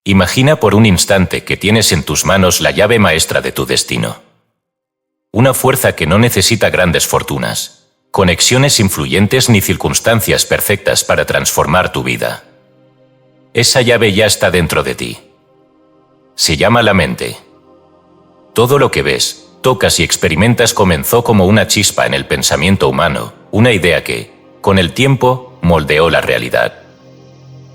Imagina por un instante que tienes en tus manos la llave maestra de tu destino. Una fuerza que no necesita grandes fortunas, conexiones influyentes ni circunstancias perfectas para transformar tu vida. Esa llave ya está dentro de ti. Se llama la mente. Todo lo que ves, tocas y experimentas comenzó como una chispa en el pensamiento humano, una idea que, con el tiempo, moldeó la realidad.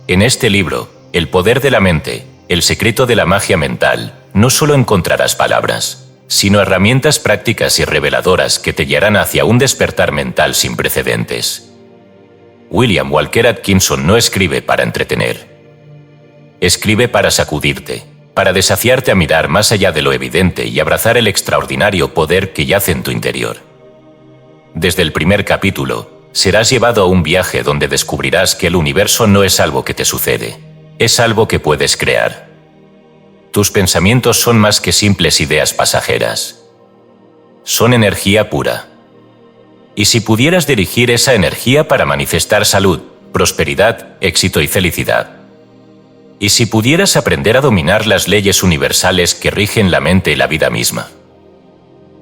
En este libro, El poder de la mente, el secreto de la magia mental, no solo encontrarás palabras, sino herramientas prácticas y reveladoras que te guiarán hacia un despertar mental sin precedentes. William Walker Atkinson no escribe para entretener. Escribe para sacudirte, para desafiarte a mirar más allá de lo evidente y abrazar el extraordinario poder que yace en tu interior. Desde el primer capítulo, serás llevado a un viaje donde descubrirás que el universo no es algo que te sucede, es algo que puedes crear. Tus pensamientos son más que simples ideas pasajeras. Son energía pura. Y si pudieras dirigir esa energía para manifestar salud, prosperidad, éxito y felicidad. Y si pudieras aprender a dominar las leyes universales que rigen la mente y la vida misma.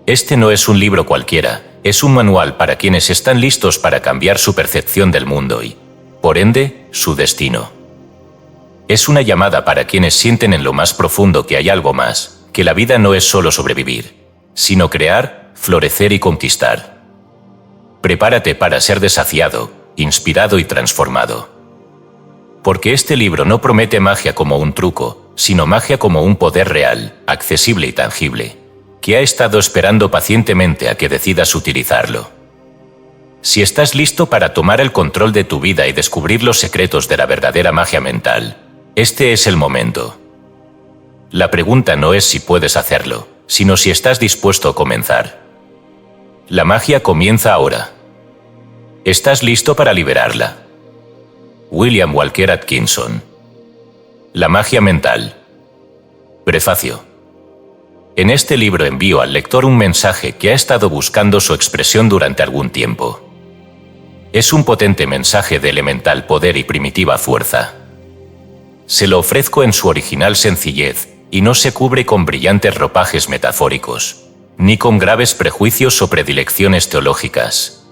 Este no es un libro cualquiera, es un manual para quienes están listos para cambiar su percepción del mundo y, por ende, su destino. Es una llamada para quienes sienten en lo más profundo que hay algo más, que la vida no es solo sobrevivir, sino crear, florecer y conquistar. Prepárate para ser desafiado, inspirado y transformado. Porque este libro no promete magia como un truco, sino magia como un poder real, accesible y tangible, que ha estado esperando pacientemente a que decidas utilizarlo. Si estás listo para tomar el control de tu vida y descubrir los secretos de la verdadera magia mental, este es el momento. La pregunta no es si puedes hacerlo, sino si estás dispuesto a comenzar. La magia comienza ahora. ¿Estás listo para liberarla? William Walker Atkinson. La magia mental. Prefacio. En este libro envío al lector un mensaje que ha estado buscando su expresión durante algún tiempo. Es un potente mensaje de elemental poder y primitiva fuerza. Se lo ofrezco en su original sencillez, y no se cubre con brillantes ropajes metafóricos, ni con graves prejuicios o predilecciones teológicas.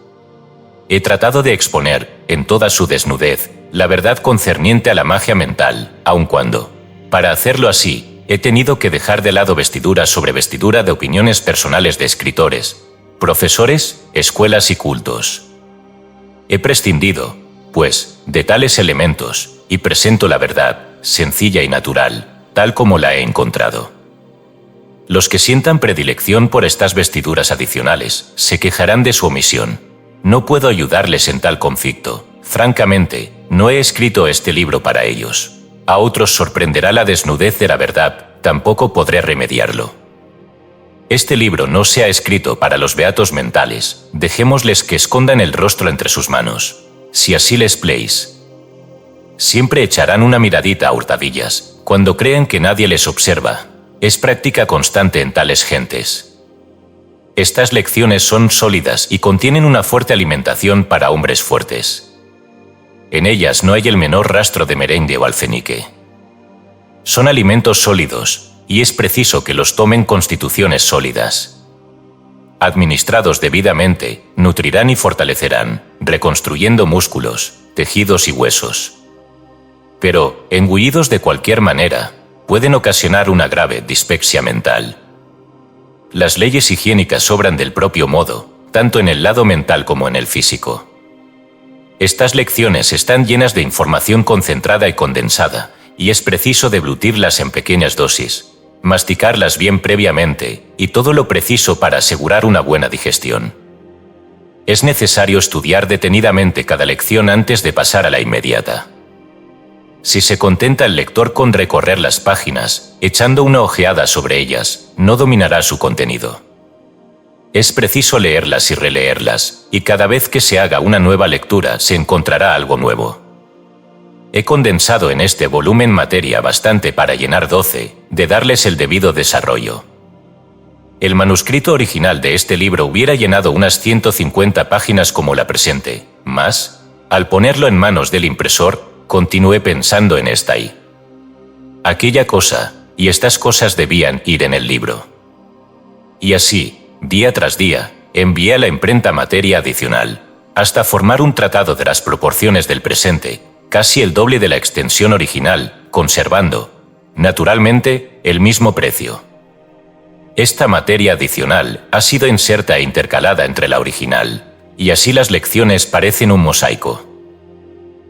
He tratado de exponer, en toda su desnudez, la verdad concerniente a la magia mental, aun cuando, para hacerlo así, he tenido que dejar de lado vestidura sobre vestidura de opiniones personales de escritores, profesores, escuelas y cultos. He prescindido, pues, de tales elementos, y presento la verdad, sencilla y natural, tal como la he encontrado. Los que sientan predilección por estas vestiduras adicionales se quejarán de su omisión. No puedo ayudarles en tal conflicto. Francamente, no he escrito este libro para ellos. A otros sorprenderá la desnudez de la verdad, tampoco podré remediarlo. Este libro no se ha escrito para los beatos mentales, dejémosles que escondan el rostro entre sus manos. Si así les place. Siempre echarán una miradita a hurtadillas, cuando creen que nadie les observa. Es práctica constante en tales gentes. Estas lecciones son sólidas y contienen una fuerte alimentación para hombres fuertes. En ellas no hay el menor rastro de merengue o alfenique. Son alimentos sólidos, y es preciso que los tomen constituciones sólidas. Administrados debidamente, nutrirán y fortalecerán, reconstruyendo músculos, tejidos y huesos. Pero, engullidos de cualquier manera, pueden ocasionar una grave dispepsia mental. Las leyes higiénicas obran del propio modo, tanto en el lado mental como en el físico. Estas lecciones están llenas de información concentrada y condensada, y es preciso deglutirlas en pequeñas dosis, masticarlas bien previamente, y todo lo preciso para asegurar una buena digestión. Es necesario estudiar detenidamente cada lección antes de pasar a la inmediata. Si se contenta el lector con recorrer las páginas, echando una ojeada sobre ellas, no dominará su contenido. Es preciso leerlas y releerlas, y cada vez que se haga una nueva lectura se encontrará algo nuevo. He condensado en este volumen materia bastante para llenar 12, de darles el debido desarrollo. El manuscrito original de este libro hubiera llenado unas 150 páginas como la presente, mas, al ponerlo en manos del impresor, continué pensando en esta y aquella cosa, y estas cosas debían ir en el libro. Y así, día tras día, envié a la imprenta materia adicional, hasta formar un tratado de las proporciones del presente, casi el doble de la extensión original, conservando, naturalmente, el mismo precio. Esta materia adicional ha sido inserta e intercalada entre la original, y así las lecciones parecen un mosaico.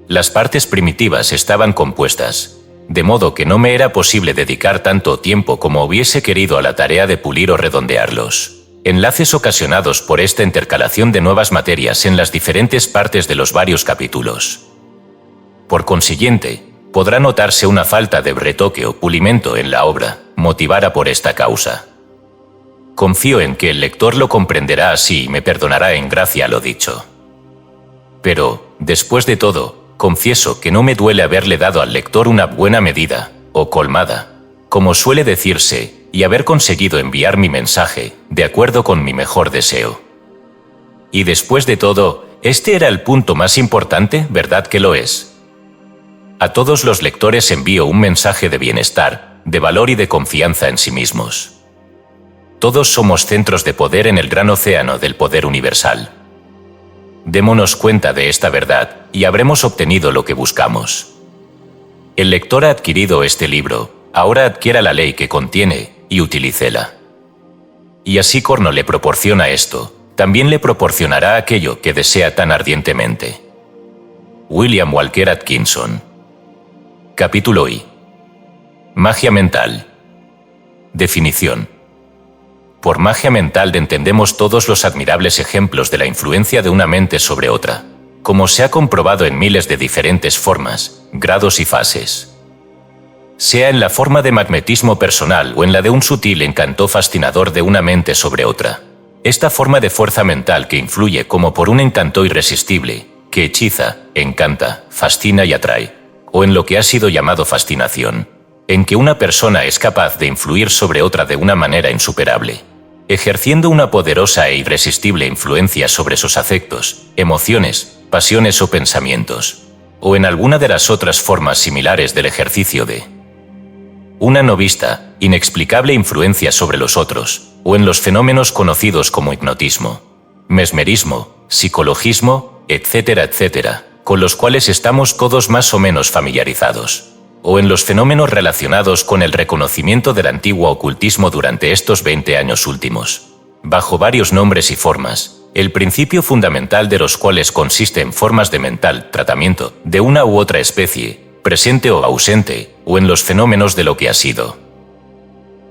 Las partes primitivas estaban compuestas, de modo que no me era posible dedicar tanto tiempo como hubiese querido a la tarea de pulir o redondearlos. Enlaces ocasionados por esta intercalación de nuevas materias en las diferentes partes de los varios capítulos. Por consiguiente, podrá notarse una falta de retoque o pulimento en la obra, motivada por esta causa. Confío en que el lector lo comprenderá así y me perdonará en gracia lo dicho. Pero, después de todo, confieso que no me duele haberle dado al lector una buena medida, o colmada, como suele decirse, y haber conseguido enviar mi mensaje, de acuerdo con mi mejor deseo. Y después de todo, este era el punto más importante, ¿verdad que lo es? A todos los lectores envío un mensaje de bienestar, de valor y de confianza en sí mismos. Todos somos centros de poder en el gran océano del poder universal. Démonos cuenta de esta verdad, y habremos obtenido lo que buscamos. El lector ha adquirido este libro, ahora adquiera la ley que contiene, y utilícela. Y así Corno le proporciona esto, también le proporcionará aquello que desea tan ardientemente. William Walker Atkinson. Capítulo I. Magia mental. Definición. Por magia mental entendemos todos los admirables ejemplos de la influencia de una mente sobre otra, como se ha comprobado en miles de diferentes formas, grados y fases. Sea en la forma de magnetismo personal o en la de un sutil encanto fascinador de una mente sobre otra. Esta forma de fuerza mental que influye como por un encanto irresistible, que hechiza, encanta, fascina y atrae, o en lo que ha sido llamado fascinación, en que una persona es capaz de influir sobre otra de una manera insuperable, ejerciendo una poderosa e irresistible influencia sobre sus afectos, emociones, pasiones o pensamientos, o en alguna de las otras formas similares del ejercicio de una no vista, inexplicable influencia sobre los otros, o en los fenómenos conocidos como hipnotismo, mesmerismo, psicologismo, etcétera, etcétera, con los cuales estamos todos más o menos familiarizados, o en los fenómenos relacionados con el reconocimiento del antiguo ocultismo durante estos 20 años últimos, bajo varios nombres y formas, el principio fundamental de los cuales consiste en formas de mental tratamiento de una u otra especie, presente o ausente, o en los fenómenos de lo que ha sido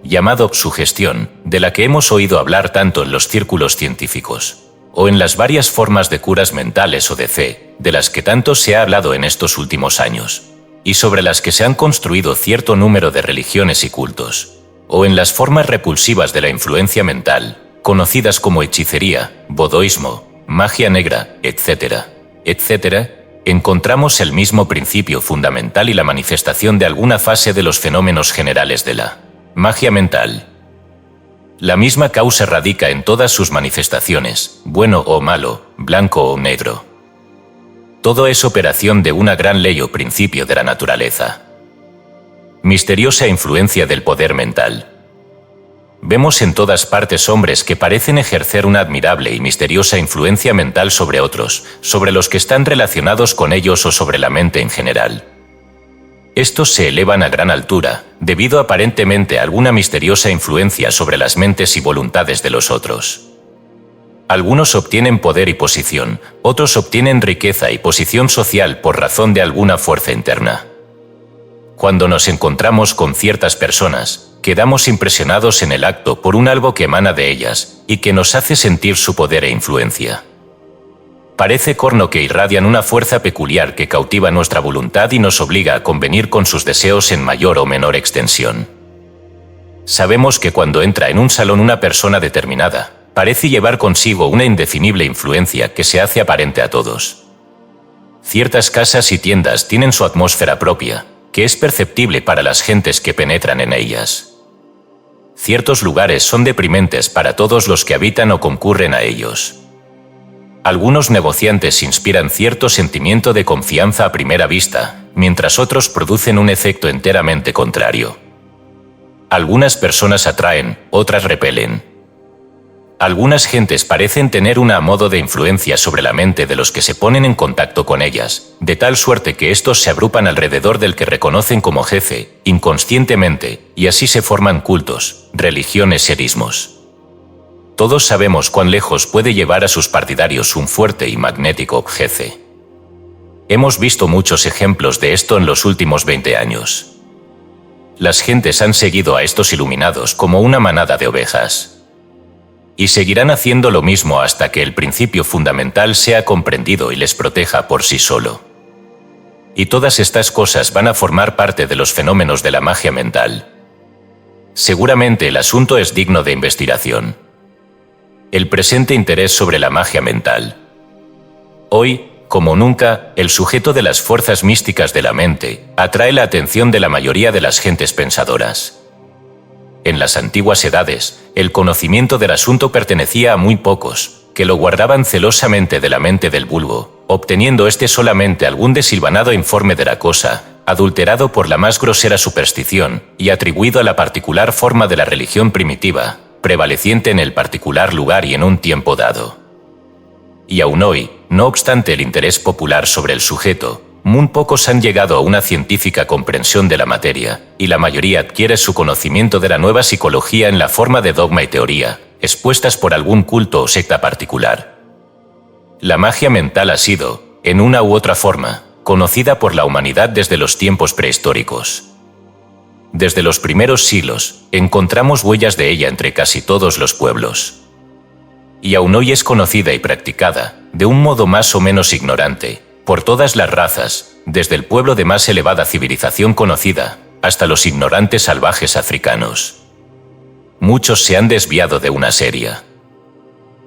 llamado sugestión, de la que hemos oído hablar tanto en los círculos científicos, o en las varias formas de curas mentales o de fe, de las que tanto se ha hablado en estos últimos años, y sobre las que se han construido cierto número de religiones y cultos, o en las formas repulsivas de la influencia mental, conocidas como hechicería, vodoísmo, magia negra, etcétera, etcétera, encontramos el mismo principio fundamental y la manifestación de alguna fase de los fenómenos generales de la magia mental. La misma causa radica en todas sus manifestaciones, bueno o malo, blanco o negro. Todo es operación de una gran ley o principio de la naturaleza. Misteriosa influencia del poder mental. Vemos en todas partes hombres que parecen ejercer una admirable y misteriosa influencia mental sobre otros, sobre los que están relacionados con ellos o sobre la mente en general. Estos se elevan a gran altura, debido aparentemente a alguna misteriosa influencia sobre las mentes y voluntades de los otros. Algunos obtienen poder y posición, otros obtienen riqueza y posición social por razón de alguna fuerza interna. Cuando nos encontramos con ciertas personas, quedamos impresionados en el acto por un algo que emana de ellas y que nos hace sentir su poder e influencia. Parece Corno que irradian una fuerza peculiar que cautiva nuestra voluntad y nos obliga a convenir con sus deseos en mayor o menor extensión. Sabemos que cuando entra en un salón una persona determinada, parece llevar consigo una indefinible influencia que se hace aparente a todos. Ciertas casas y tiendas tienen su atmósfera propia, que es perceptible para las gentes que penetran en ellas. Ciertos lugares son deprimentes para todos los que habitan o concurren a ellos. Algunos negociantes inspiran cierto sentimiento de confianza a primera vista, mientras otros producen un efecto enteramente contrario. Algunas personas atraen, otras repelen. Algunas gentes parecen tener un modo de influencia sobre la mente de los que se ponen en contacto con ellas, de tal suerte que estos se agrupan alrededor del que reconocen como jefe, inconscientemente, y así se forman cultos, religiones y erismos. Todos sabemos cuán lejos puede llevar a sus partidarios un fuerte y magnético jefe. Hemos visto muchos ejemplos de esto en los últimos 20 años. Las gentes han seguido a estos iluminados como una manada de ovejas. Y seguirán haciendo lo mismo hasta que el principio fundamental sea comprendido y les proteja por sí solo. Y todas estas cosas van a formar parte de los fenómenos de la magia mental. Seguramente el asunto es digno de investigación. El presente interés sobre la magia mental. Hoy, como nunca, el sujeto de las fuerzas místicas de la mente atrae la atención de la mayoría de las gentes pensadoras. En las antiguas edades, el conocimiento del asunto pertenecía a muy pocos, que lo guardaban celosamente de la mente del vulgo, obteniendo éste solamente algún desilvanado informe de la cosa, adulterado por la más grosera superstición y atribuido a la particular forma de la religión primitiva, prevaleciente en el particular lugar y en un tiempo dado. Y aún hoy, no obstante el interés popular sobre el sujeto, muy pocos han llegado a una científica comprensión de la materia, y la mayoría adquiere su conocimiento de la nueva psicología en la forma de dogma y teoría, expuestas por algún culto o secta particular. La magia mental ha sido, en una u otra forma, conocida por la humanidad desde los tiempos prehistóricos. Desde los primeros siglos, encontramos huellas de ella entre casi todos los pueblos. Y aún hoy es conocida y practicada, de un modo más o menos ignorante, por todas las razas, desde el pueblo de más elevada civilización conocida, hasta los ignorantes salvajes africanos. Muchos se han desviado de una seria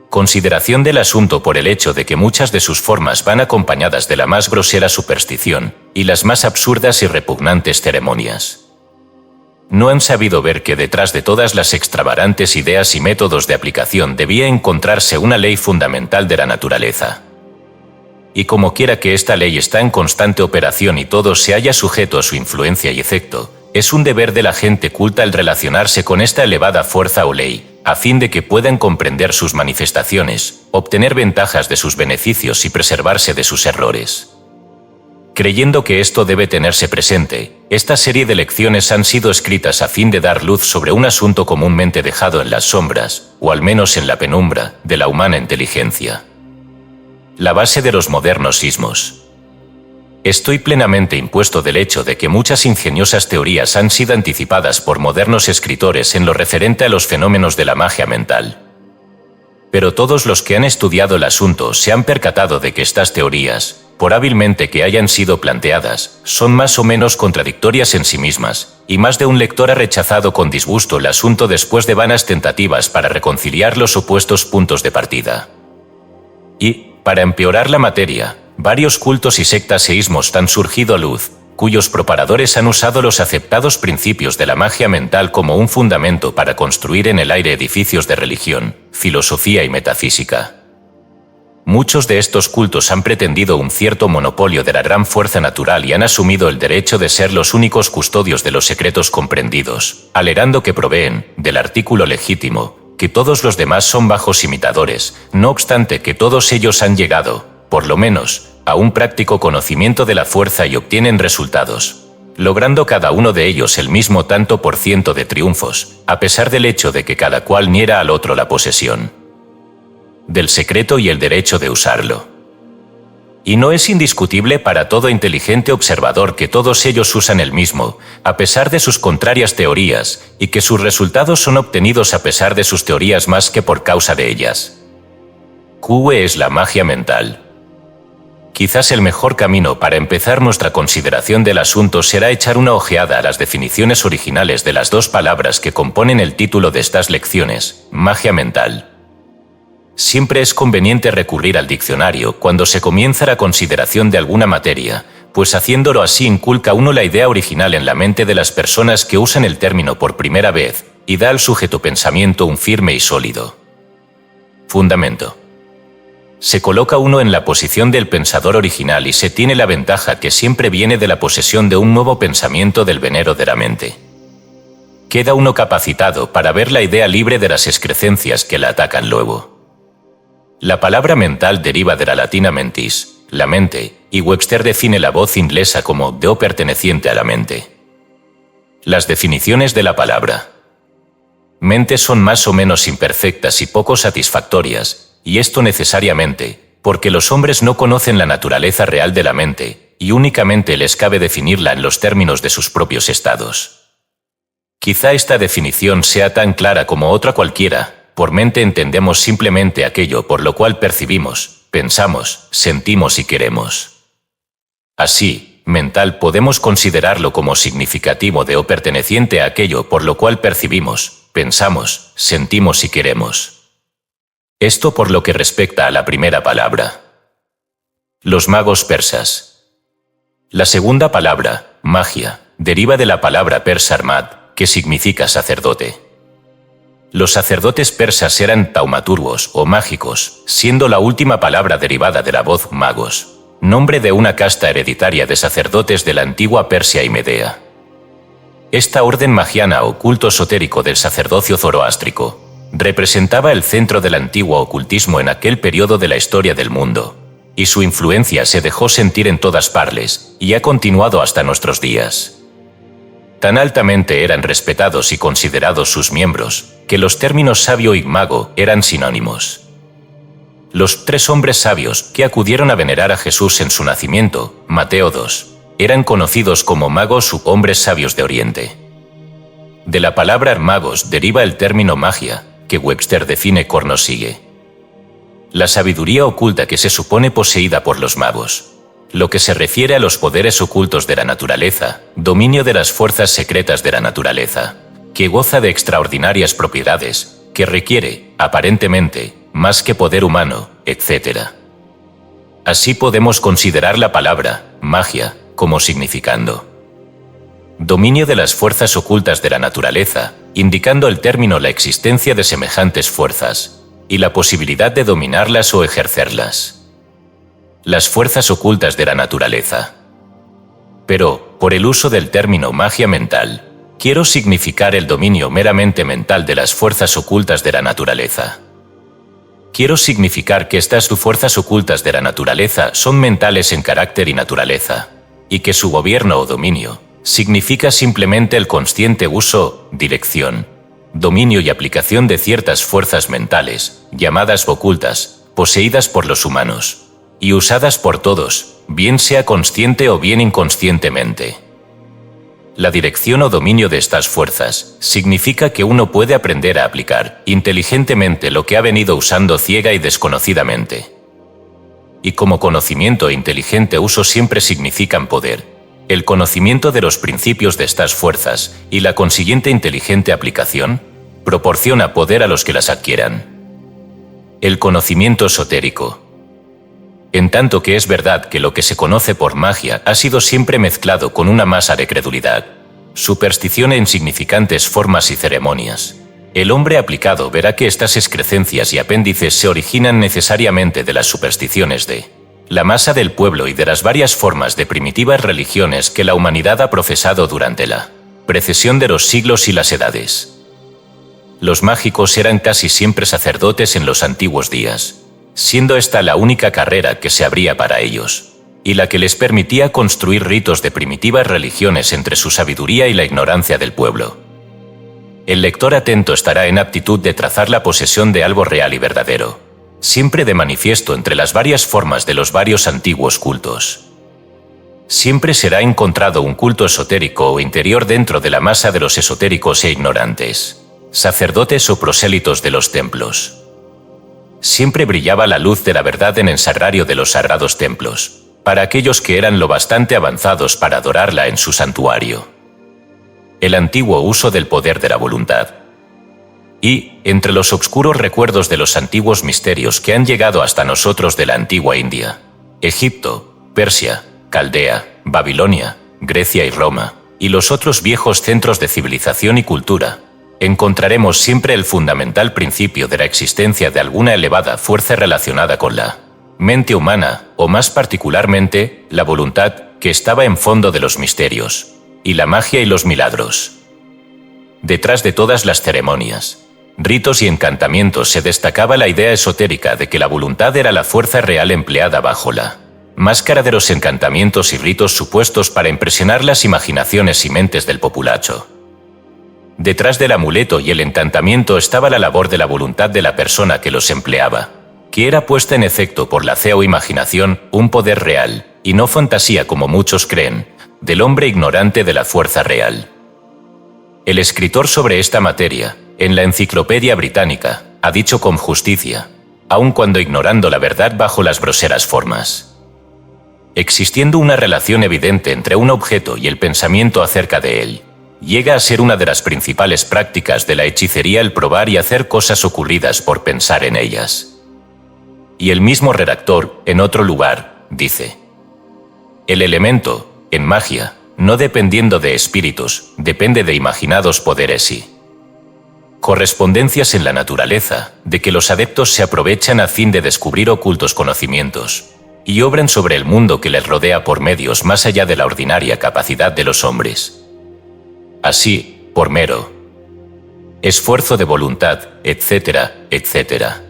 consideración del asunto por el hecho de que muchas de sus formas van acompañadas de la más grosera superstición y las más absurdas y repugnantes ceremonias. No han sabido ver que detrás de todas las extravagantes ideas y métodos de aplicación debía encontrarse una ley fundamental de la naturaleza. Y como quiera que esta ley está en constante operación y todo se halla sujeto a su influencia y efecto, es un deber de la gente culta el relacionarse con esta elevada fuerza o ley, a fin de que puedan comprender sus manifestaciones, obtener ventajas de sus beneficios y preservarse de sus errores. Creyendo que esto debe tenerse presente, esta serie de lecciones han sido escritas a fin de dar luz sobre un asunto comúnmente dejado en las sombras, o al menos en la penumbra, de la humana inteligencia. La base de los modernos sismos. Estoy plenamente impuesto del hecho de que muchas ingeniosas teorías han sido anticipadas por modernos escritores en lo referente a los fenómenos de la magia mental. Pero todos los que han estudiado el asunto se han percatado de que estas teorías, por hábilmente que hayan sido planteadas, son más o menos contradictorias en sí mismas, y más de un lector ha rechazado con disgusto el asunto después de vanas tentativas para reconciliar los opuestos puntos de partida. Y, para empeorar la materia, varios cultos y sectas e ismos han surgido a luz, cuyos propagadores han usado los aceptados principios de la magia mental como un fundamento para construir en el aire edificios de religión, filosofía y metafísica. Muchos de estos cultos han pretendido un cierto monopolio de la gran fuerza natural y han asumido el derecho de ser los únicos custodios de los secretos comprendidos, alegando que proveen, del artículo legítimo, que todos los demás son bajos imitadores, no obstante que todos ellos han llegado, por lo menos, a un práctico conocimiento de la fuerza y obtienen resultados, logrando cada uno de ellos el mismo tanto por ciento de triunfos, a pesar del hecho de que cada cual niera al otro la posesión del secreto y el derecho de usarlo. Y no es indiscutible para todo inteligente observador que todos ellos usan el mismo, a pesar de sus contrarias teorías, y que sus resultados son obtenidos a pesar de sus teorías más que por causa de ellas. ¿Qué es la magia mental? Quizás el mejor camino para empezar nuestra consideración del asunto será echar una ojeada a las definiciones originales de las dos palabras que componen el título de estas lecciones, magia mental. Siempre es conveniente recurrir al diccionario cuando se comienza la consideración de alguna materia, pues haciéndolo así inculca uno la idea original en la mente de las personas que usan el término por primera vez y da al sujeto pensamiento un firme y sólido fundamento. Se coloca uno en la posición del pensador original y se tiene la ventaja que siempre viene de la posesión de un nuevo pensamiento del venero de la mente. Queda uno capacitado para ver la idea libre de las excrecencias que la atacan luego. La palabra mental deriva de la latina mentis, la mente, y Webster define la voz inglesa como de o perteneciente a la mente. Las definiciones de la palabra mente son más o menos imperfectas y poco satisfactorias, y esto necesariamente, porque los hombres no conocen la naturaleza real de la mente, y únicamente les cabe definirla en los términos de sus propios estados. Quizá esta definición sea tan clara como otra cualquiera. Por mente entendemos simplemente aquello por lo cual percibimos, pensamos, sentimos y queremos. Así, mental podemos considerarlo como significativo de o perteneciente a aquello por lo cual percibimos, pensamos, sentimos y queremos. Esto por lo que respecta a la primera palabra. Los magos persas. La segunda palabra, magia, deriva de la palabra persa armad, que significa sacerdote. Los sacerdotes persas eran taumaturgos o mágicos, siendo la última palabra derivada de la voz magos, nombre de una casta hereditaria de sacerdotes de la antigua Persia y Medea. Esta orden magiana o culto esotérico del sacerdocio zoroástrico representaba el centro del antiguo ocultismo en aquel periodo de la historia del mundo, y su influencia se dejó sentir en todas partes y ha continuado hasta nuestros días. Tan altamente eran respetados y considerados sus miembros, que los términos sabio y mago eran sinónimos. Los 3 hombres sabios que acudieron a venerar a Jesús en su nacimiento, Mateo 2, eran conocidos como magos u hombres sabios de Oriente. De la palabra magos deriva el término magia, que Webster define sigue. La sabiduría oculta que se supone poseída por los magos, lo que se refiere a los poderes ocultos de la naturaleza, dominio de las fuerzas secretas de la naturaleza, que goza de extraordinarias propiedades, que requiere, aparentemente, más que poder humano, etc. Así podemos considerar la palabra magia como significando dominio de las fuerzas ocultas de la naturaleza, indicando el término la existencia de semejantes fuerzas, y la posibilidad de dominarlas o ejercerlas. Las fuerzas ocultas de la naturaleza. Pero, por el uso del término magia mental, quiero significar el dominio meramente mental de las fuerzas ocultas de la naturaleza. Quiero significar que estas fuerzas ocultas de la naturaleza son mentales en carácter y naturaleza, y que su gobierno o dominio significa simplemente el consciente uso, dirección, dominio y aplicación de ciertas fuerzas mentales, llamadas ocultas, poseídas por los humanos, y usadas por todos, bien sea consciente o bien inconscientemente. La dirección o dominio de estas fuerzas significa que uno puede aprender a aplicar inteligentemente lo que ha venido usando ciega y desconocidamente. Y como conocimiento e inteligente uso siempre significan poder, el conocimiento de los principios de estas fuerzas y la consiguiente inteligente aplicación proporciona poder a los que las adquieran. El conocimiento esotérico. En tanto que es verdad que lo que se conoce por magia ha sido siempre mezclado con una masa de credulidad, superstición e insignificantes formas y ceremonias, el hombre aplicado verá que estas excrecencias y apéndices se originan necesariamente de las supersticiones de la masa del pueblo y de las varias formas de primitivas religiones que la humanidad ha profesado durante la precesión de los siglos y las edades. Los mágicos eran casi siempre sacerdotes en los antiguos días, siendo esta la única carrera que se abría para ellos, y la que les permitía construir ritos de primitivas religiones entre su sabiduría y la ignorancia del pueblo. El lector atento estará en aptitud de trazar la posesión de algo real y verdadero, siempre de manifiesto entre las varias formas de los varios antiguos cultos. Siempre será encontrado un culto esotérico o interior dentro de la masa de los esotéricos e ignorantes, sacerdotes o prosélitos de los templos. Siempre brillaba la luz de la verdad en el sagrario de los sagrados templos, para aquellos que eran lo bastante avanzados para adorarla en su santuario. El antiguo uso del poder de la voluntad. Y, entre los oscuros recuerdos de los antiguos misterios que han llegado hasta nosotros de la antigua India, Egipto, Persia, Caldea, Babilonia, Grecia y Roma, y los otros viejos centros de civilización y cultura, encontraremos siempre el fundamental principio de la existencia de alguna elevada fuerza relacionada con la mente humana, o más particularmente, la voluntad, que estaba en fondo de los misterios, y la magia y los milagros. Detrás de todas las ceremonias, ritos y encantamientos se destacaba la idea esotérica de que la voluntad era la fuerza real empleada bajo la máscara de los encantamientos y ritos supuestos para impresionar las imaginaciones y mentes del populacho. Detrás del amuleto y el encantamiento estaba la labor de la voluntad de la persona que los empleaba, que era puesta en efecto por la fe o imaginación, un poder real, y no fantasía como muchos creen, del hombre ignorante de la fuerza real. El escritor sobre esta materia, en la Enciclopedia Británica, ha dicho con justicia, aun cuando ignorando la verdad bajo las groseras formas. Existiendo una relación evidente entre un objeto y el pensamiento acerca de él, llega a ser una de las principales prácticas de la hechicería el probar y hacer cosas ocurridas por pensar en ellas. Y el mismo redactor, en otro lugar, dice: el elemento, en magia, no dependiendo de espíritus, depende de imaginados poderes y correspondencias en la naturaleza, de que los adeptos se aprovechan a fin de descubrir ocultos conocimientos, y obran sobre el mundo que les rodea por medios más allá de la ordinaria capacidad de los hombres. Así, por mero esfuerzo de voluntad, etcétera, etcétera.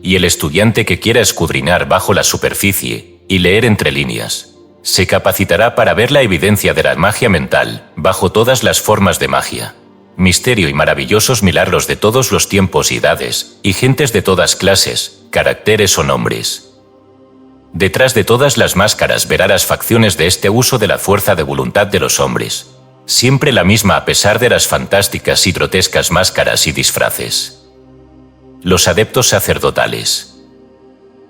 Y el estudiante que quiera escudriñar bajo la superficie y leer entre líneas, se capacitará para ver la evidencia de la magia mental bajo todas las formas de magia, misterio y maravillosos milagros de todos los tiempos y edades, y gentes de todas clases, caracteres o nombres. Detrás de todas las máscaras verá las facciones de este uso de la fuerza de voluntad de los hombres, siempre la misma a pesar de las fantásticas y grotescas máscaras y disfraces. Los adeptos sacerdotales.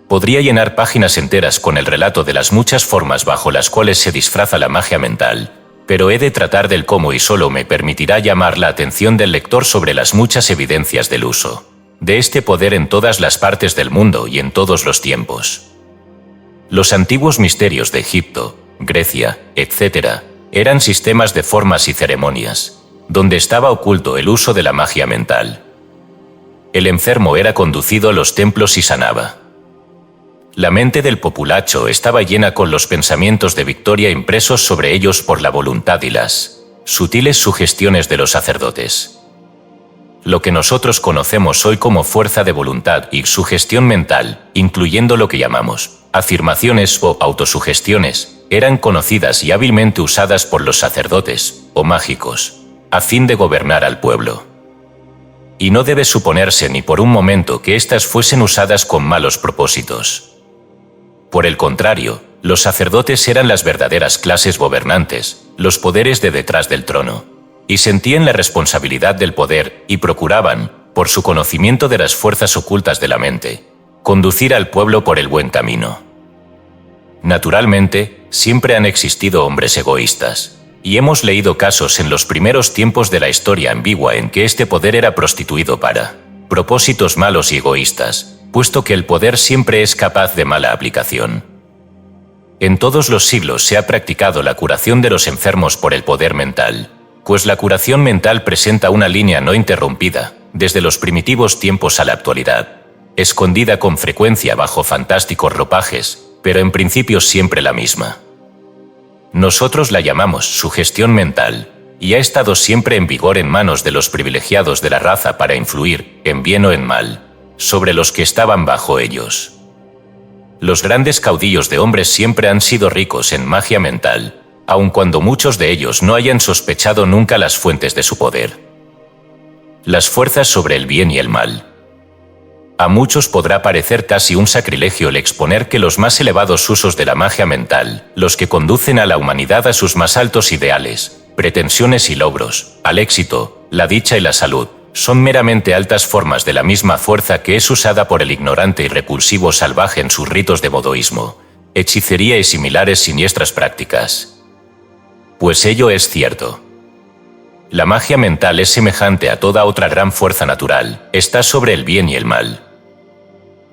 Podría llenar páginas enteras con el relato de las muchas formas bajo las cuales se disfraza la magia mental, pero he de tratar del cómo y solo me permitirá llamar la atención del lector sobre las muchas evidencias del uso de este poder en todas las partes del mundo y en todos los tiempos. Los antiguos misterios de Egipto, Grecia, etc., eran sistemas de formas y ceremonias, donde estaba oculto el uso de la magia mental. El enfermo era conducido a los templos y sanaba. La mente del populacho estaba llena con los pensamientos de victoria impresos sobre ellos por la voluntad y las sutiles sugestiones de los sacerdotes. Lo que nosotros conocemos hoy como fuerza de voluntad y sugestión mental, incluyendo lo que llamamos afirmaciones o autosugestiones, eran conocidas y hábilmente usadas por los sacerdotes, o mágicos, a fin de gobernar al pueblo. Y no debe suponerse ni por un momento que éstas fuesen usadas con malos propósitos. Por el contrario, los sacerdotes eran las verdaderas clases gobernantes, los poderes de detrás del trono, y sentían la responsabilidad del poder y procuraban, por su conocimiento de las fuerzas ocultas de la mente, conducir al pueblo por el buen camino. Naturalmente, siempre han existido hombres egoístas, y hemos leído casos en los primeros tiempos de la historia ambigua en que este poder era prostituido para propósitos malos y egoístas, puesto que el poder siempre es capaz de mala aplicación. En todos los siglos se ha practicado la curación de los enfermos por el poder mental, pues la curación mental presenta una línea no interrumpida, desde los primitivos tiempos a la actualidad, escondida con frecuencia bajo fantásticos ropajes, pero en principio siempre la misma. Nosotros la llamamos sugestión mental, y ha estado siempre en vigor en manos de los privilegiados de la raza para influir, en bien o en mal, sobre los que estaban bajo ellos. Los grandes caudillos de hombres siempre han sido ricos en magia mental, aun cuando muchos de ellos no hayan sospechado nunca las fuentes de su poder. Las fuerzas sobre el bien y el mal. A muchos podrá parecer casi un sacrilegio el exponer que los más elevados usos de la magia mental, los que conducen a la humanidad a sus más altos ideales, pretensiones y logros, al éxito, la dicha y la salud, son meramente altas formas de la misma fuerza que es usada por el ignorante y repulsivo salvaje en sus ritos de voodooísmo, hechicería y similares siniestras prácticas. Pues ello es cierto. La magia mental es semejante a toda otra gran fuerza natural, está sobre el bien y el mal.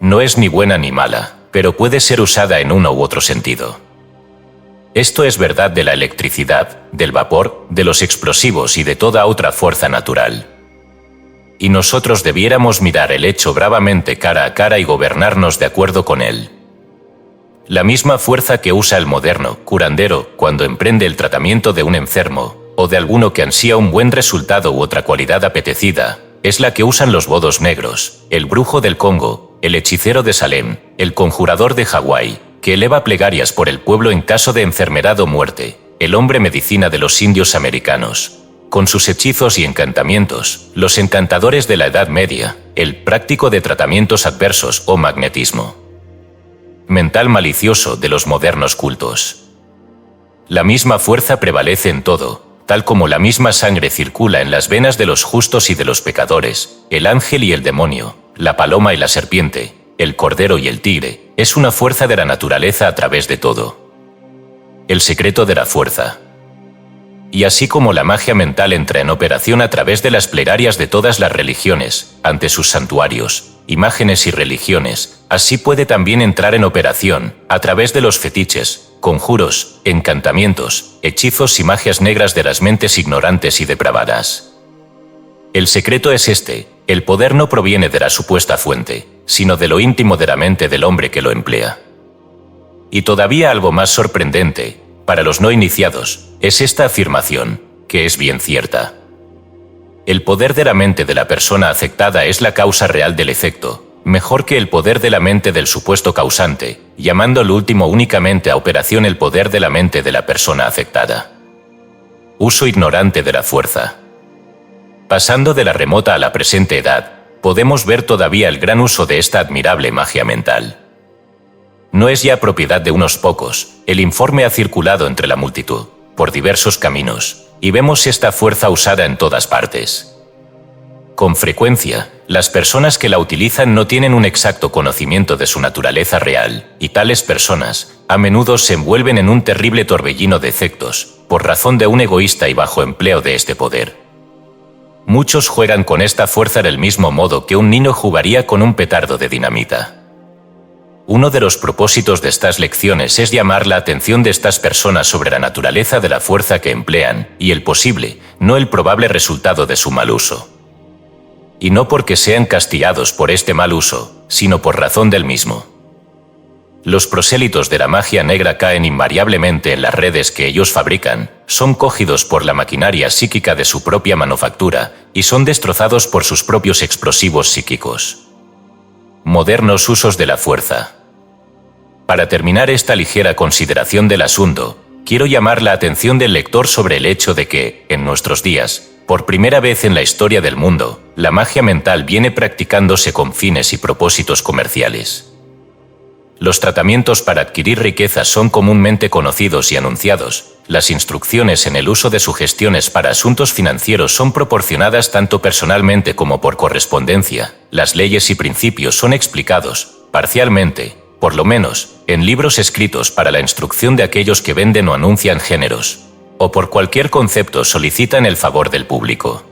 No es ni buena ni mala, pero puede ser usada en uno u otro sentido. Esto es verdad de la electricidad, del vapor, de los explosivos y de toda otra fuerza natural. Y nosotros debiéramos mirar el hecho bravamente cara a cara y gobernarnos de acuerdo con él. La misma fuerza que usa el moderno curandero cuando emprende el tratamiento de un enfermo, o de alguno que ansía un buen resultado u otra cualidad apetecida, es la que usan los bodos negros, el brujo del Congo, el hechicero de Salem, el conjurador de Hawái, que eleva plegarias por el pueblo en caso de enfermedad o muerte, el hombre medicina de los indios americanos, con sus hechizos y encantamientos, los encantadores de la Edad Media, el práctico de tratamientos adversos o magnetismo mental malicioso de los modernos cultos. La misma fuerza prevalece en todo, tal como la misma sangre circula en las venas de los justos y de los pecadores, el ángel y el demonio, la paloma y la serpiente, el cordero y el tigre, es una fuerza de la naturaleza a través de todo. El secreto de la fuerza. Y así como la magia mental entra en operación a través de las plegarias de todas las religiones, ante sus santuarios, imágenes y religiones, así puede también entrar en operación, a través de los fetiches, conjuros, encantamientos, hechizos y magias negras de las mentes ignorantes y depravadas. El secreto es este: el poder no proviene de la supuesta fuente, sino de lo íntimo de la mente del hombre que lo emplea. Y todavía algo más sorprendente, para los no iniciados, es esta afirmación, que es bien cierta. El poder de la mente de la persona afectada es la causa real del efecto, mejor que el poder de la mente del supuesto causante, llamando lo último únicamente a operación el poder de la mente de la persona afectada. Uso ignorante de la fuerza. Pasando de la remota a la presente edad, podemos ver todavía el gran uso de esta admirable magia mental. No es ya propiedad de unos pocos, el informe ha circulado entre la multitud, por diversos caminos, y vemos esta fuerza usada en todas partes. Con frecuencia, las personas que la utilizan no tienen un exacto conocimiento de su naturaleza real, y tales personas, a menudo se envuelven en un terrible torbellino de efectos, por razón de un egoísta y bajo empleo de este poder. Muchos juegan con esta fuerza del mismo modo que un niño jugaría con un petardo de dinamita. Uno de los propósitos de estas lecciones es llamar la atención de estas personas sobre la naturaleza de la fuerza que emplean y el posible, no el probable resultado de su mal uso. Y no porque sean castigados por este mal uso, sino por razón del mismo. Los prosélitos de la magia negra caen invariablemente en las redes que ellos fabrican, son cogidos por la maquinaria psíquica de su propia manufactura y son destrozados por sus propios explosivos psíquicos. Modernos usos de la fuerza. Para terminar esta ligera consideración del asunto, quiero llamar la atención del lector sobre el hecho de que, en nuestros días, por primera vez en la historia del mundo, la magia mental viene practicándose con fines y propósitos comerciales. Los tratamientos para adquirir riquezas son comúnmente conocidos y anunciados. Las instrucciones en el uso de sugestiones para asuntos financieros son proporcionadas tanto personalmente como por correspondencia. Las leyes y principios son explicados, parcialmente, por lo menos, en libros escritos para la instrucción de aquellos que venden o anuncian géneros, o por cualquier concepto solicitan el favor del público.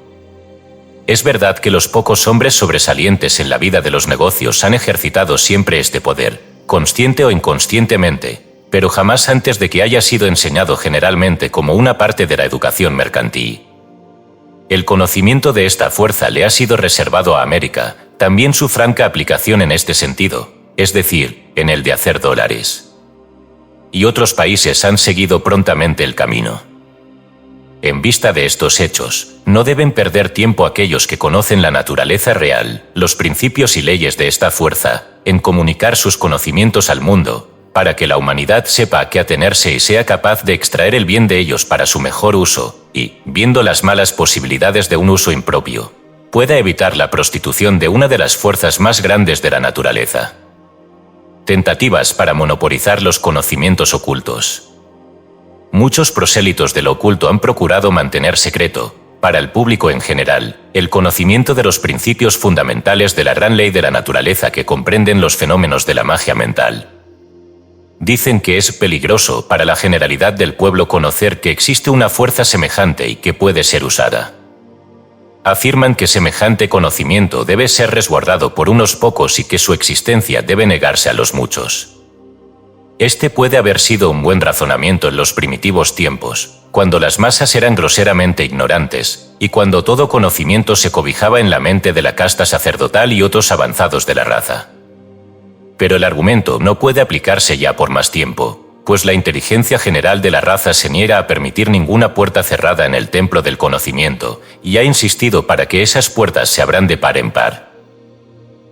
Es verdad que los pocos hombres sobresalientes en la vida de los negocios han ejercitado siempre este poder, consciente o inconscientemente, pero jamás antes de que haya sido enseñado generalmente como una parte de la educación mercantil. El conocimiento de esta fuerza le ha sido reservado a América, también su franca aplicación en este sentido, es decir, en el de hacer dólares. Y otros países han seguido prontamente el camino. En vista de estos hechos, no deben perder tiempo aquellos que conocen la naturaleza real, los principios y leyes de esta fuerza, en comunicar sus conocimientos al mundo, para que la humanidad sepa a qué atenerse y sea capaz de extraer el bien de ellos para su mejor uso, y, viendo las malas posibilidades de un uso impropio, pueda evitar la prostitución de una de las fuerzas más grandes de la naturaleza. Tentativas para monopolizar los conocimientos ocultos. Muchos prosélitos del oculto han procurado mantener secreto, para el público en general, el conocimiento de los principios fundamentales de la gran ley de la naturaleza que comprenden los fenómenos de la magia mental. Dicen que es peligroso para la generalidad del pueblo conocer que existe una fuerza semejante y que puede ser usada. Afirman que semejante conocimiento debe ser resguardado por unos pocos y que su existencia debe negarse a los muchos. Este puede haber sido un buen razonamiento en los primitivos tiempos, cuando las masas eran groseramente ignorantes, y cuando todo conocimiento se cobijaba en la mente de la casta sacerdotal y otros avanzados de la raza. Pero el argumento no puede aplicarse ya por más tiempo, pues la inteligencia general de la raza se niega a permitir ninguna puerta cerrada en el templo del conocimiento, y ha insistido para que esas puertas se abran de par en par.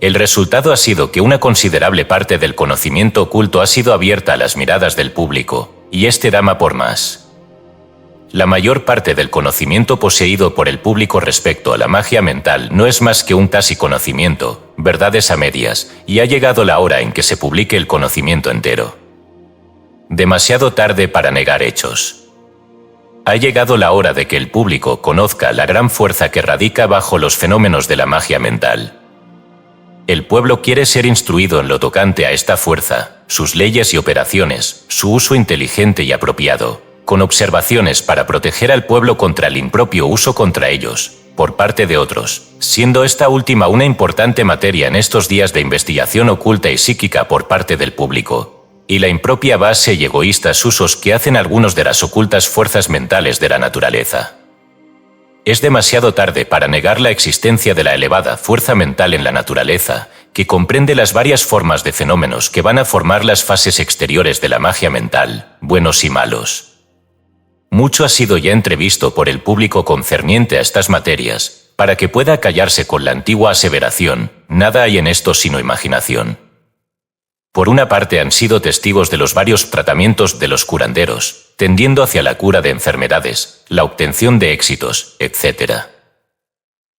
El resultado ha sido que una considerable parte del conocimiento oculto ha sido abierta a las miradas del público, y este dama por más. La mayor parte del conocimiento poseído por el público respecto a la magia mental no es más que un casi conocimiento, verdades a medias, y ha llegado la hora en que se publique el conocimiento entero. Demasiado tarde para negar hechos. Ha llegado la hora de que el público conozca la gran fuerza que radica bajo los fenómenos de la magia mental. El pueblo quiere ser instruido en lo tocante a esta fuerza, sus leyes y operaciones, su uso inteligente y apropiado, con observaciones para proteger al pueblo contra el impropio uso contra ellos, por parte de otros, siendo esta última una importante materia en estos días de investigación oculta y psíquica por parte del público, y la impropia base y egoístas usos que hacen algunos de las ocultas fuerzas mentales de la naturaleza. Es demasiado tarde para negar la existencia de la elevada fuerza mental en la naturaleza, que comprende las varias formas de fenómenos que van a formar las fases exteriores de la magia mental, buenos y malos. Mucho ha sido ya entrevisto por el público concerniente a estas materias, para que pueda callarse con la antigua aseveración, nada hay en esto sino imaginación. Por una parte han sido testigos de los varios tratamientos de los curanderos, tendiendo hacia la cura de enfermedades, la obtención de éxitos, etc.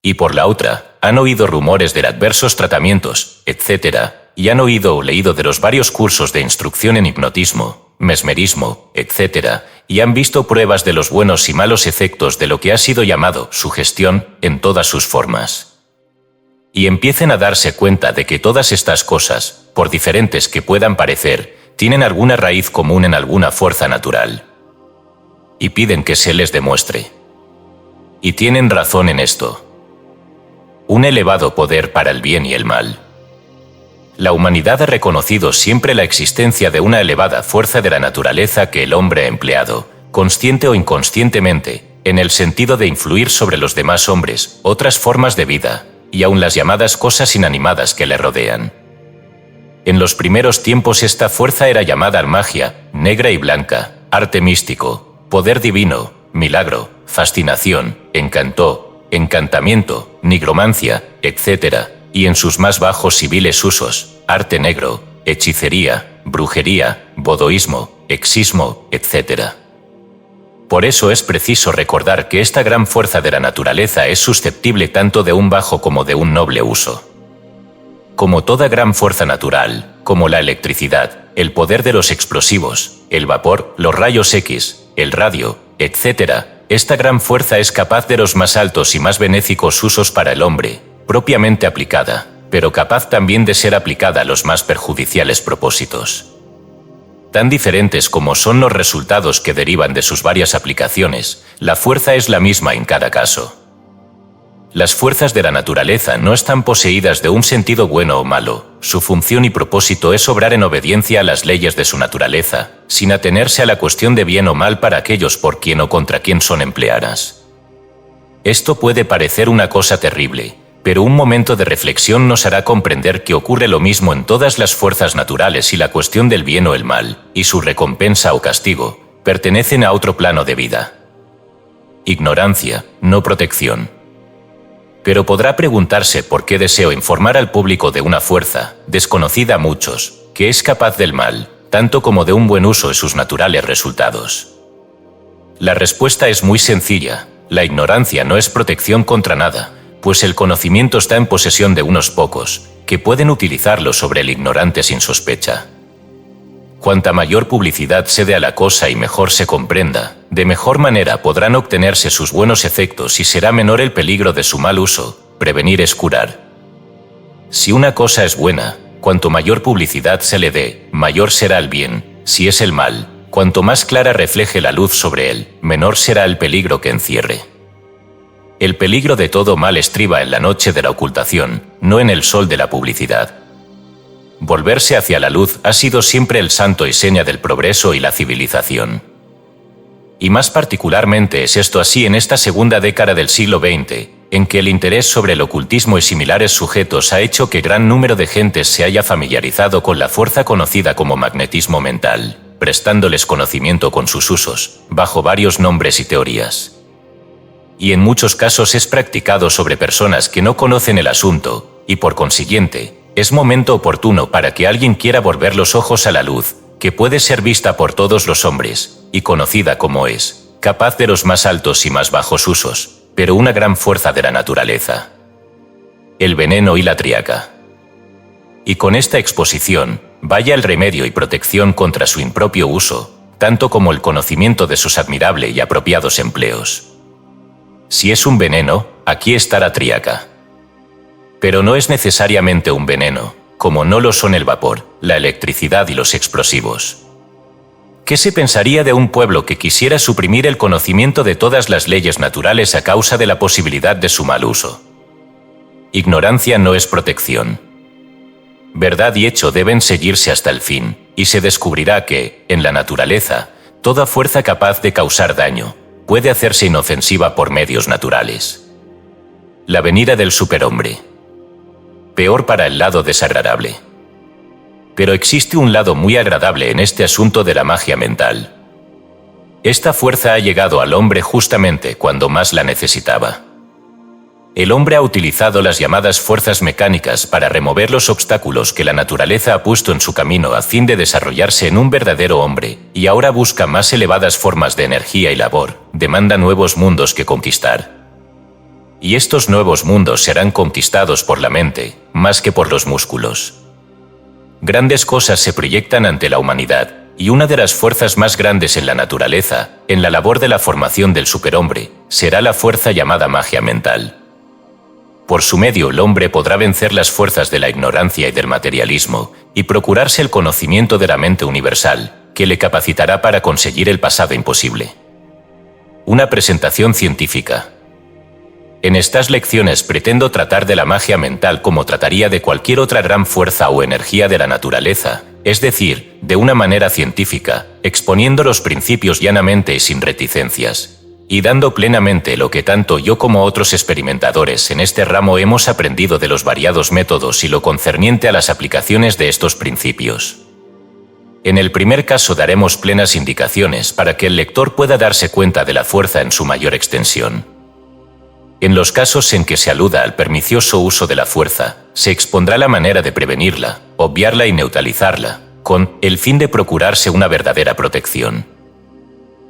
Y por la otra, han oído rumores de adversos tratamientos, etc., y han oído o leído de los varios cursos de instrucción en hipnotismo, mesmerismo, etc., y han visto pruebas de los buenos y malos efectos de lo que ha sido llamado sugestión en todas sus formas. Y empiecen a darse cuenta de que todas estas cosas, por diferentes que puedan parecer, tienen alguna raíz común en alguna fuerza natural. Y piden que se les demuestre. Y tienen razón en esto. Un elevado poder para el bien y el mal. La humanidad ha reconocido siempre la existencia de una elevada fuerza de la naturaleza que el hombre ha empleado, consciente o inconscientemente, en el sentido de influir sobre los demás hombres, otras formas de vida, y aun las llamadas cosas inanimadas que le rodean. En los primeros tiempos esta fuerza era llamada magia, negra y blanca, arte místico, poder divino, milagro, fascinación, encanto, encantamiento, nigromancia, etc., y en sus más bajos y viles usos, arte negro, hechicería, brujería, vodoísmo, exismo, etc. Por eso es preciso recordar que esta gran fuerza de la naturaleza es susceptible tanto de un bajo como de un noble uso. Como toda gran fuerza natural, como la electricidad, el poder de los explosivos, el vapor, los rayos X, el radio, etc., esta gran fuerza es capaz de los más altos y más benéficos usos para el hombre, propiamente aplicada, pero capaz también de ser aplicada a los más perjudiciales propósitos. Tan diferentes como son los resultados que derivan de sus varias aplicaciones, la fuerza es la misma en cada caso. Las fuerzas de la naturaleza no están poseídas de un sentido bueno o malo, su función y propósito es obrar en obediencia a las leyes de su naturaleza, sin atenerse a la cuestión de bien o mal para aquellos por quien o contra quien son empleadas. Esto puede parecer una cosa terrible, pero un momento de reflexión nos hará comprender que ocurre lo mismo en todas las fuerzas naturales y la cuestión del bien o el mal, y su recompensa o castigo, pertenecen a otro plano de vida. Ignorancia, no protección. Pero podrá preguntarse por qué deseo informar al público de una fuerza, desconocida a muchos, que es capaz del mal, tanto como de un buen uso de sus naturales resultados. La respuesta es muy sencilla, la ignorancia no es protección contra nada, pues el conocimiento está en posesión de unos pocos, que pueden utilizarlo sobre el ignorante sin sospecha. Cuanta mayor publicidad se dé a la cosa y mejor se comprenda, de mejor manera podrán obtenerse sus buenos efectos y será menor el peligro de su mal uso. Prevenir es curar. Si una cosa es buena, cuanto mayor publicidad se le dé, mayor será el bien. Si es el mal, cuanto más clara refleje la luz sobre él, menor será el peligro que encierre. El peligro de todo mal estriba en la noche de la ocultación, no en el sol de la publicidad. Volverse hacia la luz ha sido siempre el santo y seña del progreso y la civilización. y más particularmente es esto así en esta segunda década del siglo XX, en que el interés sobre el ocultismo y similares sujetos ha hecho que gran número de gentes se haya familiarizado con la fuerza conocida como magnetismo mental, prestándoles conocimiento con sus usos, bajo varios nombres y teorías. Y en muchos casos es practicado sobre personas que no conocen el asunto, y por consiguiente, es momento oportuno para que alguien quiera volver los ojos a la luz, que puede ser vista por todos los hombres, y conocida como es, capaz de los más altos y más bajos usos, pero una gran fuerza de la naturaleza. El veneno y la triaca. Y con esta exposición, vaya el remedio y protección contra su impropio uso, tanto como el conocimiento de sus admirable y apropiados empleos. Si es un veneno, aquí está la triaca. Pero no es necesariamente un veneno, como no lo son el vapor, la electricidad y los explosivos. ¿Qué se pensaría de un pueblo que quisiera suprimir el conocimiento de todas las leyes naturales a causa de la posibilidad de su mal uso? Ignorancia no es protección. Verdad y hecho deben seguirse hasta el fin, y se descubrirá que, en la naturaleza, toda fuerza capaz de causar daño puede hacerse inofensiva por medios naturales. La venida del superhombre. Peor para el lado desagradable. Pero existe un lado muy agradable en este asunto de la magia mental. Esta fuerza ha llegado al hombre justamente cuando más la necesitaba. El hombre ha utilizado las llamadas fuerzas mecánicas para remover los obstáculos que la naturaleza ha puesto en su camino a fin de desarrollarse en un verdadero hombre, y ahora busca más elevadas formas de energía y labor, demanda nuevos mundos que conquistar. Y estos nuevos mundos serán conquistados por la mente, más que por los músculos. Grandes cosas se proyectan ante la humanidad, y una de las fuerzas más grandes en la naturaleza, en la labor de la formación del superhombre, será la fuerza llamada magia mental. Por su medio el hombre podrá vencer las fuerzas de la ignorancia y del materialismo, y procurarse el conocimiento de la mente universal, que le capacitará para conseguir el pasado imposible. Una presentación científica. En estas lecciones pretendo tratar de la magia mental como trataría de cualquier otra gran fuerza o energía de la naturaleza, es decir, de una manera científica, exponiendo los principios llanamente y sin reticencias, y dando plenamente lo que tanto yo como otros experimentadores en este ramo hemos aprendido de los variados métodos y lo concerniente a las aplicaciones de estos principios. En el primer caso daremos plenas indicaciones para que el lector pueda darse cuenta de la fuerza en su mayor extensión. En los casos en que se aluda al pernicioso uso de la fuerza, se expondrá la manera de prevenirla, obviarla y neutralizarla, con el fin de procurarse una verdadera protección.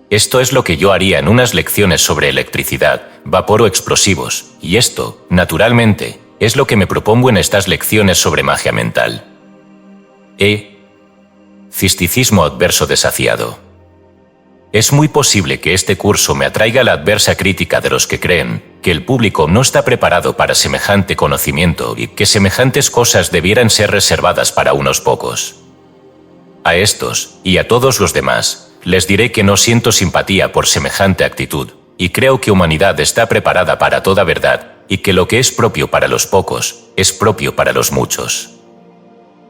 Esto es lo que yo haría en unas lecciones sobre electricidad, vapor o explosivos, y esto, naturalmente, es lo que me propongo en estas lecciones sobre magia mental. Cisticismo adverso desafiado. Es muy posible que este curso me atraiga la adversa crítica de los que creen que el público no está preparado para semejante conocimiento y que semejantes cosas debieran ser reservadas para unos pocos. A estos, y a todos los demás, les diré que no siento simpatía por semejante actitud, y creo que humanidad está preparada para toda verdad, y que lo que es propio para los pocos, es propio para los muchos.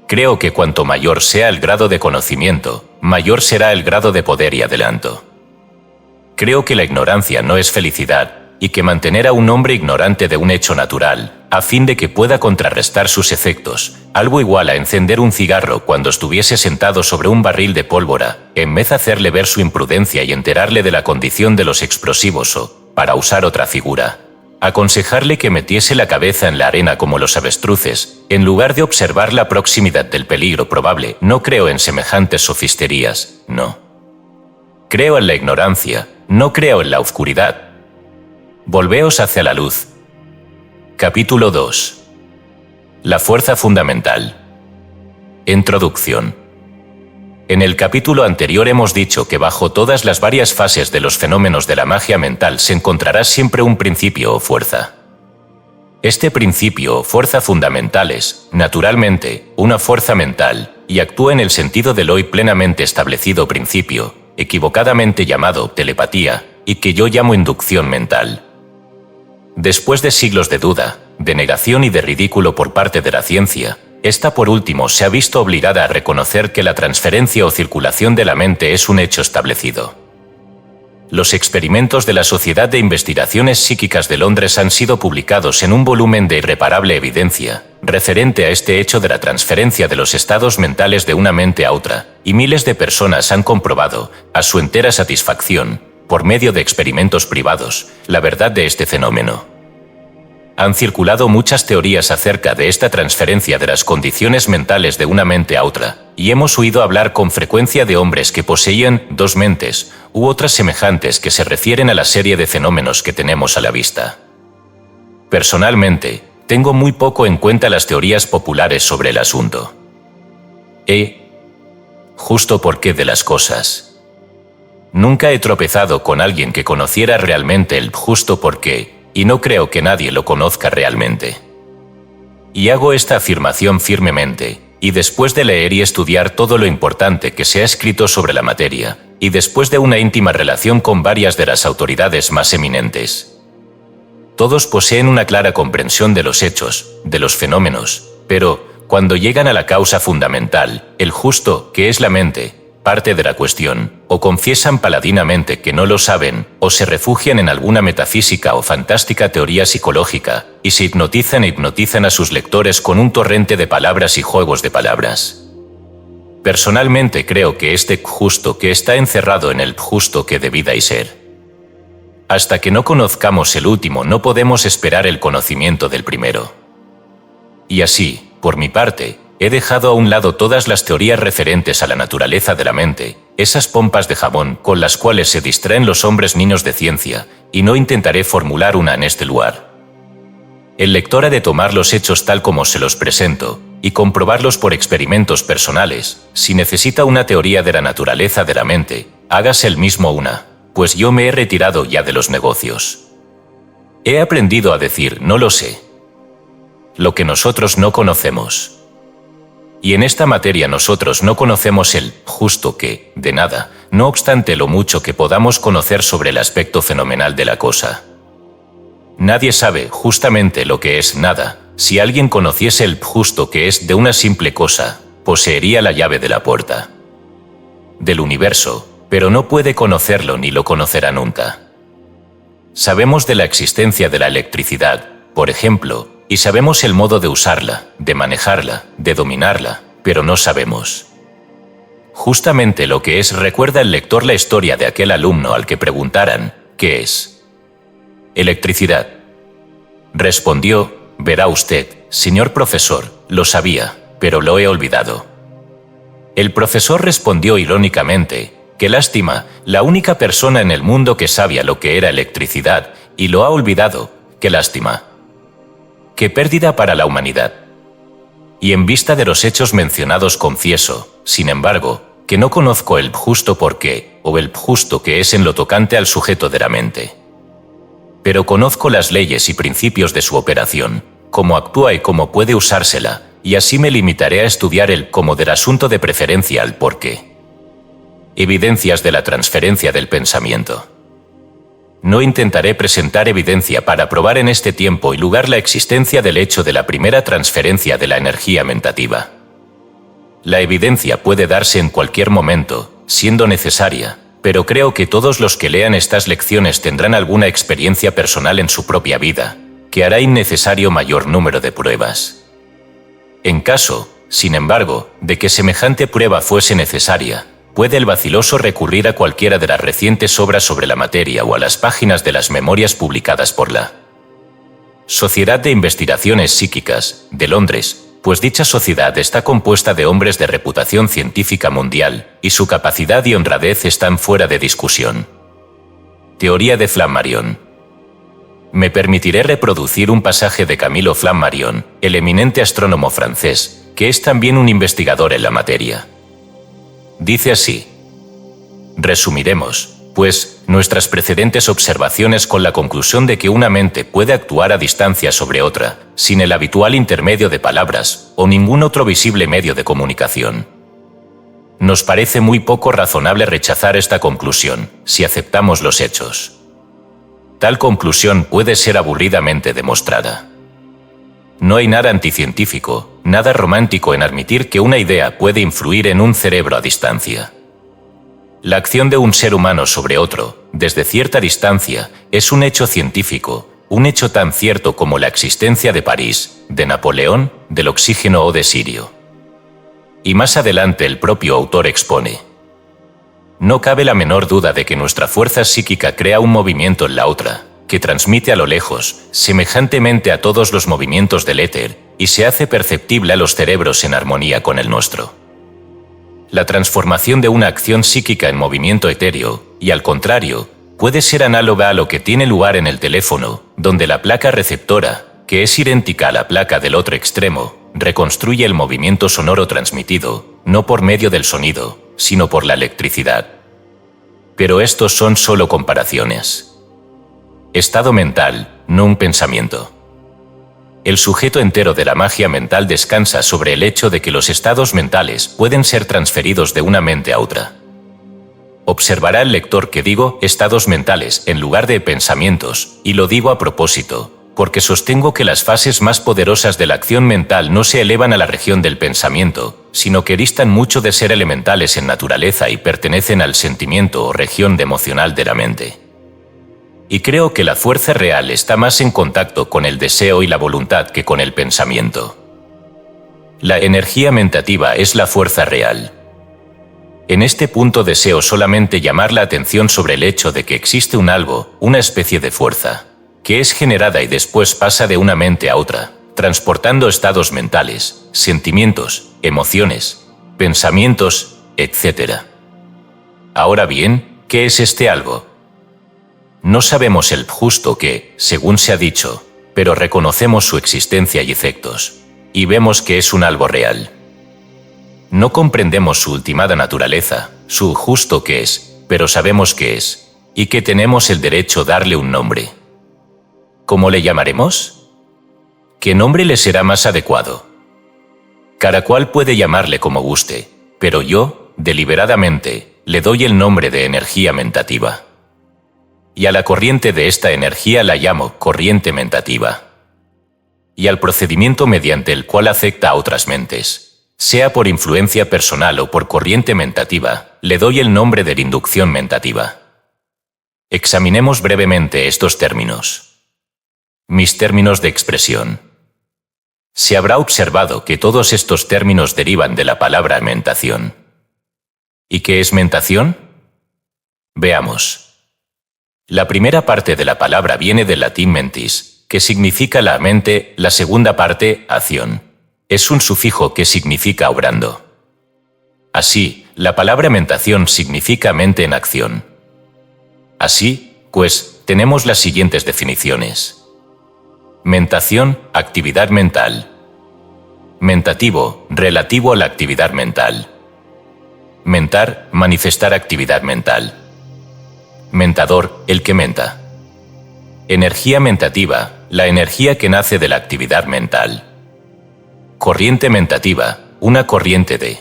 Creo que cuanto mayor sea el grado de conocimiento, mayor será el grado de poder y adelanto. Creo que la ignorancia no es felicidad, y que mantener a un hombre ignorante de un hecho natural, a fin de que pueda contrarrestar sus efectos, algo igual a encender un cigarro cuando estuviese sentado sobre un barril de pólvora, en vez de hacerle ver su imprudencia y enterarle de la condición de los explosivos o, para usar otra figura, aconsejarle que metiese la cabeza en la arena como los avestruces, en lugar de observar la proximidad del peligro probable. No creo en semejantes sofisterías, no. Creo en la ignorancia, no creo en la oscuridad. Volveos hacia la luz. Capítulo 2. La fuerza fundamental. Introducción. En el capítulo anterior hemos dicho que bajo todas las varias fases de los fenómenos de la magia mental se encontrará siempre un principio o fuerza. Este principio o fuerza fundamental es, naturalmente, una fuerza mental, y actúa en el sentido del hoy plenamente establecido principio, equivocadamente llamado telepatía, y que yo llamo inducción mental. Después de siglos de duda, de negación y de ridículo por parte de la ciencia, esta por último se ha visto obligada a reconocer que la transferencia o circulación de la mente es un hecho establecido. los experimentos de la Sociedad de Investigaciones Psíquicas de Londres han sido publicados en un volumen de irreparable evidencia, referente a este hecho de la transferencia de los estados mentales de una mente a otra, y miles de personas han comprobado, a su entera satisfacción, por medio de experimentos privados, la verdad de este fenómeno. Han circulado muchas teorías acerca de esta transferencia de las condiciones mentales de una mente a otra, y hemos oído hablar con frecuencia de hombres que poseían dos mentes, u otras semejantes que se refieren a la serie de fenómenos que tenemos a la vista. Personalmente, tengo muy poco en cuenta las teorías populares sobre el asunto. Justo porqué de las cosas. Nunca he tropezado con alguien que conociera realmente el justo porqué, y no creo que nadie lo conozca realmente. Y hago esta afirmación firmemente, y después de leer y estudiar todo lo importante que se ha escrito sobre la materia, y después de una íntima relación con varias de las autoridades más eminentes. Todos poseen una clara comprensión de los hechos, de los fenómenos, pero, cuando llegan a la causa fundamental, el justo, que es la mente, parte de la cuestión, o confiesan paladinamente que no lo saben, o se refugian en alguna metafísica o fantástica teoría psicológica, y se hipnotizan a sus lectores con un torrente de palabras y juegos de palabras. Personalmente creo que este justo que está encerrado en el justo que debida y ser. Hasta que no conozcamos el último no podemos esperar el conocimiento del primero. Y así, por mi parte, he dejado a un lado todas las teorías referentes a la naturaleza de la mente, esas pompas de jabón con las cuales se distraen los hombres niños de ciencia, y no intentaré formular una en este lugar. El lector ha de tomar los hechos tal como se los presento, y comprobarlos por experimentos personales. Si necesita una teoría de la naturaleza de la mente, hágase él mismo una, pues yo me he retirado ya de los negocios. He aprendido a decir no lo sé. Lo que nosotros no conocemos. Y en esta materia nosotros no conocemos el justo que, de nada, no obstante lo mucho que podamos conocer sobre el aspecto fenomenal de la cosa. Nadie sabe justamente lo que es nada. Si alguien conociese el justo que es de una simple cosa, poseería la llave de la puerta del universo, pero no puede conocerlo ni lo conocerá nunca. Sabemos de la existencia de la electricidad, por ejemplo, y sabemos el modo de usarla, de manejarla, de dominarla, pero no sabemos justamente lo que es. Recuerda el lector la historia de aquel alumno al que preguntaran, ¿qué es electricidad? Respondió, verá usted, señor profesor, lo sabía, pero lo he olvidado. El profesor respondió irónicamente, qué lástima, la única persona en el mundo que sabía lo que era electricidad, y lo ha olvidado, qué lástima. ¡Qué pérdida para la humanidad! Y en vista de los hechos mencionados confieso, sin embargo, que no conozco el justo porqué, o el justo que es en lo tocante al sujeto de la mente. Pero conozco las leyes y principios de su operación, cómo actúa y cómo puede usársela, y así me limitaré a estudiar el cómo del asunto de preferencia al porqué. Evidencias de la transferencia del pensamiento. No intentaré presentar evidencia para probar en este tiempo y lugar la existencia del hecho de la primera transferencia de la energía mentativa. La evidencia puede darse en cualquier momento, siendo necesaria, pero creo que todos los que lean estas lecciones tendrán alguna experiencia personal en su propia vida, que hará innecesario mayor número de pruebas. En caso, sin embargo, de que semejante prueba fuese necesaria, puede el vaciloso recurrir a cualquiera de las recientes obras sobre la materia o a las páginas de las memorias publicadas por la Sociedad de Investigaciones Psíquicas, de Londres, pues dicha sociedad está compuesta de hombres de reputación científica mundial, y su capacidad y honradez están fuera de discusión. Teoría de Flammarion. Me permitiré reproducir un pasaje de Camilo Flammarion, el eminente astrónomo francés, que es también un investigador en la materia. Dice así: resumiremos, pues, nuestras precedentes observaciones con la conclusión de que una mente puede actuar a distancia sobre otra, sin el habitual intermedio de palabras, o ningún otro visible medio de comunicación. Nos parece muy poco razonable rechazar esta conclusión, si aceptamos los hechos. Tal conclusión puede ser aburridamente demostrada. No hay nada anticientífico, nada romántico en admitir que una idea puede influir en un cerebro a distancia. La acción de un ser humano sobre otro, desde cierta distancia, es un hecho científico, un hecho tan cierto como la existencia de París, de Napoleón, del oxígeno o de Sirio. Y más adelante el propio autor expone: no cabe la menor duda de que nuestra fuerza psíquica crea un movimiento en la otra, que transmite a lo lejos, semejantemente a todos los movimientos del éter, y se hace perceptible a los cerebros en armonía con el nuestro. La transformación de una acción psíquica en movimiento etéreo, y al contrario, puede ser análoga a lo que tiene lugar en el teléfono, donde la placa receptora, que es idéntica a la placa del otro extremo, reconstruye el movimiento sonoro transmitido, no por medio del sonido, sino por la electricidad. Pero estos son solo comparaciones. Estado mental, no un pensamiento. El sujeto entero de la magia mental descansa sobre el hecho de que los estados mentales pueden ser transferidos de una mente a otra. Observará el lector que digo estados mentales en lugar de pensamientos, y lo digo a propósito, porque sostengo que las fases más poderosas de la acción mental no se elevan a la región del pensamiento, sino que distan mucho de ser elementales en naturaleza y pertenecen al sentimiento o región emocional de la mente. Y creo que la fuerza real está más en contacto con el deseo y la voluntad que con el pensamiento. La energía mentativa es la fuerza real. En este punto deseo solamente llamar la atención sobre el hecho de que existe un algo, una especie de fuerza, que es generada y después pasa de una mente a otra, transportando estados mentales, sentimientos, emociones, pensamientos, etc. Ahora bien, ¿qué es este algo? No sabemos el justo qué, según se ha dicho, pero reconocemos su existencia y efectos, y vemos que es un algo real. No comprendemos su ultimada naturaleza, su justo qué es, pero sabemos qué es, y que tenemos el derecho darle un nombre. ¿Cómo le llamaremos? ¿Qué nombre le será más adecuado? Cada cual puede llamarle como guste, pero yo, deliberadamente, le doy el nombre de energía mentativa. Y a la corriente de esta energía la llamo corriente mentativa. Y al procedimiento mediante el cual afecta a otras mentes, sea por influencia personal o por corriente mentativa, le doy el nombre de inducción mentativa. Examinemos brevemente estos términos. Mis términos de expresión. Se habrá observado que todos estos términos derivan de la palabra mentación. ¿Y qué es mentación? Veamos. La primera parte de la palabra viene del latín mentis, que significa la mente, la segunda parte, acción. Es un sufijo que significa obrando. Así, la palabra mentación significa mente en acción. Así, pues, tenemos las siguientes definiciones. Mentación, actividad mental. Mentativo, relativo a la actividad mental. Mentar, manifestar actividad mental. Mentador, el que menta. Energía mentativa, la energía que nace de la actividad mental. Corriente mentativa, una corriente de.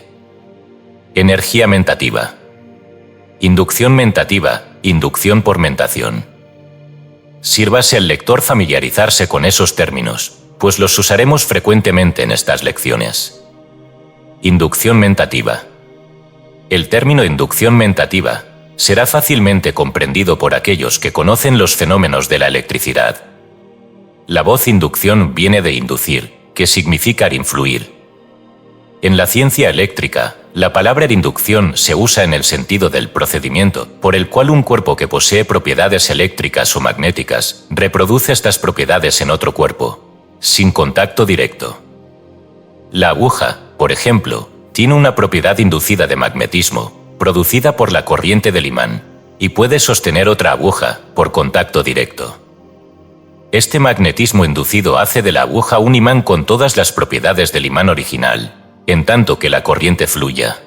Energía mentativa. Inducción mentativa, inducción por mentación. Sírvase al lector familiarizarse con esos términos, pues los usaremos frecuentemente en estas lecciones. Inducción mentativa. El término inducción mentativa será fácilmente comprendido por aquellos que conocen los fenómenos de la electricidad. La voz inducción viene de inducir, que significa influir. En la ciencia eléctrica, la palabra inducción se usa en el sentido del procedimiento por el cual un cuerpo que posee propiedades eléctricas o magnéticas reproduce estas propiedades en otro cuerpo, sin contacto directo. La aguja, por ejemplo, tiene una propiedad inducida de magnetismo, producida por la corriente del imán, y puede sostener otra aguja por contacto directo. Este magnetismo inducido hace de la aguja un imán con todas las propiedades del imán original, en tanto que la corriente fluya.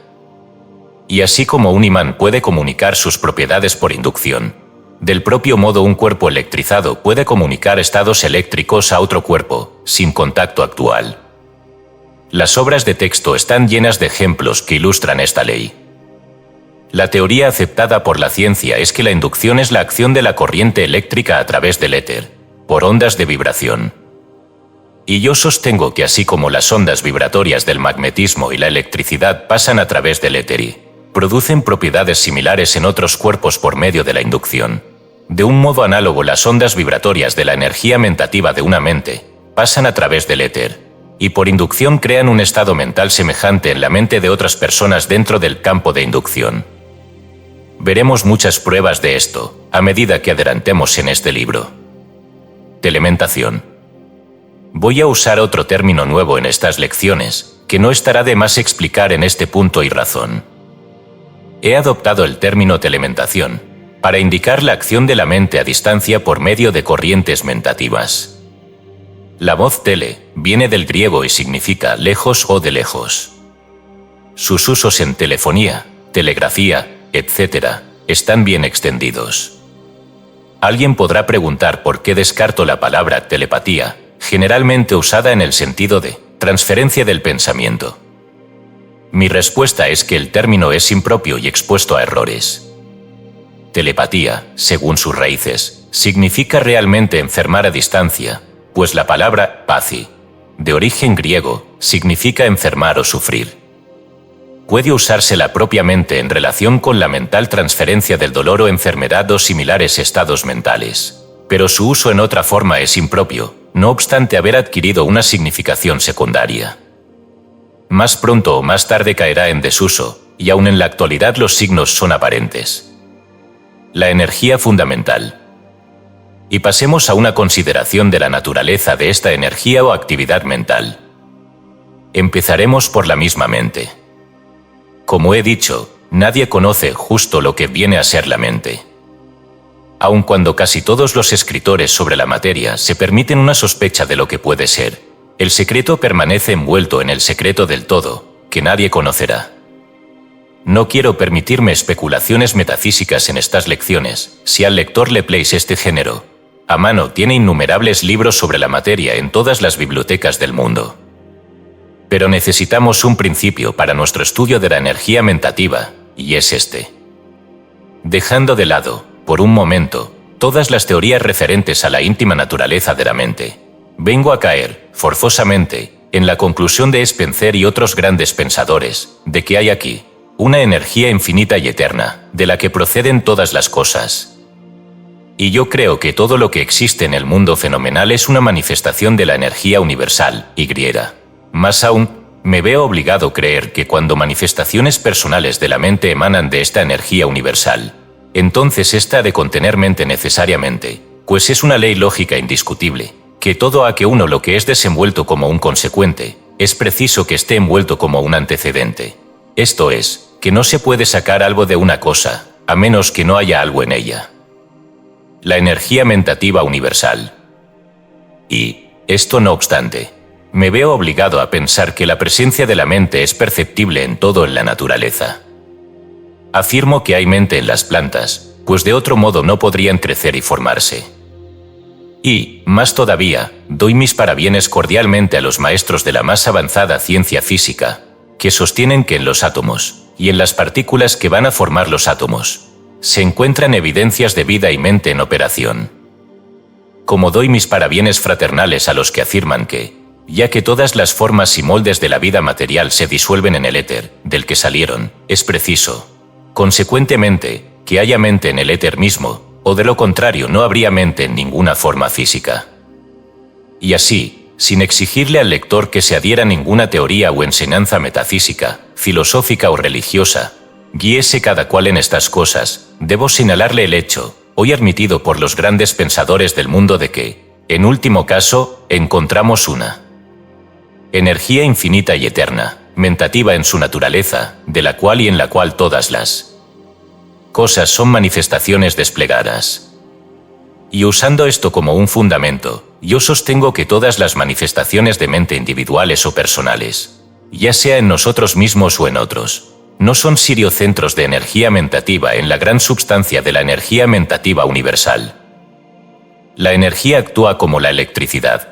Y así como un imán puede comunicar sus propiedades por inducción, del propio modo un cuerpo electrizado puede comunicar estados eléctricos a otro cuerpo, sin contacto actual. Las obras de texto están llenas de ejemplos que ilustran esta ley. La teoría aceptada por la ciencia es que la inducción es la acción de la corriente eléctrica a través del éter, por ondas de vibración. Y yo sostengo que así como las ondas vibratorias del magnetismo y la electricidad pasan a través del éter y, producen propiedades similares en otros cuerpos por medio de la inducción. De un modo análogo, las ondas vibratorias de la energía mentativa de una mente pasan a través del éter, y por inducción crean un estado mental semejante en la mente de otras personas dentro del campo de inducción. Veremos muchas pruebas de esto a medida que adelantemos en este libro. Telementación. Voy a usar otro término nuevo en estas lecciones, que no estará de más explicar en este punto y razón. He adoptado el término telementación para indicar la acción de la mente a distancia por medio de corrientes mentativas. La voz tele viene del griego y significa lejos o de lejos. Sus usos en telefonía, telegrafía, etc., están bien extendidos. Alguien podrá preguntar por qué descarto la palabra telepatía, generalmente usada en el sentido de transferencia del pensamiento. Mi respuesta es que el término es impropio y expuesto a errores. Telepatía, según sus raíces, significa realmente enfermar a distancia, pues la palabra pathi, de origen griego, significa enfermar o sufrir. Puede usársela propiamente en relación con la mental transferencia del dolor o enfermedad o similares estados mentales, pero su uso en otra forma es impropio, no obstante haber adquirido una significación secundaria. Más pronto o más tarde caerá en desuso, y aun en la actualidad los signos son aparentes. La energía fundamental. Y pasemos a una consideración de la naturaleza de esta energía o actividad mental. Empezaremos por la misma mente. Como he dicho, nadie conoce justo lo que viene a ser la mente. Aun cuando casi todos los escritores sobre la materia se permiten una sospecha de lo que puede ser, el secreto permanece envuelto en el secreto del todo, que nadie conocerá. No quiero permitirme especulaciones metafísicas en estas lecciones. Si al lector le place este género, a mano tiene innumerables libros sobre la materia en todas las bibliotecas del mundo. Pero necesitamos un principio para nuestro estudio de la energía mentativa, y es este. Dejando de lado, por un momento, todas las teorías referentes a la íntima naturaleza de la mente, vengo a caer, forzosamente, en la conclusión de Spencer y otros grandes pensadores, de que hay aquí una energía infinita y eterna, de la que proceden todas las cosas. Y yo creo que todo lo que existe en el mundo fenomenal es una manifestación de la energía universal, y griega. Más aún, me veo obligado a creer que cuando manifestaciones personales de la mente emanan de esta energía universal, entonces ésta ha de contener mente necesariamente, pues es una ley lógica indiscutible, que todo a que uno lo que es desenvuelto como un consecuente, es preciso que esté envuelto como un antecedente. Esto es, que no se puede sacar algo de una cosa, a menos que no haya algo en ella. La energía mentativa universal. Y, esto no obstante, me veo obligado a pensar que la presencia de la mente es perceptible en todo en la naturaleza. Afirmo que hay mente en las plantas, pues de otro modo no podrían crecer y formarse. Y, más todavía, doy mis parabienes cordialmente a los maestros de la más avanzada ciencia física, que sostienen que en los átomos, y en las partículas que van a formar los átomos, se encuentran evidencias de vida y mente en operación. Como doy mis parabienes fraternales a los que afirman que, ya que todas las formas y moldes de la vida material se disuelven en el éter, del que salieron, es preciso, consecuentemente, que haya mente en el éter mismo, o de lo contrario no habría mente en ninguna forma física. Y así, sin exigirle al lector que se adhiera a ninguna teoría o enseñanza metafísica, filosófica o religiosa, guíese cada cual en estas cosas, debo señalarle el hecho, hoy admitido por los grandes pensadores del mundo de que, en último caso, encontramos una energía infinita y eterna, mentativa en su naturaleza, de la cual y en la cual todas las cosas son manifestaciones desplegadas. Y usando esto como un fundamento, yo sostengo que todas las manifestaciones de mente individuales o personales, ya sea en nosotros mismos o en otros, no son siriocentros de energía mentativa en la gran substancia de la energía mentativa universal. La energía actúa como la electricidad.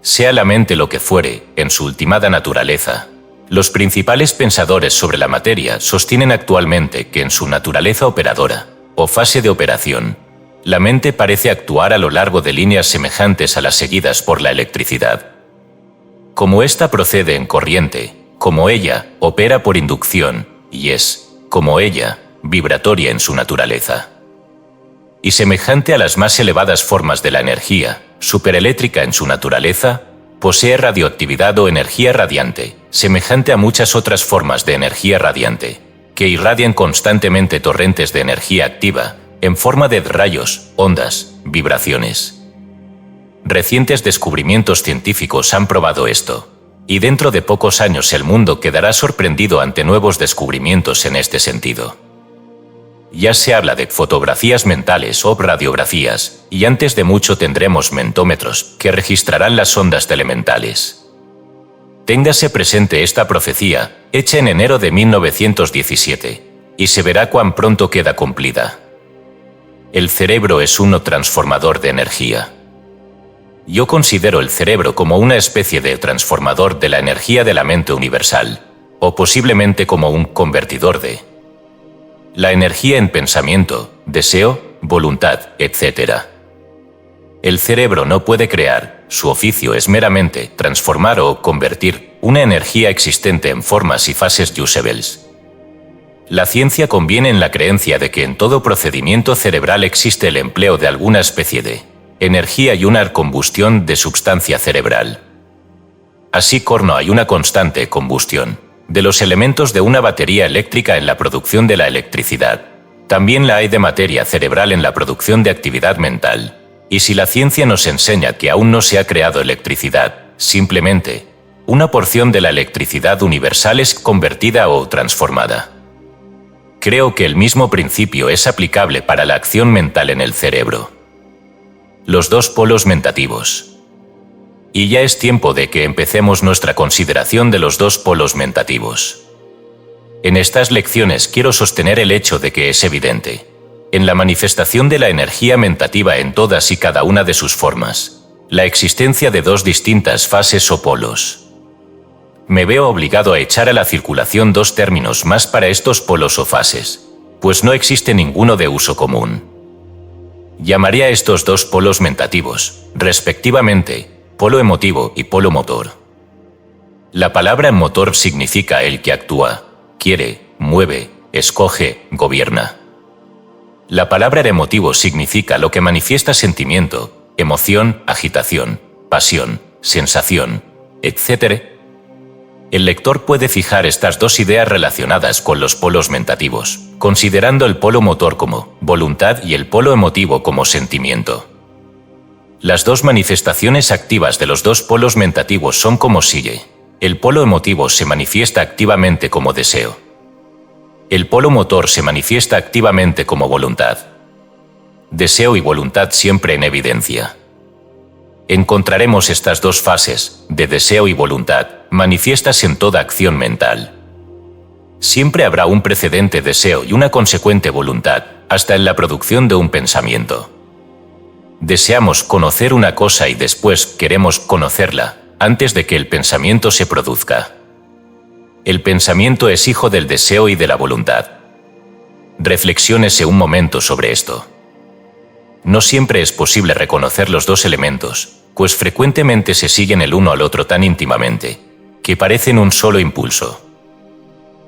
Sea la mente lo que fuere, en su ultimada naturaleza, los principales pensadores sobre la materia sostienen actualmente que en su naturaleza operadora, o fase de operación, la mente parece actuar a lo largo de líneas semejantes a las seguidas por la electricidad. Como ésta procede en corriente, como ella opera por inducción, y es, como ella, vibratoria en su naturaleza. Y semejante a las más elevadas formas de la energía, supereléctrica en su naturaleza, posee radioactividad o energía radiante, semejante a muchas otras formas de energía radiante, que irradian constantemente torrentes de energía activa, en forma de rayos, ondas, vibraciones. Recientes descubrimientos científicos han probado esto, y dentro de pocos años el mundo quedará sorprendido ante nuevos descubrimientos en este sentido. Ya se habla de fotografías mentales o radiografías, y antes de mucho tendremos mentómetros que registrarán las ondas telementales. Téngase presente esta profecía, hecha en enero de 1917, y se verá cuán pronto queda cumplida. El cerebro es un transformador de energía. Yo considero el cerebro como una especie de transformador de la energía de la mente universal, o posiblemente como un convertidor de la energía en pensamiento, deseo, voluntad, etc. El cerebro no puede crear, su oficio es meramente transformar o convertir una energía existente en formas y fases usables. La ciencia conviene en la creencia de que en todo procedimiento cerebral existe el empleo de alguna especie de energía y una combustión de sustancia cerebral. Así como hay una constante combustión de los elementos de una batería eléctrica en la producción de la electricidad, también la hay de materia cerebral en la producción de actividad mental. Y si la ciencia nos enseña que aún no se ha creado electricidad, simplemente, una porción de la electricidad universal es convertida o transformada. Creo que el mismo principio es aplicable para la acción mental en el cerebro. Los dos polos mentativos. Y ya es tiempo de que empecemos nuestra consideración de los dos polos mentativos. En estas lecciones quiero sostener el hecho de que es evidente, en la manifestación de la energía mentativa en todas y cada una de sus formas, la existencia de dos distintas fases o polos. Me veo obligado a echar a la circulación dos términos más para estos polos o fases, pues no existe ninguno de uso común. Llamaré a estos dos polos mentativos, respectivamente, polo emotivo y polo motor. La palabra motor significa el que actúa, quiere, mueve, escoge, gobierna. La palabra emotivo significa lo que manifiesta sentimiento, emoción, agitación, pasión, sensación, etc. El lector puede fijar estas dos ideas relacionadas con los polos mentativos, considerando el polo motor como voluntad y el polo emotivo como sentimiento. Las dos manifestaciones activas de los dos polos mentativos son como sigue. El polo emotivo se manifiesta activamente como deseo. El polo motor se manifiesta activamente como voluntad. Deseo y voluntad siempre en evidencia. Encontraremos estas dos fases, de deseo y voluntad, manifiestas en toda acción mental. Siempre habrá un precedente deseo y una consecuente voluntad, hasta en la producción de un pensamiento. Deseamos conocer una cosa y después queremos conocerla, antes de que el pensamiento se produzca. El pensamiento es hijo del deseo y de la voluntad. Reflexiónese un momento sobre esto. No siempre es posible reconocer los dos elementos, pues frecuentemente se siguen el uno al otro tan íntimamente, que parecen un solo impulso.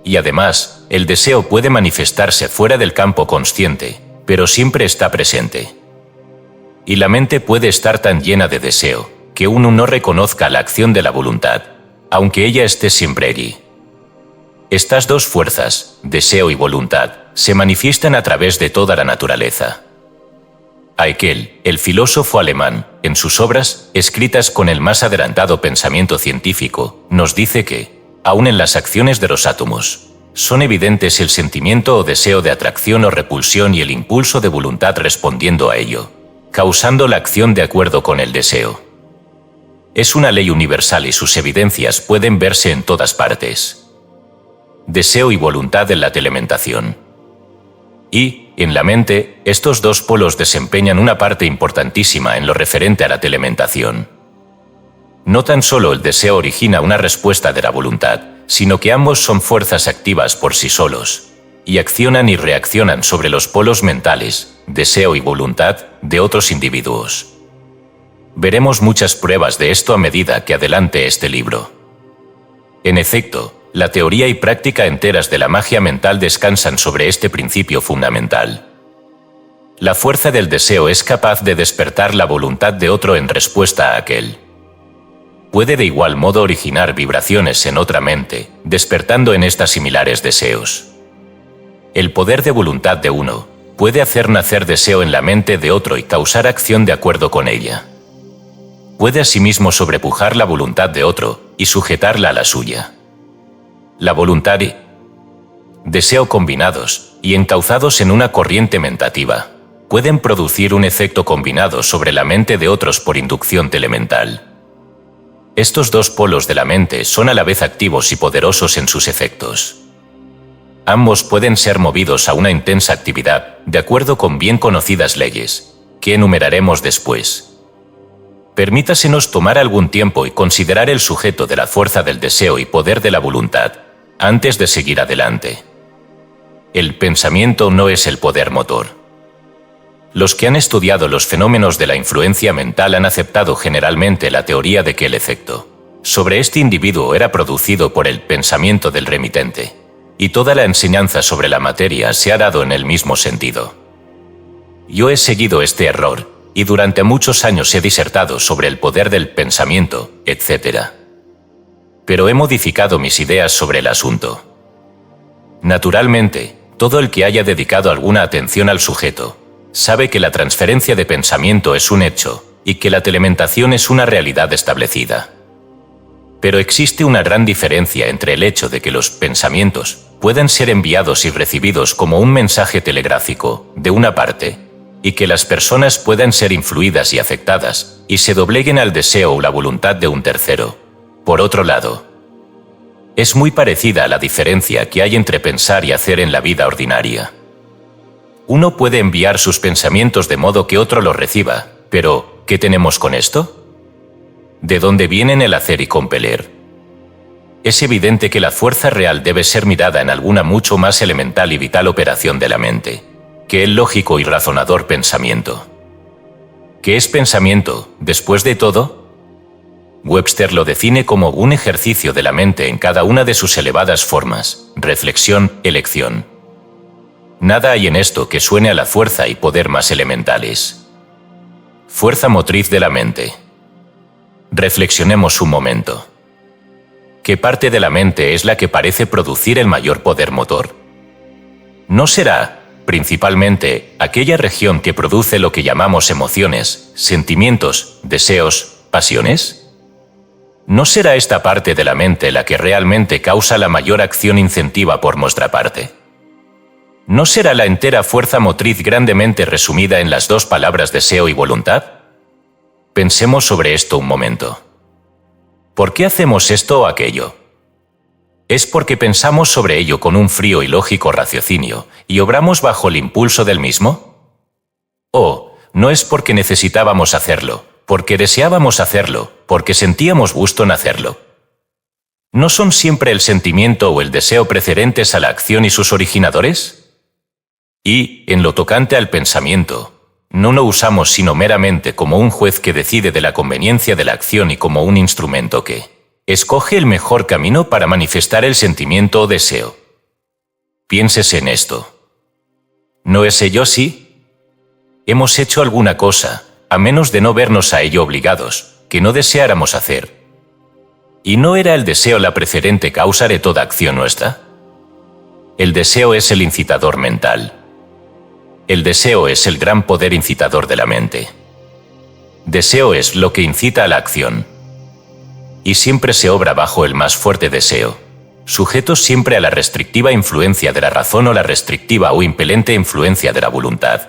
Y además, el deseo puede manifestarse fuera del campo consciente, pero siempre está presente. Y la mente puede estar tan llena de deseo, que uno no reconozca la acción de la voluntad, aunque ella esté siempre allí. Estas dos fuerzas, deseo y voluntad, se manifiestan a través de toda la naturaleza. Haeckel, el filósofo alemán, en sus obras, escritas con el más adelantado pensamiento científico, nos dice que, aun en las acciones de los átomos, son evidentes el sentimiento o deseo de atracción o repulsión y el impulso de voluntad respondiendo a ello, causando la acción de acuerdo con el deseo. Es una ley universal y sus evidencias pueden verse en todas partes. Deseo y voluntad en la telementación. Y, en la mente, estos dos polos desempeñan una parte importantísima en lo referente a la telementación. No tan solo el deseo origina una respuesta de la voluntad, sino que ambos son fuerzas activas por sí solos, y accionan y reaccionan sobre los polos mentales, deseo y voluntad, de otros individuos. Veremos muchas pruebas de esto a medida que adelante este libro. En efecto, la teoría y práctica enteras de la magia mental descansan sobre este principio fundamental. La fuerza del deseo es capaz de despertar la voluntad de otro en respuesta a aquel. Puede de igual modo originar vibraciones en otra mente, despertando en esta similares deseos. El poder de voluntad de uno puede hacer nacer deseo en la mente de otro y causar acción de acuerdo con ella. Puede asimismo sobrepujar la voluntad de otro y sujetarla a la suya. La voluntad y deseo combinados y encauzados en una corriente mentativa pueden producir un efecto combinado sobre la mente de otros por inducción telemental. Estos dos polos de la mente son a la vez activos y poderosos en sus efectos. Ambos pueden ser movidos a una intensa actividad, de acuerdo con bien conocidas leyes, que enumeraremos después. Permítasenos tomar algún tiempo y considerar el sujeto de la fuerza del deseo y poder de la voluntad, antes de seguir adelante. El pensamiento no es el poder motor. Los que han estudiado los fenómenos de la influencia mental han aceptado generalmente la teoría de que el efecto sobre este individuo era producido por el pensamiento del remitente, y toda la enseñanza sobre la materia se ha dado en el mismo sentido. Yo he seguido este error, y durante muchos años he disertado sobre el poder del pensamiento, etc. Pero he modificado mis ideas sobre el asunto. Naturalmente, todo el que haya dedicado alguna atención al sujeto sabe que la transferencia de pensamiento es un hecho y que la telementación es una realidad establecida. Pero existe una gran diferencia entre el hecho de que los pensamientos pueden ser enviados y recibidos como un mensaje telegráfico, de una parte, y que las personas puedan ser influidas y afectadas, y se dobleguen al deseo o la voluntad de un tercero. Por otro lado, es muy parecida a la diferencia que hay entre pensar y hacer en la vida ordinaria. Uno puede enviar sus pensamientos de modo que otro los reciba, pero ¿qué tenemos con esto? ¿De dónde vienen el hacer y compeler? Es evidente que la fuerza real debe ser mirada en alguna mucho más elemental y vital operación de la mente, que el lógico y razonador pensamiento. ¿Qué es pensamiento, después de todo? Webster lo define como un ejercicio de la mente en cada una de sus elevadas formas: reflexión, elección. Nada hay en esto que suene a la fuerza y poder más elementales. Fuerza motriz de la mente. Reflexionemos un momento. ¿Qué parte de la mente es la que parece producir el mayor poder motor? ¿No será, principalmente, aquella región que produce lo que llamamos emociones, sentimientos, deseos, pasiones? ¿No será esta parte de la mente la que realmente causa la mayor acción incentiva por nuestra parte? ¿No será la entera fuerza motriz grandemente resumida en las dos palabras deseo y voluntad? Pensemos sobre esto un momento. ¿Por qué hacemos esto o aquello? ¿Es porque pensamos sobre ello con un frío y lógico raciocinio y obramos bajo el impulso del mismo? ¿O no es porque necesitábamos hacerlo, porque deseábamos hacerlo, porque sentíamos gusto en hacerlo? ¿No son siempre el sentimiento o el deseo precedentes a la acción y sus originadores? Y, en lo tocante al pensamiento, no lo usamos sino meramente como un juez que decide de la conveniencia de la acción y como un instrumento que escoge el mejor camino para manifestar el sentimiento o deseo. Piénsese en esto. ¿No es ello así? Hemos hecho alguna cosa, a menos de no vernos a ello obligados, que no deseáramos hacer. ¿Y no era el deseo la precedente causa de toda acción nuestra? El deseo es el incitador mental. El deseo es el gran poder incitador de la mente. Deseo es lo que incita a la acción. Y siempre se obra bajo el más fuerte deseo, sujetos siempre a la restrictiva influencia de la razón o la restrictiva o impelente influencia de la voluntad.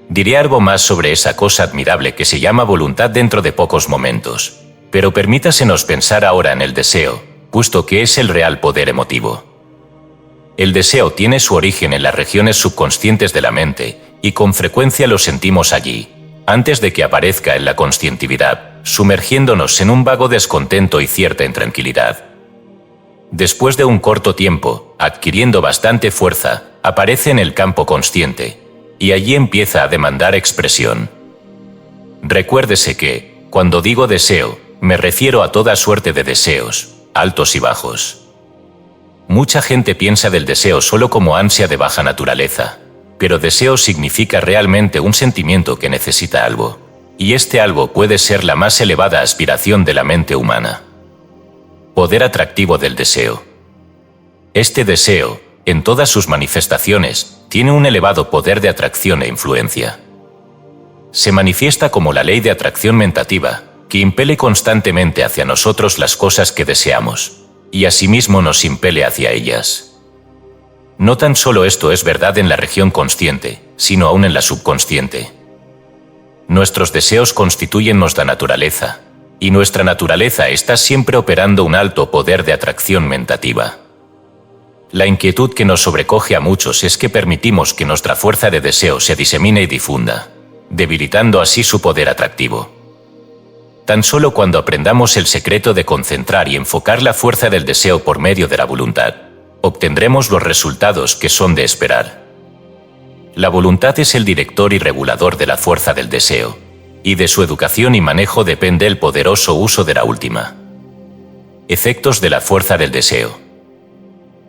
Diré algo más sobre esa cosa admirable que se llama voluntad dentro de pocos momentos, pero permítasenos pensar ahora en el deseo, puesto que es el real poder emotivo. El deseo tiene su origen en las regiones subconscientes de la mente, y con frecuencia lo sentimos allí, antes de que aparezca en la conscientividad, sumergiéndonos en un vago descontento y cierta intranquilidad. Después de un corto tiempo, adquiriendo bastante fuerza, aparece en el campo consciente, y allí empieza a demandar expresión. Recuérdese que, cuando digo deseo, me refiero a toda suerte de deseos, altos y bajos. Mucha gente piensa del deseo solo como ansia de baja naturaleza, pero deseo significa realmente un sentimiento que necesita algo, y este algo puede ser la más elevada aspiración de la mente humana. Poder atractivo del deseo. Este deseo, en todas sus manifestaciones, tiene un elevado poder de atracción e influencia. Se manifiesta como la ley de atracción mentativa, que impele constantemente hacia nosotros las cosas que deseamos, y asimismo nos impele hacia ellas. No tan solo esto es verdad en la región consciente, sino aún en la subconsciente. Nuestros deseos constituyen nuestra naturaleza, y nuestra naturaleza está siempre operando un alto poder de atracción mentativa. La inquietud que nos sobrecoge a muchos es que permitimos que nuestra fuerza de deseo se disemine y difunda, debilitando así su poder atractivo. Tan solo cuando aprendamos el secreto de concentrar y enfocar la fuerza del deseo por medio de la voluntad, obtendremos los resultados que son de esperar. La voluntad es el director y regulador de la fuerza del deseo, y de su educación y manejo depende el poderoso uso de la última. Efectos de la fuerza del deseo.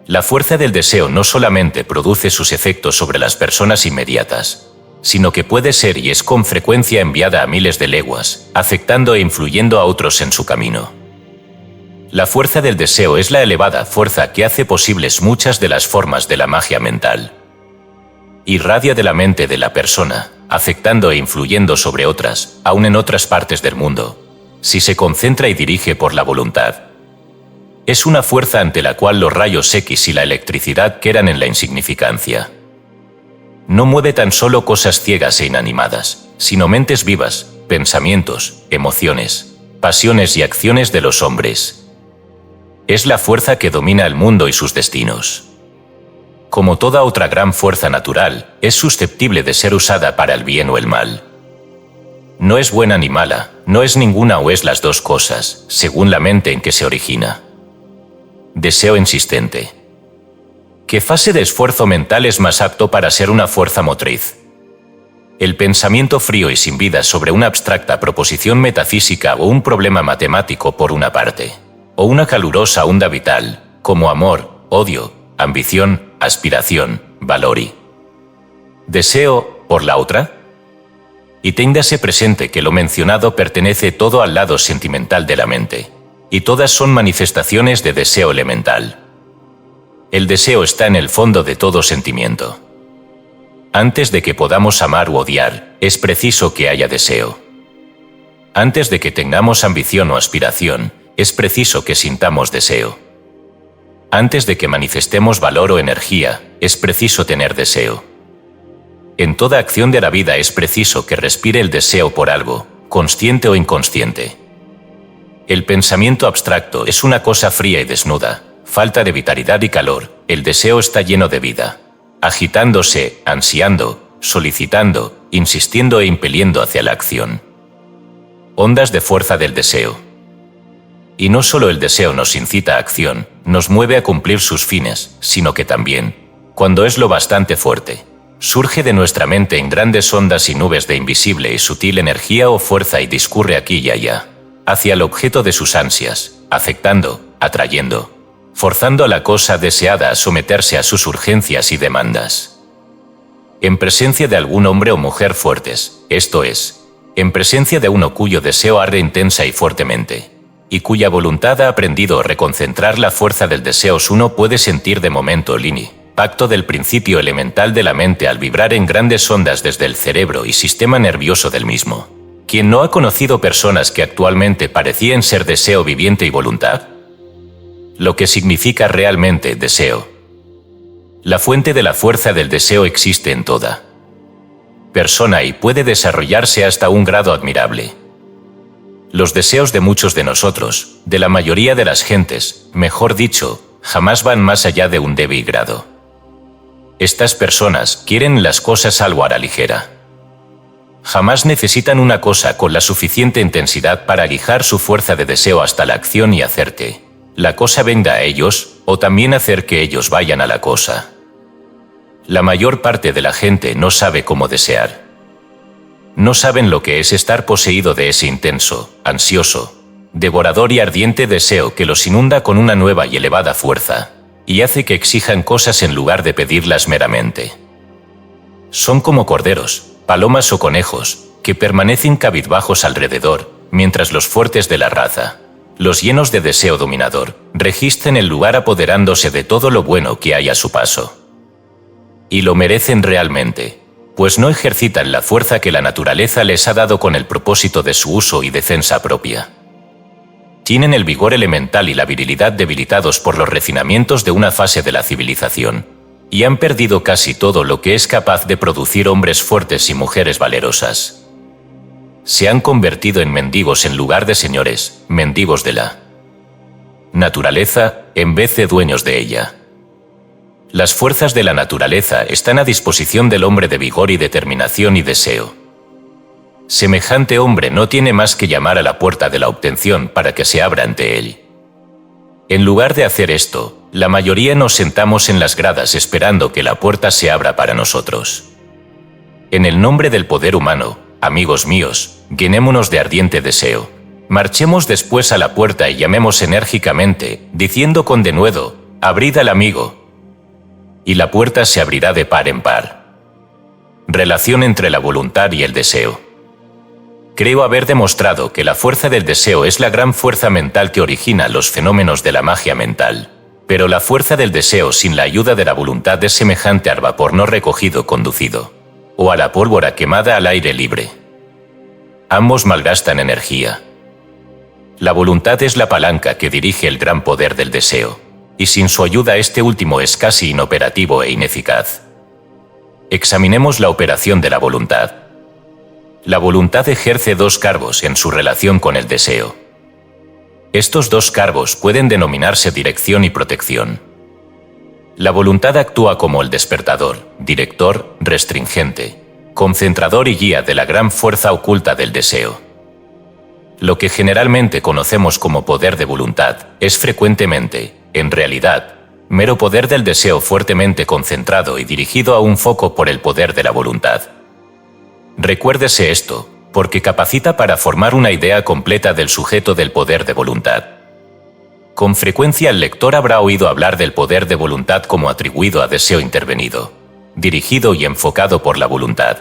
La fuerza del deseo no solamente produce sus efectos sobre las personas inmediatas, sino que puede ser y es con frecuencia enviada a miles de leguas, afectando e influyendo a otros en su camino. La fuerza del deseo es la elevada fuerza que hace posibles muchas de las formas de la magia mental. Irradia de la mente de la persona, afectando e influyendo sobre otras, aun en otras partes del mundo, si se concentra y dirige por la voluntad. Es una fuerza ante la cual los rayos X y la electricidad quedan en la insignificancia. No mueve tan solo cosas ciegas e inanimadas, sino mentes vivas, pensamientos, emociones, pasiones y acciones de los hombres. Es la fuerza que domina el mundo y sus destinos. Como toda otra gran fuerza natural, es susceptible de ser usada para el bien o el mal. No es buena ni mala, no es ninguna o es las dos cosas, según la mente en que se origina. Deseo insistente. ¿Qué fase de esfuerzo mental es más apto para ser una fuerza motriz? El pensamiento frío y sin vida sobre una abstracta proposición metafísica o un problema matemático por una parte, o una calurosa onda vital, como amor, odio, ambición, aspiración, valor y deseo, por la otra? Y téngase presente que lo mencionado pertenece todo al lado sentimental de la mente, y todas son manifestaciones de deseo elemental. El deseo está en el fondo de todo sentimiento. Antes de que podamos amar u odiar, es preciso que haya deseo. Antes de que tengamos ambición o aspiración, es preciso que sintamos deseo. Antes de que manifestemos valor o energía, es preciso tener deseo. En toda acción de la vida es preciso que respire el deseo por algo, consciente o inconsciente. El pensamiento abstracto es una cosa fría y desnuda, falta de vitalidad y calor. El deseo está lleno de vida, agitándose, ansiando, solicitando, insistiendo e impeliendo hacia la acción. Ondas de fuerza del deseo. Y no solo el deseo nos incita a acción, nos mueve a cumplir sus fines, sino que también, cuando es lo bastante fuerte, surge de nuestra mente en grandes ondas y nubes de invisible y sutil energía o fuerza y discurre aquí y allá, hacia el objeto de sus ansias, afectando, atrayendo, forzando a la cosa deseada a someterse a sus urgencias y demandas. En presencia de algún hombre o mujer fuertes, esto es, en presencia de uno cuyo deseo arde intensa y fuertemente, y cuya voluntad ha aprendido a reconcentrar la fuerza del deseo, uno puede sentir de momento el impacto del principio elemental de la mente al vibrar en grandes ondas desde el cerebro y sistema nervioso del mismo. ¿Quién no ha conocido personas que actualmente parecían ser deseo viviente y voluntad? Lo que significa realmente deseo. La fuente de la fuerza del deseo existe en toda persona y puede desarrollarse hasta un grado admirable. Los deseos de muchos de nosotros, de la mayoría de las gentes, mejor dicho, jamás van más allá de un débil grado. Estas personas quieren las cosas algo a la ligera. Jamás necesitan una cosa con la suficiente intensidad para aguijar su fuerza de deseo hasta la acción y hacer que la cosa venga a ellos, o también hacer que ellos vayan a la cosa. La mayor parte de la gente no sabe cómo desear. No saben lo que es estar poseído de ese intenso, ansioso, devorador y ardiente deseo que los inunda con una nueva y elevada fuerza, y hace que exijan cosas en lugar de pedirlas meramente. Son como corderos, palomas o conejos, que permanecen cabizbajos alrededor, mientras los fuertes de la raza, los llenos de deseo dominador, registren el lugar apoderándose de todo lo bueno que hay a su paso. Y lo merecen realmente, pues no ejercitan la fuerza que la naturaleza les ha dado con el propósito de su uso y defensa propia. Tienen el vigor elemental y la virilidad debilitados por los refinamientos de una fase de la civilización, y han perdido casi todo lo que es capaz de producir hombres fuertes y mujeres valerosas. Se han convertido en mendigos en lugar de señores, mendigos de la naturaleza, en vez de dueños de ella. Las fuerzas de la naturaleza están a disposición del hombre de vigor y determinación y deseo. Semejante hombre no tiene más que llamar a la puerta de la obtención para que se abra ante él. En lugar de hacer esto, la mayoría nos sentamos en las gradas esperando que la puerta se abra para nosotros. En el nombre del poder humano, amigos míos, llenémonos de ardiente deseo. Marchemos después a la puerta y llamemos enérgicamente, diciendo con denuedo, «Abrid al amigo», y la puerta se abrirá de par en par. Relación entre la voluntad y el deseo. Creo haber demostrado que la fuerza del deseo es la gran fuerza mental que origina los fenómenos de la magia mental, pero la fuerza del deseo sin la ayuda de la voluntad es semejante al vapor no recogido conducido, o a la pólvora quemada al aire libre. Ambos malgastan energía. La voluntad es la palanca que dirige el gran poder del deseo, y sin su ayuda este último es casi inoperativo e ineficaz. Examinemos la operación de la voluntad. La voluntad ejerce dos cargos en su relación con el deseo. Estos dos cargos pueden denominarse dirección y protección. La voluntad actúa como el despertador, director, restringente, concentrador y guía de la gran fuerza oculta del deseo. Lo que generalmente conocemos como poder de voluntad es frecuentemente, en realidad, mero poder del deseo fuertemente concentrado y dirigido a un foco por el poder de la voluntad. Recuérdese esto, porque capacita para formar una idea completa del sujeto del poder de voluntad. Con frecuencia el lector habrá oído hablar del poder de voluntad como atribuido a deseo intervenido, dirigido y enfocado por la voluntad.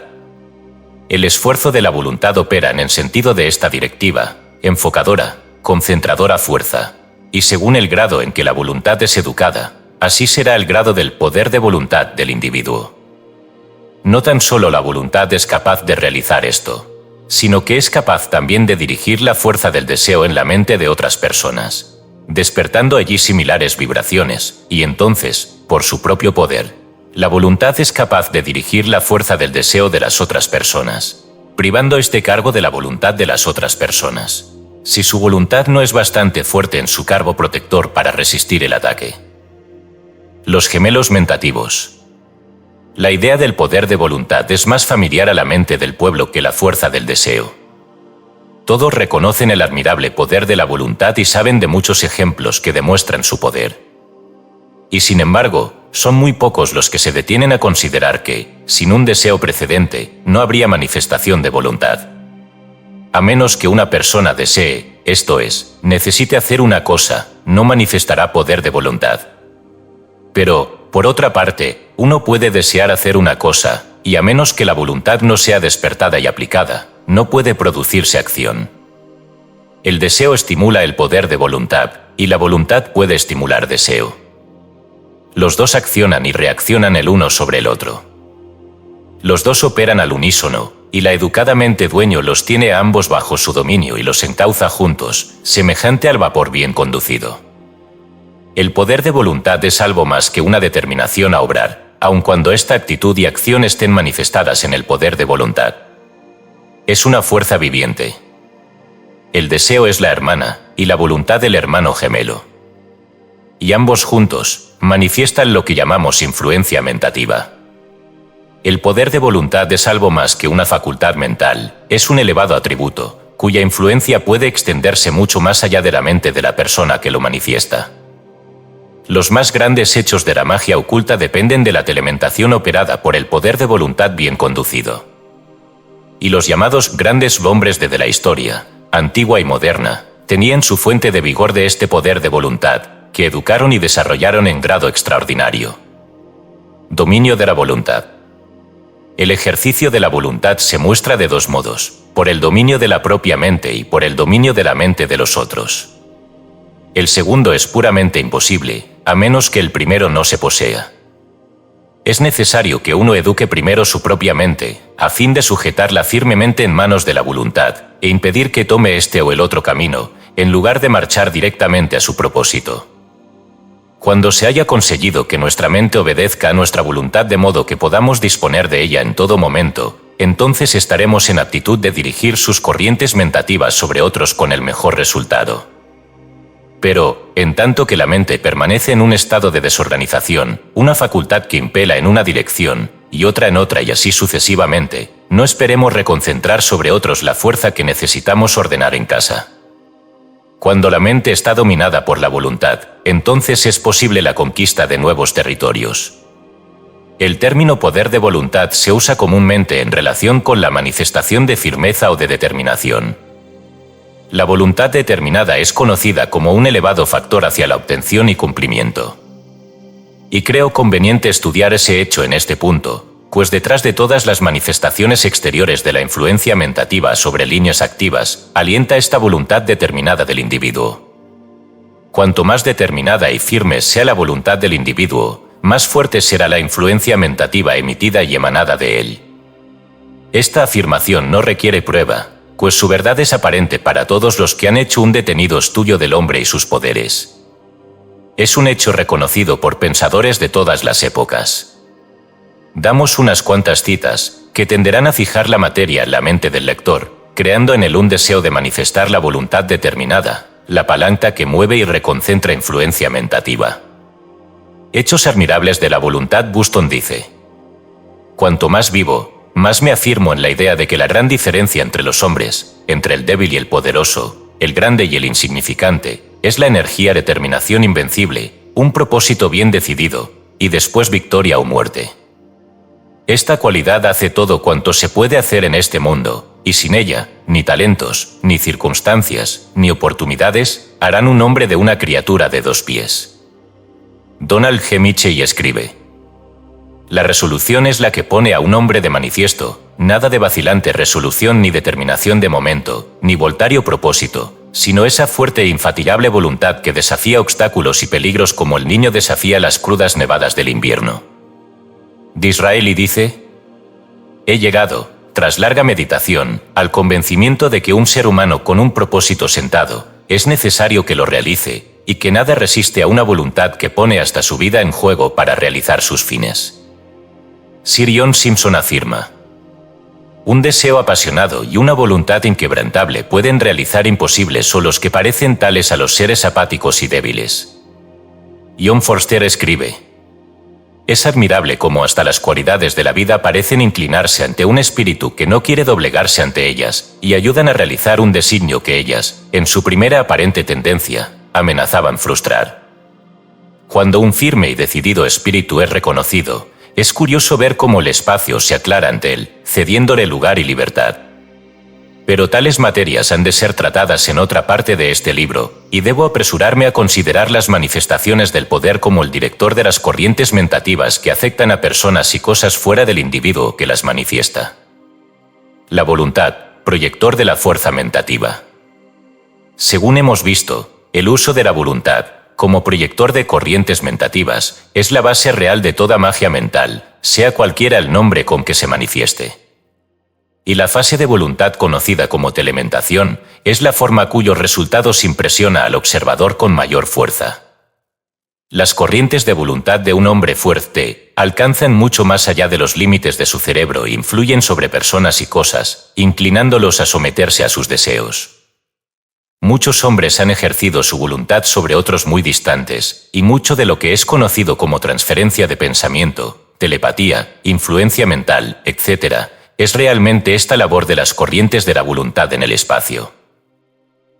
El esfuerzo de la voluntad opera en el sentido de esta directiva, enfocadora, concentradora fuerza, y según el grado en que la voluntad es educada, así será el grado del poder de voluntad del individuo. No tan solo la voluntad es capaz de realizar esto, sino que es capaz también de dirigir la fuerza del deseo en la mente de otras personas, despertando allí similares vibraciones, y entonces, por su propio poder, la voluntad es capaz de dirigir la fuerza del deseo de las otras personas, privando este cargo de la voluntad de las otras personas, si su voluntad no es bastante fuerte en su cargo protector para resistir el ataque. Los gemelos mentativos. La idea del poder de voluntad es más familiar a la mente del pueblo que la fuerza del deseo. Todos reconocen el admirable poder de la voluntad y saben de muchos ejemplos que demuestran su poder. Y sin embargo, son muy pocos los que se detienen a considerar que, sin un deseo precedente, no habría manifestación de voluntad. A menos que una persona desee, esto es, necesite hacer una cosa, no manifestará poder de voluntad. Pero, por otra parte, uno puede desear hacer una cosa, y a menos que la voluntad no sea despertada y aplicada, no puede producirse acción. El deseo estimula el poder de voluntad, y la voluntad puede estimular deseo. Los dos accionan y reaccionan el uno sobre el otro. Los dos operan al unísono, y la educadamente dueño los tiene a ambos bajo su dominio y los encauza juntos, semejante al vapor bien conducido. El poder de voluntad es algo más que una determinación a obrar, aun cuando esta actitud y acción estén manifestadas en el poder de voluntad. Es una fuerza viviente. El deseo es la hermana, y la voluntad el hermano gemelo. Y ambos juntos manifiestan lo que llamamos influencia mentativa. El poder de voluntad es algo más que una facultad mental, es un elevado atributo, cuya influencia puede extenderse mucho más allá de la mente de la persona que lo manifiesta. Los más grandes hechos de la magia oculta dependen de la telementación operada por el poder de voluntad bien conducido. Y los llamados grandes hombres de la historia, antigua y moderna, tenían su fuente de vigor de este poder de voluntad, que educaron y desarrollaron en grado extraordinario. Dominio de la voluntad. El ejercicio de la voluntad se muestra de dos modos: por el dominio de la propia mente y por el dominio de la mente de los otros. El segundo es puramente imposible, a menos que el primero no se posea. Es necesario que uno eduque primero su propia mente, a fin de sujetarla firmemente en manos de la voluntad, e impedir que tome este o el otro camino, en lugar de marchar directamente a su propósito. Cuando se haya conseguido que nuestra mente obedezca a nuestra voluntad de modo que podamos disponer de ella en todo momento, entonces estaremos en aptitud de dirigir sus corrientes mentativas sobre otros con el mejor resultado. Pero, en tanto que la mente permanece en un estado de desorganización, una facultad que impela en una dirección, y otra en otra y así sucesivamente, no esperemos reconcentrar sobre otros la fuerza que necesitamos ordenar en casa. Cuando la mente está dominada por la voluntad, entonces es posible la conquista de nuevos territorios. El término poder de voluntad se usa comúnmente en relación con la manifestación de firmeza o de determinación. La voluntad determinada es conocida como un elevado factor hacia la obtención y cumplimiento. Y creo conveniente estudiar ese hecho en este punto, pues detrás de todas las manifestaciones exteriores de la influencia mentativa sobre líneas activas, alienta esta voluntad determinada del individuo. Cuanto más determinada y firme sea la voluntad del individuo, más fuerte será la influencia mentativa emitida y emanada de él. Esta afirmación no requiere prueba, pues su verdad es aparente para todos los que han hecho un detenido estudio del hombre y sus poderes. Es un hecho reconocido por pensadores de todas las épocas. Damos unas cuantas citas, que tenderán a fijar la materia en la mente del lector, creando en él un deseo de manifestar la voluntad determinada, la palanca que mueve y reconcentra influencia mentativa. Hechos admirables de la voluntad. Buston dice: cuanto más vivo, más me afirmo en la idea de que la gran diferencia entre los hombres, entre el débil y el poderoso, el grande y el insignificante, es la energía, determinación invencible, un propósito bien decidido, y después victoria o muerte. Esta cualidad hace todo cuanto se puede hacer en este mundo, y sin ella, ni talentos, ni circunstancias, ni oportunidades, harán un hombre de una criatura de dos pies. Donald G. Mitchell escribe: la resolución es la que pone a un hombre de manifiesto, nada de vacilante resolución ni determinación de momento, ni voluntario propósito, sino esa fuerte e infatigable voluntad que desafía obstáculos y peligros como el niño desafía las crudas nevadas del invierno. Disraeli dice: he llegado, tras larga meditación, al convencimiento de que un ser humano con un propósito sentado, es necesario que lo realice, y que nada resiste a una voluntad que pone hasta su vida en juego para realizar sus fines. Sir John Simpson afirma: un deseo apasionado y una voluntad inquebrantable pueden realizar imposibles o los que parecen tales a los seres apáticos y débiles. John Forster escribe: es admirable cómo hasta las cualidades de la vida parecen inclinarse ante un espíritu que no quiere doblegarse ante ellas, y ayudan a realizar un designio que ellas, en su primera aparente tendencia, amenazaban frustrar. Cuando un firme y decidido espíritu es reconocido, es curioso ver cómo el espacio se aclara ante él, cediéndole lugar y libertad. Pero tales materias han de ser tratadas en otra parte de este libro, y debo apresurarme a considerar las manifestaciones del poder como el director de las corrientes mentativas que afectan a personas y cosas fuera del individuo que las manifiesta. La voluntad, proyector de la fuerza mentativa. Según hemos visto, el uso de la voluntad, como proyector de corrientes mentativas, es la base real de toda magia mental, sea cualquiera el nombre con que se manifieste. Y la fase de voluntad conocida como telementación es la forma cuyos resultados impresiona al observador con mayor fuerza. Las corrientes de voluntad de un hombre fuerte alcanzan mucho más allá de los límites de su cerebro e influyen sobre personas y cosas, inclinándolos a someterse a sus deseos. Muchos hombres han ejercido su voluntad sobre otros muy distantes, y mucho de lo que es conocido como transferencia de pensamiento, telepatía, influencia mental, etc., es realmente esta labor de las corrientes de la voluntad en el espacio.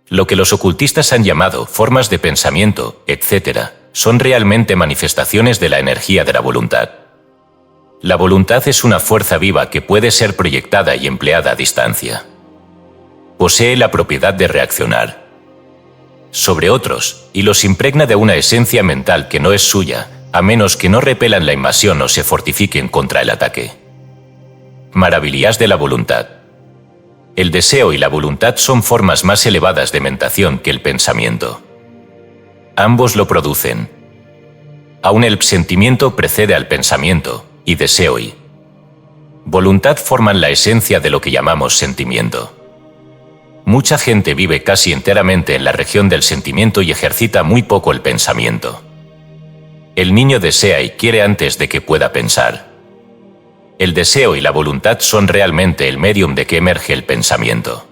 Lo que los ocultistas han llamado formas de pensamiento, etc., son realmente manifestaciones de la energía de la voluntad. La voluntad es una fuerza viva que puede ser proyectada y empleada a distancia. Posee la propiedad de reaccionar. sobre otros, y los impregna de una esencia mental que no es suya, a menos que no repelan la invasión o se fortifiquen contra el ataque. Maravillas de la voluntad. El deseo y la voluntad son formas más elevadas de mentación que el pensamiento. Ambos lo producen. Aún el sentimiento precede al pensamiento, y deseo y voluntad forman la esencia de lo que llamamos sentimiento. Mucha gente vive casi enteramente en la región del sentimiento y ejercita muy poco el pensamiento. El niño desea y quiere antes de que pueda pensar. El deseo y la voluntad son realmente el medium de que emerge el pensamiento.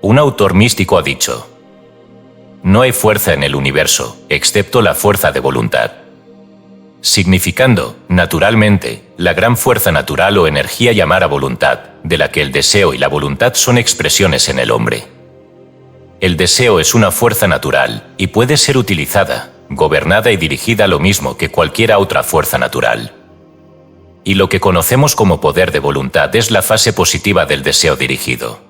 Un autor místico ha dicho: no hay fuerza en el universo, excepto la fuerza de voluntad. Significando, naturalmente, la gran fuerza natural o energía llamada voluntad, de la que el deseo y la voluntad son expresiones en el hombre. El deseo es una fuerza natural, y puede ser utilizada, gobernada y dirigida lo mismo que cualquier otra fuerza natural. Y lo que conocemos como poder de voluntad es la fase positiva del deseo dirigido.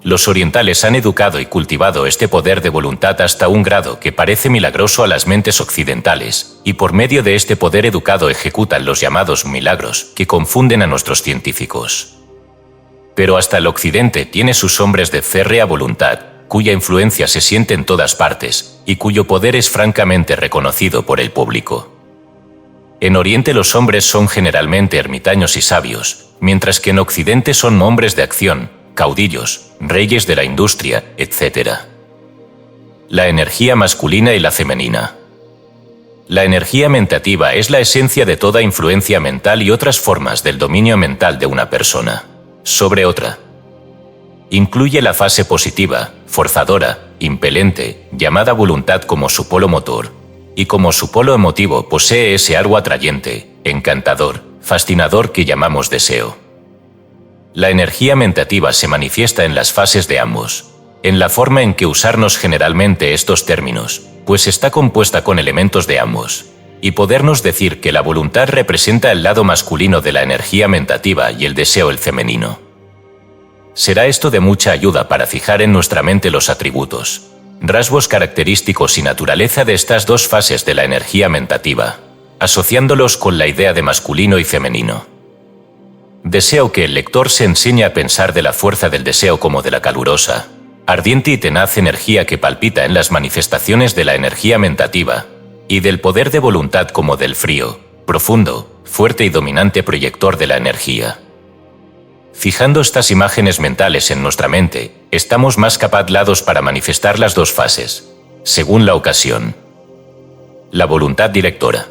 Los orientales han educado y cultivado este poder de voluntad hasta un grado que parece milagroso a las mentes occidentales, y por medio de este poder educado ejecutan los llamados milagros, que confunden a nuestros científicos. Pero hasta el occidente tiene sus hombres de férrea voluntad, cuya influencia se siente en todas partes, y cuyo poder es francamente reconocido por el público. En Oriente los hombres son generalmente ermitaños y sabios, mientras que en Occidente son hombres de acción, caudillos, reyes de la industria, etc. La energía masculina y la femenina. La energía mentativa es la esencia de toda influencia mental y otras formas del dominio mental de una persona sobre otra. Incluye la fase positiva, forzadora, impelente, llamada voluntad como su polo motor, y como su polo emotivo posee ese algo atrayente, encantador, fascinador que llamamos deseo. La energía mentativa se manifiesta en las fases de ambos, en la forma en que usarnos generalmente estos términos, pues está compuesta con elementos de ambos, y podernos decir que la voluntad representa el lado masculino de la energía mentativa y el deseo el femenino. Será esto de mucha ayuda para fijar en nuestra mente los atributos, rasgos característicos y naturaleza de estas dos fases de la energía mentativa, asociándolos con la idea de masculino y femenino. Deseo que el lector se enseñe a pensar de la fuerza del deseo como de la calurosa, ardiente y tenaz energía que palpita en las manifestaciones de la energía mentativa, y del poder de voluntad como del frío, profundo, fuerte y dominante proyector de la energía. Fijando estas imágenes mentales en nuestra mente, estamos más capaces para manifestar las dos fases, según la ocasión. La voluntad directora.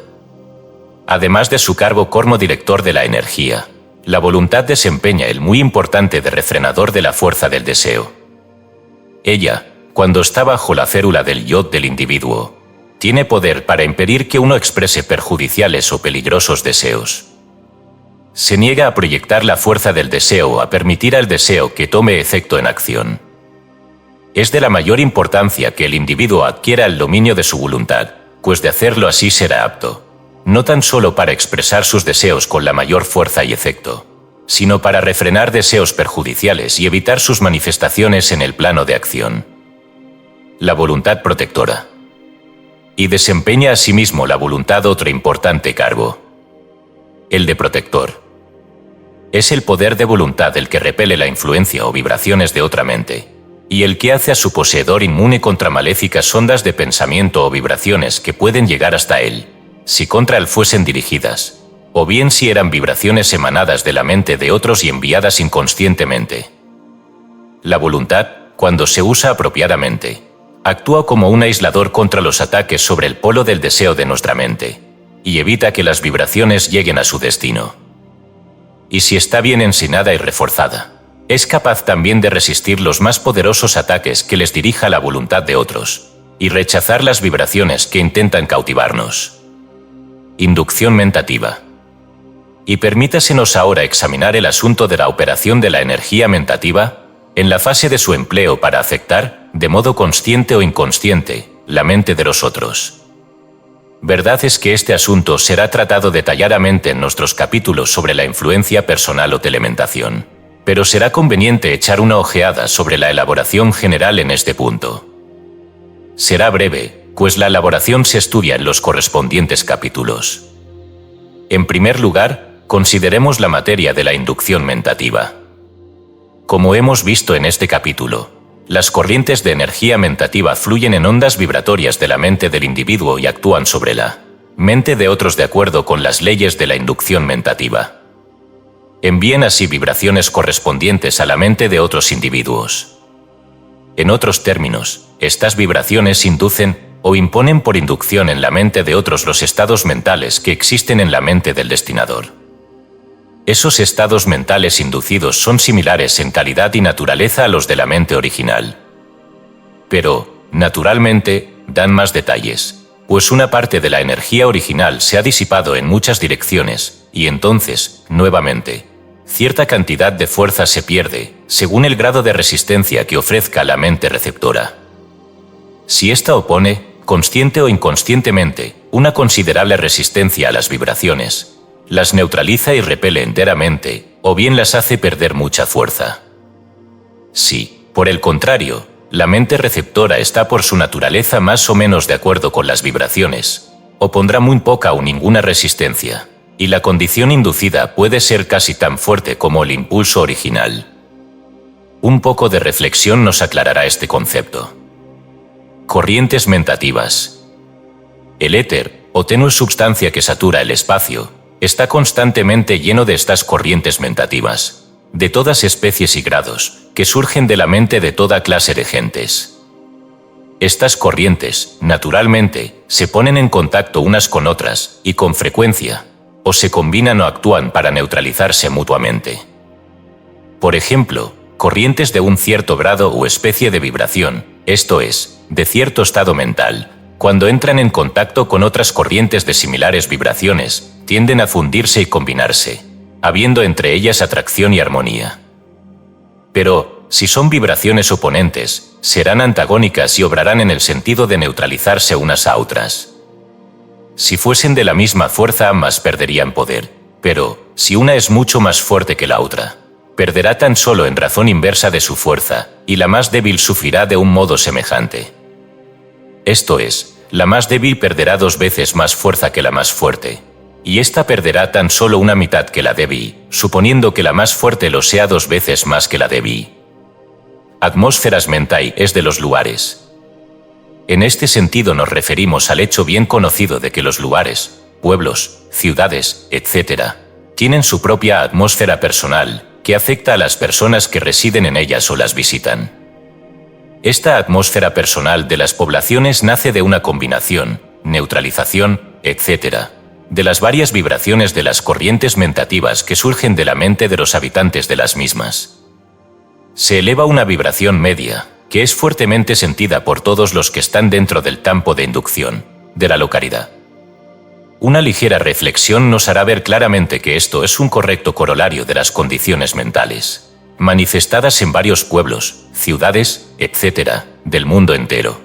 Además de su cargo como director de la energía, la voluntad desempeña el muy importante de refrenador de la fuerza del deseo. Ella, cuando está bajo la férula del yo del individuo, tiene poder para impedir que uno exprese perjudiciales o peligrosos deseos. Se niega a proyectar la fuerza del deseo o a permitir al deseo que tome efecto en acción. Es de la mayor importancia que el individuo adquiera el dominio de su voluntad, pues de hacerlo así será apto, no tan solo para expresar sus deseos con la mayor fuerza y efecto, sino para refrenar deseos perjudiciales y evitar sus manifestaciones en el plano de acción. La voluntad protectora. Y desempeña asimismo la voluntad otro importante cargo, el de protector. Es el poder de voluntad el que repele la influencia o vibraciones de otra mente, y el que hace a su poseedor inmune contra maléficas ondas de pensamiento o vibraciones que pueden llegar hasta él, si contra él fuesen dirigidas, o bien si eran vibraciones emanadas de la mente de otros y enviadas inconscientemente. La voluntad, cuando se usa apropiadamente, actúa como un aislador contra los ataques sobre el polo del deseo de nuestra mente, y evita que las vibraciones lleguen a su destino. Y si está bien ensinada y reforzada, es capaz también de resistir los más poderosos ataques que les dirija la voluntad de otros, y rechazar las vibraciones que intentan cautivarnos. Inducción mentativa. Y permítasenos ahora examinar el asunto de la operación de la energía mentativa, en la fase de su empleo para afectar, de modo consciente o inconsciente, la mente de los otros. Verdad es que este asunto será tratado detalladamente en nuestros capítulos sobre la influencia personal o telementación, pero será conveniente echar una ojeada sobre la elaboración general en este punto. Será breve, pues la elaboración se estudia en los correspondientes capítulos. En primer lugar, consideremos la materia de la inducción mentativa. Como hemos visto en este capítulo, las corrientes de energía mentativa fluyen en ondas vibratorias de la mente del individuo y actúan sobre la mente de otros de acuerdo con las leyes de la inducción mentativa. Envían así vibraciones correspondientes a la mente de otros individuos. En otros términos, estas vibraciones inducen o imponen por inducción en la mente de otros los estados mentales que existen en la mente del destinador. Esos estados mentales inducidos son similares en calidad y naturaleza a los de la mente original. Pero, naturalmente, dan más detalles, pues una parte de la energía original se ha disipado en muchas direcciones, y entonces, nuevamente, cierta cantidad de fuerza se pierde, según el grado de resistencia que ofrezca la mente receptora. Si ésta opone, consciente o inconscientemente, una considerable resistencia a las vibraciones, las neutraliza y repele enteramente, o bien las hace perder mucha fuerza. Si, por el contrario, la mente receptora está por su naturaleza más o menos de acuerdo con las vibraciones, opondrá muy poca o ninguna resistencia, y la condición inducida puede ser casi tan fuerte como el impulso original. Un poco de reflexión nos aclarará este concepto. Corrientes mentativas. El éter, o tenue sustancia que satura el espacio, está constantemente lleno de estas corrientes mentativas, de todas especies y grados, que surgen de la mente de toda clase de gentes. Estas corrientes, naturalmente, se ponen en contacto unas con otras, y con frecuencia, o se combinan o actúan para neutralizarse mutuamente. Por ejemplo, corrientes de un cierto grado o especie de vibración, esto es, de cierto estado mental, cuando entran en contacto con otras corrientes de similares vibraciones, tienden a fundirse y combinarse, habiendo entre ellas atracción y armonía. Pero, si son vibraciones oponentes, serán antagónicas y obrarán en el sentido de neutralizarse unas a otras. Si fuesen de la misma fuerza ambas perderían poder, pero, si una es mucho más fuerte que la otra, perderá tan solo en razón inversa de su fuerza, y la más débil sufrirá de un modo semejante. Esto es, la más débil perderá 2 veces más fuerza que la más fuerte, y ésta perderá tan solo una mitad que la débil, suponiendo que la más fuerte lo sea 2 veces más que la débil. Atmósferas mentai es de los lugares. En este sentido nos referimos al hecho bien conocido de que los lugares, pueblos, ciudades, etc., tienen su propia atmósfera personal, que afecta a las personas que residen en ellas o las visitan. Esta atmósfera personal de las poblaciones nace de una combinación, neutralización, etc., de las varias vibraciones de las corrientes mentativas que surgen de la mente de los habitantes de las mismas. Se eleva una vibración media, que es fuertemente sentida por todos los que están dentro del campo de inducción de la localidad. Una ligera reflexión nos hará ver claramente que esto es un correcto corolario de las condiciones mentales, manifestadas en varios pueblos, ciudades, etc., del mundo entero.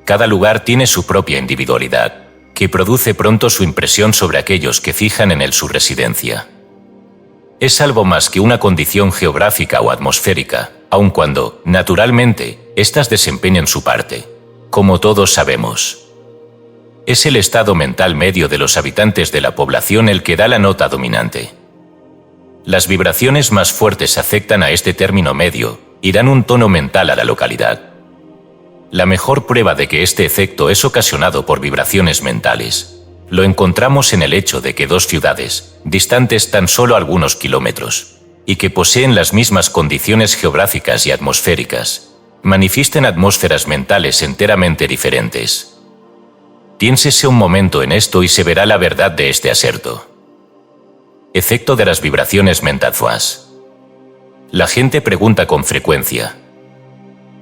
Cada lugar tiene su propia individualidad, que produce pronto su impresión sobre aquellos que fijan en él su residencia. Es algo más que una condición geográfica o atmosférica, aun cuando, naturalmente, éstas desempeñan su parte, como todos sabemos. Es el estado mental medio de los habitantes de la población el que da la nota dominante. Las vibraciones más fuertes afectan a este término medio y dan un tono mental a la localidad. La mejor prueba de que este efecto es ocasionado por vibraciones mentales lo encontramos en el hecho de que 2 ciudades, distantes tan solo algunos kilómetros, y que poseen las mismas condiciones geográficas y atmosféricas, manifiesten atmósferas mentales enteramente diferentes. Piénsese un momento en esto y se verá la verdad de este aserto. Efecto de las vibraciones mentativas. La gente pregunta con frecuencia: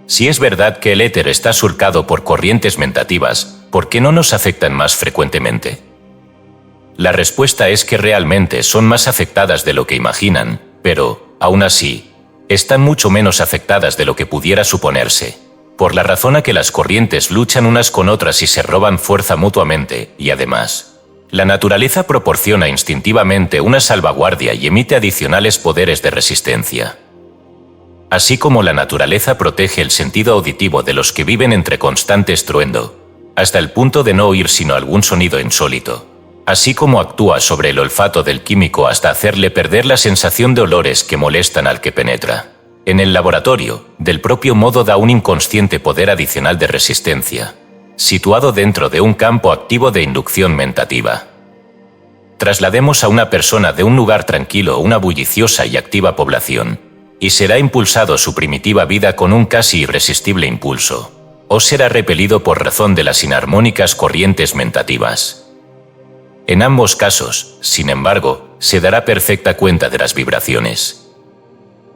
si es verdad que el éter está surcado por corrientes mentativas, ¿por qué no nos afectan más frecuentemente? La respuesta es que realmente son más afectadas de lo que imaginan, pero, aún así, están mucho menos afectadas de lo que pudiera suponerse, por la razón a que las corrientes luchan unas con otras y se roban fuerza mutuamente, y además, la naturaleza proporciona instintivamente una salvaguardia y emite adicionales poderes de resistencia. Así como la naturaleza protege el sentido auditivo de los que viven entre constante estruendo, hasta el punto de no oír sino algún sonido insólito, así como actúa sobre el olfato del químico hasta hacerle perder la sensación de olores que molestan al que penetra. En el laboratorio, del propio modo da un inconsciente poder adicional de resistencia, situado dentro de un campo activo de inducción mentativa. Traslademos a una persona de un lugar tranquilo a una bulliciosa y activa población, y será impulsado su primitiva vida con un casi irresistible impulso, o será repelido por razón de las inarmónicas corrientes mentativas. En ambos casos, sin embargo, se dará perfecta cuenta de las vibraciones.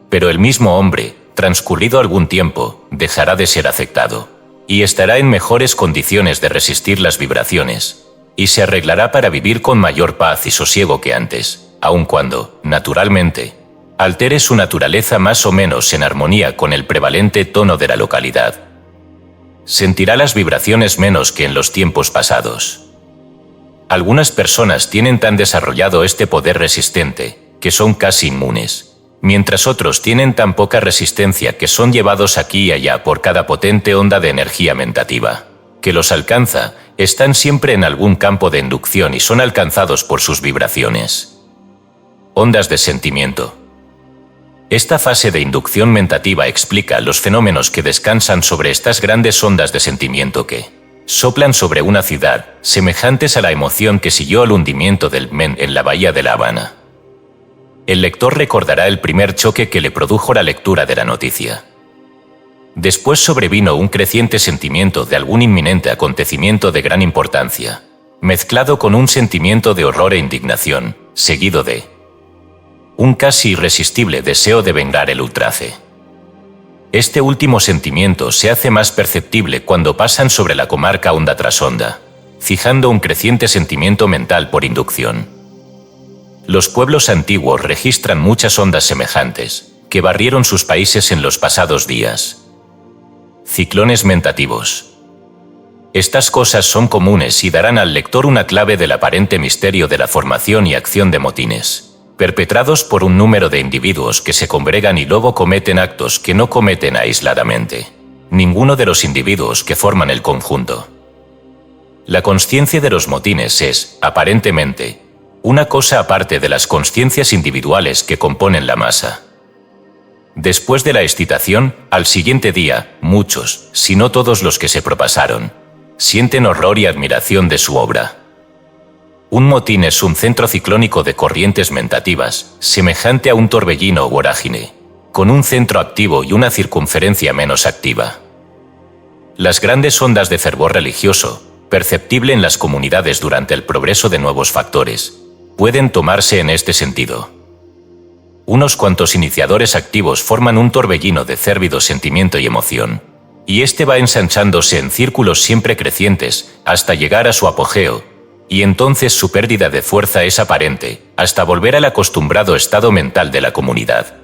Pero el mismo hombre, transcurrido algún tiempo, dejará de ser afectado, y estará en mejores condiciones de resistir las vibraciones, y se arreglará para vivir con mayor paz y sosiego que antes, aun cuando, naturalmente, altere su naturaleza más o menos en armonía con el prevalente tono de la localidad. Sentirá las vibraciones menos que en los tiempos pasados. Algunas personas tienen tan desarrollado este poder resistente, que son casi inmunes, mientras otros tienen tan poca resistencia que son llevados aquí y allá por cada potente onda de energía mentativa, que los alcanza, están siempre en algún campo de inducción y son alcanzados por sus vibraciones. Ondas de sentimiento. Esta fase de inducción mentativa explica los fenómenos que descansan sobre estas grandes ondas de sentimiento que soplan sobre una ciudad, semejantes a la emoción que siguió al hundimiento del Men en la bahía de La Habana. El lector recordará el primer choque que le produjo la lectura de la noticia. Después sobrevino un creciente sentimiento de algún inminente acontecimiento de gran importancia, mezclado con un sentimiento de horror e indignación, seguido de un casi irresistible deseo de vengar el ultraje. Este último sentimiento se hace más perceptible cuando pasan sobre la comarca onda tras onda, fijando un creciente sentimiento mental por inducción. Los pueblos antiguos registran muchas ondas semejantes, que barrieron sus países en los pasados días. Ciclones mentativos. Estas cosas son comunes y darán al lector una clave del aparente misterio de la formación y acción de motines, perpetrados por un número de individuos que se congregan y luego cometen actos que no cometen aisladamente ninguno de los individuos que forman el conjunto. La consciencia de los motines es, aparentemente, una cosa aparte de las consciencias individuales que componen la masa. Después de la excitación, al siguiente día, muchos, si no todos los que se propasaron, sienten horror y admiración de su obra. Un motín es un centro ciclónico de corrientes mentativas, semejante a un torbellino o vorágine, con un centro activo y una circunferencia menos activa. Las grandes ondas de fervor religioso, perceptible en las comunidades durante el progreso de nuevos factores, pueden tomarse en este sentido. Unos cuantos iniciadores activos forman un torbellino de cérvido sentimiento y emoción, y este va ensanchándose en círculos siempre crecientes hasta llegar a su apogeo, y entonces su pérdida de fuerza es aparente, hasta volver al acostumbrado estado mental de la comunidad.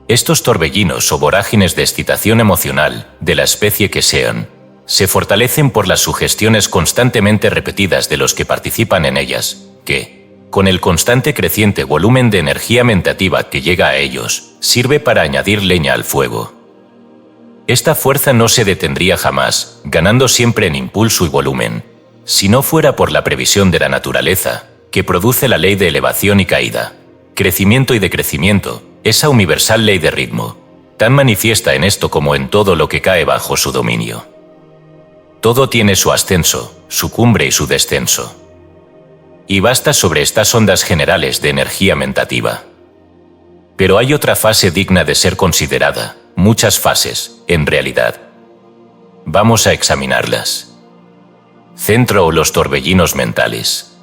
Estos torbellinos o vorágines de excitación emocional, de la especie que sean, se fortalecen por las sugestiones constantemente repetidas de los que participan en ellas, que, con el constante creciente volumen de energía mentativa que llega a ellos, sirve para añadir leña al fuego. Esta fuerza no se detendría jamás, ganando siempre en impulso y volumen, si no fuera por la previsión de la naturaleza, que produce la ley de elevación y caída, crecimiento y decrecimiento, esa universal ley de ritmo, tan manifiesta en esto como en todo lo que cae bajo su dominio. Todo tiene su ascenso, su cumbre y su descenso. Y basta sobre estas ondas generales de energía mentativa. Pero hay otra fase digna de ser considerada, muchas fases, en realidad. Vamos a examinarlas. Centro o los torbellinos mentales.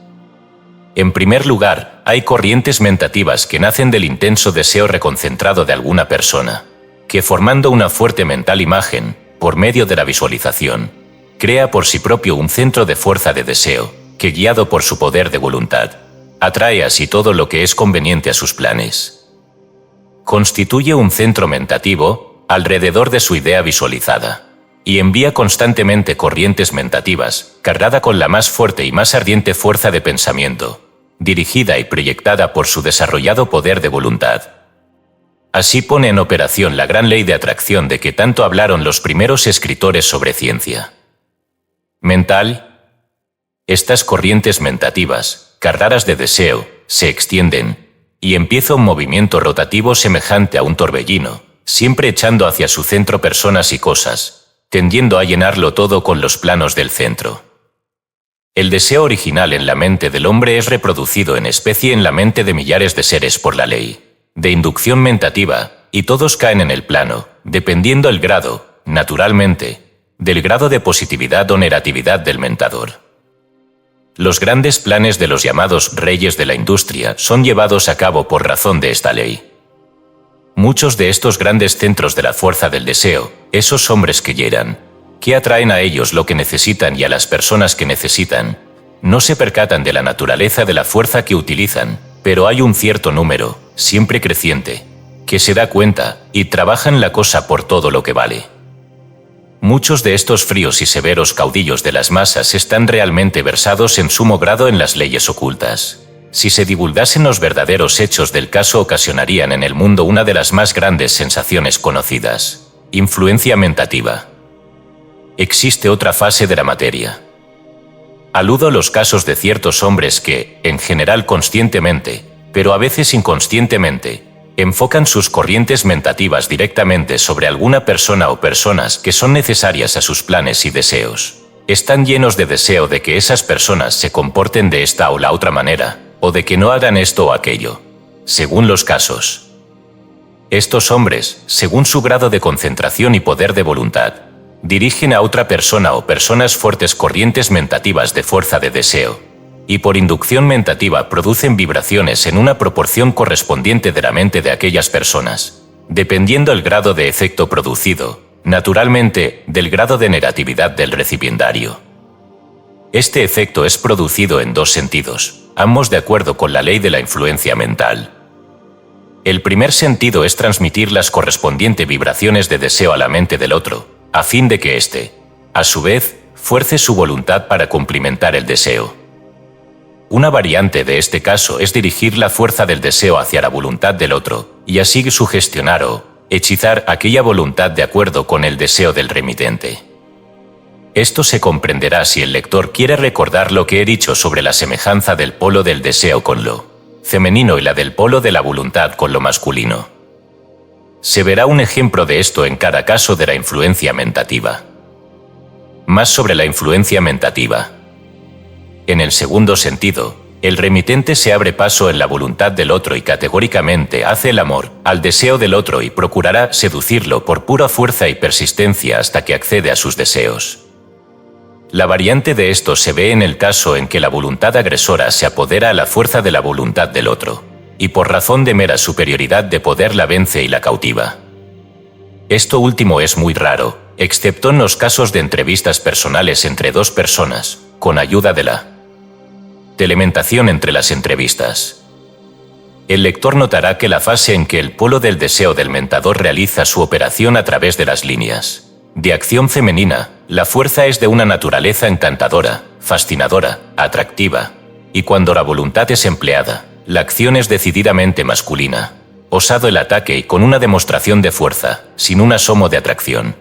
En primer lugar, hay corrientes mentativas que nacen del intenso deseo reconcentrado de alguna persona, que formando una fuerte mental imagen, por medio de la visualización, crea por sí propio un centro de fuerza de deseo, que guiado por su poder de voluntad, atrae así todo lo que es conveniente a sus planes. Constituye un centro mentativo alrededor de su idea visualizada, y envía constantemente corrientes mentativas, cargada con la más fuerte y más ardiente fuerza de pensamiento, dirigida y proyectada por su desarrollado poder de voluntad. Así pone en operación la gran ley de atracción de que tanto hablaron los primeros escritores sobre ciencia mental. Estas corrientes mentativas, cargadas de deseo, se extienden, y empieza un movimiento rotativo semejante a un torbellino, siempre echando hacia su centro personas y cosas, tendiendo a llenarlo todo con los planos del centro. El deseo original en la mente del hombre es reproducido en especie en la mente de millares de seres por la ley de inducción mentativa, y todos caen en el plano, dependiendo el grado, naturalmente, del grado de positividad o negatividad del mentador. Los grandes planes de los llamados reyes de la industria son llevados a cabo por razón de esta ley. Muchos de estos grandes centros de la fuerza del deseo, esos hombres que llenan, que atraen a ellos lo que necesitan y a las personas que necesitan, no se percatan de la naturaleza de la fuerza que utilizan, pero hay un cierto número, siempre creciente, que se da cuenta y trabajan la cosa por todo lo que vale. Muchos de estos fríos y severos caudillos de las masas están realmente versados en sumo grado en las leyes ocultas. Si se divulgasen los verdaderos hechos del caso, ocasionarían en el mundo una de las más grandes sensaciones conocidas: influencia mentativa. Existe otra fase de la materia. Aludo a los casos de ciertos hombres que, en general conscientemente, pero a veces inconscientemente, enfocan sus corrientes mentativas directamente sobre alguna persona o personas que son necesarias a sus planes y deseos. Están llenos de deseo de que esas personas se comporten de esta o la otra manera, o de que no hagan esto o aquello, según los casos. Estos hombres, según su grado de concentración y poder de voluntad, dirigen a otra persona o personas fuertes corrientes mentativas de fuerza de deseo, y por inducción mentativa producen vibraciones en una proporción correspondiente de la mente de aquellas personas, dependiendo el grado de efecto producido, naturalmente, del grado de negatividad del recipiendario. Este efecto es producido en dos sentidos, ambos de acuerdo con la ley de la influencia mental. El primer sentido es transmitir las correspondientes vibraciones de deseo a la mente del otro, a fin de que éste, a su vez, fuerce su voluntad para cumplimentar el deseo. Una variante de este caso es dirigir la fuerza del deseo hacia la voluntad del otro, y así sugestionar o hechizar aquella voluntad de acuerdo con el deseo del remitente. Esto se comprenderá si el lector quiere recordar lo que he dicho sobre la semejanza del polo del deseo con lo femenino y la del polo de la voluntad con lo masculino. Se verá un ejemplo de esto en cada caso de la influencia mentativa. Más sobre la influencia mentativa. En el segundo sentido, el remitente se abre paso en la voluntad del otro y categóricamente hace el amor al deseo del otro y procurará seducirlo por pura fuerza y persistencia hasta que accede a sus deseos. La variante de esto se ve en el caso en que la voluntad agresora se apodera a la fuerza de la voluntad del otro, y por razón de mera superioridad de poder la vence y la cautiva. Esto último es muy raro, excepto en los casos de entrevistas personales entre dos personas, con ayuda de la telementación entre las entrevistas. El lector notará que la fase en que el polo del deseo del mentador realiza su operación a través de las líneas de acción femenina, la fuerza es de una naturaleza encantadora, fascinadora, atractiva, y cuando la voluntad es empleada, la acción es decididamente masculina, osado el ataque y con una demostración de fuerza, sin un asomo de atracción.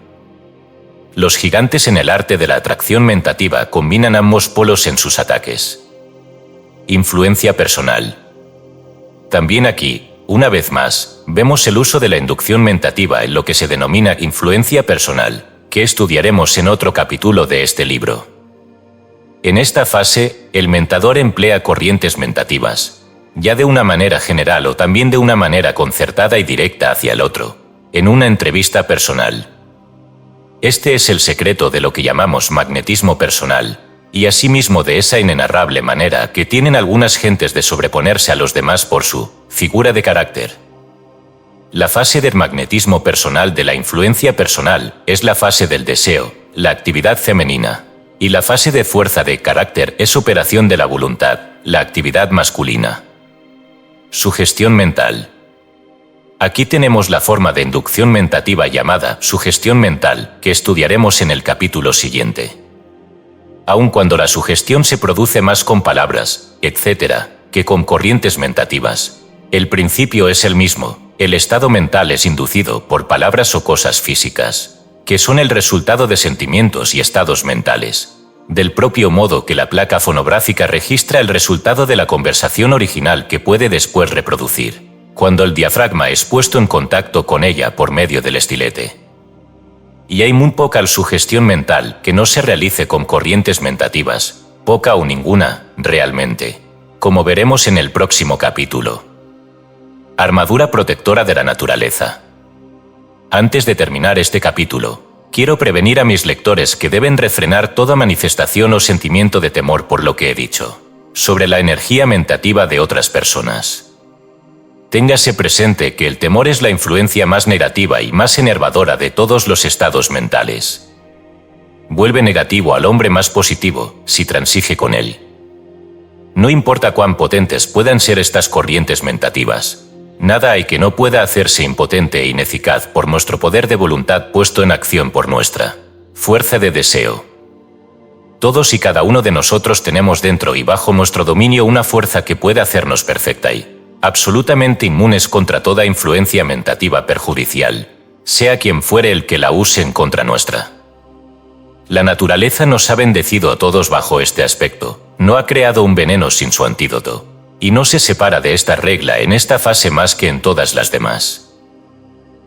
Los gigantes en el arte de la atracción mentativa combinan ambos polos en sus ataques. Influencia personal. También aquí, una vez más, vemos el uso de la inducción mentativa en lo que se denomina influencia personal, que estudiaremos en otro capítulo de este libro. En esta fase, el mentador emplea corrientes mentativas, ya de una manera general o también de una manera concertada y directa hacia el otro, en una entrevista personal. Este es el secreto de lo que llamamos magnetismo personal, y asimismo de esa inenarrable manera que tienen algunas gentes de sobreponerse a los demás por su figura de carácter. La fase del magnetismo personal de la influencia personal es la fase del deseo, la actividad femenina, y la fase de fuerza de carácter es operación de la voluntad, la actividad masculina. Sugestión mental. Aquí tenemos la forma de inducción mentativa llamada sugestión mental, que estudiaremos en el capítulo siguiente. Aun cuando la sugestión se produce más con palabras, etc., que con corrientes mentativas, el principio es el mismo, el estado mental es inducido por palabras o cosas físicas, que son el resultado de sentimientos y estados mentales, del propio modo que la placa fonográfica registra el resultado de la conversación original que puede después reproducir, cuando el diafragma es puesto en contacto con ella por medio del estilete. Y hay muy poca sugestión mental que no se realice con corrientes mentativas, poca o ninguna, realmente, como veremos en el próximo capítulo. Armadura protectora de la naturaleza. Antes de terminar este capítulo, quiero prevenir a mis lectores que deben refrenar toda manifestación o sentimiento de temor por lo que he dicho, sobre la energía mentativa de otras personas. Téngase presente que el temor es la influencia más negativa y más enervadora de todos los estados mentales. Vuelve negativo al hombre más positivo si transige con él. No importa cuán potentes puedan ser estas corrientes mentativas, nada hay que no pueda hacerse impotente e ineficaz por nuestro poder de voluntad puesto en acción por nuestra fuerza de deseo. Todos y cada uno de nosotros tenemos dentro y bajo nuestro dominio una fuerza que puede hacernos perfecta y absolutamente inmunes contra toda influencia mentativa perjudicial, sea quien fuere el que la use en contra nuestra. La naturaleza nos ha bendecido a todos bajo este aspecto, no ha creado un veneno sin su antídoto, y no se separa de esta regla en esta fase más que en todas las demás.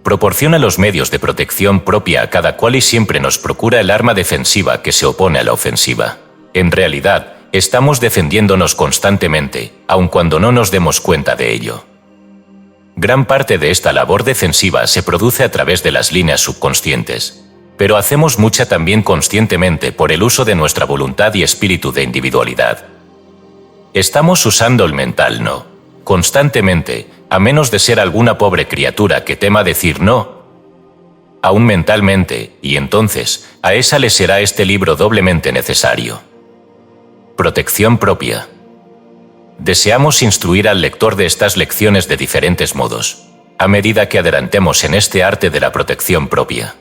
Proporciona los medios de protección propia a cada cual y siempre nos procura el arma defensiva que se opone a la ofensiva. En realidad, estamos defendiéndonos constantemente, aun cuando no nos demos cuenta de ello. Gran parte de esta labor defensiva se produce a través de las líneas subconscientes, pero hacemos mucha también conscientemente por el uso de nuestra voluntad y espíritu de individualidad. Estamos usando el mental no, constantemente, a menos de ser alguna pobre criatura que tema decir no, aún mentalmente, y entonces, a esa le será este libro doblemente necesario. Protección propia. Deseamos instruir al lector de estas lecciones de diferentes modos, a medida que adelantemos en este arte de la protección propia.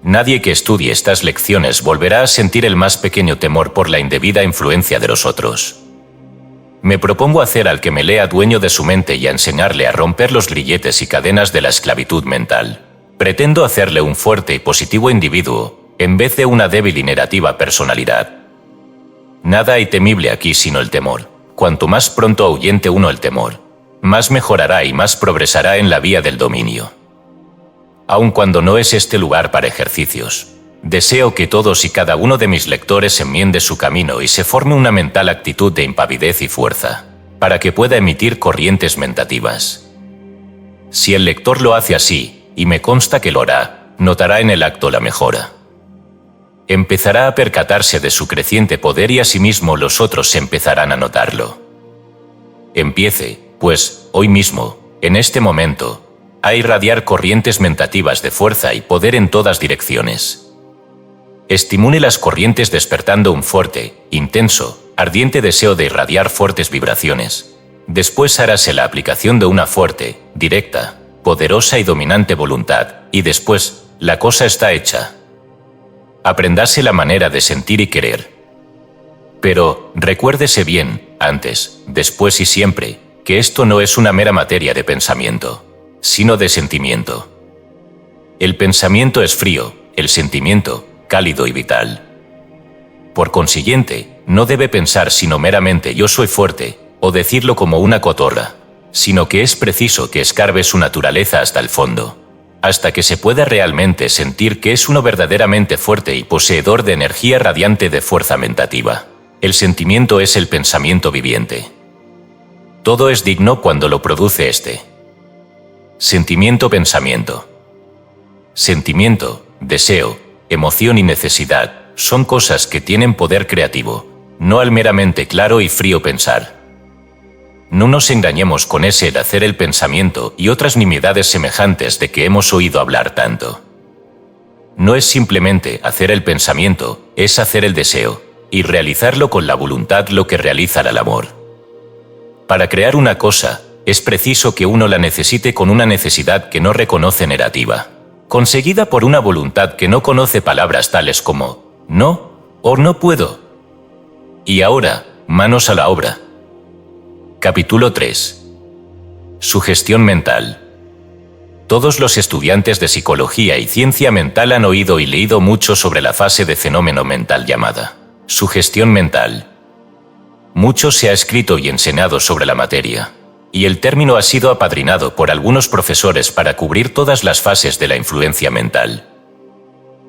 Nadie que estudie estas lecciones volverá a sentir el más pequeño temor por la indebida influencia de los otros. Me propongo hacer al que me lea dueño de su mente y a enseñarle a romper los grilletes y cadenas de la esclavitud mental. Pretendo hacerle un fuerte y positivo individuo, en vez de una débil y negativa personalidad. Nada hay temible aquí sino el temor. Cuanto más pronto ahuyente uno el temor, más mejorará y más progresará en la vía del dominio. Aun cuando no es este lugar para ejercicios, deseo que todos y cada uno de mis lectores enmiende su camino y se forme una mental actitud de impavidez y fuerza, para que pueda emitir corrientes mentativas. Si el lector lo hace así, y me consta que lo hará, notará en el acto la mejora. Empezará a percatarse de su creciente poder y asimismo los otros empezarán a notarlo. Empiece, pues, hoy mismo, en este momento, a irradiar corrientes mentativas de fuerza y poder en todas direcciones. Estimule las corrientes despertando un fuerte, intenso, ardiente deseo de irradiar fuertes vibraciones. Después haráse la aplicación de una fuerte, directa, poderosa y dominante voluntad, y después, la cosa está hecha. Aprendase la manera de sentir y querer. Pero, recuérdese bien, antes, después y siempre, que esto no es una mera materia de pensamiento, sino de sentimiento. El pensamiento es frío, el sentimiento, cálido y vital. Por consiguiente, no debe pensar sino meramente yo soy fuerte, o decirlo como una cotorra, sino que es preciso que escarbe su naturaleza hasta el fondo, hasta que se pueda realmente sentir que es uno verdaderamente fuerte y poseedor de energía radiante de fuerza mentativa. El sentimiento es el pensamiento viviente. Todo es digno cuando lo produce este. Sentimiento-pensamiento. Sentimiento, deseo, emoción y necesidad son cosas que tienen poder creativo, no al meramente claro y frío pensar. No nos engañemos con ese el hacer el pensamiento y otras nimiedades semejantes de que hemos oído hablar tanto. No es simplemente hacer el pensamiento, es hacer el deseo, y realizarlo con la voluntad lo que realiza el amor. Para crear una cosa, es preciso que uno la necesite con una necesidad que no reconoce negativa, conseguida por una voluntad que no conoce palabras tales como no o no puedo. Y ahora, manos a la obra. Capítulo 3. Sugestión mental. Todos los estudiantes de psicología y ciencia mental han oído y leído mucho sobre la fase de fenómeno mental llamada sugestión mental. Mucho se ha escrito y enseñado sobre la materia, y el término ha sido apadrinado por algunos profesores para cubrir todas las fases de la influencia mental.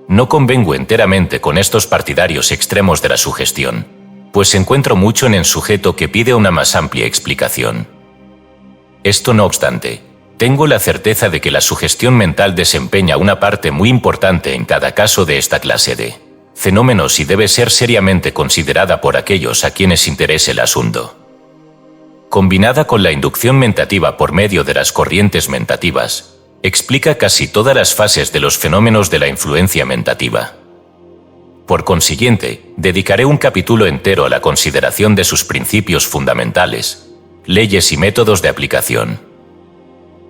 No convengo enteramente con estos partidarios extremos de la sugestión, pues encuentro mucho en el sujeto que pide una más amplia explicación. Esto no obstante, tengo la certeza de que la sugestión mental desempeña una parte muy importante en cada caso de esta clase de fenómenos y debe ser seriamente considerada por aquellos a quienes interese el asunto. Combinada con la inducción mentativa por medio de las corrientes mentativas, explica casi todas las fases de los fenómenos de la influencia mentativa. Por consiguiente, dedicaré un capítulo entero a la consideración de sus principios fundamentales, leyes y métodos de aplicación.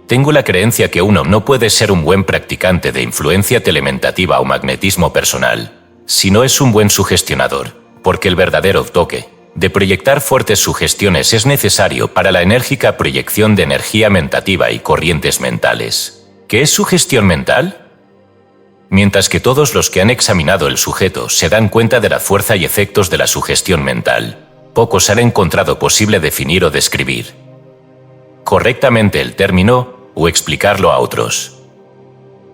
Tengo la creencia que uno no puede ser un buen practicante de influencia telementativa o magnetismo personal, si no es un buen sugestionador, porque el verdadero toque de proyectar fuertes sugestiones es necesario para la enérgica proyección de energía mentativa y corrientes mentales. ¿Qué es sugestión mental? Mientras que todos los que han examinado el sujeto se dan cuenta de la fuerza y efectos de la sugestión mental, pocos han encontrado posible definir o describir correctamente el término o explicarlo a otros.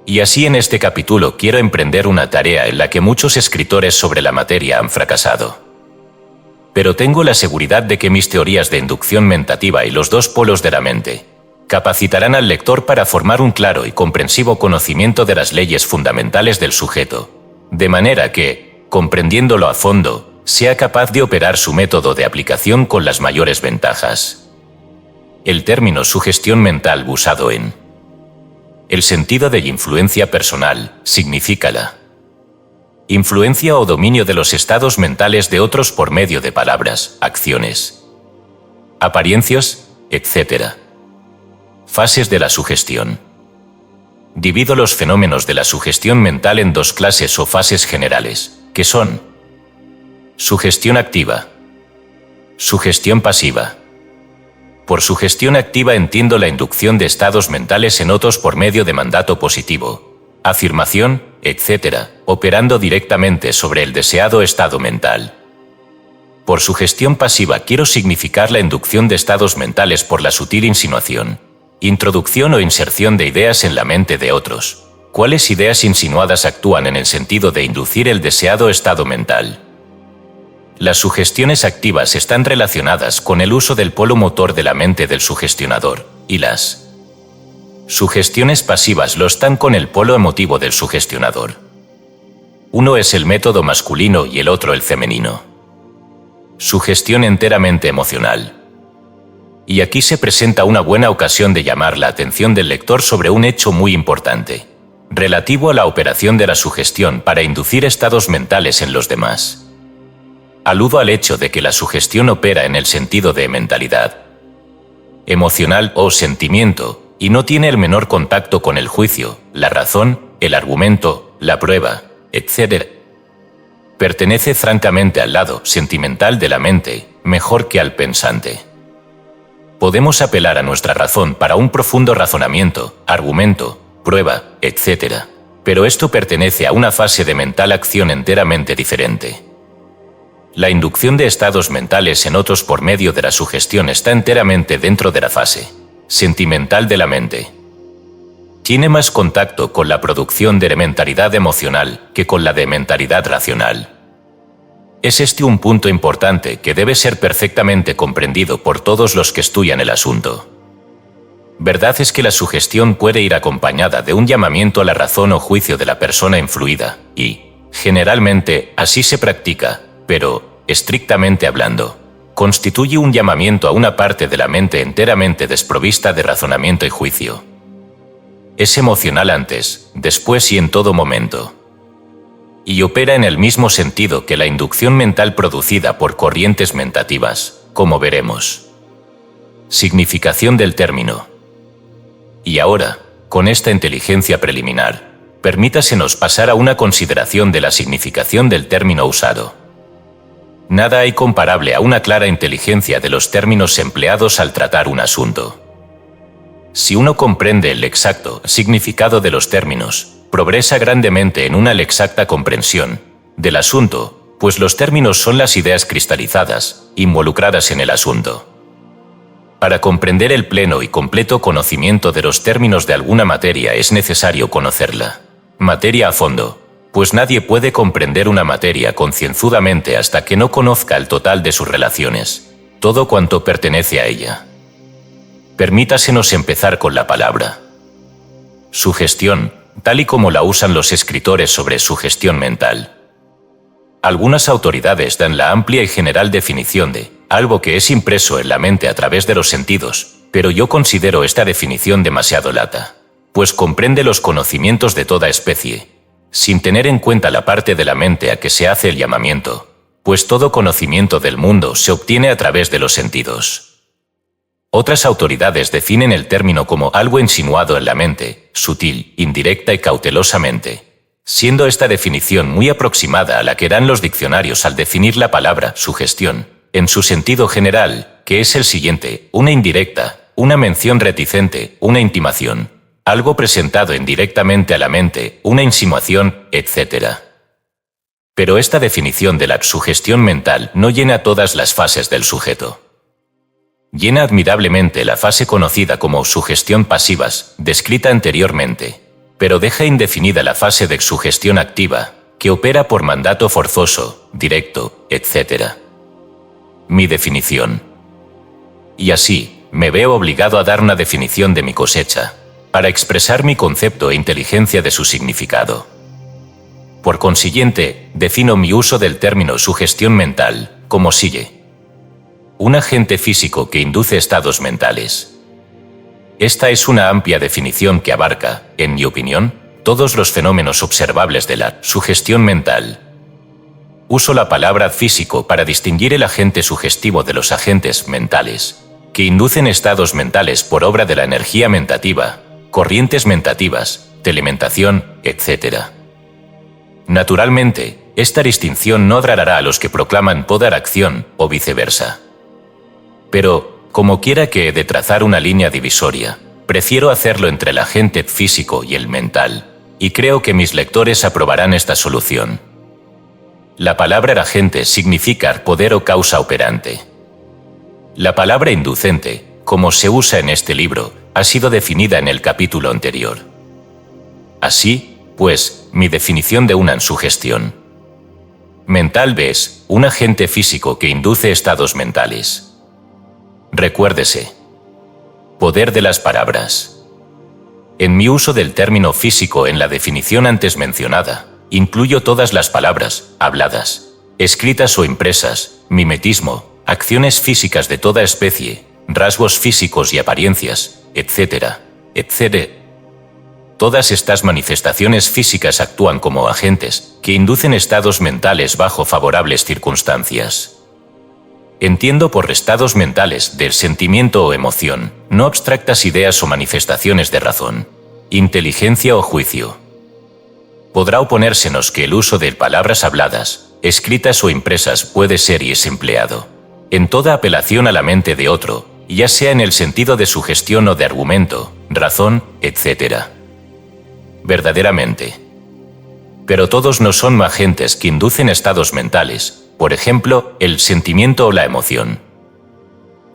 Y así en este capítulo quiero emprender una tarea en la que muchos escritores sobre la materia han fracasado. Pero tengo la seguridad de que mis teorías de inducción mentativa y los dos polos de la mente capacitarán al lector para formar un claro y comprensivo conocimiento de las leyes fundamentales del sujeto, de manera que, comprendiéndolo a fondo, sea capaz de operar su método de aplicación con las mayores ventajas. El término sugestión mental usado en el sentido de influencia personal significa la influencia o dominio de los estados mentales de otros por medio de palabras, acciones, apariencias, etc. Fases de la sugestión. Divido los fenómenos de la sugestión mental en dos clases o fases generales, que son sugestión activa, sugestión pasiva. Por sugestión activa entiendo la inducción de estados mentales en otros por medio de mandato positivo, afirmación, etc., operando directamente sobre el deseado estado mental. Por sugestión pasiva quiero significar la inducción de estados mentales por la sutil insinuación, introducción o inserción de ideas en la mente de otros, cuáles ideas insinuadas actúan en el sentido de inducir el deseado estado mental. Las sugestiones activas están relacionadas con el uso del polo motor de la mente del sugestionador, y las sugestiones pasivas lo están con el polo emotivo del sugestionador. Uno es el método masculino y el otro el femenino. Sugestión enteramente emocional. Y aquí se presenta una buena ocasión de llamar la atención del lector sobre un hecho muy importante, relativo a la operación de la sugestión para inducir estados mentales en los demás. Aludo al hecho de que la sugestión opera en el sentido de mentalidad emocional o sentimiento, y no tiene el menor contacto con el juicio, la razón, el argumento, la prueba, etc. Pertenece francamente al lado sentimental de la mente, mejor que al pensante. Podemos apelar a nuestra razón para un profundo razonamiento, argumento, prueba, etc. Pero esto pertenece a una fase de mental acción enteramente diferente. La inducción de estados mentales en otros por medio de la sugestión está enteramente dentro de la fase sentimental de la mente. Tiene más contacto con la producción de mentalidad emocional que con la de mentalidad racional. Es este un punto importante que debe ser perfectamente comprendido por todos los que estudian el asunto. Verdad es que la sugestión puede ir acompañada de un llamamiento a la razón o juicio de la persona influida, y, generalmente, así se practica, pero, estrictamente hablando, constituye un llamamiento a una parte de la mente enteramente desprovista de razonamiento y juicio. Es emocional antes, después y en todo momento. Y opera en el mismo sentido que la inducción mental producida por corrientes mentativas, como veremos. Significación del término. Y ahora, con esta inteligencia preliminar, permítasenos pasar a una consideración de la significación del término usado. Nada hay comparable a una clara inteligencia de los términos empleados al tratar un asunto. Si uno comprende el exacto significado de los términos, progresa grandemente en una exacta comprensión del asunto, pues los términos son las ideas cristalizadas, involucradas en el asunto. Para comprender el pleno y completo conocimiento de los términos de alguna materia es necesario conocerla. Materia a fondo, pues nadie puede comprender una materia concienzudamente hasta que no conozca el total de sus relaciones, todo cuanto pertenece a ella. Permítasenos empezar con la palabra sugestión, tal y como la usan los escritores sobre sugestión mental. Algunas autoridades dan la amplia y general definición de algo que es impreso en la mente a través de los sentidos, pero yo considero esta definición demasiado lata, pues comprende los conocimientos de toda especie, sin tener en cuenta la parte de la mente a que se hace el llamamiento, pues todo conocimiento del mundo se obtiene a través de los sentidos. Otras autoridades definen el término como algo insinuado en la mente, sutil, indirecta y cautelosamente, siendo esta definición muy aproximada a la que dan los diccionarios al definir la palabra sugestión, en su sentido general, que es el siguiente: una indirecta, una mención reticente, una intimación, algo presentado indirectamente a la mente, una insinuación, etc. Pero esta definición de la sugestión mental no llena todas las fases del sujeto. Llena admirablemente la fase conocida como sugestión pasivas, descrita anteriormente, pero deja indefinida la fase de sugestión activa, que opera por mandato forzoso, directo, etc. Mi definición. Y así, me veo obligado a dar una definición de mi cosecha, para expresar mi concepto e inteligencia de su significado. Por consiguiente, defino mi uso del término sugestión mental como sigue: un agente físico que induce estados mentales. Esta es una amplia definición que abarca, en mi opinión, todos los fenómenos observables de la sugestión mental. Uso la palabra físico para distinguir el agente sugestivo de los agentes mentales, que inducen estados mentales por obra de la energía mentativa, corrientes mentativas, telementación, etc. Naturalmente, esta distinción no agradará a los que proclaman poder acción o viceversa. Pero, como quiera que he de trazar una línea divisoria, prefiero hacerlo entre el agente físico y el mental, y creo que mis lectores aprobarán esta solución. La palabra agente significa poder o causa operante. La palabra inducente, como se usa en este libro, ha sido definida en el capítulo anterior. Así, pues, mi definición de una sugestión mental es un agente físico que induce estados mentales. Recuérdese. Poder de las palabras. En mi uso del término físico en la definición antes mencionada, incluyo todas las palabras, habladas, escritas o impresas, mimetismo, acciones físicas de toda especie, rasgos físicos y apariencias, etc., etc. Todas estas manifestaciones físicas actúan como agentes que inducen estados mentales bajo favorables circunstancias. Entiendo por estados mentales del sentimiento o emoción, no abstractas ideas o manifestaciones de razón, inteligencia o juicio. Podrá oponérsenos que el uso de palabras habladas, escritas o impresas puede ser y es empleado en toda apelación a la mente de otro, ya sea en el sentido de sugestión o de argumento, razón, etc. Verdaderamente. Pero todos no son agentes que inducen estados mentales, por ejemplo, el sentimiento o la emoción.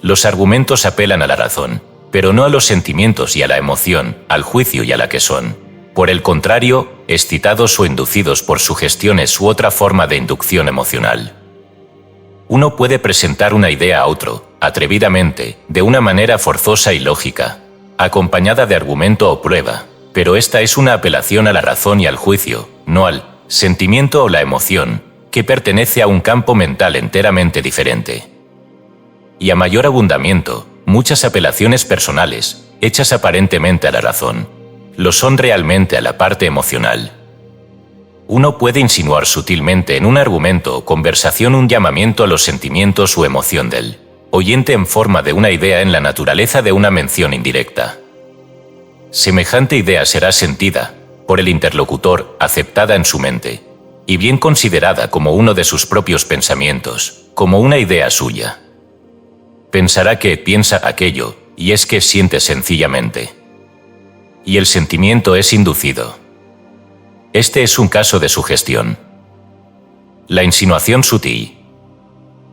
Los argumentos apelan a la razón, pero no a los sentimientos y a la emoción, al juicio y a la que son, por el contrario, excitados o inducidos por sugestiones u otra forma de inducción emocional. Uno puede presentar una idea a otro, atrevidamente, de una manera forzosa y lógica, acompañada de argumento o prueba, pero esta es una apelación a la razón y al juicio, no al sentimiento o la emoción, que pertenece a un campo mental enteramente diferente. Y a mayor abundamiento, muchas apelaciones personales, hechas aparentemente a la razón, lo son realmente a la parte emocional. Uno puede insinuar sutilmente en un argumento o conversación un llamamiento a los sentimientos o emoción del oyente en forma de una idea en la naturaleza de una mención indirecta. Semejante idea será sentida, por el interlocutor, aceptada en su mente, y bien considerada como uno de sus propios pensamientos, como una idea suya. Pensará que piensa aquello, y es que siente sencillamente. Y el sentimiento es inducido. Este es un caso de sugestión. La insinuación sutil.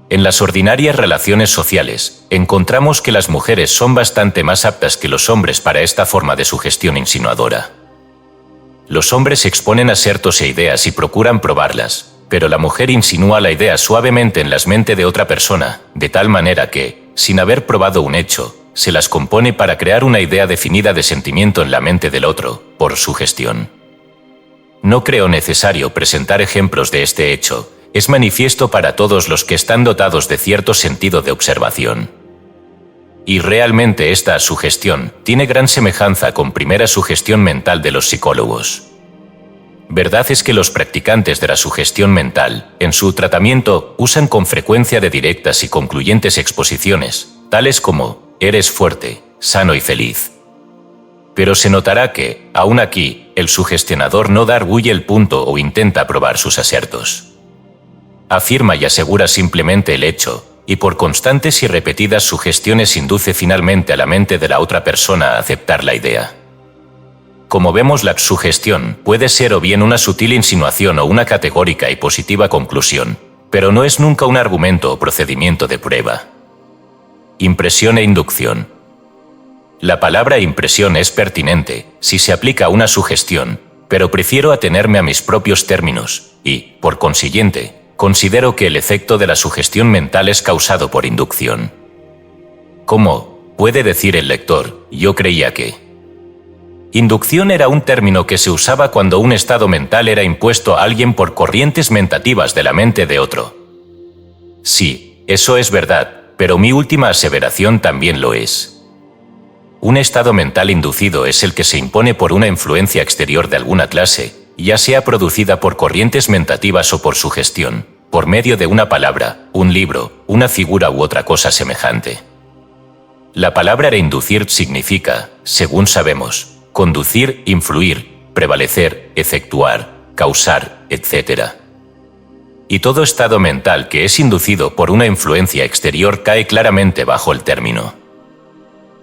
En las ordinarias relaciones sociales, encontramos que las mujeres son bastante más aptas que los hombres para esta forma de sugestión insinuadora. Los hombres exponen asertos e ideas y procuran probarlas, pero la mujer insinúa la idea suavemente en la mente de otra persona, de tal manera que, sin haber probado un hecho, se las compone para crear una idea definida de sentimiento en la mente del otro, por sugestión. No creo necesario presentar ejemplos de este hecho, es manifiesto para todos los que están dotados de cierto sentido de observación. Y realmente esta sugestión tiene gran semejanza con primera sugestión mental de los psicólogos. Verdad es que los practicantes de la sugestión mental, en su tratamiento, usan con frecuencia de directas y concluyentes exposiciones, tales como, eres fuerte, sano y feliz. Pero se notará que, aún aquí, el sugestionador no da arguye el punto o intenta probar sus asertos. Afirma y asegura simplemente el hecho, y por constantes y repetidas sugestiones induce finalmente a la mente de la otra persona a aceptar la idea. Como vemos, la sugestión puede ser o bien una sutil insinuación o una categórica y positiva conclusión, pero no es nunca un argumento o procedimiento de prueba. Impresión e inducción. La palabra impresión es pertinente si se aplica a una sugestión, pero prefiero atenerme a mis propios términos y, por consiguiente, considero que el efecto de la sugestión mental es causado por inducción. ¿Cómo puede decir el lector? Yo creía que inducción era un término que se usaba cuando un estado mental era impuesto a alguien por corrientes mentativas de la mente de otro. Sí, eso es verdad, pero mi última aseveración también lo es. Un estado mental inducido es el que se impone por una influencia exterior de alguna clase, ya sea producida por corrientes mentativas o por sugestión, por medio de una palabra, un libro, una figura u otra cosa semejante. La palabra reinducir significa, según sabemos, conducir, influir, prevalecer, efectuar, causar, etc. Y todo estado mental que es inducido por una influencia exterior cae claramente bajo el término.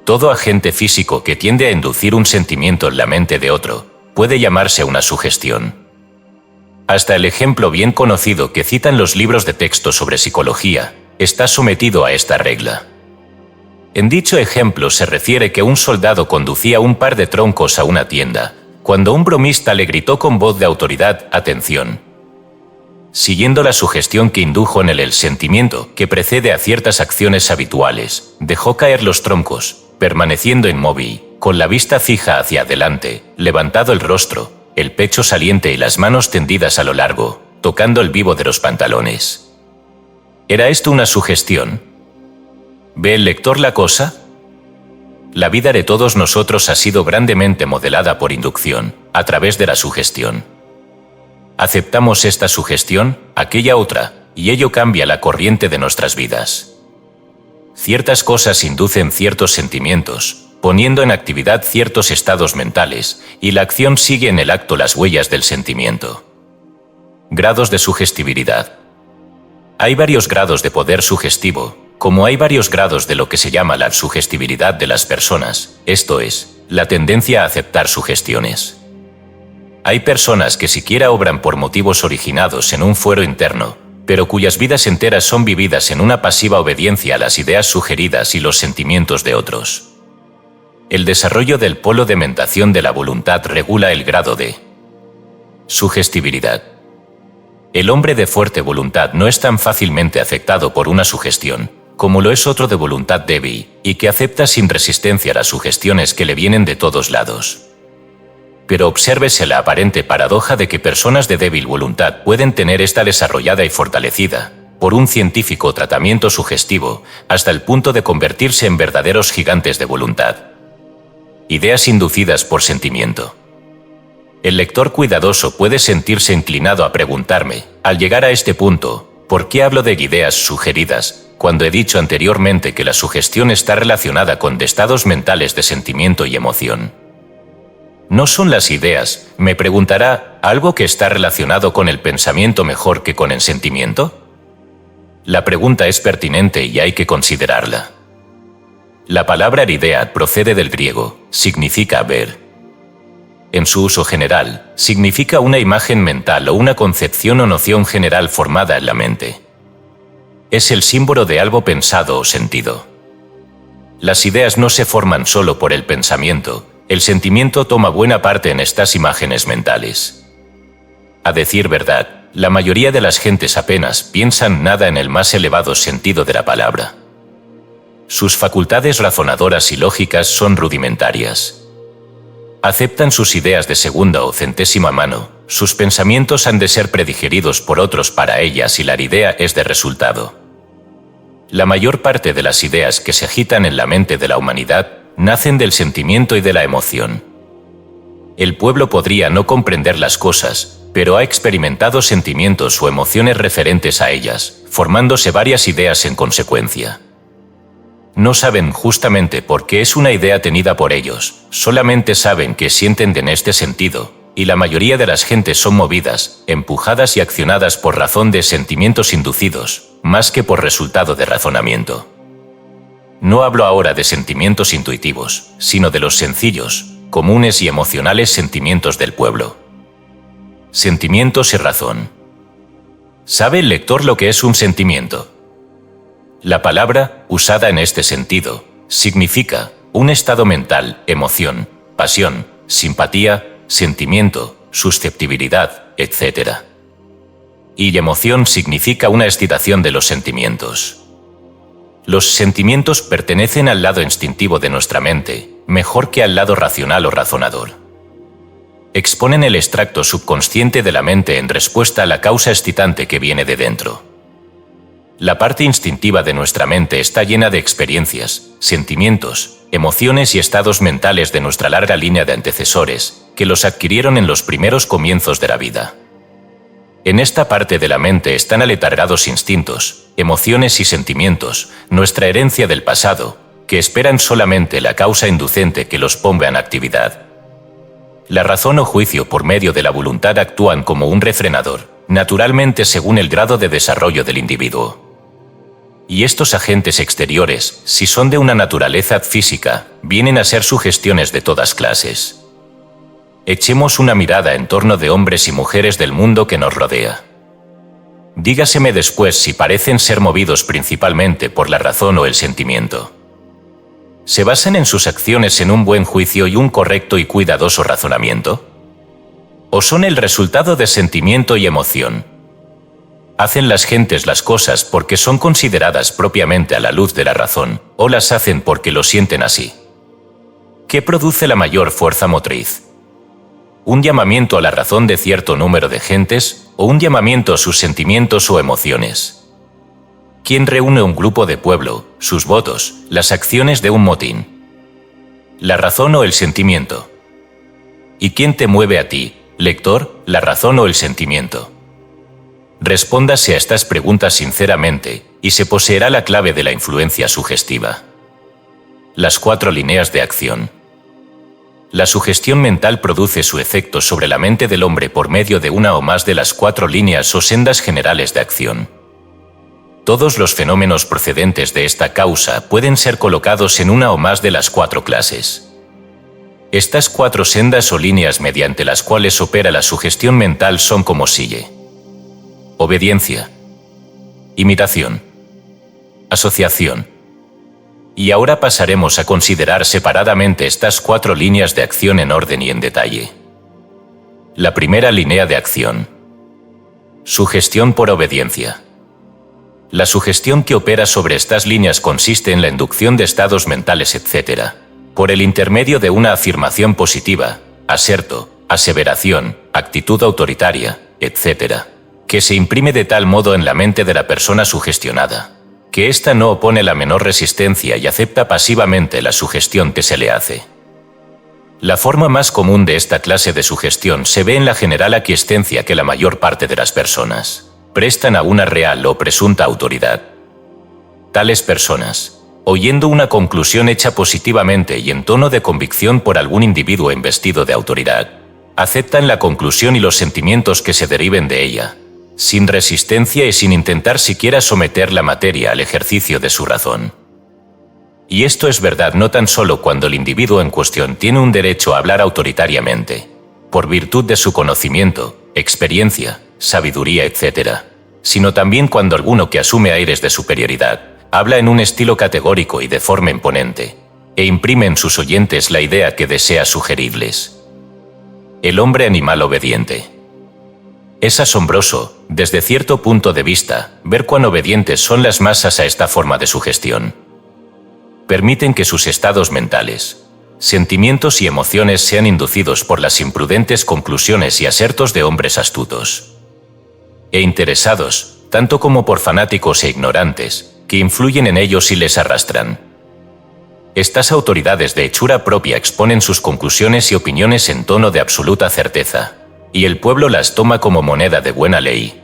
Todo agente físico que tiende a inducir un sentimiento en la mente de otro puede llamarse una sugestión. Hasta el ejemplo bien conocido que citan los libros de texto sobre psicología está sometido a esta regla. En dicho ejemplo se refiere que un soldado conducía un par de troncos a una tienda, cuando un bromista le gritó con voz de autoridad: «Atención». Siguiendo la sugestión que indujo en él el sentimiento que precede a ciertas acciones habituales, dejó caer los troncos, permaneciendo inmóvil, con la vista fija hacia adelante, levantado el rostro, el pecho saliente y las manos tendidas a lo largo, tocando el vivo de los pantalones. ¿Era esto una sugestión? ¿Ve el lector la cosa? La vida de todos nosotros ha sido grandemente modelada por inducción, a través de la sugestión. Aceptamos esta sugestión, aquella otra, y ello cambia la corriente de nuestras vidas. Ciertas cosas inducen ciertos sentimientos, poniendo en actividad ciertos estados mentales, y la acción sigue en el acto las huellas del sentimiento. Grados de sugestibilidad. Hay varios grados de poder sugestivo, como hay varios grados de lo que se llama la sugestibilidad de las personas, esto es, la tendencia a aceptar sugestiones. Hay personas que siquiera obran por motivos originados en un fuero interno, pero cuyas vidas enteras son vividas en una pasiva obediencia a las ideas sugeridas y los sentimientos de otros. El desarrollo del polo de mentación de la voluntad regula el grado de sugestibilidad. El hombre de fuerte voluntad no es tan fácilmente afectado por una sugestión, como lo es otro de voluntad débil, y que acepta sin resistencia las sugestiones que le vienen de todos lados. Pero obsérvese la aparente paradoja de que personas de débil voluntad pueden tener esta desarrollada y fortalecida, por un científico tratamiento sugestivo, hasta el punto de convertirse en verdaderos gigantes de voluntad. Ideas inducidas por sentimiento. El lector cuidadoso puede sentirse inclinado a preguntarme, al llegar a este punto, ¿por qué hablo de ideas sugeridas, cuando he dicho anteriormente que la sugestión está relacionada con estados mentales de sentimiento y emoción? ¿No son las ideas, me preguntará, algo que está relacionado con el pensamiento mejor que con el sentimiento? La pregunta es pertinente y hay que considerarla. La palabra idea procede del griego, significa ver. En su uso general, significa una imagen mental o una concepción o noción general formada en la mente. Es el símbolo de algo pensado o sentido. Las ideas no se forman solo por el pensamiento, el sentimiento toma buena parte en estas imágenes mentales. A decir verdad, la mayoría de las gentes apenas piensan nada en el más elevado sentido de la palabra. Sus facultades razonadoras y lógicas son rudimentarias. Aceptan sus ideas de segunda o centésima mano, sus pensamientos han de ser predigeridos por otros para ellas y la idea es de resultado. La mayor parte de las ideas que se agitan en la mente de la humanidad nacen del sentimiento y de la emoción. El pueblo podría no comprender las cosas, pero ha experimentado sentimientos o emociones referentes a ellas, formándose varias ideas en consecuencia. No saben justamente por qué es una idea tenida por ellos, solamente saben que sienten en este sentido, y la mayoría de las gentes son movidas, empujadas y accionadas por razón de sentimientos inducidos, más que por resultado de razonamiento. No hablo ahora de sentimientos intuitivos, sino de los sencillos, comunes y emocionales sentimientos del pueblo. Sentimientos y razón. ¿Sabe el lector lo que es un sentimiento? La palabra, usada en este sentido, significa un estado mental, emoción, pasión, simpatía, sentimiento, susceptibilidad, etc. Y emoción significa una excitación de los sentimientos. Los sentimientos pertenecen al lado instintivo de nuestra mente, mejor que al lado racional o razonador. Exponen el extracto subconsciente de la mente en respuesta a la causa excitante que viene de dentro. La parte instintiva de nuestra mente está llena de experiencias, sentimientos, emociones y estados mentales de nuestra larga línea de antecesores, que los adquirieron en los primeros comienzos de la vida. En esta parte de la mente están aletargados instintos, emociones y sentimientos, nuestra herencia del pasado, que esperan solamente la causa inducente que los ponga en actividad. La razón o juicio por medio de la voluntad actúan como un refrenador, naturalmente según el grado de desarrollo del individuo. Y estos agentes exteriores, si son de una naturaleza física, vienen a ser sugestiones de todas clases. Echemos una mirada en torno de hombres y mujeres del mundo que nos rodea. Dígaseme después si parecen ser movidos principalmente por la razón o el sentimiento. ¿Se basan en sus acciones en un buen juicio y un correcto y cuidadoso razonamiento? ¿O son el resultado de sentimiento y emoción? ¿Hacen las gentes las cosas porque son consideradas propiamente a la luz de la razón, o las hacen porque lo sienten así? ¿Qué produce la mayor fuerza motriz? ¿Un llamamiento a la razón de cierto número de gentes, o un llamamiento a sus sentimientos o emociones? ¿Quién reúne un grupo de pueblo, sus votos, las acciones de un motín? ¿La razón o el sentimiento? ¿Y quién te mueve a ti, lector, la razón o el sentimiento? Respóndase a estas preguntas sinceramente, y se poseerá la clave de la influencia sugestiva. Las 4 líneas de acción. La sugestión mental produce su efecto sobre la mente del hombre por medio de una o más de las 4 líneas o sendas generales de acción. Todos los fenómenos procedentes de esta causa pueden ser colocados en una o más de las 4 clases. Estas 4 sendas o líneas mediante las cuales opera la sugestión mental son como sigue: obediencia, imitación, asociación. Y ahora pasaremos a considerar separadamente estas 4 líneas de acción en orden y en detalle. La primera línea de acción. Sugestión por obediencia. La sugestión que opera sobre estas líneas consiste en la inducción de estados mentales, etc., por el intermedio de una afirmación positiva, aserto, aseveración, actitud autoritaria, etc., que se imprime de tal modo en la mente de la persona sugestionada, que ésta no opone la menor resistencia y acepta pasivamente la sugestión que se le hace. La forma más común de esta clase de sugestión se ve en la general aquiescencia que la mayor parte de las personas prestan a una real o presunta autoridad. Tales personas, oyendo una conclusión hecha positivamente y en tono de convicción por algún individuo investido de autoridad, aceptan la conclusión y los sentimientos que se deriven de ella, sin resistencia y sin intentar siquiera someter la materia al ejercicio de su razón. Y esto es verdad no tan solo cuando el individuo en cuestión tiene un derecho a hablar autoritariamente, por virtud de su conocimiento, experiencia, sabiduría, etc., sino también cuando alguno que asume aires de superioridad habla en un estilo categórico y de forma imponente, e imprime en sus oyentes la idea que desea sugerirles. El hombre animal obediente. Es asombroso, desde cierto punto de vista, ver cuán obedientes son las masas a esta forma de sugestión. Permiten que sus estados mentales, sentimientos y emociones sean inducidos por las imprudentes conclusiones y asertos de hombres astutos e interesados, tanto como por fanáticos e ignorantes, que influyen en ellos y les arrastran. Estas autoridades de hechura propia exponen sus conclusiones y opiniones en tono de absoluta certeza, y el pueblo las toma como moneda de buena ley.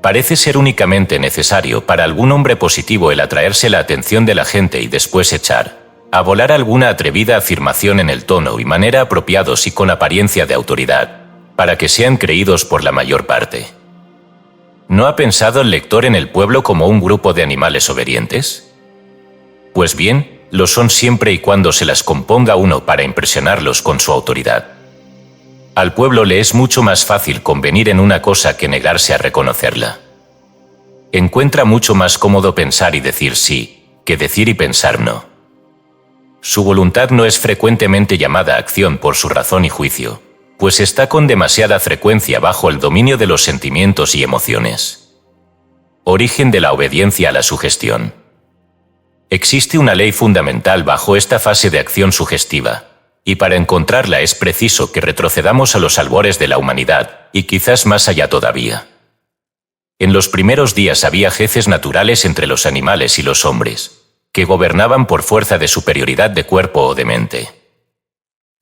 Parece ser únicamente necesario para algún hombre positivo el atraerse la atención de la gente y después echar a volar alguna atrevida afirmación en el tono y manera apropiados y con apariencia de autoridad, para que sean creídos por la mayor parte. ¿No ha pensado el lector en el pueblo como un grupo de animales obedientes? Pues bien, lo son siempre y cuando se las componga uno para impresionarlos con su autoridad. Al pueblo le es mucho más fácil convenir en una cosa que negarse a reconocerla. Encuentra mucho más cómodo pensar y decir sí, que decir y pensar no. Su voluntad no es frecuentemente llamada a acción por su razón y juicio, pues está con demasiada frecuencia bajo el dominio de los sentimientos y emociones. Origen de la obediencia a la sugestión. Existe una ley fundamental bajo esta fase de acción sugestiva, y para encontrarla es preciso que retrocedamos a los albores de la humanidad, y quizás más allá todavía. En los primeros días había jefes naturales entre los animales y los hombres, que gobernaban por fuerza de superioridad de cuerpo o de mente.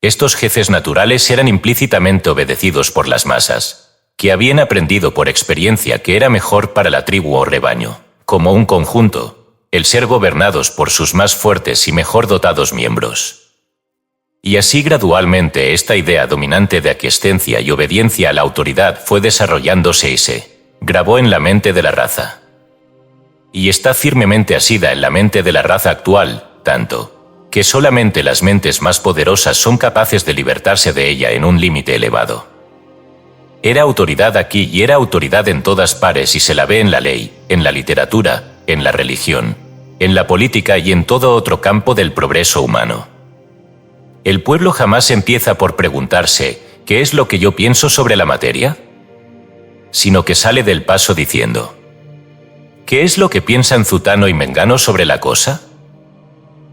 Estos jefes naturales eran implícitamente obedecidos por las masas, que habían aprendido por experiencia que era mejor para la tribu o rebaño, como un conjunto, el ser gobernados por sus más fuertes y mejor dotados miembros. Y así gradualmente esta idea dominante de aquiescencia y obediencia a la autoridad fue desarrollándose y se grabó en la mente de la raza. Y está firmemente asida en la mente de la raza actual, tanto que solamente las mentes más poderosas son capaces de libertarse de ella en un límite elevado. Era autoridad aquí y era autoridad en todas partes y se la ve en la ley, en la literatura, en la religión, en la política y en todo otro campo del progreso humano. El pueblo jamás empieza por preguntarse ¿qué es lo que yo pienso sobre la materia?, sino que sale del paso diciendo ¿qué es lo que piensan Zutano y Mengano sobre la cosa?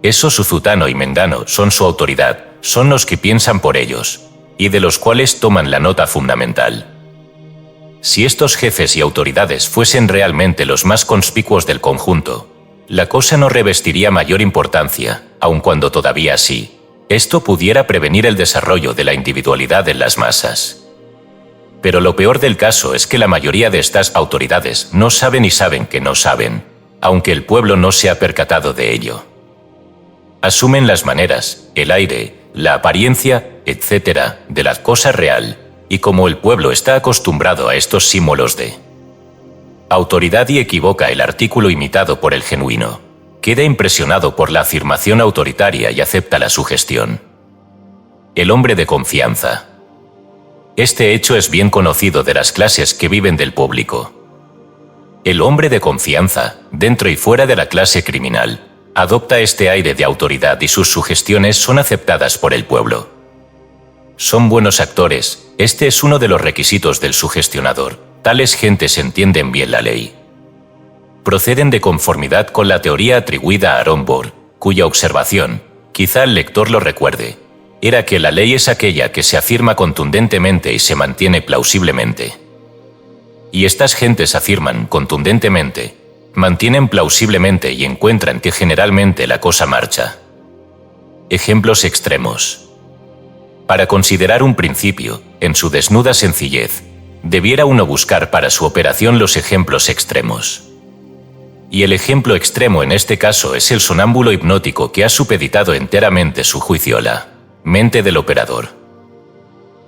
Esos Zutano y Mengano son su autoridad, son los que piensan por ellos, y de los cuales toman la nota fundamental. Si estos jefes y autoridades fuesen realmente los más conspicuos del conjunto, la cosa no revestiría mayor importancia, aun cuando todavía sí. Esto pudiera prevenir el desarrollo de la individualidad en las masas. Pero lo peor del caso es que la mayoría de estas autoridades no saben y saben que no saben, aunque el pueblo no se ha percatado de ello. Asumen las maneras, el aire, la apariencia, etc., de la cosa real, y como el pueblo está acostumbrado a estos símbolos de autoridad y equivoca el artículo imitado por el genuino, queda impresionado por la afirmación autoritaria y acepta la sugestión. El hombre de confianza. Este hecho es bien conocido de las clases que viven del público. El hombre de confianza, dentro y fuera de la clase criminal, adopta este aire de autoridad y sus sugestiones son aceptadas por el pueblo. Son buenos actores, este es uno de los requisitos del sugestionador. Tales gentes entienden bien la ley. Proceden de conformidad con la teoría atribuida a Aaron Burr, cuya observación, quizá el lector lo recuerde, era que la ley es aquella que se afirma contundentemente y se mantiene plausiblemente. Y estas gentes afirman contundentemente, mantienen plausiblemente y encuentran que generalmente la cosa marcha. Ejemplos extremos. Para considerar un principio, en su desnuda sencillez, debiera uno buscar para su operación los ejemplos extremos. Y el ejemplo extremo en este caso es el sonámbulo hipnótico que ha supeditado enteramente su juicio a la mente del operador.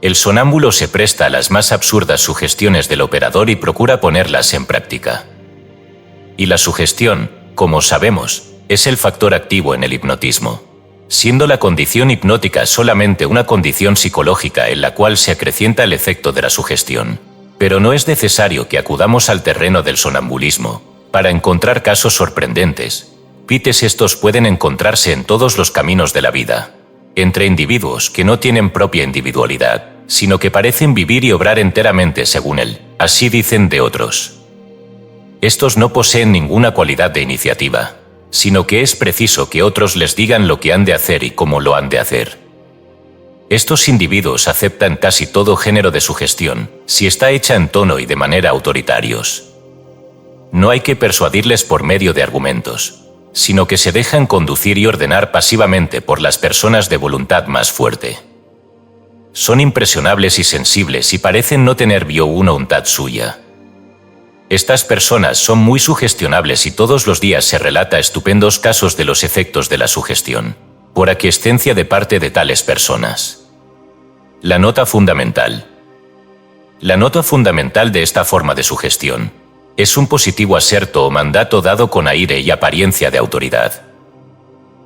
El sonámbulo se presta a las más absurdas sugestiones del operador y procura ponerlas en práctica. Y la sugestión, como sabemos, es el factor activo en el hipnotismo, siendo la condición hipnótica solamente una condición psicológica en la cual se acrecienta el efecto de la sugestión. Pero no es necesario que acudamos al terreno del sonambulismo para encontrar casos sorprendentes. Estos pueden encontrarse en todos los caminos de la vida, entre individuos que no tienen propia individualidad, sino que parecen vivir y obrar enteramente según él, así dicen de otros. Estos no poseen ninguna cualidad de iniciativa, sino que es preciso que otros les digan lo que han de hacer y cómo lo han de hacer. Estos individuos aceptan casi todo género de sugestión, si está hecha en tono y de manera autoritarios. No hay que persuadirles por medio de argumentos, sino que se dejan conducir y ordenar pasivamente por las personas de voluntad más fuerte. Son impresionables y sensibles y parecen no tener voluntad suya. Estas personas son muy sugestionables y todos los días se relata estupendos casos de los efectos de la sugestión, por aquiescencia de parte de tales personas. La nota fundamental. La nota fundamental de esta forma de sugestión es un positivo aserto o mandato dado con aire y apariencia de autoridad.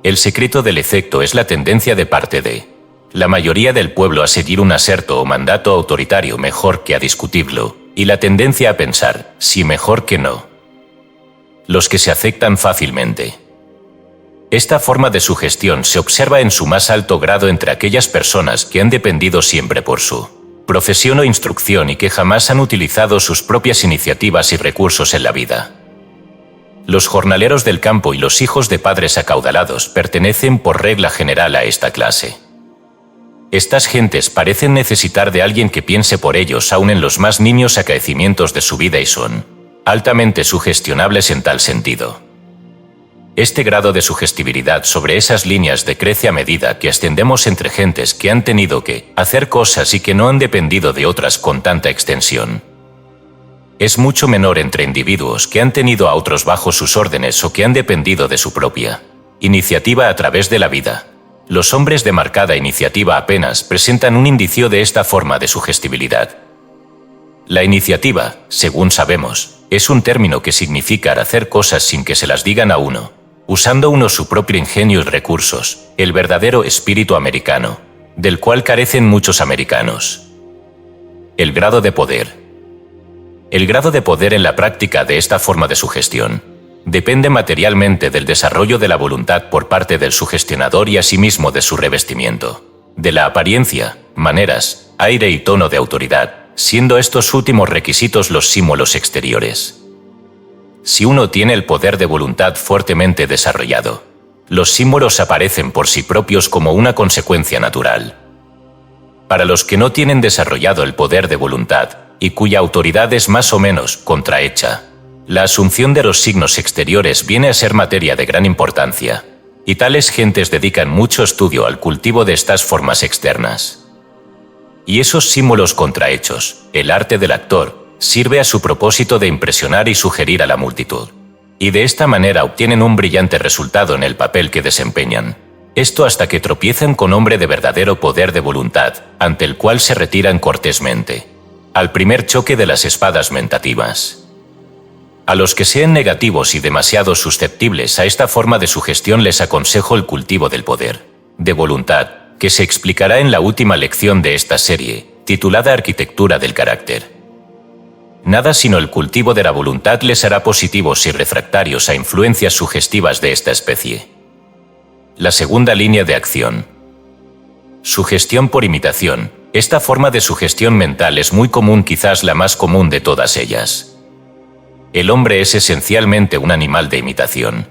El secreto del efecto es la tendencia de parte de la mayoría del pueblo a seguir un aserto o mandato autoritario mejor que a discutirlo, y la tendencia a pensar, sí mejor que no. Los que se aceptan fácilmente. Esta forma de sugestión se observa en su más alto grado entre aquellas personas que han dependido siempre por su profesión o instrucción y que jamás han utilizado sus propias iniciativas y recursos en la vida. Los jornaleros del campo y los hijos de padres acaudalados pertenecen por regla general a esta clase. Estas gentes parecen necesitar de alguien que piense por ellos aún en los más nimios acaecimientos de su vida y son altamente sugestionables en tal sentido. Este grado de sugestibilidad sobre esas líneas decrece a medida que ascendemos entre gentes que han tenido que hacer cosas y que no han dependido de otras con tanta extensión. Es mucho menor entre individuos que han tenido a otros bajo sus órdenes o que han dependido de su propia iniciativa a través de la vida. Los hombres de marcada iniciativa apenas presentan un indicio de esta forma de sugestibilidad. La iniciativa, según sabemos, es un término que significa hacer cosas sin que se las digan a uno, usando uno su propio ingenio y recursos, el verdadero espíritu americano, del cual carecen muchos americanos. El grado de poder. El grado de poder en la práctica de esta forma de sugestión depende materialmente del desarrollo de la voluntad por parte del sugestionador y asimismo de su revestimiento, de la apariencia, maneras, aire y tono de autoridad, siendo estos últimos requisitos los símbolos exteriores. Si uno tiene el poder de voluntad fuertemente desarrollado, los símbolos aparecen por sí propios como una consecuencia natural. Para los que no tienen desarrollado el poder de voluntad, y cuya autoridad es más o menos contrahecha, la asunción de los signos exteriores viene a ser materia de gran importancia, y tales gentes dedican mucho estudio al cultivo de estas formas externas. Y esos símbolos contrahechos, el arte del actor, sirve a su propósito de impresionar y sugerir a la multitud, y de esta manera obtienen un brillante resultado en el papel que desempeñan. Esto hasta que tropiezan con hombre de verdadero poder de voluntad, ante el cual se retiran cortésmente, al primer choque de las espadas mentativas. A los que sean negativos y demasiado susceptibles a esta forma de sugestión les aconsejo el cultivo del poder de voluntad, que se explicará en la última lección de esta serie, titulada Arquitectura del Carácter. Nada sino el cultivo de la voluntad les hará positivos y refractarios a influencias sugestivas de esta especie. La segunda línea de acción. Sugestión por imitación. Esta forma de sugestión mental es muy común, quizás la más común de todas ellas. El hombre es esencialmente un animal de imitación.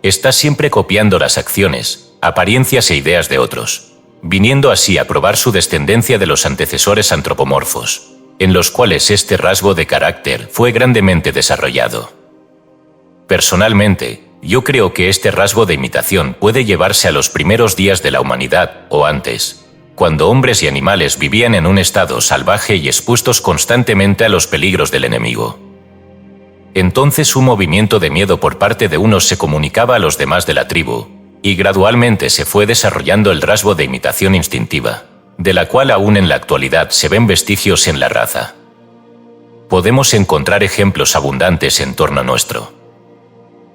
Está siempre copiando las acciones, apariencias e ideas de otros, viniendo así a probar su descendencia de los antecesores antropomorfos, en los cuales este rasgo de carácter fue grandemente desarrollado. Personalmente, yo creo que este rasgo de imitación puede llevarse a los primeros días de la humanidad, o antes, cuando hombres y animales vivían en un estado salvaje y expuestos constantemente a los peligros del enemigo. Entonces un movimiento de miedo por parte de unos se comunicaba a los demás de la tribu, y gradualmente se fue desarrollando el rasgo de imitación instintiva, de la cual aún en la actualidad se ven vestigios en la raza. Podemos encontrar ejemplos abundantes en torno nuestro.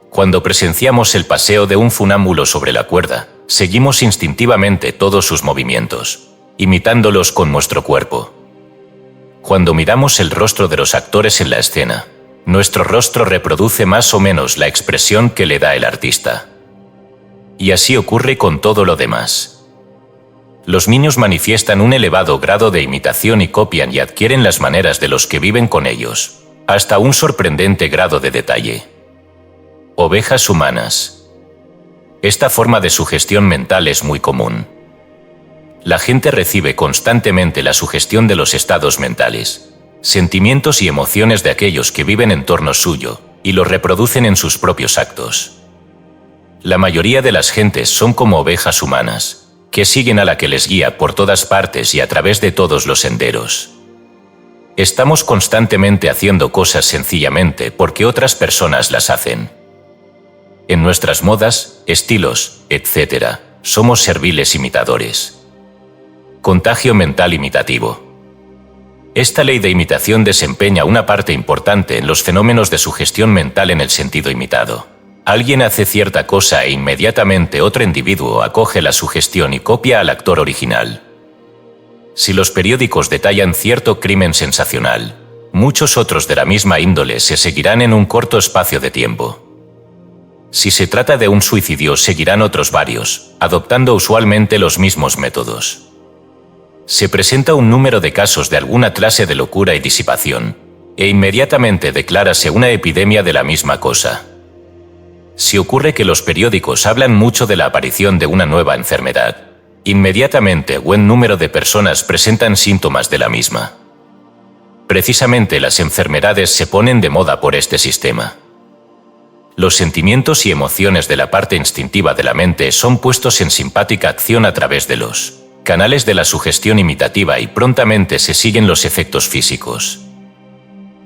Cuando presenciamos el paseo de un funámbulo sobre la cuerda, seguimos instintivamente todos sus movimientos, imitándolos con nuestro cuerpo. Cuando miramos el rostro de los actores en la escena, nuestro rostro reproduce más o menos la expresión que le da el artista. Y así ocurre con todo lo demás. Los niños manifiestan un elevado grado de imitación y copian y adquieren las maneras de los que viven con ellos, hasta un sorprendente grado de detalle. Ovejas humanas. Esta forma de sugestión mental es muy común. La gente recibe constantemente la sugestión de los estados mentales, sentimientos y emociones de aquellos que viven en torno suyo, y los reproducen en sus propios actos. La mayoría de las gentes son como ovejas humanas, que siguen a la que les guía por todas partes y a través de todos los senderos. Estamos constantemente haciendo cosas sencillamente porque otras personas las hacen. En nuestras modas, estilos, etc., somos serviles imitadores. Contagio mental imitativo. Esta ley de imitación desempeña una parte importante en los fenómenos de sugestión mental en el sentido imitado. Alguien hace cierta cosa e inmediatamente otro individuo acoge la sugestión y copia al actor original. Si los periódicos detallan cierto crimen sensacional, muchos otros de la misma índole se seguirán en un corto espacio de tiempo. Si se trata de un suicidio, seguirán otros varios, adoptando usualmente los mismos métodos. Se presenta un número de casos de alguna clase de locura y disipación, e inmediatamente declárase una epidemia de la misma cosa. Si ocurre que los periódicos hablan mucho de la aparición de una nueva enfermedad, inmediatamente buen número de personas presentan síntomas de la misma. Precisamente las enfermedades se ponen de moda por este sistema. Los sentimientos y emociones de la parte instintiva de la mente son puestos en simpática acción a través de los canales de la sugestión imitativa y prontamente se siguen los efectos físicos.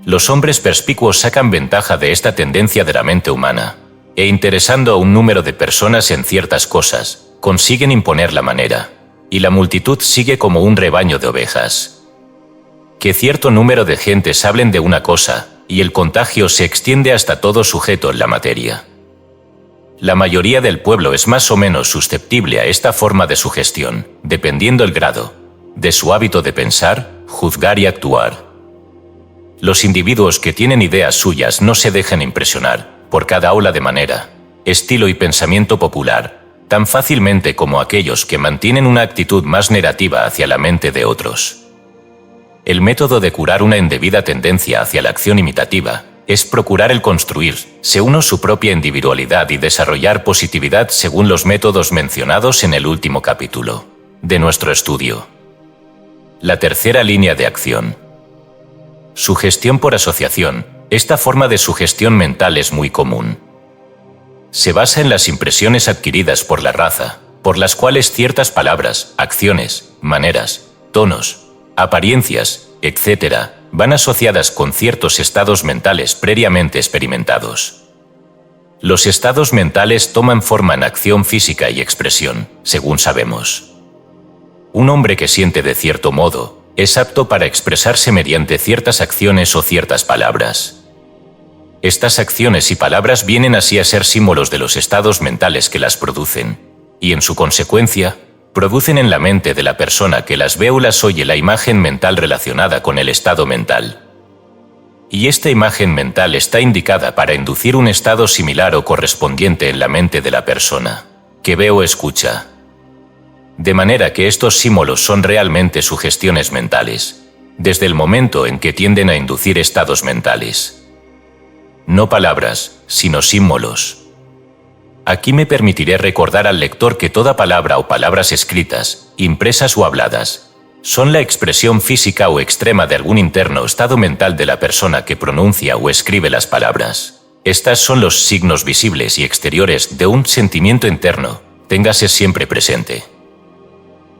Los hombres perspicuos sacan ventaja de esta tendencia de la mente humana, e interesando a un número de personas en ciertas cosas, consiguen imponer la manera, y la multitud sigue como un rebaño de ovejas. Que cierto número de gentes hablen de una cosa, y el contagio se extiende hasta todo sujeto en la materia. La mayoría del pueblo es más o menos susceptible a esta forma de sugestión, dependiendo el grado de su hábito de pensar, juzgar y actuar. Los individuos que tienen ideas suyas no se dejan impresionar por cada ola de manera, estilo y pensamiento popular, tan fácilmente como aquellos que mantienen una actitud más negativa hacia la mente de otros. El método de curar una indebida tendencia hacia la acción imitativa es procurar el construirse uno su propia individualidad y desarrollar positividad según los métodos mencionados en el último capítulo de nuestro estudio. La tercera línea de acción. Sugestión por asociación. Esta forma de sugestión mental es muy común. Se basa en las impresiones adquiridas por la raza, por las cuales ciertas palabras, acciones, maneras, tonos, apariencias, etc., van asociadas con ciertos estados mentales previamente experimentados. Los estados mentales toman forma en acción física y expresión, según sabemos. Un hombre que siente de cierto modo es apto para expresarse mediante ciertas acciones o ciertas palabras. Estas acciones y palabras vienen así a ser símbolos de los estados mentales que las producen, y en su consecuencia, producen en la mente de la persona que las ve o las oye la imagen mental relacionada con el estado mental. Y esta imagen mental está indicada para inducir un estado similar o correspondiente en la mente de la persona que ve o escucha. De manera que estos símbolos son realmente sugestiones mentales, desde el momento en que tienden a inducir estados mentales. No palabras, sino símbolos. Aquí me permitiré recordar al lector que toda palabra o palabras escritas, impresas o habladas, son la expresión física o extrema de algún interno estado mental de la persona que pronuncia o escribe las palabras. Estas son los signos visibles y exteriores de un sentimiento interno, téngase siempre presente.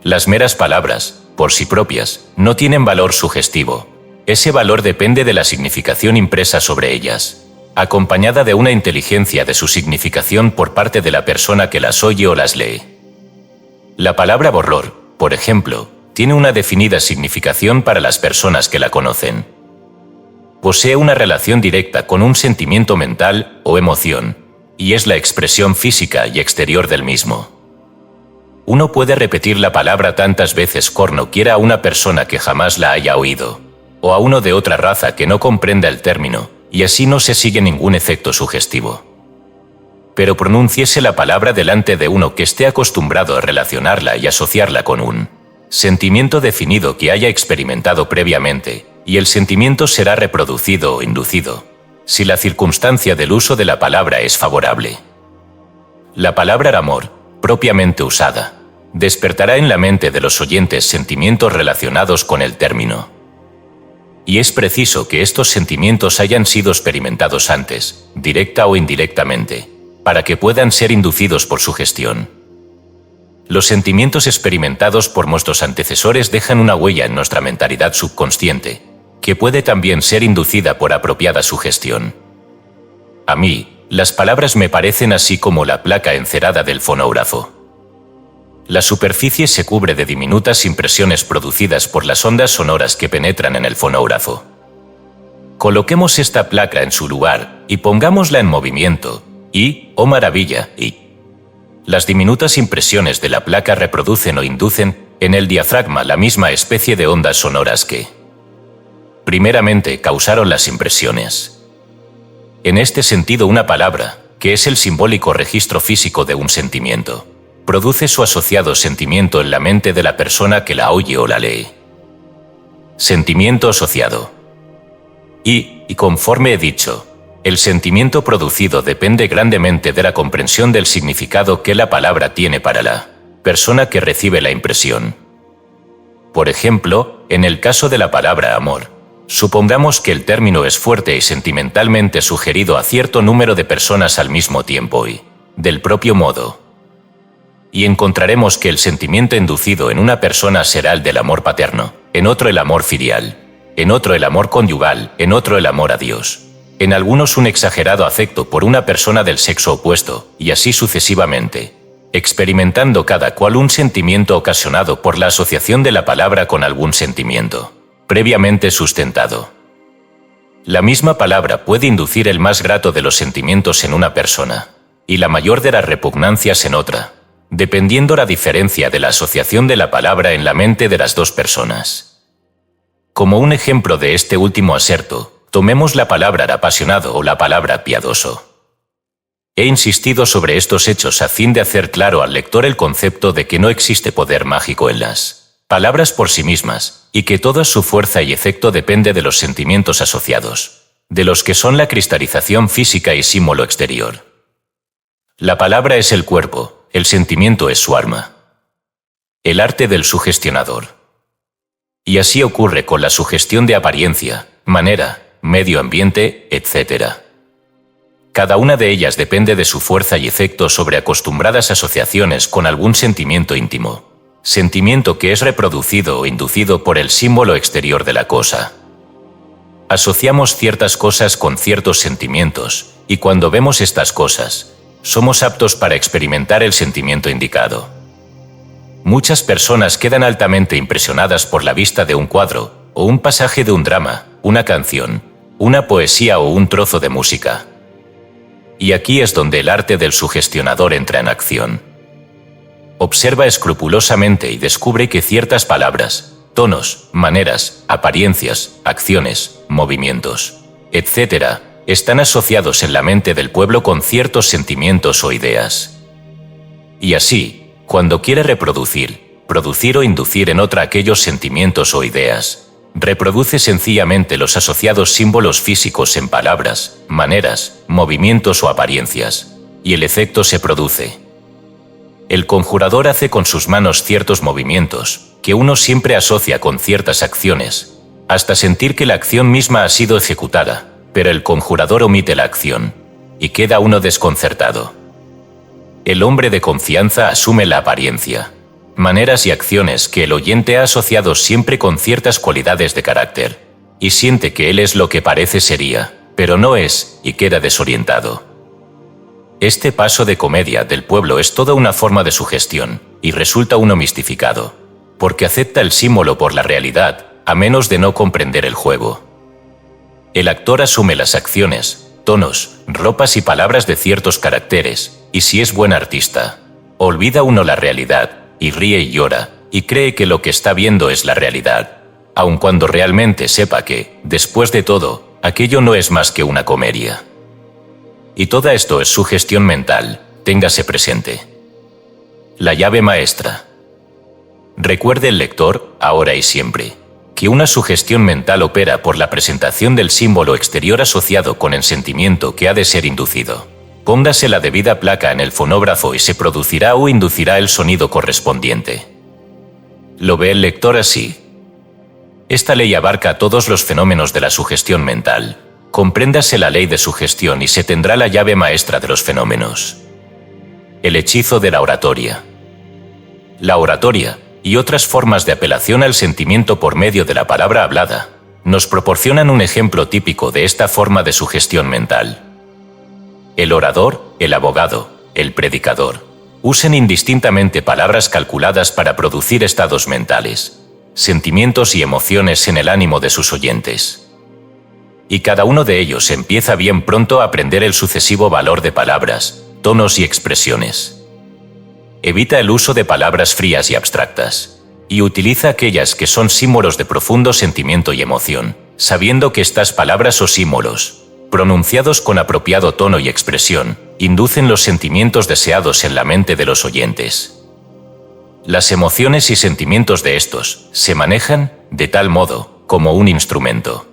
Las meras palabras, por sí propias, no tienen valor sugestivo. Ese valor depende de la significación impresa sobre ellas, acompañada de una inteligencia de su significación por parte de la persona que las oye o las lee. La palabra borror, por ejemplo, tiene una definida significación para las personas que la conocen. Posee una relación directa con un sentimiento mental o emoción, y es la expresión física y exterior del mismo. Uno puede repetir la palabra tantas veces como quiera a una persona que jamás la haya oído, o a uno de otra raza que no comprenda el término, y así no se sigue ningún efecto sugestivo. Pero pronúnciese la palabra delante de uno que esté acostumbrado a relacionarla y asociarla con un sentimiento definido que haya experimentado previamente, y el sentimiento será reproducido o inducido, si la circunstancia del uso de la palabra es favorable. La palabra amor, propiamente usada, despertará en la mente de los oyentes sentimientos relacionados con el término. Y es preciso que estos sentimientos hayan sido experimentados antes, directa o indirectamente, para que puedan ser inducidos por sugestión. Los sentimientos experimentados por nuestros antecesores dejan una huella en nuestra mentalidad subconsciente, que puede también ser inducida por apropiada sugestión. A mí, las palabras me parecen así como la placa encerada del fonógrafo. La superficie se cubre de diminutas impresiones producidas por las ondas sonoras que penetran en el fonógrafo. Coloquemos esta placa en su lugar y pongámosla en movimiento y, oh maravilla, las diminutas impresiones de la placa reproducen o inducen en el diafragma la misma especie de ondas sonoras que, primeramente, causaron las impresiones. En este sentido, una palabra, que es el simbólico registro físico de un sentimiento, produce su asociado sentimiento en la mente de la persona que la oye o la lee. Sentimiento asociado. Y conforme he dicho, el sentimiento producido depende grandemente de la comprensión del significado que la palabra tiene para la persona que recibe la impresión. Por ejemplo, en el caso de la palabra amor, supongamos que el término es fuerte y sentimentalmente sugerido a cierto número de personas al mismo tiempo y, del propio modo, y encontraremos que el sentimiento inducido en una persona será el del amor paterno, en otro el amor filial, en otro el amor conyugal, en otro el amor a Dios, en algunos un exagerado afecto por una persona del sexo opuesto, y así sucesivamente, experimentando cada cual un sentimiento ocasionado por la asociación de la palabra con algún sentimiento previamente sustentado. La misma palabra puede inducir el más grato de los sentimientos en una persona, y la mayor de las repugnancias en otra, dependiendo la diferencia de la asociación de la palabra en la mente de las dos personas. Como un ejemplo de este último aserto, tomemos la palabra apasionado o la palabra piadoso. He insistido sobre estos hechos a fin de hacer claro al lector el concepto de que no existe poder mágico en las palabras por sí mismas, y que toda su fuerza y efecto depende de los sentimientos asociados, de los que son la cristalización física y símbolo exterior. La palabra es el cuerpo, el sentimiento es su arma. El arte del sugestionador. Y así ocurre con la sugestión de apariencia, manera, medio ambiente, etc. Cada una de ellas depende de su fuerza y efecto sobre acostumbradas asociaciones con algún sentimiento íntimo, sentimiento que es reproducido o inducido por el símbolo exterior de la cosa. Asociamos ciertas cosas con ciertos sentimientos, y cuando vemos estas cosas, somos aptos para experimentar el sentimiento indicado. Muchas personas quedan altamente impresionadas por la vista de un cuadro, o un pasaje de un drama, una canción, una poesía o un trozo de música. Y aquí es donde el arte del sugestionador entra en acción. Observa escrupulosamente y descubre que ciertas palabras, tonos, maneras, apariencias, acciones, movimientos, etc., están asociados en la mente del pueblo con ciertos sentimientos o ideas. Y así, cuando quiere producir o inducir en otra aquellos sentimientos o ideas, reproduce sencillamente los asociados símbolos físicos en palabras, maneras, movimientos o apariencias, y el efecto se produce. El conjurador hace con sus manos ciertos movimientos, que uno siempre asocia con ciertas acciones, hasta sentir que la acción misma ha sido ejecutada, pero el conjurador omite la acción, y queda uno desconcertado. El hombre de confianza asume la apariencia, maneras y acciones que el oyente ha asociado siempre con ciertas cualidades de carácter, y siente que él es lo que parece sería, pero no es, y queda desorientado. Este paso de comedia del pueblo es toda una forma de sugestión, y resulta uno mistificado, porque acepta el símbolo por la realidad, a menos de no comprender el juego. El actor asume las acciones, tonos, ropas y palabras de ciertos caracteres, y si es buen artista. Olvida uno la realidad, y ríe y llora, y cree que lo que está viendo es la realidad, aun cuando realmente sepa que, después de todo, aquello no es más que una comedia. Y todo esto es sugestión mental, téngase presente. La llave maestra. Recuerde el lector, ahora y siempre, que una sugestión mental opera por la presentación del símbolo exterior asociado con el sentimiento que ha de ser inducido. Póngase la debida placa en el fonógrafo y se producirá o inducirá el sonido correspondiente. ¿Lo ve el lector así? Esta ley abarca todos los fenómenos de la sugestión mental. Compréndase la ley de sugestión y se tendrá la llave maestra de los fenómenos. El hechizo de la oratoria. La oratoria, y otras formas de apelación al sentimiento por medio de la palabra hablada, nos proporcionan un ejemplo típico de esta forma de sugestión mental. El orador, el abogado, el predicador, usan indistintamente palabras calculadas para producir estados mentales, sentimientos y emociones en el ánimo de sus oyentes. Y cada uno de ellos empieza bien pronto a aprender el sucesivo valor de palabras, tonos y expresiones. Evita el uso de palabras frías y abstractas, y utiliza aquellas que son símbolos de profundo sentimiento y emoción, sabiendo que estas palabras o símbolos, pronunciados con apropiado tono y expresión, inducen los sentimientos deseados en la mente de los oyentes. Las emociones y sentimientos de estos se manejan, de tal modo, como un instrumento.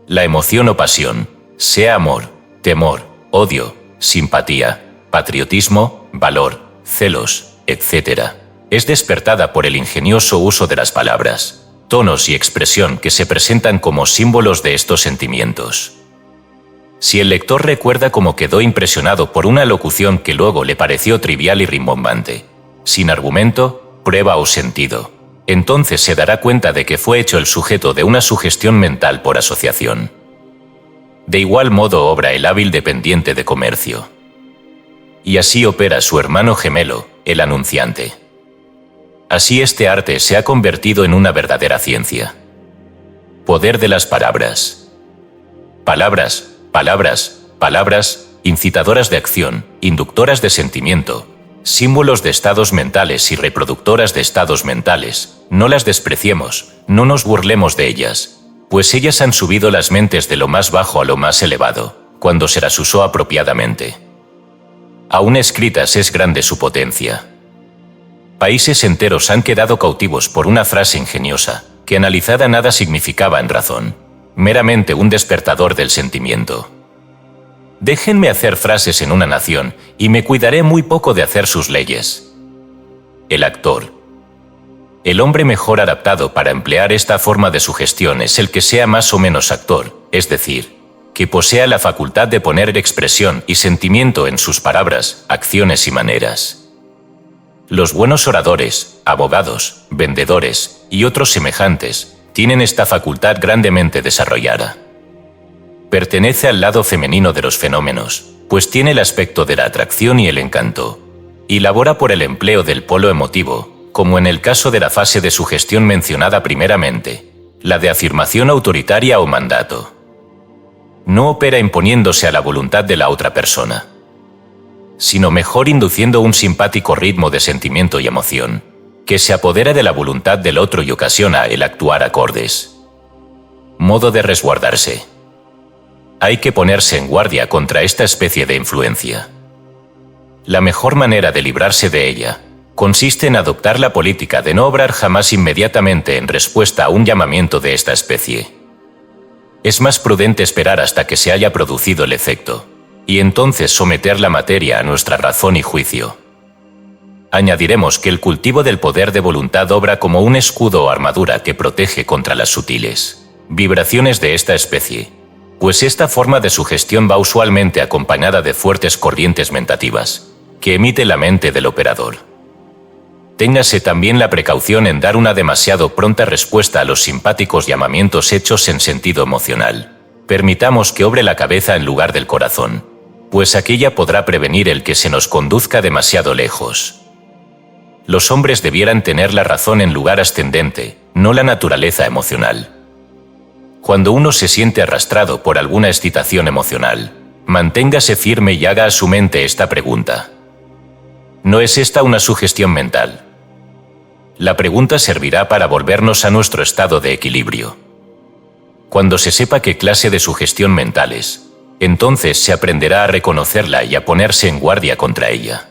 La emoción o pasión, sea amor, temor, odio, simpatía, patriotismo, valor, celos, etc., es despertada por el ingenioso uso de las palabras, tonos y expresión que se presentan como símbolos de estos sentimientos. Si el lector recuerda cómo quedó impresionado por una locución que luego le pareció trivial y rimbombante, sin argumento, prueba o sentido, entonces se dará cuenta de que fue hecho el sujeto de una sugestión mental por asociación. De igual modo obra el hábil dependiente de comercio. Y así opera su hermano gemelo, el anunciante. Así este arte se ha convertido en una verdadera ciencia. Poder de las palabras. Palabras, palabras, palabras, incitadoras de acción, inductoras de sentimiento, símbolos de estados mentales y reproductoras de estados mentales. No las despreciemos, no nos burlemos de ellas, pues ellas han subido las mentes de lo más bajo a lo más elevado, cuando se las usó apropiadamente. Aún escritas es grande su potencia. Países enteros han quedado cautivos por una frase ingeniosa, que analizada nada significaba en razón, meramente un despertador del sentimiento. Déjenme hacer frases en una nación, y me cuidaré muy poco de hacer sus leyes. El actor. El hombre mejor adaptado para emplear esta forma de sugestión es el que sea más o menos actor, es decir, que posea la facultad de poner expresión y sentimiento en sus palabras, acciones y maneras. Los buenos oradores, abogados, vendedores y otros semejantes tienen esta facultad grandemente desarrollada. Pertenece al lado femenino de los fenómenos, pues tiene el aspecto de la atracción y el encanto, y labora por el empleo del polo emotivo, como en el caso de la fase de sugestión mencionada primeramente, la de afirmación autoritaria o mandato. No opera imponiéndose a la voluntad de la otra persona, sino mejor induciendo un simpático ritmo de sentimiento y emoción, que se apodera de la voluntad del otro y ocasiona el actuar acordes. Modo de resguardarse. Hay que ponerse en guardia contra esta especie de influencia. La mejor manera de librarse de ella consiste en adoptar la política de no obrar jamás inmediatamente en respuesta a un llamamiento de esta especie. Es más prudente esperar hasta que se haya producido el efecto, y entonces someter la materia a nuestra razón y juicio. Añadiremos que el cultivo del poder de voluntad obra como un escudo o armadura que protege contra las sutiles vibraciones de esta especie, pues esta forma de sugestión va usualmente acompañada de fuertes corrientes mentativas, que emite la mente del operador. Téngase también la precaución en dar una demasiado pronta respuesta a los simpáticos llamamientos hechos en sentido emocional. Permitamos que obre la cabeza en lugar del corazón, pues aquella podrá prevenir el que se nos conduzca demasiado lejos. Los hombres debieran tener la razón en lugar ascendente, no la naturaleza emocional. Cuando uno se siente arrastrado por alguna excitación emocional, manténgase firme y haga a su mente esta pregunta. ¿No es esta una sugestión mental? La pregunta servirá para volvernos a nuestro estado de equilibrio. Cuando se sepa qué clase de sugestión mental es, entonces se aprenderá a reconocerla y a ponerse en guardia contra ella.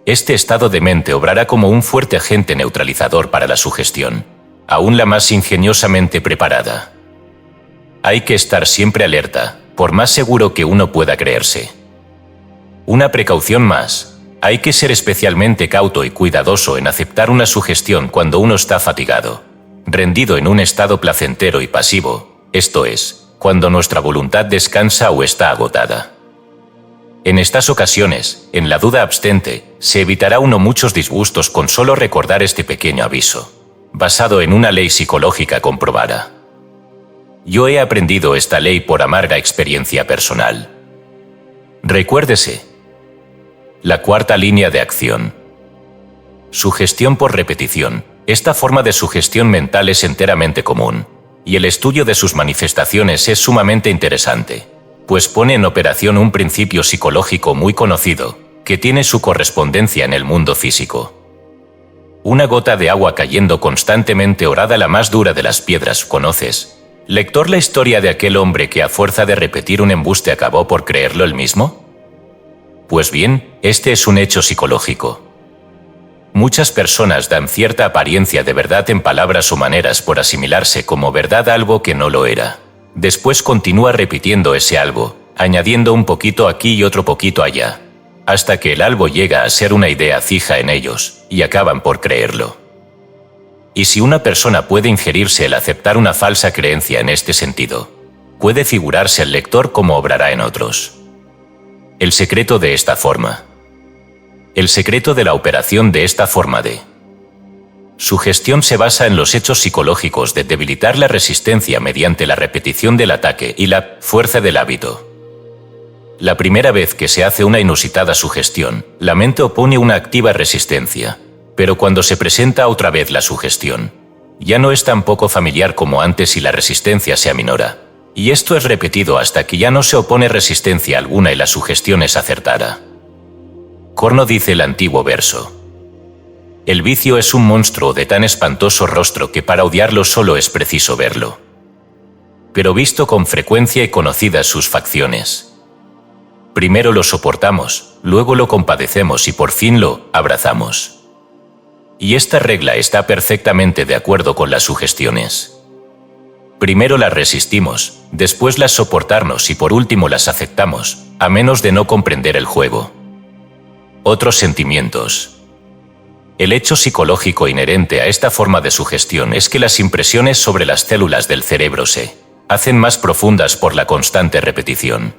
Este estado de mente obrará como un fuerte agente neutralizador para la sugestión, aún la más ingeniosamente preparada. Hay que estar siempre alerta, por más seguro que uno pueda creerse. Una precaución más: hay que ser especialmente cauto y cuidadoso en aceptar una sugestión cuando uno está fatigado, rendido en un estado placentero y pasivo, esto es, cuando nuestra voluntad descansa o está agotada. En estas ocasiones, en la duda abstente, se evitará uno muchos disgustos con solo recordar este pequeño aviso, basado en una ley psicológica comprobada. Yo he aprendido esta ley por amarga experiencia personal. Recuérdese. La cuarta línea de acción. Sugestión por repetición. Esta forma de sugestión mental es enteramente común, y el estudio de sus manifestaciones es sumamente interesante, pues pone en operación un principio psicológico muy conocido, que tiene su correspondencia en el mundo físico. Una gota de agua cayendo constantemente orada la más dura de las piedras. ¿Conoces, lector, la historia de aquel hombre que a fuerza de repetir un embuste acabó por creerlo él mismo? Pues bien, este es un hecho psicológico. Muchas personas dan cierta apariencia de verdad en palabras o maneras por asimilarse como verdad algo que no lo era. Después continúa repitiendo ese algo, añadiendo un poquito aquí y otro poquito allá, hasta que el algo llega a ser una idea fija en ellos, y acaban por creerlo. Y si una persona puede ingerirse el aceptar una falsa creencia en este sentido, puede figurarse el lector cómo obrará en otros. El secreto de esta forma. El secreto de la operación de esta forma de sugestión se basa en los hechos psicológicos de debilitar la resistencia mediante la repetición del ataque y la fuerza del hábito. La primera vez que se hace una inusitada sugestión, la mente opone una activa resistencia, pero cuando se presenta otra vez la sugestión, ya no es tan poco familiar como antes y la resistencia se aminora, y esto es repetido hasta que ya no se opone resistencia alguna y la sugestión es acertada. Corno dice el antiguo verso: el vicio es un monstruo de tan espantoso rostro que para odiarlo solo es preciso verlo. Pero visto con frecuencia y conocidas sus facciones, primero lo soportamos, luego lo compadecemos y por fin lo abrazamos. Y esta regla está perfectamente de acuerdo con las sugestiones. Primero las resistimos, después las soportarnos y por último las aceptamos, a menos de no comprender el juego. Otros sentimientos. El hecho psicológico inherente a esta forma de sugestión es que las impresiones sobre las células del cerebro se hacen más profundas por la constante repetición.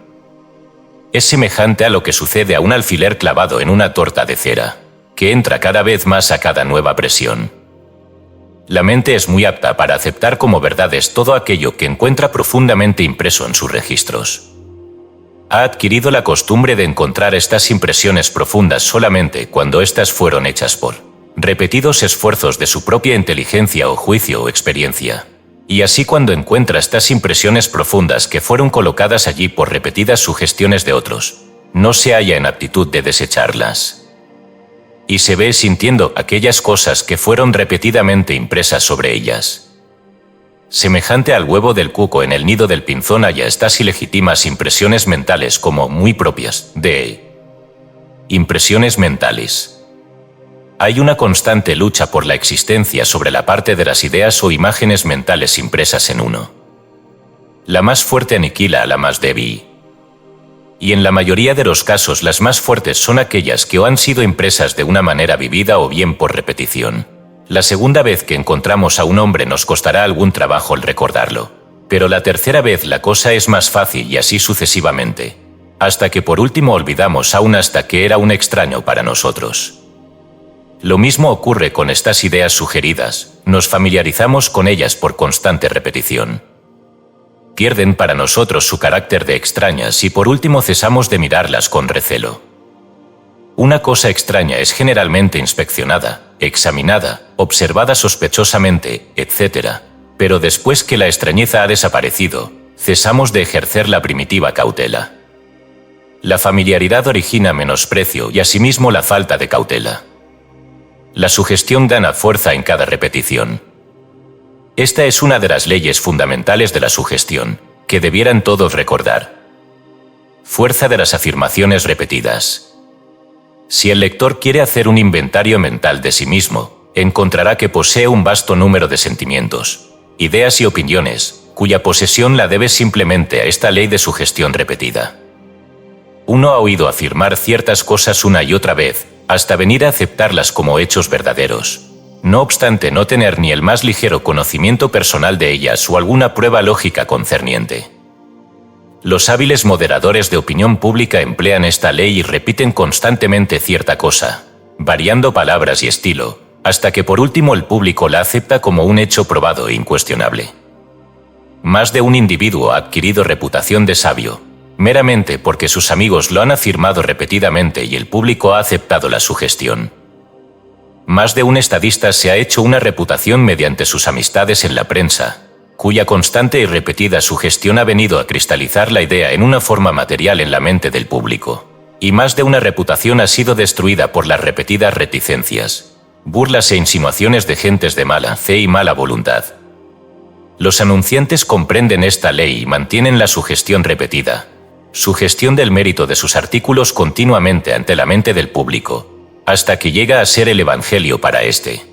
Es semejante a lo que sucede a un alfiler clavado en una torta de cera, que entra cada vez más a cada nueva presión. La mente es muy apta para aceptar como verdades todo aquello que encuentra profundamente impreso en sus registros. Ha adquirido la costumbre de encontrar estas impresiones profundas solamente cuando éstas fueron hechas por repetidos esfuerzos de su propia inteligencia o juicio o experiencia. Y así cuando encuentra estas impresiones profundas que fueron colocadas allí por repetidas sugestiones de otros, no se halla en aptitud de desecharlas. Y se ve sintiendo aquellas cosas que fueron repetidamente impresas sobre ellas. Semejante al huevo del cuco en el nido del pinzón halla estas ilegítimas impresiones mentales como muy propias de impresiones mentales. Hay una constante lucha por la existencia sobre la parte de las ideas o imágenes mentales impresas en uno. La más fuerte aniquila a la más débil. Y en la mayoría de los casos las más fuertes son aquellas que o han sido impresas de una manera vivida o bien por repetición. La segunda vez que encontramos a un hombre nos costará algún trabajo el recordarlo, pero la tercera vez la cosa es más fácil y así sucesivamente, hasta que por último olvidamos aún hasta que era un extraño para nosotros. Lo mismo ocurre con estas ideas sugeridas, nos familiarizamos con ellas por constante repetición. Pierden para nosotros su carácter de extrañas y por último cesamos de mirarlas con recelo. Una cosa extraña es generalmente inspeccionada, examinada, observada sospechosamente, etc. Pero después que la extrañeza ha desaparecido, cesamos de ejercer la primitiva cautela. La familiaridad origina menosprecio y asimismo la falta de cautela. La sugestión gana fuerza en cada repetición. Esta es una de las leyes fundamentales de la sugestión, que debieran todos recordar. Fuerza de las afirmaciones repetidas. Si el lector quiere hacer un inventario mental de sí mismo, encontrará que posee un vasto número de sentimientos, ideas y opiniones, cuya posesión la debe simplemente a esta ley de sugestión repetida. Uno ha oído afirmar ciertas cosas una y otra vez, hasta venir a aceptarlas como hechos verdaderos, no obstante no tener ni el más ligero conocimiento personal de ellas o alguna prueba lógica concerniente. Los hábiles moderadores de opinión pública emplean esta ley y repiten constantemente cierta cosa, variando palabras y estilo, hasta que por último el público la acepta como un hecho probado e incuestionable. Más de un individuo ha adquirido reputación de sabio, meramente porque sus amigos lo han afirmado repetidamente y el público ha aceptado la sugestión. Más de un estadista se ha hecho una reputación mediante sus amistades en la prensa, cuya constante y repetida sugestión ha venido a cristalizar la idea en una forma material en la mente del público. Y más de una reputación ha sido destruida por las repetidas reticencias, burlas e insinuaciones de gentes de mala fe y mala voluntad. Los anunciantes comprenden esta ley y mantienen la sugestión repetida, sugestión del mérito de sus artículos continuamente ante la mente del público, hasta que llega a ser el evangelio para éste.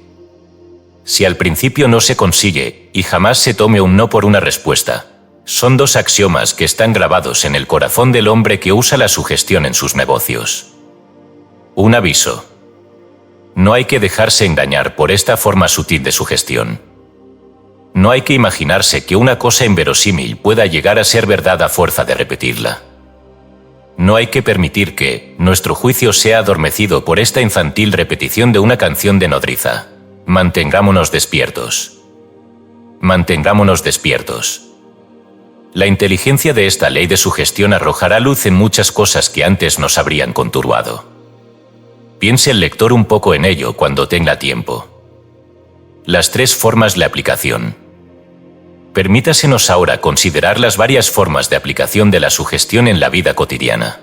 Si al principio no se consigue, y jamás se tome un no por una respuesta, son dos axiomas que están grabados en el corazón del hombre que usa la sugestión en sus negocios. Un aviso. No hay que dejarse engañar por esta forma sutil de sugestión. No hay que imaginarse que una cosa inverosímil pueda llegar a ser verdad a fuerza de repetirla. No hay que permitir que nuestro juicio sea adormecido por esta infantil repetición de una canción de nodriza. Mantengámonos despiertos. Mantengámonos despiertos. La inteligencia de esta ley de sugestión arrojará luz en muchas cosas que antes nos habrían conturbado. Piense el lector un poco en ello cuando tenga tiempo. Las tres formas de aplicación. Permítasenos ahora considerar las varias formas de aplicación de la sugestión en la vida cotidiana.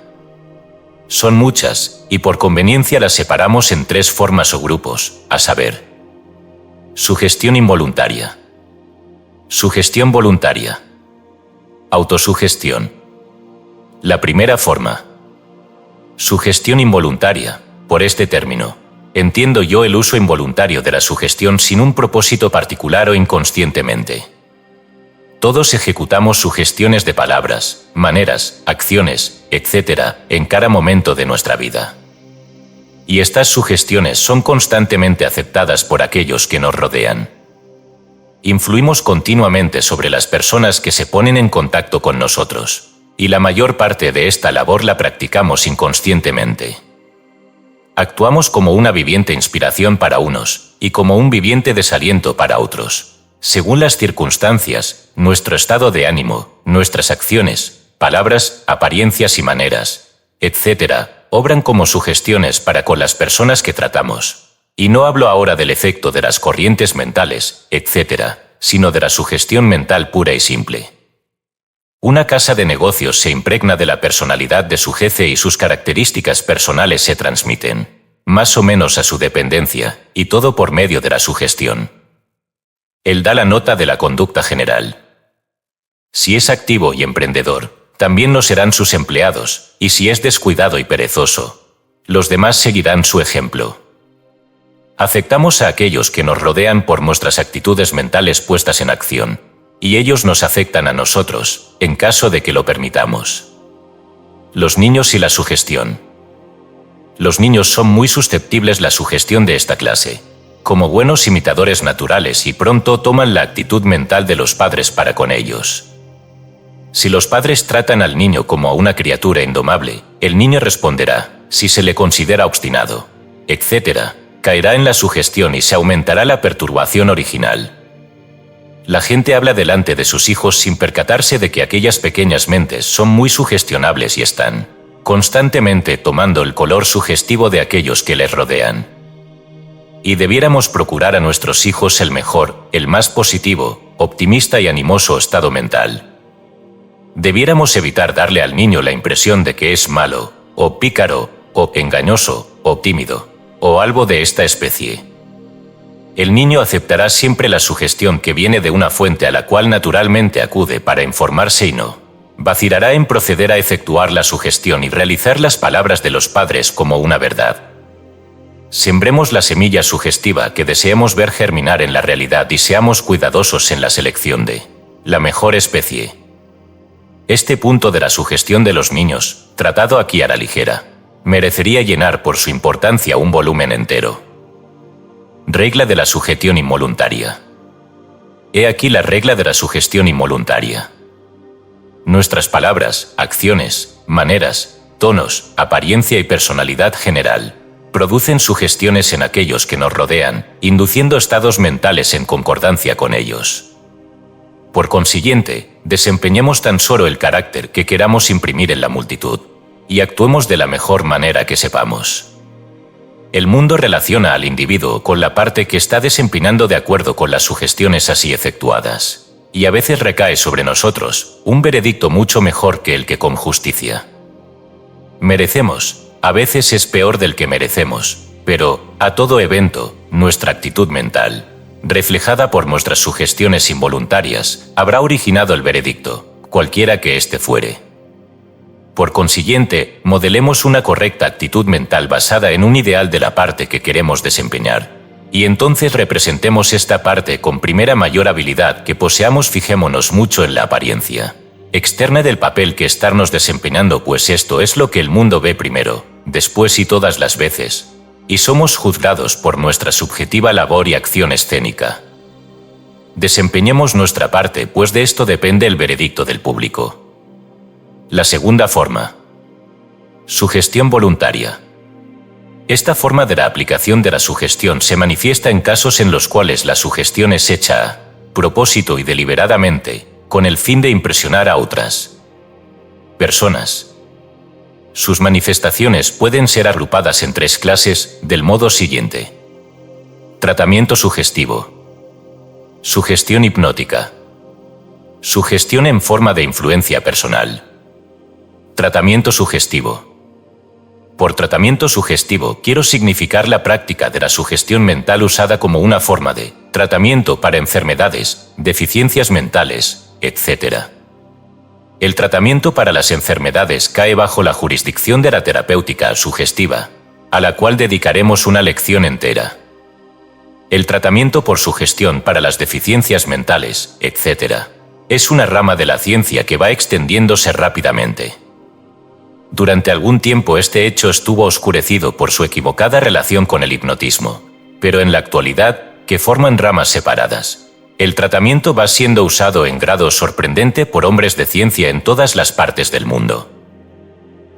Son muchas, y por conveniencia las separamos en tres formas o grupos, a saber: sugestión involuntaria, sugestión voluntaria, autosugestión. La primera forma. Sugestión involuntaria. Por este término, entiendo yo el uso involuntario de la sugestión sin un propósito particular o inconscientemente. Todos ejecutamos sugestiones de palabras, maneras, acciones, etc., en cada momento de nuestra vida. Y estas sugestiones son constantemente aceptadas por aquellos que nos rodean. Influimos continuamente sobre las personas que se ponen en contacto con nosotros, y la mayor parte de esta labor la practicamos inconscientemente. Actuamos como una viviente inspiración para unos, y como un viviente desaliento para otros. Según las circunstancias, nuestro estado de ánimo, nuestras acciones, palabras, apariencias y maneras, etc., obran como sugestiones para con las personas que tratamos. Y no hablo ahora del efecto de las corrientes mentales, etc., sino de la sugestión mental pura y simple. Una casa de negocios se impregna de la personalidad de su jefe y sus características personales se transmiten, más o menos a su dependencia, y todo por medio de la sugestión. Él da la nota de la conducta general. Si es activo y emprendedor, también lo serán sus empleados, y si es descuidado y perezoso, los demás seguirán su ejemplo. Afectamos a aquellos que nos rodean por nuestras actitudes mentales puestas en acción, y ellos nos afectan a nosotros, en caso de que lo permitamos. Los niños y la sugestión. Los niños son muy susceptibles a la sugestión de esta clase, como buenos imitadores naturales, y pronto toman la actitud mental de los padres para con ellos. Si los padres tratan al niño como a una criatura indomable, el niño responderá, si se le considera obstinado, etc., caerá en la sugestión y se aumentará la perturbación original. La gente habla delante de sus hijos sin percatarse de que aquellas pequeñas mentes son muy sugestionables y están constantemente tomando el color sugestivo de aquellos que les rodean. Y debiéramos procurar a nuestros hijos el mejor, el más positivo, optimista y animoso estado mental. Debiéramos evitar darle al niño la impresión de que es malo, o pícaro, o engañoso, o tímido, o algo de esta especie. El niño aceptará siempre la sugestión que viene de una fuente a la cual naturalmente acude para informarse y no vacilará en proceder a efectuar la sugestión y realizar las palabras de los padres como una verdad. Sembremos la semilla sugestiva que deseemos ver germinar en la realidad y seamos cuidadosos en la selección de la mejor especie. Este punto de la sugestión de los niños, tratado aquí a la ligera, merecería llenar por su importancia un volumen entero. Regla de la sugestión involuntaria. He aquí la regla de la sugestión involuntaria. Nuestras palabras, acciones, maneras, tonos, apariencia y personalidad general producen sugestiones en aquellos que nos rodean, induciendo estados mentales en concordancia con ellos. Por consiguiente, desempeñemos tan solo el carácter que queramos imprimir en la multitud, y actuemos de la mejor manera que sepamos. El mundo relaciona al individuo con la parte que está desempeñando de acuerdo con las sugestiones así efectuadas, y a veces recae sobre nosotros un veredicto mucho mejor que el que con justicia merecemos. A veces es peor del que merecemos, pero, a todo evento, nuestra actitud mental, reflejada por nuestras sugestiones involuntarias, habrá originado el veredicto, cualquiera que éste fuere. Por consiguiente, modelemos una correcta actitud mental basada en un ideal de la parte que queremos desempeñar, y entonces representemos esta parte con primera mayor habilidad que poseamos. Fijémonos mucho en la apariencia externa del papel que estarnos desempeñando, pues esto es lo que el mundo ve primero, después y todas las veces, y somos juzgados por nuestra subjetiva labor y acción escénica. Desempeñemos nuestra parte, pues de esto depende el veredicto del público. La segunda forma. Sugestión voluntaria. Esta forma de la aplicación de la sugestión se manifiesta en casos en los cuales la sugestión es hecha a propósito y deliberadamente, con el fin de impresionar a otras personas. Sus manifestaciones pueden ser agrupadas en 3 clases, del modo siguiente. Tratamiento sugestivo. Sugestión hipnótica. Sugestión en forma de influencia personal. Tratamiento sugestivo. Por tratamiento sugestivo quiero significar la práctica de la sugestión mental usada como una forma de tratamiento para enfermedades, deficiencias mentales, etc. El tratamiento para las enfermedades cae bajo la jurisdicción de la terapéutica sugestiva, a la cual dedicaremos una lección entera. El tratamiento por sugestión para las deficiencias mentales, etc., es una rama de la ciencia que va extendiéndose rápidamente. Durante algún tiempo este hecho estuvo oscurecido por su equivocada relación con el hipnotismo, pero en la actualidad, que forman ramas separadas, el tratamiento va siendo usado en grado sorprendente por hombres de ciencia en todas las partes del mundo.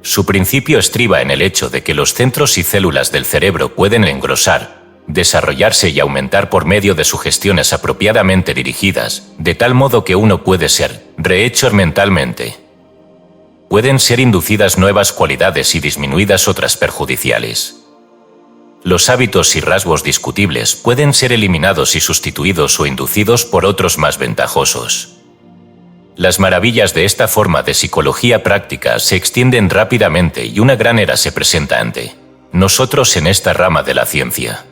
Su principio estriba en el hecho de que los centros y células del cerebro pueden engrosar, desarrollarse y aumentar por medio de sugestiones apropiadamente dirigidas, de tal modo que uno puede ser rehecho mentalmente. Pueden ser inducidas nuevas cualidades y disminuidas otras perjudiciales. Los hábitos y rasgos discutibles pueden ser eliminados y sustituidos o inducidos por otros más ventajosos. Las maravillas de esta forma de psicología práctica se extienden rápidamente y una gran era se presenta ante nosotros en esta rama de la ciencia.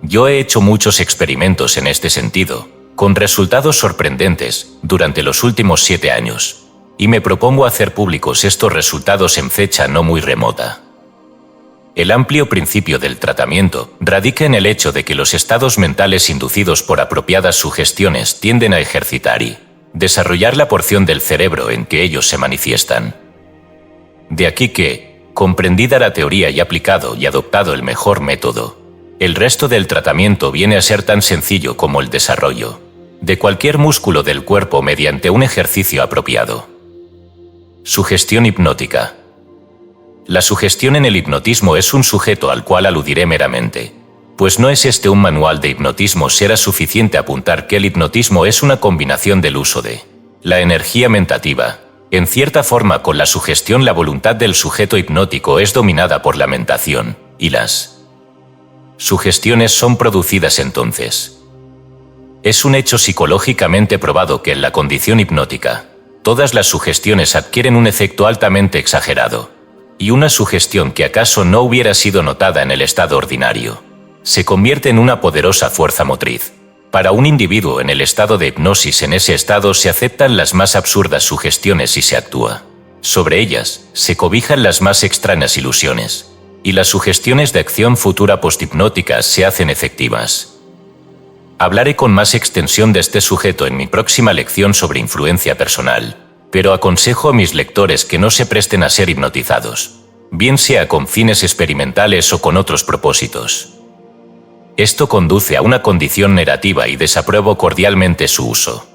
Yo he hecho muchos experimentos en este sentido, con resultados sorprendentes, durante los últimos 7 años, y me propongo hacer públicos estos resultados en fecha no muy remota. El amplio principio del tratamiento radica en el hecho de que los estados mentales inducidos por apropiadas sugestiones tienden a ejercitar y desarrollar la porción del cerebro en que ellos se manifiestan. De aquí que, comprendida la teoría y aplicado y adoptado el mejor método, el resto del tratamiento viene a ser tan sencillo como el desarrollo de cualquier músculo del cuerpo mediante un ejercicio apropiado. Sugestión hipnótica. La sugestión en el hipnotismo es un sujeto al cual aludiré meramente, pues no es este un manual de hipnotismo. Será suficiente apuntar que el hipnotismo es una combinación del uso de la energía mentativa. En cierta forma, con la sugestión la voluntad del sujeto hipnótico es dominada por la mentación, y las Sugestiones son producidas entonces. Es un hecho psicológicamente probado que en la condición hipnótica, todas las sugestiones adquieren un efecto altamente exagerado, y una sugestión que acaso no hubiera sido notada en el estado ordinario, se convierte en una poderosa fuerza motriz. Para un individuo en el estado de hipnosis, en ese estado se aceptan las más absurdas sugestiones y se actúa. Sobre ellas, se cobijan las más extrañas ilusiones, y las sugestiones de acción futura posthipnóticas se hacen efectivas. Hablaré con más extensión de este sujeto en mi próxima lección sobre influencia personal, pero aconsejo a mis lectores que no se presten a ser hipnotizados, bien sea con fines experimentales o con otros propósitos. Esto conduce a una condición negativa y desapruebo cordialmente su uso.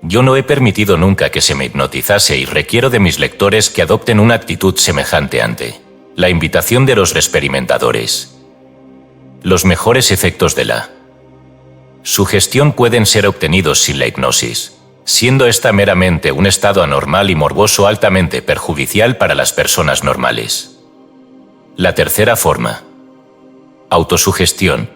Yo no he permitido nunca que se me hipnotizase y requiero de mis lectores que adopten una actitud semejante ante la invitación de los experimentadores. Los mejores efectos de la sugestión pueden ser obtenidos sin la hipnosis, siendo esta meramente un estado anormal y morboso altamente perjudicial para las personas normales. La tercera forma. Autosugestión.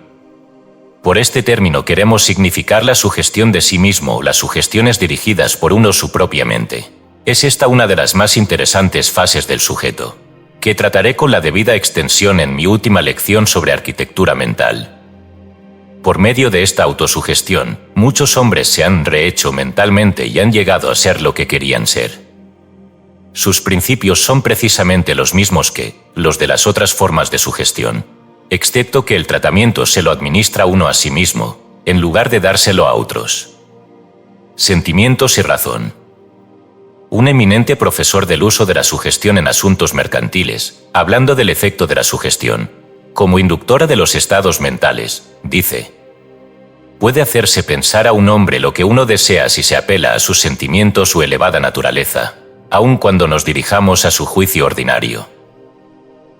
Por este término queremos significar la sugestión de sí mismo o las sugestiones dirigidas por uno su propia mente. Es esta una de las más interesantes fases del sujeto, que trataré con la debida extensión en mi última lección sobre arquitectura mental. Por medio de esta autosugestión, muchos hombres se han rehecho mentalmente y han llegado a ser lo que querían ser. Sus principios son precisamente los mismos que los de las otras formas de sugestión, excepto que el tratamiento se lo administra uno a sí mismo, en lugar de dárselo a otros. Sentimientos y razón. Un eminente profesor del uso de la sugestión en asuntos mercantiles, hablando del efecto de la sugestión, como inductora de los estados mentales, dice: puede hacerse pensar a un hombre lo que uno desea si se apela a sus sentimientos o elevada naturaleza, aun cuando nos dirijamos a su juicio ordinario.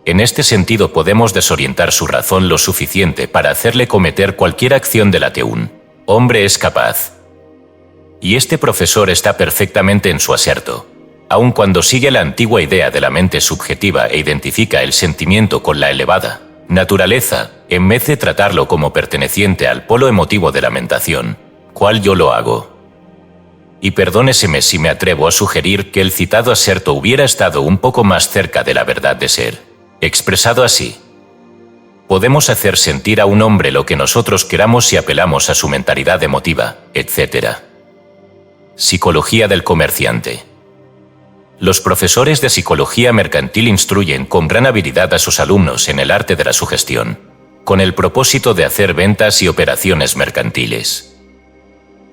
En este sentido podemos desorientar su razón lo suficiente para hacerle cometer cualquier acción de la que un hombre es capaz. Y este profesor está perfectamente en su aserto, aun cuando sigue la antigua idea de la mente subjetiva e identifica el sentimiento con la elevada naturaleza, en vez de tratarlo como perteneciente al polo emotivo de la mentación, cual yo lo hago. Y perdóneseme si me atrevo a sugerir que el citado aserto hubiera estado un poco más cerca de la verdad de ser. Expresado así, podemos hacer sentir a un hombre lo que nosotros queramos si apelamos a su mentalidad emotiva, etc. Psicología del comerciante. Los profesores de psicología mercantil instruyen con gran habilidad a sus alumnos en el arte de la sugestión, con el propósito de hacer ventas y operaciones mercantiles.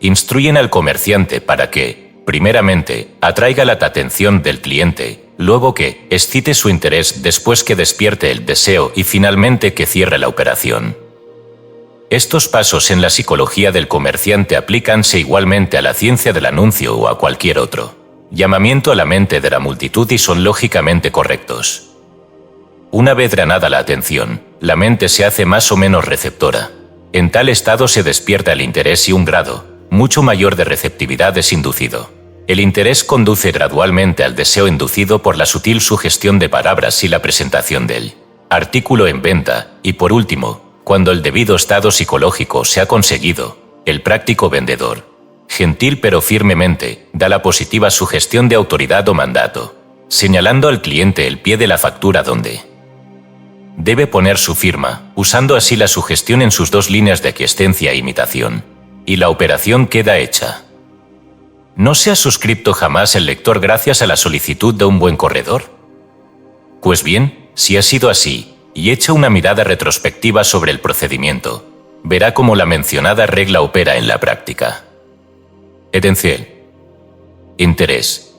Instruyen al comerciante para que, primeramente, atraiga la atención del cliente, luego que excite su interés, después que despierte el deseo y finalmente que cierre la operación. Estos pasos en la psicología del comerciante aplícanse igualmente a la ciencia del anuncio o a cualquier otro llamamiento a la mente de la multitud y son lógicamente correctos. Una vez ganada la atención, la mente se hace más o menos receptora. En tal estado se despierta el interés y un grado mucho mayor de receptividad es inducido. El interés conduce gradualmente al deseo inducido por la sutil sugestión de palabras y la presentación del artículo en venta, y por último, cuando el debido estado psicológico se ha conseguido, el práctico vendedor, gentil pero firmemente, da la positiva sugestión de autoridad o mandato, señalando al cliente el pie de la factura donde debe poner su firma, usando así la sugestión en sus dos líneas de aquiescencia e imitación, y la operación queda hecha. ¿No se ha suscrito jamás el lector gracias a la solicitud de un buen corredor? Pues bien, si ha sido así, y echa una mirada retrospectiva sobre el procedimiento, verá cómo la mencionada regla opera en la práctica. Etenciel. Interés.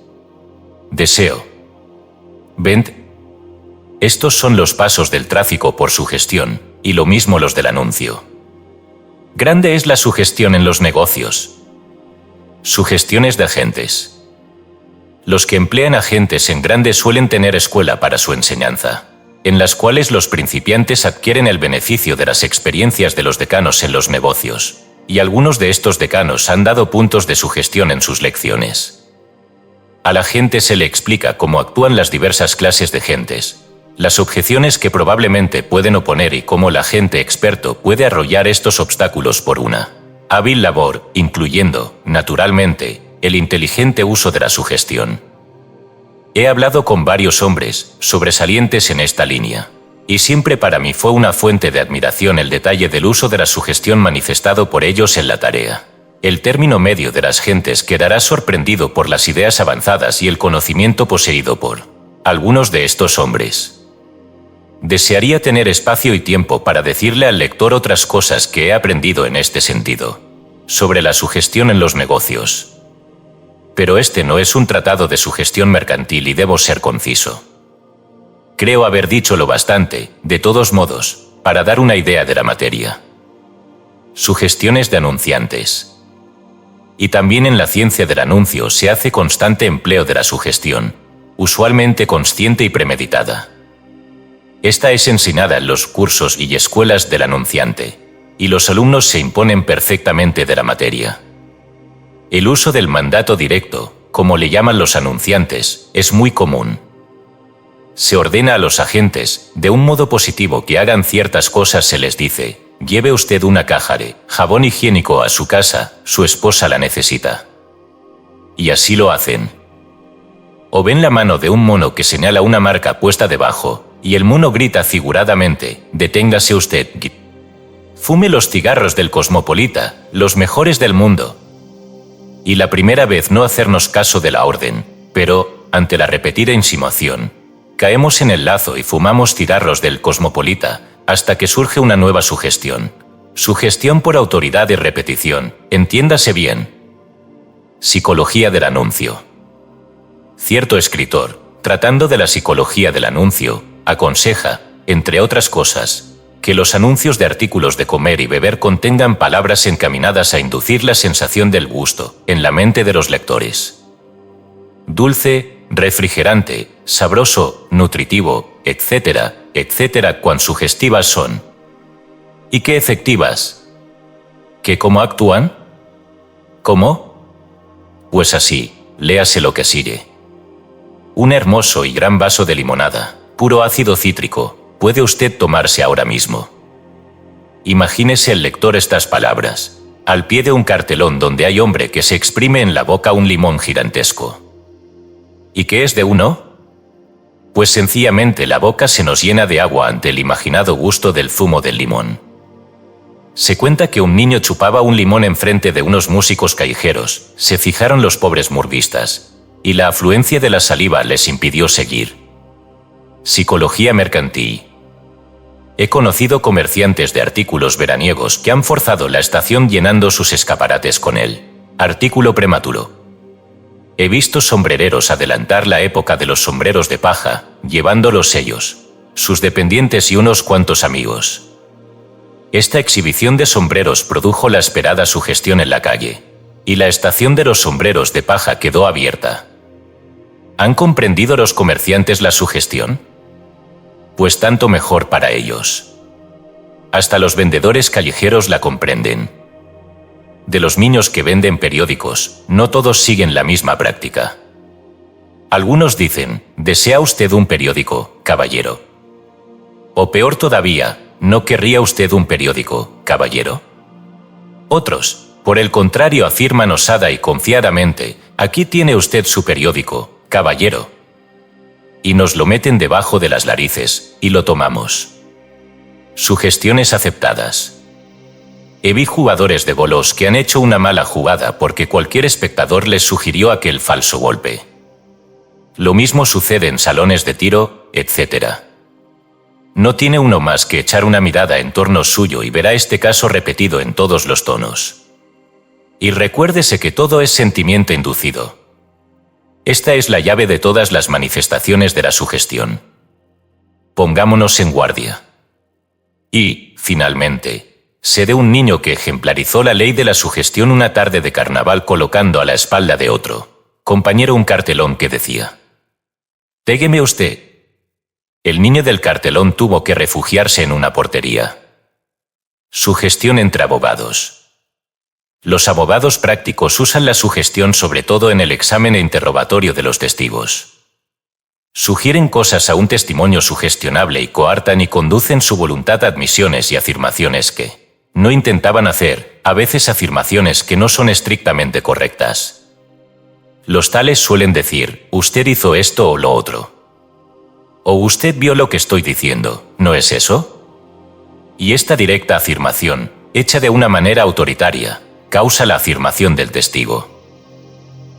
Deseo. Vent. Estos son los pasos del tráfico por sugestión, y lo mismo los del anuncio. Grande es la sugestión en los negocios. Sugestiones de agentes. Los que emplean agentes en grande suelen tener escuela para su enseñanza, en las cuales los principiantes adquieren el beneficio de las experiencias de los decanos en los negocios, y algunos de estos decanos han dado puntos de sugestión en sus lecciones. A la gente se le explica cómo actúan las diversas clases de gentes, las objeciones que probablemente pueden oponer y cómo el agente experto puede arrollar estos obstáculos por una hábil labor, incluyendo, naturalmente, el inteligente uso de la sugestión. He hablado con varios hombres sobresalientes en esta línea, y siempre para mí fue una fuente de admiración el detalle del uso de la sugestión manifestado por ellos en la tarea. El término medio de las gentes quedará sorprendido por las ideas avanzadas y el conocimiento poseído por algunos de estos hombres. Desearía tener espacio y tiempo para decirle al lector otras cosas que he aprendido en este sentido, sobre la sugestión en los negocios. Pero este no es un tratado de sugestión mercantil y debo ser conciso. Creo haber dicho lo bastante, de todos modos, para dar una idea de la materia. Sugestiones de anunciantes. Y también en la ciencia del anuncio se hace constante empleo de la sugestión, usualmente consciente y premeditada. Esta es enseñada en los cursos y escuelas del anunciante, y los alumnos se imponen perfectamente de la materia. El uso del mandato directo, como le llaman los anunciantes, es muy común. Se ordena a los agentes, de un modo positivo, que hagan ciertas cosas. Se les dice: lleve usted una caja de jabón higiénico a su casa, su esposa la necesita. Y así lo hacen. O ven la mano de un mono que señala una marca puesta debajo, y el mono grita figuradamente: deténgase usted. Fume los cigarros del Cosmopolita, los mejores del mundo. Y la primera vez no hacernos caso de la orden, pero, ante la repetida insinuación, caemos en el lazo y fumamos cigarros del Cosmopolita, hasta que surge una nueva sugestión. Sugestión por autoridad y repetición, entiéndase bien. Psicología del anuncio. Cierto escritor, tratando de la psicología del anuncio, aconseja, entre otras cosas, que los anuncios de artículos de comer y beber contengan palabras encaminadas a inducir la sensación del gusto en la mente de los lectores. Dulce, refrigerante, sabroso, nutritivo, etcétera, etcétera, cuán sugestivas son. ¿Y qué efectivas? ¿Qué cómo actúan? ¿Cómo? Pues así, léase lo que sigue. Un hermoso y gran vaso de limonada, puro ácido cítrico, puede usted tomarse ahora mismo. Imagínese el lector estas palabras, al pie de un cartelón donde hay hombre que se exprime en la boca un limón gigantesco. ¿Y qué es de uno? Pues sencillamente la boca se nos llena de agua ante el imaginado gusto del zumo del limón. Se cuenta que un niño chupaba un limón enfrente de unos músicos callejeros. Se fijaron los pobres murguistas, y la afluencia de la saliva les impidió seguir. Psicología mercantil. He conocido comerciantes de artículos veraniegos que han forzado la estación llenando sus escaparates con él. Artículo prematuro. He visto sombrereros adelantar la época de los sombreros de paja, llevando los sellos, sus dependientes y unos cuantos amigos. Esta exhibición de sombreros produjo la esperada sugestión en la calle, y la estación de los sombreros de paja quedó abierta. ¿Han comprendido los comerciantes la sugestión? Pues tanto mejor para ellos. Hasta los vendedores callejeros la comprenden. De los niños que venden periódicos, no todos siguen la misma práctica. Algunos dicen: ¿desea usted un periódico, caballero? O peor todavía, ¿no querría usted un periódico, caballero? Otros, por el contrario, afirman osada y confiadamente: aquí tiene usted su periódico, caballero. Y nos lo meten debajo de las narices, y lo tomamos. Sugestiones aceptadas. He visto jugadores de bolos que han hecho una mala jugada porque cualquier espectador les sugirió aquel falso golpe. Lo mismo sucede en salones de tiro, etc. No tiene uno más que echar una mirada en torno suyo y verá este caso repetido en todos los tonos. Y recuérdese que todo es sentimiento inducido. Esta es la llave de todas las manifestaciones de la sugestión. Pongámonos en guardia. Y, finalmente, sé de un niño que ejemplarizó la ley de la sugestión una tarde de carnaval colocando a la espalda de otro compañero un cartelón que decía: «Pégueme usted». El niño del cartelón tuvo que refugiarse en una portería. Sugestión entre abogados. Los abogados prácticos usan la sugestión sobre todo en el examen e interrogatorio de los testigos. Sugieren cosas a un testimonio sugestionable y coartan y conducen su voluntad a admisiones y afirmaciones que no intentaban hacer, a veces afirmaciones que no son estrictamente correctas. Los tales suelen decir, usted hizo esto o lo otro. O usted vio lo que estoy diciendo, ¿no es eso? Y esta directa afirmación, hecha de una manera autoritaria, causa la afirmación del testigo.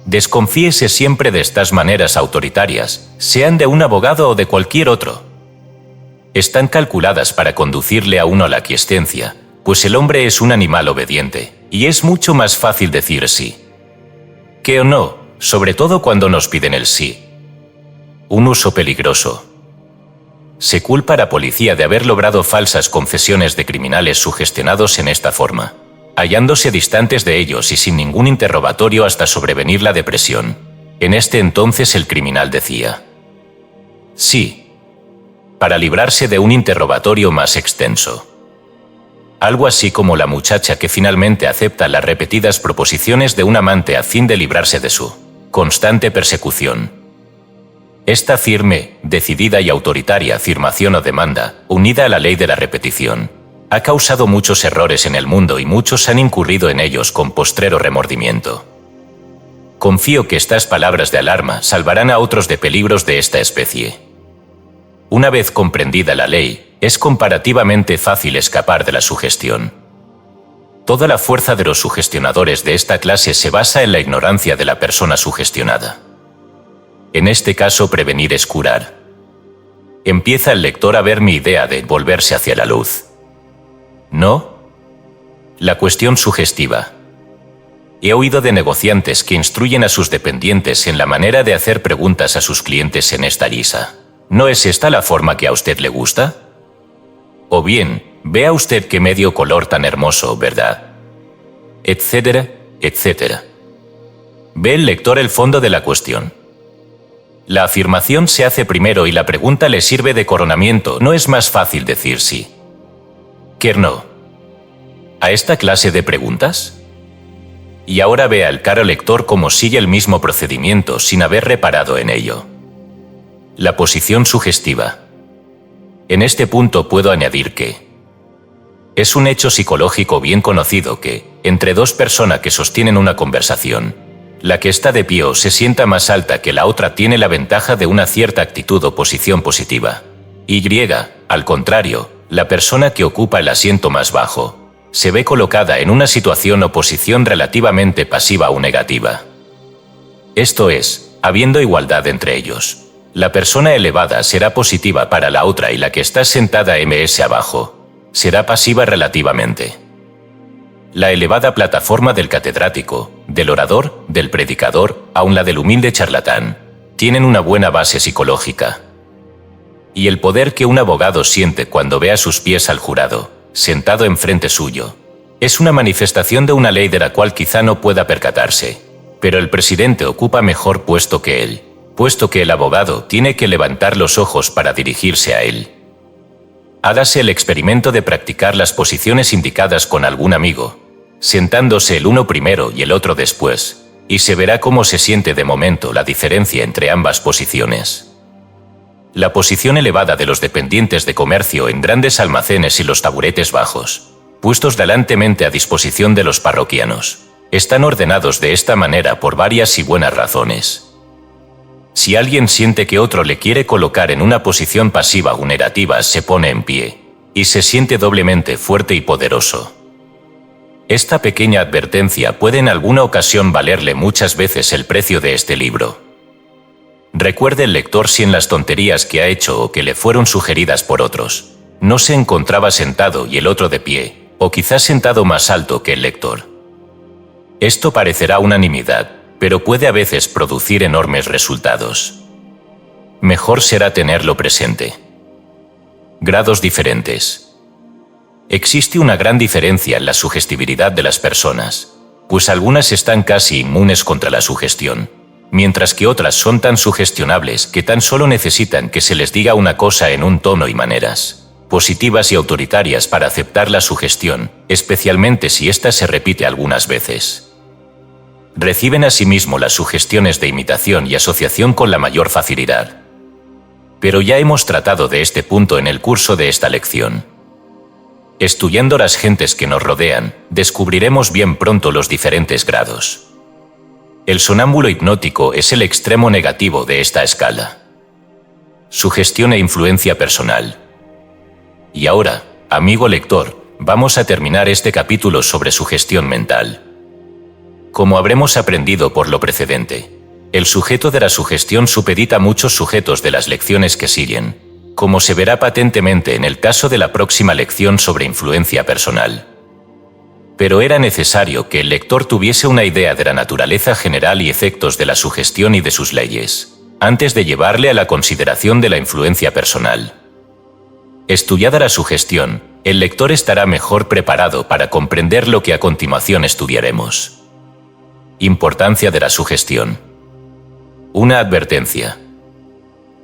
Desconfíese siempre de estas maneras autoritarias, sean de un abogado o de cualquier otro. Están calculadas para conducirle a uno a la aquiescencia, pues el hombre es un animal obediente, y es mucho más fácil decir sí que o no, sobre todo cuando nos piden el sí. Un uso peligroso. Se culpa a la policía de haber logrado falsas confesiones de criminales sugestionados en esta forma, hallándose distantes de ellos y sin ningún interrogatorio hasta sobrevenir la depresión. En este entonces el criminal decía sí, para librarse de un interrogatorio más extenso. Algo así como la muchacha que finalmente acepta las repetidas proposiciones de un amante a fin de librarse de su constante persecución. Esta firme, decidida y autoritaria afirmación o demanda, unida a la ley de la repetición, ha causado muchos errores en el mundo y muchos han incurrido en ellos con postrero remordimiento. Confío que estas palabras de alarma salvarán a otros de peligros de esta especie. Una vez comprendida la ley, es comparativamente fácil escapar de la sugestión. Toda la fuerza de los sugestionadores de esta clase se basa en la ignorancia de la persona sugestionada. En este caso, prevenir es curar. Empieza el lector a ver mi idea de volverse hacia la luz. ¿No? La cuestión sugestiva. He oído de negociantes que instruyen a sus dependientes en la manera de hacer preguntas a sus clientes en esta guisa. ¿No es esta la forma que a usted le gusta? O bien, vea usted qué medio color tan hermoso, ¿verdad? Etcétera, etcétera. Ve el lector el fondo de la cuestión. La afirmación se hace primero y la pregunta le sirve de coronamiento. ¿No es más fácil decir sí que no a esta clase de preguntas? Y ahora vea el caro lector cómo sigue el mismo procedimiento sin haber reparado en ello. La posición sugestiva. En este punto puedo añadir que es un hecho psicológico bien conocido que, entre dos personas que sostienen una conversación, la que está de pie o se sienta más alta que la otra tiene la ventaja de una cierta actitud o posición positiva. Y, al contrario, la persona que ocupa el asiento más bajo, se ve colocada en una situación o posición relativamente pasiva o negativa. Esto es, habiendo igualdad entre ellos, la persona elevada será positiva para la otra y la que está sentada ms abajo, será pasiva relativamente. La elevada plataforma del catedrático, del orador, del predicador, aun la del humilde charlatán, tienen una buena base psicológica. Y el poder que un abogado siente cuando ve a sus pies al jurado, sentado enfrente suyo, es una manifestación de una ley de la cual quizá no pueda percatarse, pero el presidente ocupa mejor puesto que él, puesto que el abogado tiene que levantar los ojos para dirigirse a él. Hágase el experimento de practicar las posiciones indicadas con algún amigo, sentándose el uno primero y el otro después, y se verá cómo se siente de momento la diferencia entre ambas posiciones. La posición elevada de los dependientes de comercio en grandes almacenes y los taburetes bajos, puestos galantemente a disposición de los parroquianos, están ordenados de esta manera por varias y buenas razones. Si alguien siente que otro le quiere colocar en una posición pasiva o negativa, se pone en pie, y se siente doblemente fuerte y poderoso. Esta pequeña advertencia puede en alguna ocasión valerle muchas veces el precio de este libro. Recuerde el lector si en las tonterías que ha hecho o que le fueron sugeridas por otros, no se encontraba sentado y el otro de pie, o quizás sentado más alto que el lector. Esto parecerá unanimidad, pero puede a veces producir enormes resultados. Mejor será tenerlo presente. Grados diferentes. Existe una gran diferencia en la sugestibilidad de las personas, pues algunas están casi inmunes contra la sugestión, mientras que otras son tan sugestionables que tan solo necesitan que se les diga una cosa en un tono y maneras positivas y autoritarias para aceptar la sugestión, especialmente si ésta se repite algunas veces. Reciben asimismo las sugestiones de imitación y asociación con la mayor facilidad. Pero ya hemos tratado de este punto en el curso de esta lección. Estudiando las gentes que nos rodean, descubriremos bien pronto los diferentes grados. El sonámbulo hipnótico es el extremo negativo de esta escala. Sugestión e influencia personal. Y ahora, amigo lector, vamos a terminar este capítulo sobre sugestión mental. Como habremos aprendido por lo precedente, el sujeto de la sugestión supedita muchos sujetos de las lecciones que siguen, como se verá patentemente en el caso de la próxima lección sobre influencia personal. Pero era necesario que el lector tuviese una idea de la naturaleza general y efectos de la sugestión y de sus leyes, antes de llevarle a la consideración de la influencia personal. Estudiada la sugestión, el lector estará mejor preparado para comprender lo que a continuación estudiaremos. Importancia de la sugestión. Una advertencia.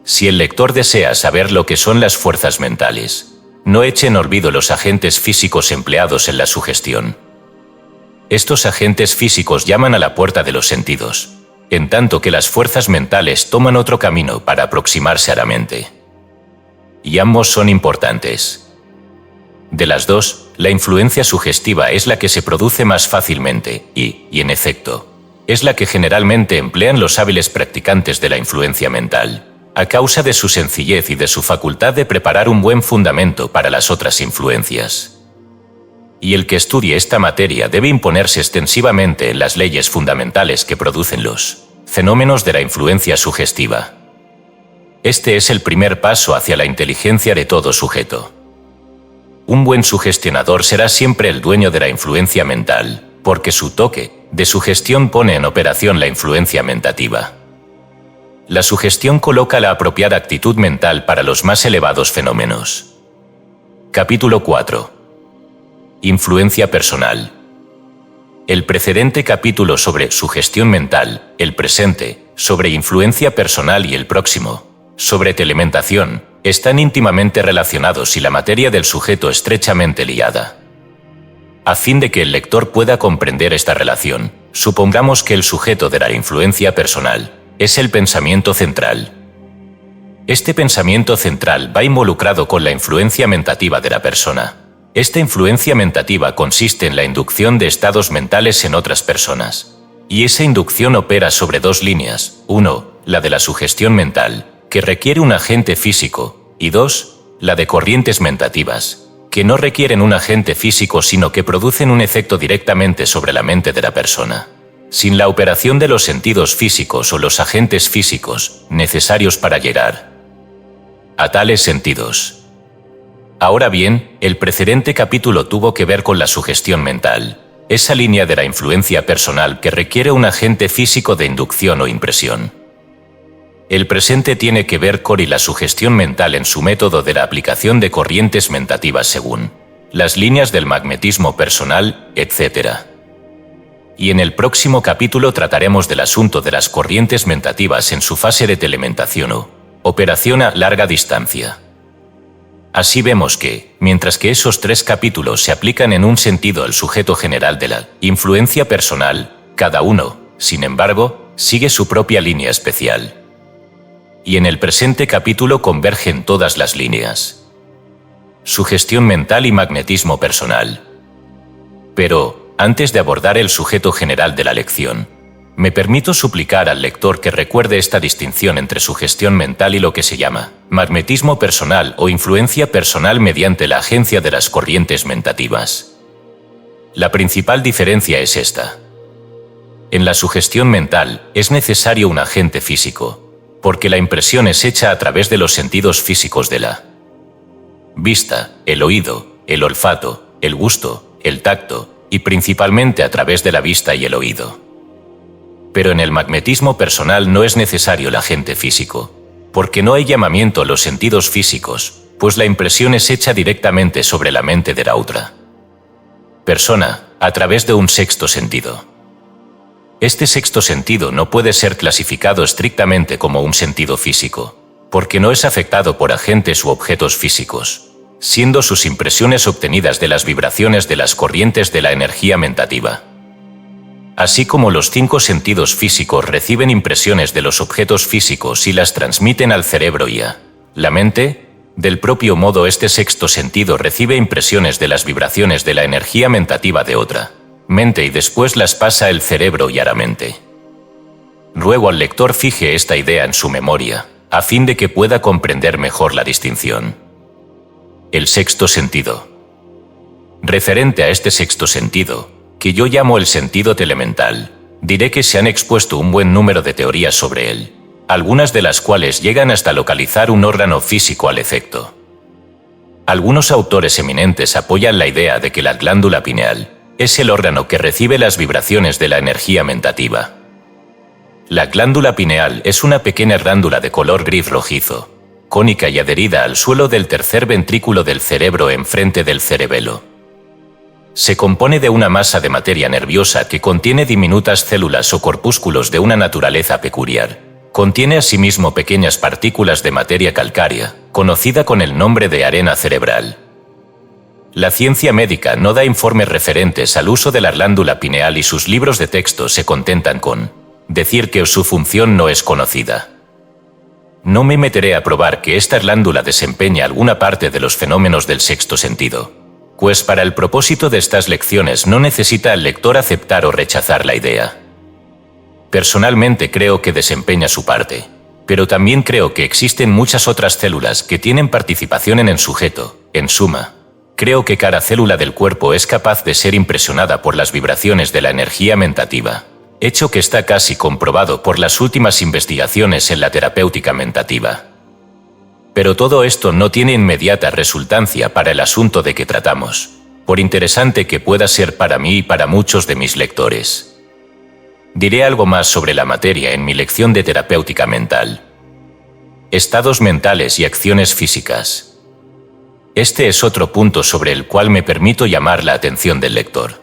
Si el lector desea saber lo que son las fuerzas mentales, no eche en olvido los agentes físicos empleados en la sugestión. Estos agentes físicos llaman a la puerta de los sentidos, en tanto que las fuerzas mentales toman otro camino para aproximarse a la mente. Y ambos son importantes. De las dos, la influencia sugestiva es la que se produce más fácilmente y, en efecto, es la que generalmente emplean los hábiles practicantes de la influencia mental, a causa de su sencillez y de su facultad de preparar un buen fundamento para las otras influencias. Y el que estudie esta materia debe imponerse extensivamente en las leyes fundamentales que producen los fenómenos de la influencia sugestiva. Este es el primer paso hacia la inteligencia de todo sujeto. Un buen sugestionador será siempre el dueño de la influencia mental, porque su toque de sugestión pone en operación la influencia mentativa. La sugestión coloca la apropiada actitud mental para los más elevados fenómenos. Capítulo 4. Influencia personal. El precedente capítulo sobre sugestión mental, el presente, sobre influencia personal y el próximo, sobre telementación, están íntimamente relacionados y la materia del sujeto estrechamente liada. A fin de que el lector pueda comprender esta relación, supongamos que el sujeto de la influencia personal es el pensamiento central. Este pensamiento central va involucrado con la influencia mentativa de la persona. Esta influencia mentativa consiste en la inducción de estados mentales en otras personas. Y esa inducción opera sobre dos líneas. 1, la de la sugestión mental, que requiere un agente físico, y 2, la de corrientes mentativas, que no requieren un agente físico sino que producen un efecto directamente sobre la mente de la persona. Sin la operación de los sentidos físicos o los agentes físicos necesarios para llegar a tales sentidos. Ahora bien, el precedente capítulo tuvo que ver con la sugestión mental, esa línea de la influencia personal que requiere un agente físico de inducción o impresión. El presente tiene que ver con la sugestión mental en su método de la aplicación de corrientes mentativas según las líneas del magnetismo personal, etc. Y en el próximo capítulo trataremos del asunto de las corrientes mentativas en su fase de telementación o operación a larga distancia. Así vemos que, mientras que esos 3 capítulos se aplican en un sentido al sujeto general de la influencia personal, cada uno, sin embargo, sigue su propia línea especial. Y en el presente capítulo convergen todas las líneas. Sugestión mental y magnetismo personal. Pero, antes de abordar el sujeto general de la lección, me permito suplicar al lector que recuerde esta distinción entre sugestión mental y lo que se llama magnetismo personal o influencia personal mediante la agencia de las corrientes mentativas. La principal diferencia es esta. En la sugestión mental es necesario un agente físico, porque la impresión es hecha a través de los sentidos físicos de la vista, el oído, el olfato, el gusto, el tacto, y principalmente a través de la vista y el oído. Pero en el magnetismo personal no es necesario el agente físico, porque no hay llamamiento a los sentidos físicos, pues la impresión es hecha directamente sobre la mente de la otra persona, a través de un sexto sentido. Este sexto sentido no puede ser clasificado estrictamente como un sentido físico, porque no es afectado por agentes u objetos físicos, siendo sus impresiones obtenidas de las vibraciones de las corrientes de la energía mentativa. Así como los 5 sentidos físicos reciben impresiones de los objetos físicos y las transmiten al cerebro y a La mente, del propio modo, este sexto sentido recibe impresiones de las vibraciones de la energía mentativa de otra mente y después las pasa el cerebro y a la mente. Ruego al lector fije esta idea en su memoria, a fin de que pueda comprender mejor la distinción. El sexto sentido. Referente a este sexto sentido, que yo llamo el sentido telemental, diré que se han expuesto un buen número de teorías sobre él, algunas de las cuales llegan hasta localizar un órgano físico al efecto. Algunos autores eminentes apoyan la idea de que la glándula pineal es el órgano que recibe las vibraciones de la energía mentativa. La glándula pineal es una pequeña glándula de color gris rojizo, cónica y adherida al suelo del tercer ventrículo del cerebro enfrente del cerebelo. Se compone de una masa de materia nerviosa que contiene diminutas células o corpúsculos de una naturaleza peculiar. Contiene asimismo pequeñas partículas de materia calcárea, conocida con el nombre de arena cerebral. La ciencia médica no da informes referentes al uso de la glándula pineal y sus libros de texto se contentan con decir que su función no es conocida. No me meteré a probar que esta glándula desempeña alguna parte de los fenómenos del sexto sentido, pues para el propósito de estas lecciones no necesita el lector aceptar o rechazar la idea. Personalmente creo que desempeña su parte, pero también creo que existen muchas otras células que tienen participación en el sujeto. En suma, creo que cada célula del cuerpo es capaz de ser impresionada por las vibraciones de la energía mentativa, hecho que está casi comprobado por las últimas investigaciones en la terapéutica mentativa. Pero todo esto no tiene inmediata resultancia para el asunto de que tratamos, por interesante que pueda ser para mí y para muchos de mis lectores. Diré algo más sobre la materia en mi lección de terapéutica mental. Estados mentales y acciones físicas. Este es otro punto sobre el cual me permito llamar la atención del lector.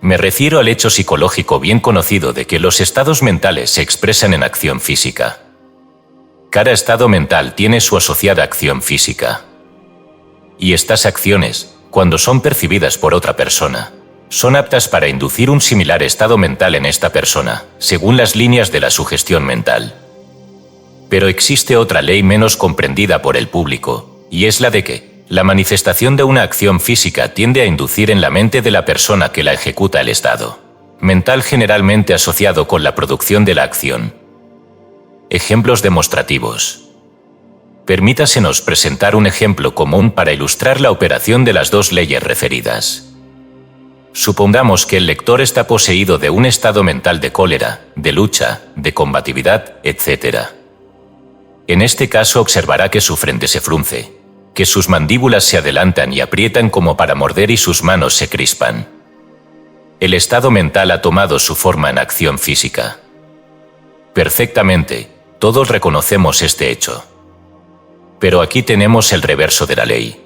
Me refiero al hecho psicológico bien conocido de que los estados mentales se expresan en acción física. Cada estado mental tiene su asociada acción física. Y estas acciones, cuando son percibidas por otra persona, son aptas para inducir un similar estado mental en esta persona, según las líneas de la sugestión mental. Pero existe otra ley menos comprendida por el público, y es la de que la manifestación de una acción física tiende a inducir en la mente de la persona que la ejecuta el estado mental generalmente asociado con la producción de la acción. Ejemplos demostrativos. Permítasenos presentar un ejemplo común para ilustrar la operación de las dos leyes referidas. Supongamos que el lector está poseído de un estado mental de cólera, de lucha, de combatividad, etc. En este caso observará que su frente se frunce, que sus mandíbulas se adelantan y aprietan como para morder y sus manos se crispan. El estado mental ha tomado su forma en acción física. Perfectamente, todos reconocemos este hecho. Pero aquí tenemos el reverso de la ley.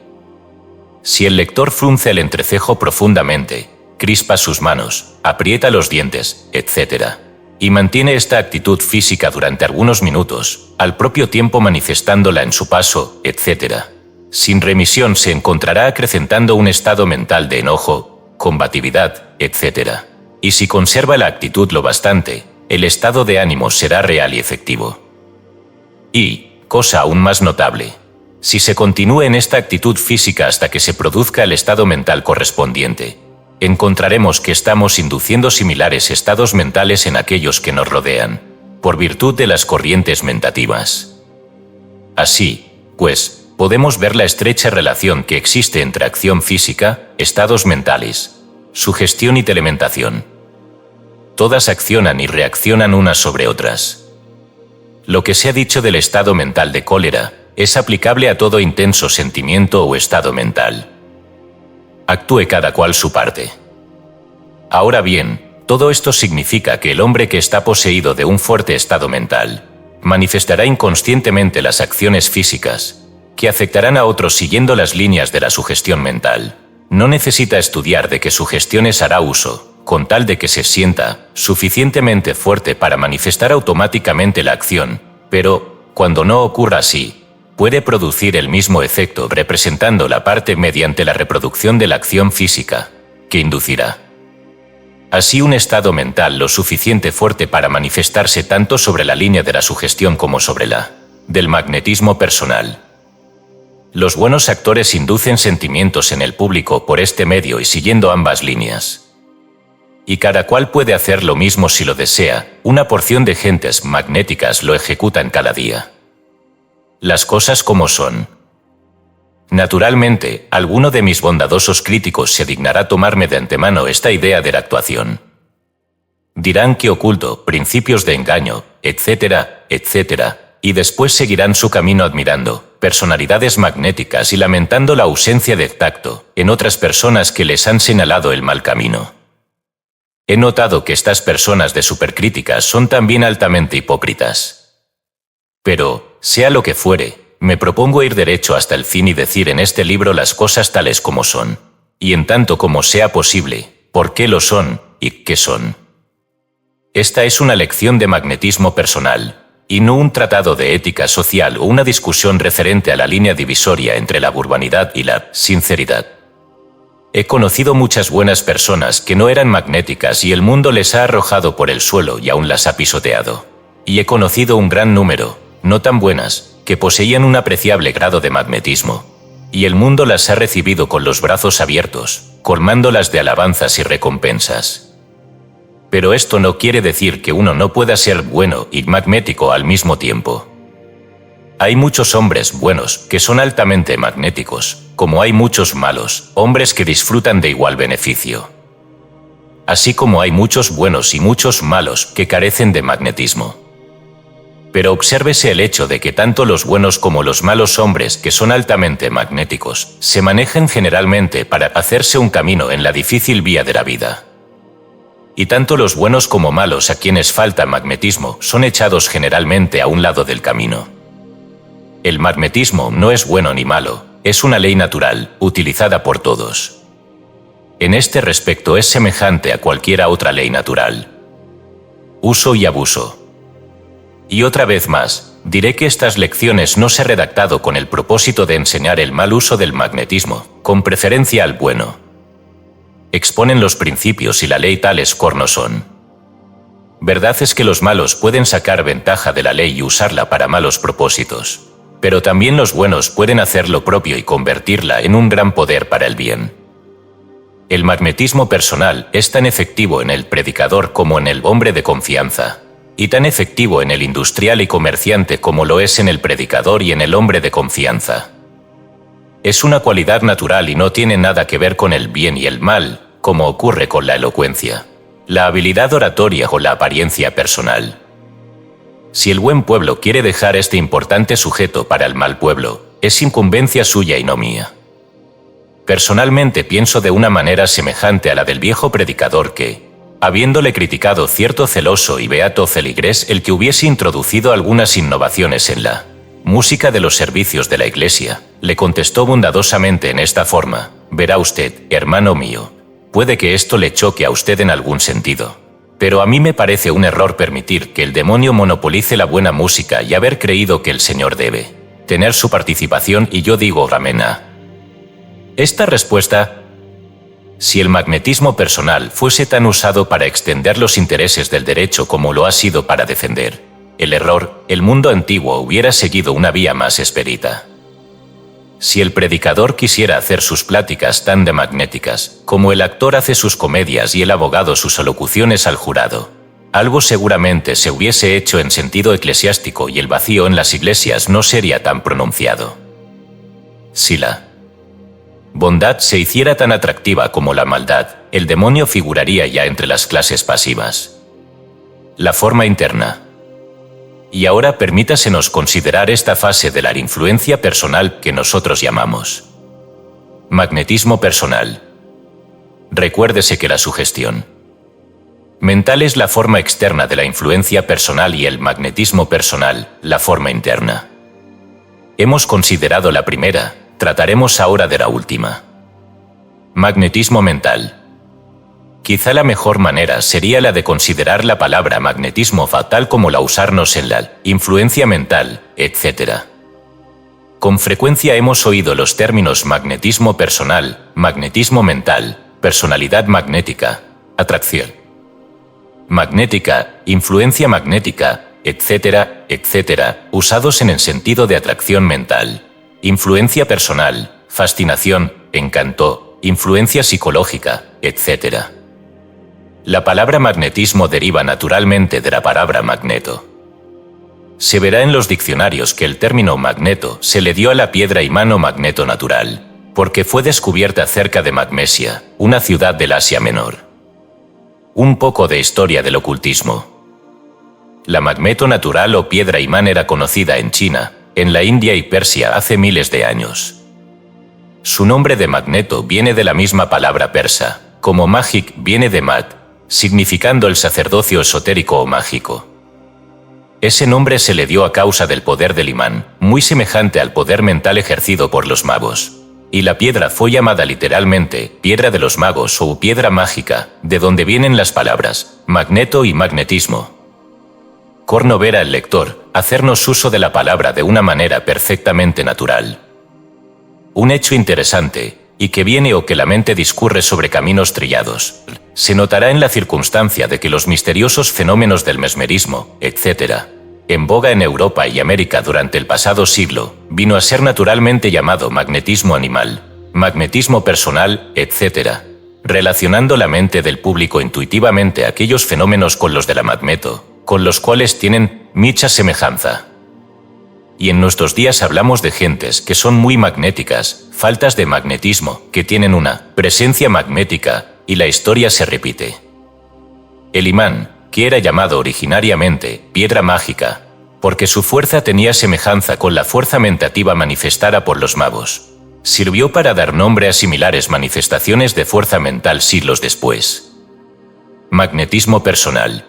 Si el lector frunce el entrecejo profundamente, crispa sus manos, aprieta los dientes, etc., y mantiene esta actitud física durante algunos minutos, al propio tiempo manifestándola en su paso, etc., sin remisión se encontrará acrecentando un estado mental de enojo, combatividad, etc., y si conserva la actitud lo bastante, el estado de ánimo será real y efectivo. Y, cosa aún más notable, si se continúa en esta actitud física hasta que se produzca el estado mental correspondiente, encontraremos que estamos induciendo similares estados mentales en aquellos que nos rodean, por virtud de las corrientes mentativas. Así, pues, podemos ver la estrecha relación que existe entre acción física, estados mentales, sugestión y telementación. Todas accionan y reaccionan unas sobre otras. Lo que se ha dicho del estado mental de cólera es aplicable a todo intenso sentimiento o estado mental. Actúe cada cual su parte. Ahora bien, todo esto significa que el hombre que está poseído de un fuerte estado mental manifestará inconscientemente las acciones físicas que afectarán a otros siguiendo las líneas de la sugestión mental. No necesita estudiar de qué sugestiones hará uso, con tal de que se sienta suficientemente fuerte para manifestar automáticamente la acción, pero, cuando no ocurra así, puede producir el mismo efecto representando la parte mediante la reproducción de la acción física, que inducirá. Así un estado mental lo suficiente fuerte para manifestarse tanto sobre la línea de la sugestión como sobre la Del magnetismo personal. Los buenos actores inducen sentimientos en el público por este medio y siguiendo ambas líneas. Y cada cual puede hacer lo mismo si lo desea, una porción de gentes magnéticas lo ejecutan cada día. Las cosas como son. Naturalmente, alguno de mis bondadosos críticos se dignará tomarme de antemano esta idea de la actuación. Dirán que oculto principios de engaño, etcétera, etcétera, y después seguirán su camino admirando personalidades magnéticas y lamentando la ausencia de tacto en otras personas que les han señalado el mal camino. He notado que estas personas de supercríticas son también altamente hipócritas. Pero, sea lo que fuere, me propongo ir derecho hasta el fin y decir en este libro las cosas tales como son, y en tanto como sea posible, por qué lo son y qué son. Esta es una lección de magnetismo personal, y no un tratado de ética social o una discusión referente a la línea divisoria entre la urbanidad y la sinceridad. He conocido muchas buenas personas que no eran magnéticas y el mundo les ha arrojado por el suelo y aún las ha pisoteado. Y he conocido un gran número, no tan buenas, que poseían un apreciable grado de magnetismo. Y el mundo las ha recibido con los brazos abiertos, colmándolas de alabanzas y recompensas. Pero esto no quiere decir que uno no pueda ser bueno y magnético al mismo tiempo. Hay muchos hombres buenos que son altamente magnéticos, como hay muchos malos hombres que disfrutan de igual beneficio. Así como hay muchos buenos y muchos malos que carecen de magnetismo. Pero obsérvese el hecho de que tanto los buenos como los malos hombres que son altamente magnéticos se manejan generalmente para hacerse un camino en la difícil vía de la vida. Y tanto los buenos como malos a quienes falta magnetismo son echados generalmente a un lado del camino. El magnetismo no es bueno ni malo, es una ley natural, utilizada por todos. En este respecto es semejante a cualquiera otra ley natural. Uso y abuso. Y otra vez más, diré que estas lecciones no se han redactado con el propósito de enseñar el mal uso del magnetismo, con preferencia al bueno. Exponen los principios y la ley tales como son. Verdad es que los malos pueden sacar ventaja de la ley y usarla para malos propósitos, pero también los buenos pueden hacer lo propio y convertirla en un gran poder para el bien. El magnetismo personal es tan efectivo en el predicador como en el hombre de confianza, y tan efectivo en el industrial y comerciante como lo es en el predicador y en el hombre de confianza. Es una cualidad natural y no tiene nada que ver con el bien y el mal, como ocurre con la elocuencia, la habilidad oratoria o la apariencia personal. Si el buen pueblo quiere dejar este importante sujeto para el mal pueblo, es incumbencia suya y no mía. Personalmente pienso de una manera semejante a la del viejo predicador que, habiéndole criticado cierto celoso y beato feligrés el que hubiese introducido algunas innovaciones en la música de los servicios de la Iglesia, le contestó bondadosamente en esta forma: verá usted, hermano mío, puede que esto le choque a usted en algún sentido, pero a mí me parece un error permitir que el demonio monopolice la buena música y haber creído que el Señor debe tener su participación, y yo digo amén a esta respuesta. Si el magnetismo personal fuese tan usado para extender los intereses del derecho como lo ha sido para defender el error, el mundo antiguo hubiera seguido una vía más expedita. Si el predicador quisiera hacer sus pláticas tan de magnéticas, como el actor hace sus comedias y el abogado sus alocuciones al jurado, algo seguramente se hubiese hecho en sentido eclesiástico y el vacío en las iglesias no sería tan pronunciado. Si la bondad se hiciera tan atractiva como la maldad, el demonio figuraría ya entre las clases pasivas. La forma interna. Y ahora permítasenos considerar esta fase de la influencia personal que nosotros llamamos magnetismo personal. Recuérdese que la sugestión mental es la forma externa de la influencia personal y el magnetismo personal, la forma interna. Hemos considerado la primera, trataremos ahora de la última. Magnetismo mental. Quizá la mejor manera sería la de considerar la palabra magnetismo tal como la usarnos en la influencia mental, etc. Con frecuencia hemos oído los términos magnetismo personal, magnetismo mental, personalidad magnética, atracción magnética, influencia magnética, etcétera, etcétera, usados en el sentido de atracción mental, influencia personal, fascinación, encanto, influencia psicológica, etcétera. La palabra magnetismo deriva naturalmente de la palabra magneto. Se verá en los diccionarios que el término magneto se le dio a la piedra imán o magneto natural, porque fue descubierta cerca de Magnesia, una ciudad del Asia Menor. Un poco de historia del ocultismo. La magneto natural o piedra imán era conocida en China, en la India y Persia hace miles de años. Su nombre de magneto viene de la misma palabra persa, como magic viene de mat, significando el sacerdocio esotérico o mágico. Ese nombre se le dio a causa del poder del imán, muy semejante al poder mental ejercido por los magos. Y la piedra fue llamada literalmente piedra de los magos o piedra mágica, de donde vienen las palabras magneto y magnetismo. Corno verá el lector hacernos uso de la palabra de una manera perfectamente natural. Un hecho interesante, y que viene o que la mente discurre sobre caminos trillados, se notará en la circunstancia de que los misteriosos fenómenos del mesmerismo, etc., en boga en Europa y América durante el pasado siglo, vino a ser naturalmente llamado magnetismo animal, magnetismo personal, etc., relacionando la mente del público intuitivamente aquellos fenómenos con los de la magneto, con los cuales tienen mucha semejanza. Y en nuestros días hablamos de gentes que son muy magnéticas, faltas de magnetismo, que tienen una presencia magnética, y la historia se repite. El imán, que era llamado originariamente piedra mágica, porque su fuerza tenía semejanza con la fuerza mentativa manifestada por los magos, sirvió para dar nombre a similares manifestaciones de fuerza mental siglos después. Magnetismo personal.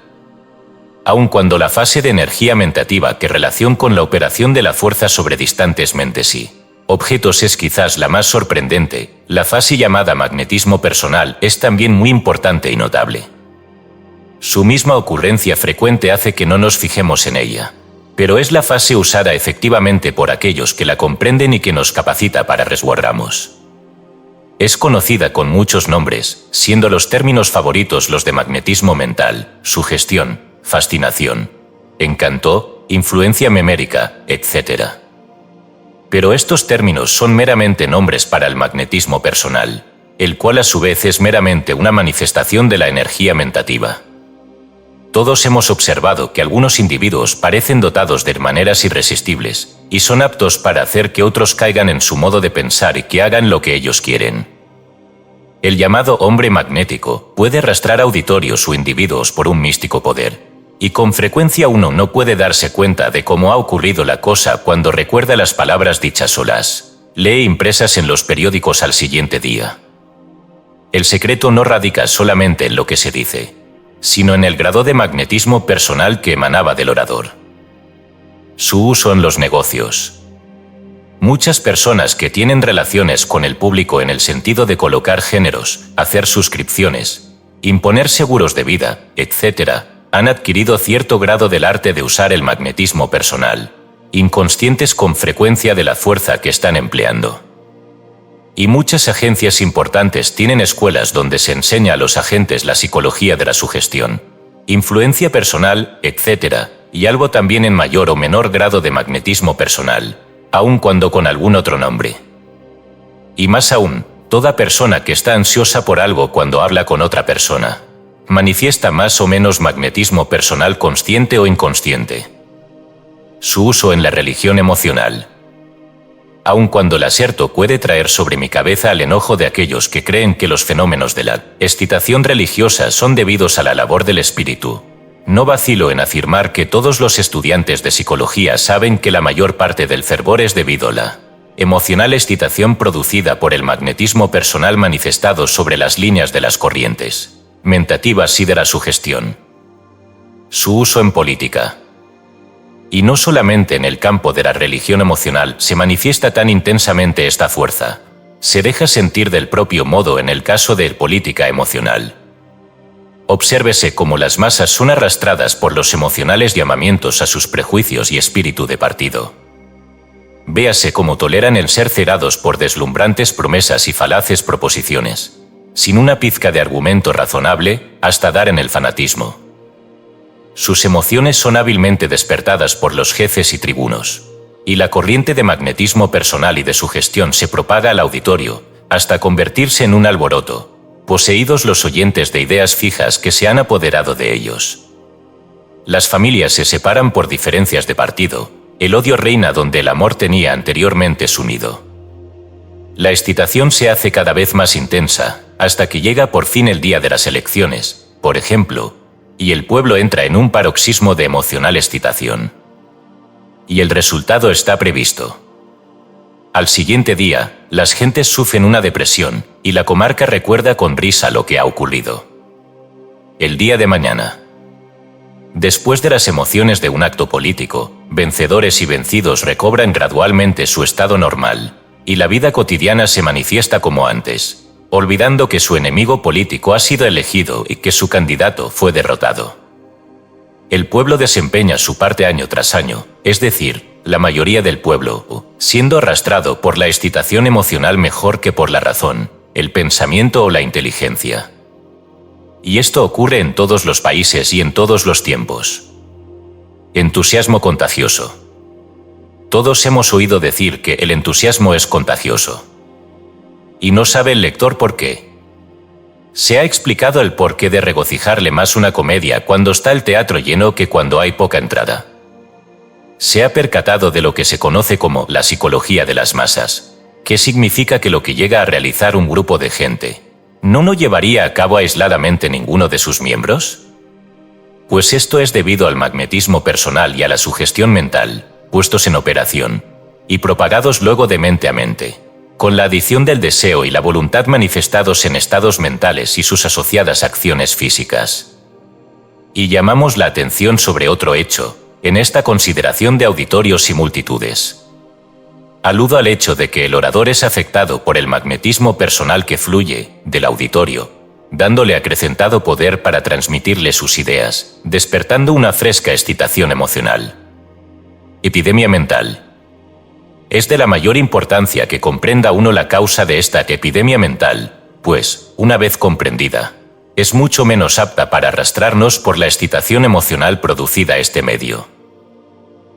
Aun cuando la fase de energía mentativa que relación con la operación de la fuerza sobre distantes mentes y objetos es quizás la más sorprendente, la fase llamada magnetismo personal es también muy importante y notable. Su misma ocurrencia frecuente hace que no nos fijemos en ella, pero es la fase usada efectivamente por aquellos que la comprenden y que nos capacita para resguardamos. Es conocida con muchos nombres, siendo los términos favoritos los de magnetismo mental, sugestión, fascinación, encanto, influencia memérica, etc. Pero estos términos son meramente nombres para el magnetismo personal, el cual a su vez es meramente una manifestación de la energía mentativa. Todos hemos observado que algunos individuos parecen dotados de maneras irresistibles, y son aptos para hacer que otros caigan en su modo de pensar y que hagan lo que ellos quieren. El llamado hombre magnético puede arrastrar auditorios o individuos por un místico poder, y con frecuencia uno no puede darse cuenta de cómo ha ocurrido la cosa cuando recuerda las palabras dichas o las lee impresas en los periódicos al siguiente día. El secreto no radica solamente en lo que se dice, sino en el grado de magnetismo personal que emanaba del orador. Su uso en los negocios. Muchas personas que tienen relaciones con el público en el sentido de colocar géneros, hacer suscripciones, imponer seguros de vida, etc., han adquirido cierto grado del arte de usar el magnetismo personal, inconscientes con frecuencia de la fuerza que están empleando. Y muchas agencias importantes tienen escuelas donde se enseña a los agentes la psicología de la sugestión, influencia personal, etc., y algo también en mayor o menor grado de magnetismo personal, aun cuando con algún otro nombre. Y más aún, toda persona que está ansiosa por algo cuando habla con otra persona, manifiesta más o menos magnetismo personal consciente o inconsciente. Su uso en la religión emocional. Aun cuando el aserto puede traer sobre mi cabeza el enojo de aquellos que creen que los fenómenos de la excitación religiosa son debidos a la labor del espíritu, no vacilo en afirmar que todos los estudiantes de psicología saben que la mayor parte del fervor es debido a la emocional excitación producida por el magnetismo personal manifestado sobre las líneas de las corrientes mentativas y de la sugestión. Su uso en política. Y no solamente en el campo de la religión emocional se manifiesta tan intensamente esta fuerza, se deja sentir del propio modo en el caso de política emocional. Obsérvese cómo las masas son arrastradas por los emocionales llamamientos a sus prejuicios y espíritu de partido. Véase cómo toleran el ser cegados por deslumbrantes promesas y falaces proposiciones, sin una pizca de argumento razonable, hasta dar en el fanatismo. sus emociones son hábilmente despertadas por los jefes y tribunos, y la corriente de magnetismo personal y de sugestión se propaga al auditorio, hasta convertirse en un alboroto, poseídos los oyentes de ideas fijas que se han apoderado de ellos. Las familias se separan por diferencias de partido, el odio reina donde el amor tenía anteriormente su nido. La excitación se hace cada vez más intensa, hasta que llega por fin el día de las elecciones, por ejemplo, y el pueblo entra en un paroxismo de emocional excitación. Y el resultado está previsto. Al siguiente día, las gentes sufren una depresión, y la comarca recuerda con risa lo que ha ocurrido. El día de mañana. Después de las emociones de un acto político, vencedores y vencidos recobran gradualmente su estado normal, y la vida cotidiana se manifiesta como antes, olvidando que su enemigo político ha sido elegido y que su candidato fue derrotado. El pueblo desempeña su parte año tras año, es decir, la mayoría del pueblo, siendo arrastrado por la excitación emocional mejor que por la razón, el pensamiento o la inteligencia. Y esto ocurre en todos los países y en todos los tiempos. Entusiasmo contagioso. Todos hemos oído decir que el entusiasmo es contagioso. Y no sabe el lector por qué. Se ha explicado el porqué de regocijarle más una comedia cuando está el teatro lleno que cuando hay poca entrada. Se ha percatado de lo que se conoce como la psicología de las masas, que significa que lo que llega a realizar un grupo de gente, ¿no lo llevaría a cabo aisladamente ninguno de sus miembros? Pues esto es debido al magnetismo personal y a la sugestión mental, puestos en operación, y propagados luego de mente a mente, con la adición del deseo y la voluntad manifestados en estados mentales y sus asociadas acciones físicas. Y llamamos la atención sobre otro hecho, en esta consideración de auditorios y multitudes. Aludo al hecho de que el orador es afectado por el magnetismo personal que fluye del auditorio, dándole acrecentado poder para transmitirle sus ideas, despertando una fresca excitación emocional. Epidemia mental. Es de la mayor importancia que comprenda uno la causa de esta epidemia mental, pues, una vez comprendida, es mucho menos apta para arrastrarnos por la excitación emocional producida este medio.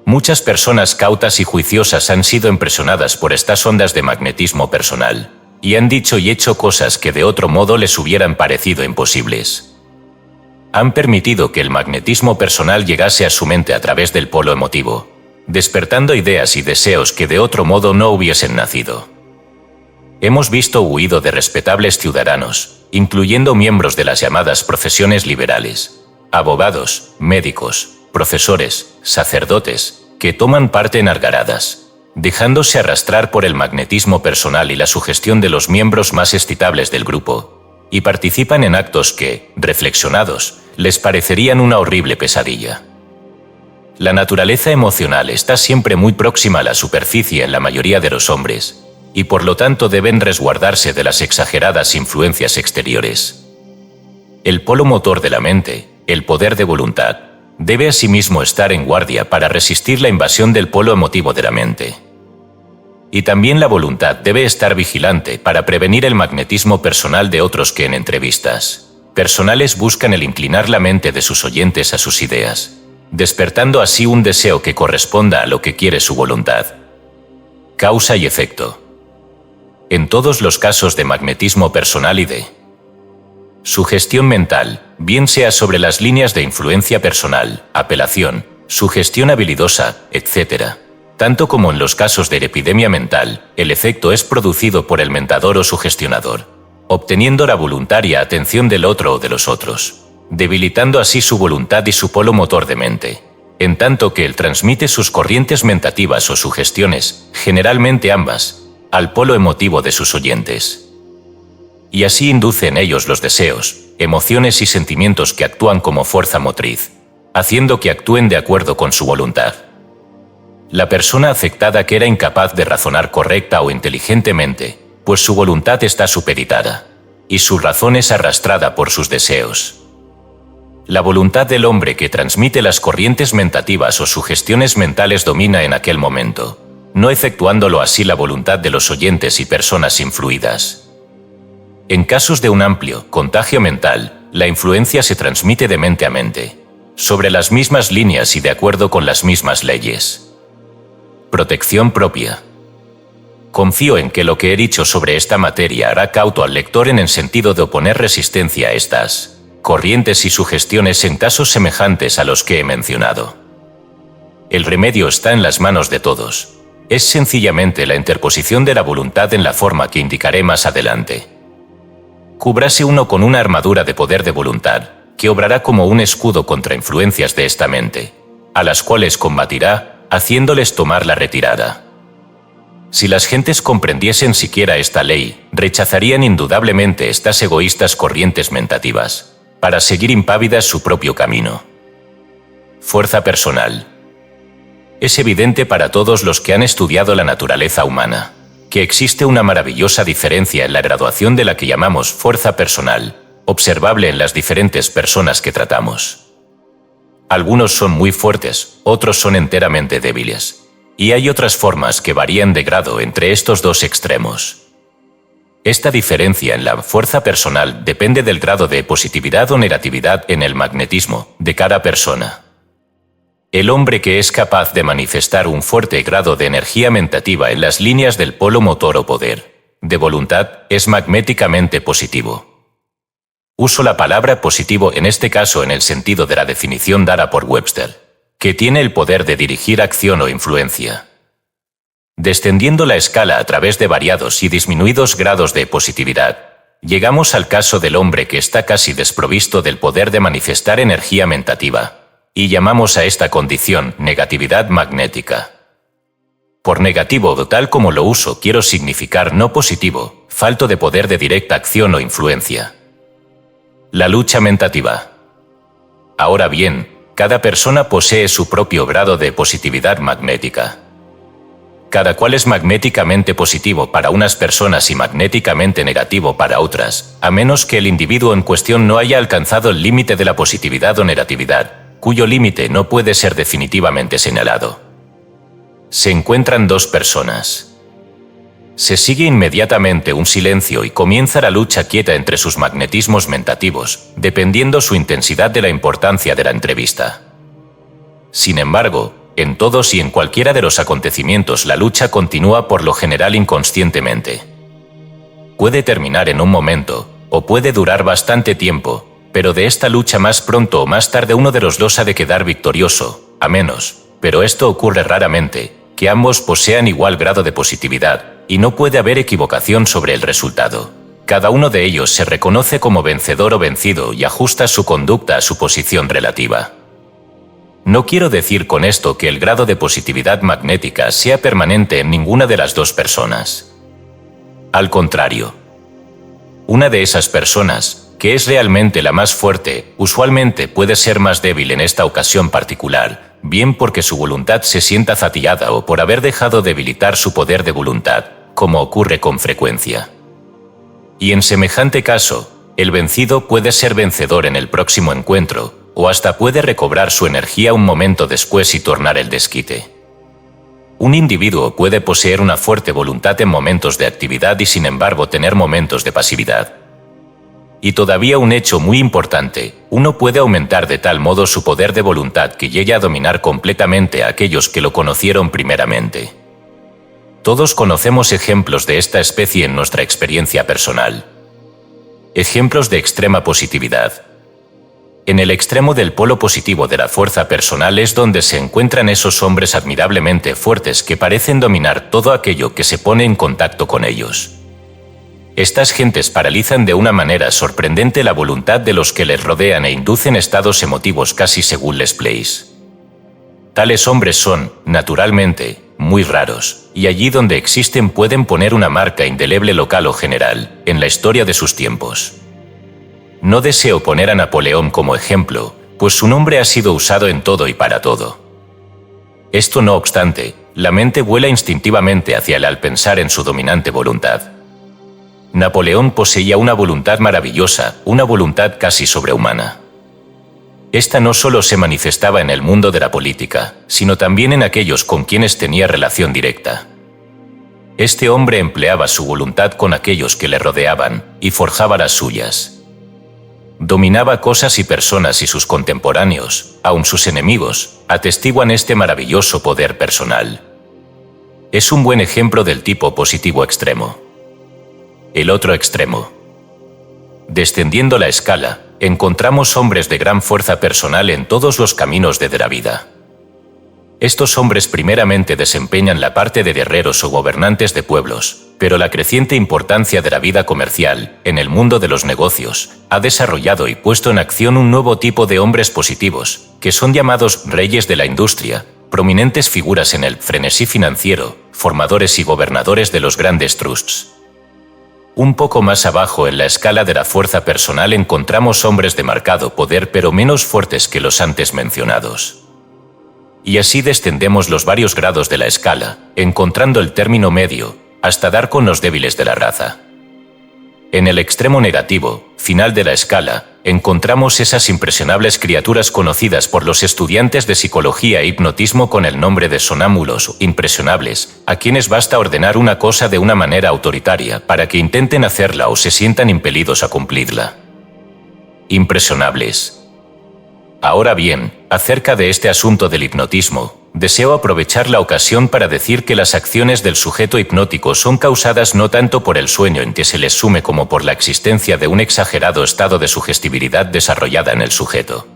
Muchas personas cautas y juiciosas han sido impresionadas por estas ondas de magnetismo personal, y han dicho y hecho cosas que de otro modo les hubieran parecido imposibles. Han permitido que el magnetismo personal llegase a su mente a través del polo emotivo, despertando ideas y deseos que de otro modo no hubiesen nacido. Hemos visto huido de respetables ciudadanos, incluyendo miembros de las llamadas profesiones liberales, abogados, médicos, profesores, sacerdotes, que toman parte en algaradas, dejándose arrastrar por el magnetismo personal y la sugestión de los miembros más excitables del grupo, y participan en actos que, reflexionados, les parecerían una horrible pesadilla. La naturaleza emocional está siempre muy próxima a la superficie en la mayoría de los hombres, y por lo tanto deben resguardarse de las exageradas influencias exteriores. El polo motor de la mente, el poder de voluntad, debe asimismo estar en guardia para resistir la invasión del polo emotivo de la mente. Y también la voluntad debe estar vigilante para prevenir el magnetismo personal de otros que en entrevistas personales buscan el inclinar la mente de sus oyentes a sus ideas, despertando así un deseo que corresponda a lo que quiere su voluntad. Causa y efecto. En todos los casos de magnetismo personal y de sugestión mental, bien sea sobre las líneas de influencia personal, apelación, sugestión habilidosa, etc., tanto como en los casos de epidemia mental, el efecto es producido por el mentador o sugestionador, obteniendo la voluntaria atención del otro o de los otros, debilitando así su voluntad y su polo motor de mente, en tanto que él transmite sus corrientes mentativas o sugestiones, generalmente ambas, al polo emotivo de sus oyentes. Y así induce en ellos los deseos, emociones y sentimientos que actúan como fuerza motriz, haciendo que actúen de acuerdo con su voluntad. La persona afectada que era incapaz de razonar correcta o inteligentemente, pues su voluntad está supeditada, y su razón es arrastrada por sus deseos. La voluntad del hombre que transmite las corrientes mentativas o sugestiones mentales domina en aquel momento, no efectuándolo así la voluntad de los oyentes y personas influidas. En casos de un amplio contagio mental, la influencia se transmite de mente a mente, sobre las mismas líneas y de acuerdo con las mismas leyes. Protección propia. Confío en que lo que he dicho sobre esta materia hará cauto al lector en el sentido de oponer resistencia a estas corrientes y sugestiones en casos semejantes a los que he mencionado. El remedio está en las manos de todos. Es sencillamente la interposición de la voluntad en la forma que indicaré más adelante. Cúbrase uno con una armadura de poder de voluntad, que obrará como un escudo contra influencias de esta mente, a las cuales combatirá, haciéndoles tomar la retirada. Si las gentes comprendiesen siquiera esta ley, rechazarían indudablemente estas egoístas corrientes mentativas, para seguir impávidas su propio camino. Fuerza personal. Es evidente para todos los que han estudiado la naturaleza humana, que existe una maravillosa diferencia en la graduación de la que llamamos fuerza personal, observable en las diferentes personas que tratamos. Algunos son muy fuertes, otros son enteramente débiles, y hay otras formas que varían de grado entre estos dos extremos. Esta diferencia en la fuerza personal depende del grado de positividad o negatividad en el magnetismo de cada persona. El hombre que es capaz de manifestar un fuerte grado de energía mentativa en las líneas del polo motor o poder de voluntad es magnéticamente positivo. Uso la palabra positivo en este caso en el sentido de la definición dada por Webster, que tiene el poder de dirigir acción o influencia. Descendiendo la escala a través de variados y disminuidos grados de positividad, llegamos al caso del hombre que está casi desprovisto del poder de manifestar energía mentativa, y llamamos a esta condición negatividad magnética. Por negativo, tal como lo uso, quiero significar no positivo, falto de poder de directa acción o influencia. La lucha mentativa. Ahora bien, cada persona posee su propio grado de positividad magnética. Cada cual es magnéticamente positivo para unas personas y magnéticamente negativo para otras, a menos que el individuo en cuestión no haya alcanzado el límite de la positividad o negatividad, cuyo límite no puede ser definitivamente señalado. Se encuentran dos personas. Se sigue inmediatamente un silencio y comienza la lucha quieta entre sus magnetismos mentativos, dependiendo su intensidad de la importancia de la entrevista. Sin embargo, en todos y en cualquiera de los acontecimientos la lucha continúa por lo general inconscientemente. Puede terminar en un momento, o puede durar bastante tiempo, pero de esta lucha más pronto o más tarde uno de los dos ha de quedar victorioso, a menos, pero esto ocurre raramente, que ambos posean igual grado de positividad, y no puede haber equivocación sobre el resultado. Cada uno de ellos se reconoce como vencedor o vencido y ajusta su conducta a su posición relativa. No quiero decir con esto que el grado de positividad magnética sea permanente en ninguna de las dos personas. Al contrario, una de esas personas, que es realmente la más fuerte, usualmente puede ser más débil en esta ocasión particular, bien porque su voluntad se sienta fatigada o por haber dejado debilitar su poder de voluntad, como ocurre con frecuencia. Y en semejante caso, el vencido puede ser vencedor en el próximo encuentro, o hasta puede recobrar su energía un momento después y tornar el desquite. Un individuo puede poseer una fuerte voluntad en momentos de actividad y sin embargo tener momentos de pasividad. Y todavía un hecho muy importante, uno puede aumentar de tal modo su poder de voluntad que llegue a dominar completamente a aquellos que lo conocieron primeramente. Todos conocemos ejemplos de esta especie en nuestra experiencia personal. Ejemplos de extrema positividad. En el extremo del polo positivo de la fuerza personal es donde se encuentran esos hombres admirablemente fuertes que parecen dominar todo aquello que se pone en contacto con ellos. Estas gentes paralizan de una manera sorprendente la voluntad de los que les rodean e inducen estados emotivos casi según les place. Tales hombres son, naturalmente, muy raros, y allí donde existen pueden poner una marca indeleble local o general, en la historia de sus tiempos. No deseo poner a Napoleón como ejemplo, pues su nombre ha sido usado en todo y para todo. Esto no obstante, la mente vuela instintivamente hacia él al pensar en su dominante voluntad. Napoleón poseía una voluntad maravillosa, una voluntad casi sobrehumana. Esta no solo se manifestaba en el mundo de la política, sino también en aquellos con quienes tenía relación directa. Este hombre empleaba su voluntad con aquellos que le rodeaban, y forjaba las suyas. dominaba cosas y personas y sus contemporáneos, aun sus enemigos, atestiguan este maravilloso poder personal. Es un buen ejemplo del tipo positivo extremo. El otro extremo. Descendiendo la escala, encontramos hombres de gran fuerza personal en todos los caminos de la vida. Estos hombres primeramente desempeñan la parte de guerreros o gobernantes de pueblos, pero la creciente importancia de la vida comercial, en el mundo de los negocios, ha desarrollado y puesto en acción un nuevo tipo de hombres positivos, que son llamados reyes de la industria, prominentes figuras en el frenesí financiero, formadores y gobernadores de los grandes trusts. Un poco más abajo en la escala de la fuerza personal encontramos hombres de marcado poder pero menos fuertes que los antes mencionados. Y así descendemos los varios grados de la escala, encontrando el término medio, hasta dar con los débiles de la raza. En el extremo negativo, final de la escala, encontramos esas impresionables criaturas conocidas por los estudiantes de psicología e hipnotismo con el nombre de sonámbulos o impresionables, a quienes basta ordenar una cosa de una manera autoritaria para que intenten hacerla o se sientan impelidos a cumplirla. Impresionables. Ahora bien, acerca de este asunto del hipnotismo, deseo aprovechar la ocasión para decir que las acciones del sujeto hipnótico son causadas no tanto por el sueño en que se les sume como por la existencia de un exagerado estado de sugestibilidad desarrollada en el sujeto.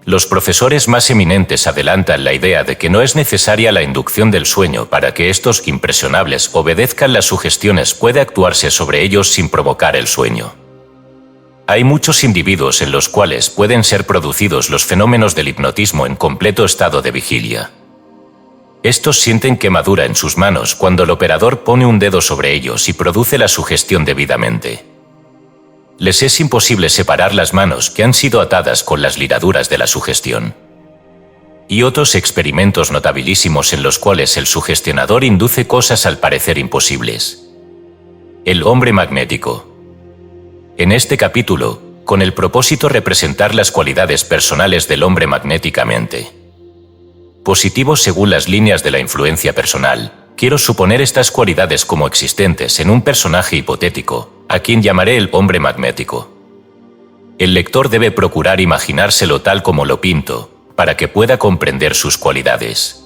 Los profesores más eminentes adelantan la idea de que no es necesaria la inducción del sueño para que estos impresionables obedezcan las sugestiones, puede actuarse sobre ellos sin provocar el sueño. Hay muchos individuos en los cuales pueden ser producidos los fenómenos del hipnotismo en completo estado de vigilia. Estos sienten quemadura en sus manos cuando el operador pone un dedo sobre ellos y produce la sugestión debidamente. Les es imposible separar las manos que han sido atadas con las ligaduras de la sugestión. Y otros experimentos notabilísimos en los cuales el sugestionador induce cosas al parecer imposibles. El hombre magnético. En este capítulo, con el propósito de representar las cualidades personales del hombre magnéticamente positivo según las líneas de la influencia personal, quiero suponer estas cualidades como existentes en un personaje hipotético, a quien llamaré el hombre magnético. El lector debe procurar imaginárselo tal como lo pinto, para que pueda comprender sus cualidades.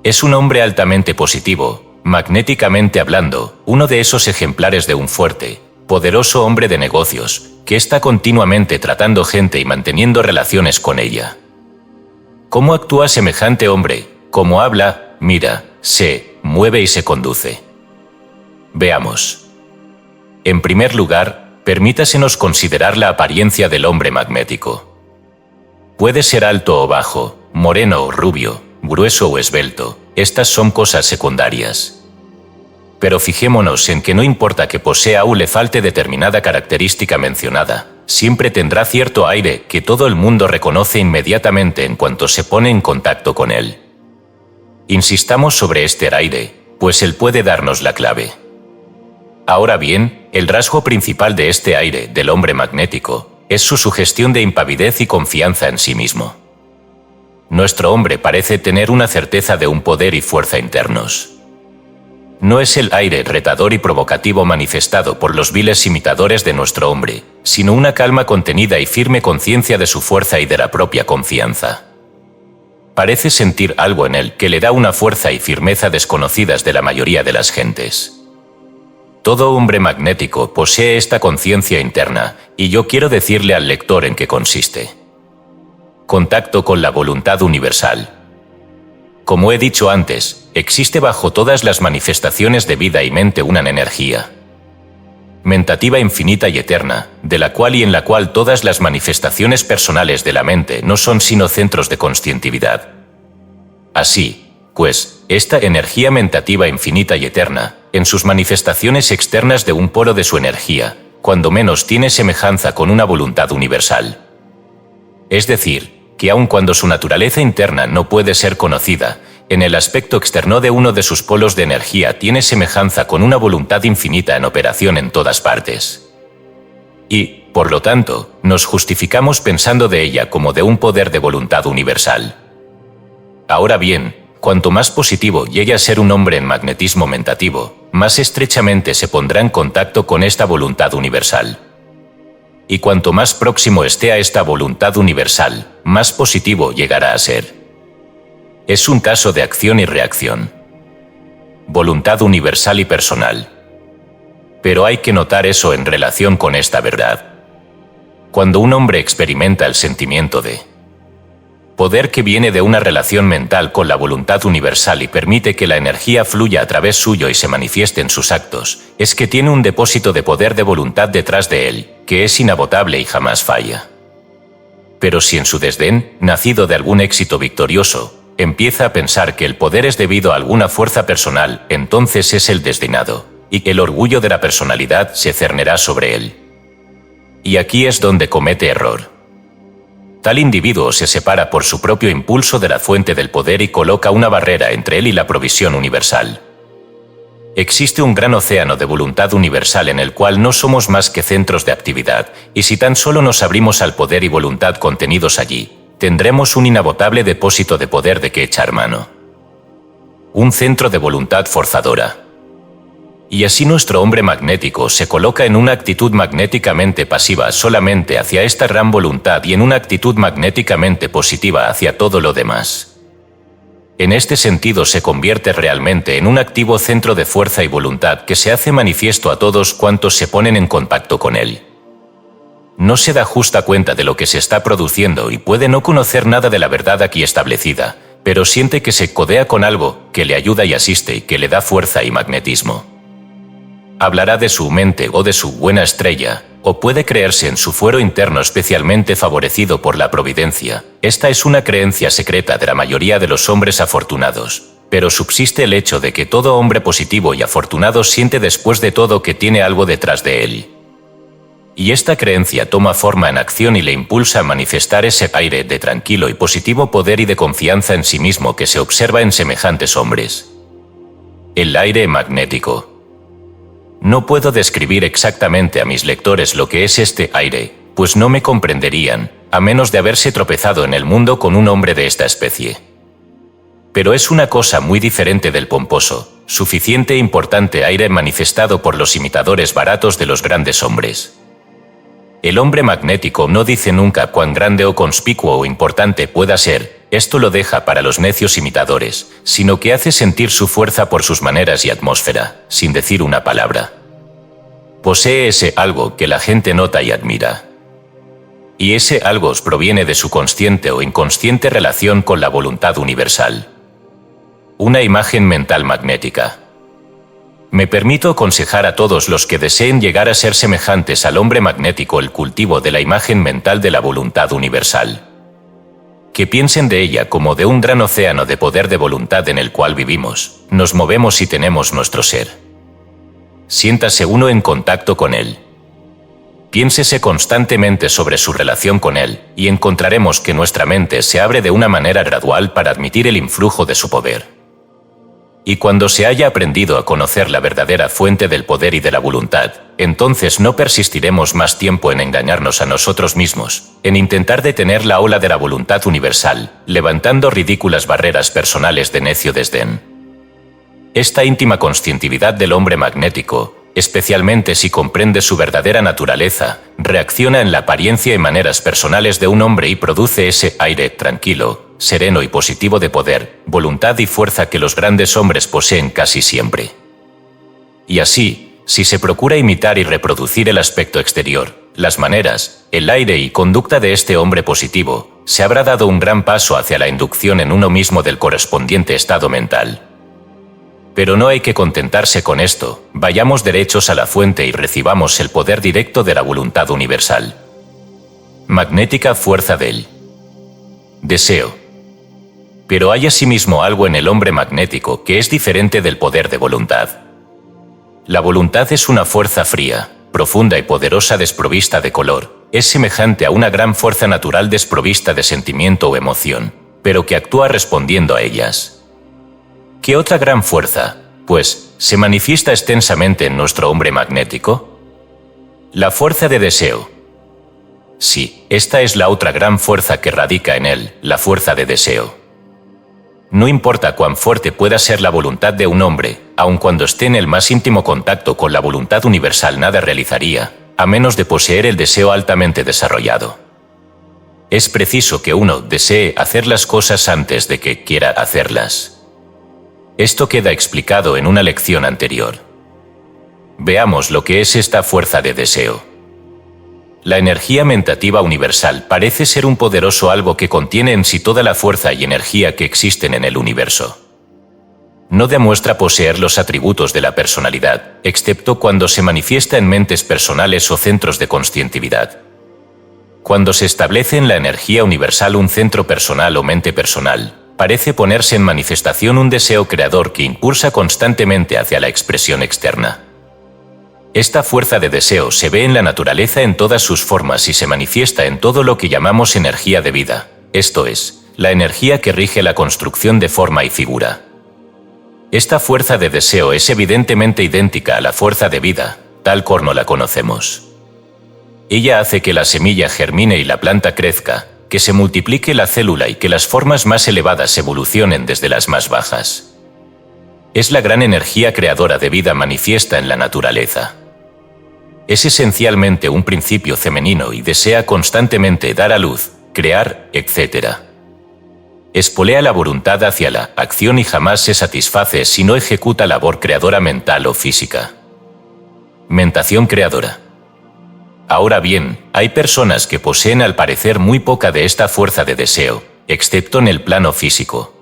Es un hombre altamente positivo, magnéticamente hablando, uno de esos ejemplares de un fuerte, poderoso hombre de negocios, que está continuamente tratando gente y manteniendo relaciones con ella. ¿Cómo actúa semejante hombre? ¿Cómo habla, mira, se mueve y se conduce? Veamos. En primer lugar, permítasenos considerar la apariencia del hombre magnético. Puede ser alto o bajo, moreno o rubio, grueso o esbelto, estas son cosas secundarias. Pero fijémonos en que no importa que posea o le falte determinada característica mencionada, siempre tendrá cierto aire que todo el mundo reconoce inmediatamente en cuanto se pone en contacto con él. Insistamos sobre este aire, pues él puede darnos la clave. Ahora bien, el rasgo principal de este aire, del hombre magnético, es su sugestión de impavidez y confianza en sí mismo. Nuestro hombre parece tener una certeza de un poder y fuerza internos. No es el aire retador y provocativo manifestado por los viles imitadores de nuestro hombre, sino una calma contenida y firme conciencia de su fuerza y de la propia confianza. Parece sentir algo en él que le da una fuerza y firmeza desconocidas de la mayoría de las gentes. Todo hombre magnético posee esta conciencia interna, y yo quiero decirle al lector en qué consiste. Contacto con la voluntad universal. Como he dicho antes, existe bajo todas las manifestaciones de vida y mente una energía mentativa infinita y eterna, de la cual y en la cual todas las manifestaciones personales de la mente no son sino centros de conscientividad. Así, pues, esta energía mentativa infinita y eterna, en sus manifestaciones externas de un poro de su energía, cuando menos tiene semejanza con una voluntad universal. Es decir, que aun cuando su naturaleza interna no puede ser conocida, en el aspecto externo de uno de sus polos de energía tiene semejanza con una voluntad infinita en operación en todas partes. Y, por lo tanto, nos justificamos pensando de ella como de un poder de voluntad universal. Ahora bien, cuanto más positivo llegue a ser un hombre en magnetismo mentativo, más estrechamente se pondrá en contacto con esta voluntad universal. Y cuanto más próximo esté a esta voluntad universal, más positivo llegará a ser. Es un caso de acción y reacción. Voluntad universal y personal. Pero hay que notar eso en relación con esta verdad. Cuando un hombre experimenta el sentimiento de poder que viene de una relación mental con la voluntad universal y permite que la energía fluya a través suyo y se manifieste en sus actos, es que tiene un depósito de poder de voluntad detrás de él, que es inagotable y jamás falla. Pero si en su desdén, nacido de algún éxito victorioso, empieza a pensar que el poder es debido a alguna fuerza personal, entonces es el desdenado, y el orgullo de la personalidad se cernerá sobre él. Y aquí es donde comete error. Tal individuo se separa por su propio impulso de la fuente del poder y coloca una barrera entre él y la provisión universal. Existe un gran océano de voluntad universal en el cual no somos más que centros de actividad, y si tan solo nos abrimos al poder y voluntad contenidos allí, tendremos un inagotable depósito de poder de que echar mano. Un centro de voluntad forzadora. Y así nuestro hombre magnético se coloca en una actitud magnéticamente pasiva solamente hacia esta gran voluntad y en una actitud magnéticamente positiva hacia todo lo demás. En este sentido se convierte realmente en un activo centro de fuerza y voluntad que se hace manifiesto a todos cuantos se ponen en contacto con él. No se da justa cuenta de lo que se está produciendo y puede no conocer nada de la verdad aquí establecida, pero siente que se codea con algo que le ayuda y asiste y que le da fuerza y magnetismo. Hablará de su mente o de su buena estrella, o puede creerse en su fuero interno especialmente favorecido por la providencia. Esta es una creencia secreta de la mayoría de los hombres afortunados, pero subsiste el hecho de que todo hombre positivo y afortunado siente después de todo que tiene algo detrás de él. Y esta creencia toma forma en acción y le impulsa a manifestar ese aire de tranquilo y positivo poder y de confianza en sí mismo que se observa en semejantes hombres. El aire magnético. No puedo describir exactamente a mis lectores lo que es este aire, pues no me comprenderían, a menos de haberse tropezado en el mundo con un hombre de esta especie. Pero es una cosa muy diferente del pomposo, suficiente e importante aire manifestado por los imitadores baratos de los grandes hombres. El hombre magnético no dice nunca cuán grande o conspicuo o importante pueda ser, esto lo deja para los necios imitadores, sino que hace sentir su fuerza por sus maneras y atmósfera, sin decir una palabra. Posee ese algo que la gente nota y admira. Y ese algo proviene de su consciente o inconsciente relación con la voluntad universal. Una imagen mental magnética. Me permito aconsejar a todos los que deseen llegar a ser semejantes al hombre magnético el cultivo de la imagen mental de la voluntad universal. Que piensen de ella como de un gran océano de poder de voluntad en el cual vivimos, nos movemos y tenemos nuestro ser. Siéntase uno en contacto con él. Piénsese constantemente sobre su relación con él, y encontraremos que nuestra mente se abre de una manera gradual para admitir el influjo de su poder. Y cuando se haya aprendido a conocer la verdadera fuente del poder y de la voluntad, entonces no persistiremos más tiempo en engañarnos a nosotros mismos, en intentar detener la ola de la voluntad universal, levantando ridículas barreras personales de necio desdén. Esta íntima conscientividad del hombre magnético, especialmente si comprende su verdadera naturaleza, reacciona en la apariencia y maneras personales de un hombre y produce ese aire tranquilo, sereno y positivo de poder, voluntad y fuerza que los grandes hombres poseen casi siempre. Y así, si se procura imitar y reproducir el aspecto exterior, las maneras, el aire y conducta de este hombre positivo, se habrá dado un gran paso hacia la inducción en uno mismo del correspondiente estado mental. Pero no hay que contentarse con esto, vayamos derechos a la fuente y recibamos el poder directo de la voluntad universal. Magnética fuerza del deseo. Pero hay asimismo algo en el hombre magnético que es diferente del poder de voluntad. La voluntad es una fuerza fría, profunda y poderosa desprovista de color, es semejante a una gran fuerza natural desprovista de sentimiento o emoción, pero que actúa respondiendo a ellas. ¿Qué otra gran fuerza, pues, se manifiesta extensamente en nuestro hombre magnético? La fuerza de deseo. Sí, esta es la otra gran fuerza que radica en él, la fuerza de deseo. No importa cuán fuerte pueda ser la voluntad de un hombre, aun cuando esté en el más íntimo contacto con la voluntad universal nada realizaría, a menos de poseer el deseo altamente desarrollado. Es preciso que uno desee hacer las cosas antes de que quiera hacerlas. Esto queda explicado en una lección anterior. Veamos lo que es esta fuerza de deseo. La energía mentativa universal parece ser un poderoso algo que contiene en sí toda la fuerza y energía que existen en el universo. No demuestra poseer los atributos de la personalidad, excepto cuando se manifiesta en mentes personales o centros de conscientividad. Cuando se establece en la energía universal un centro personal o mente personal, parece ponerse en manifestación un deseo creador que impulsa constantemente hacia la expresión externa. Esta fuerza de deseo se ve en la naturaleza en todas sus formas y se manifiesta en todo lo que llamamos energía de vida, esto es, la energía que rige la construcción de forma y figura. Esta fuerza de deseo es evidentemente idéntica a la fuerza de vida, tal como la conocemos. Ella hace que la semilla germine y la planta crezca, que se multiplique la célula y que las formas más elevadas evolucionen desde las más bajas. Es la gran energía creadora de vida manifiesta en la naturaleza. Es esencialmente un principio femenino y desea constantemente dar a luz, crear, etc. Espolea la voluntad hacia la acción y jamás se satisface si no ejecuta labor creadora mental o física. Mentación creadora. Ahora bien, hay personas que poseen al parecer muy poca de esta fuerza de deseo, excepto en el plano físico.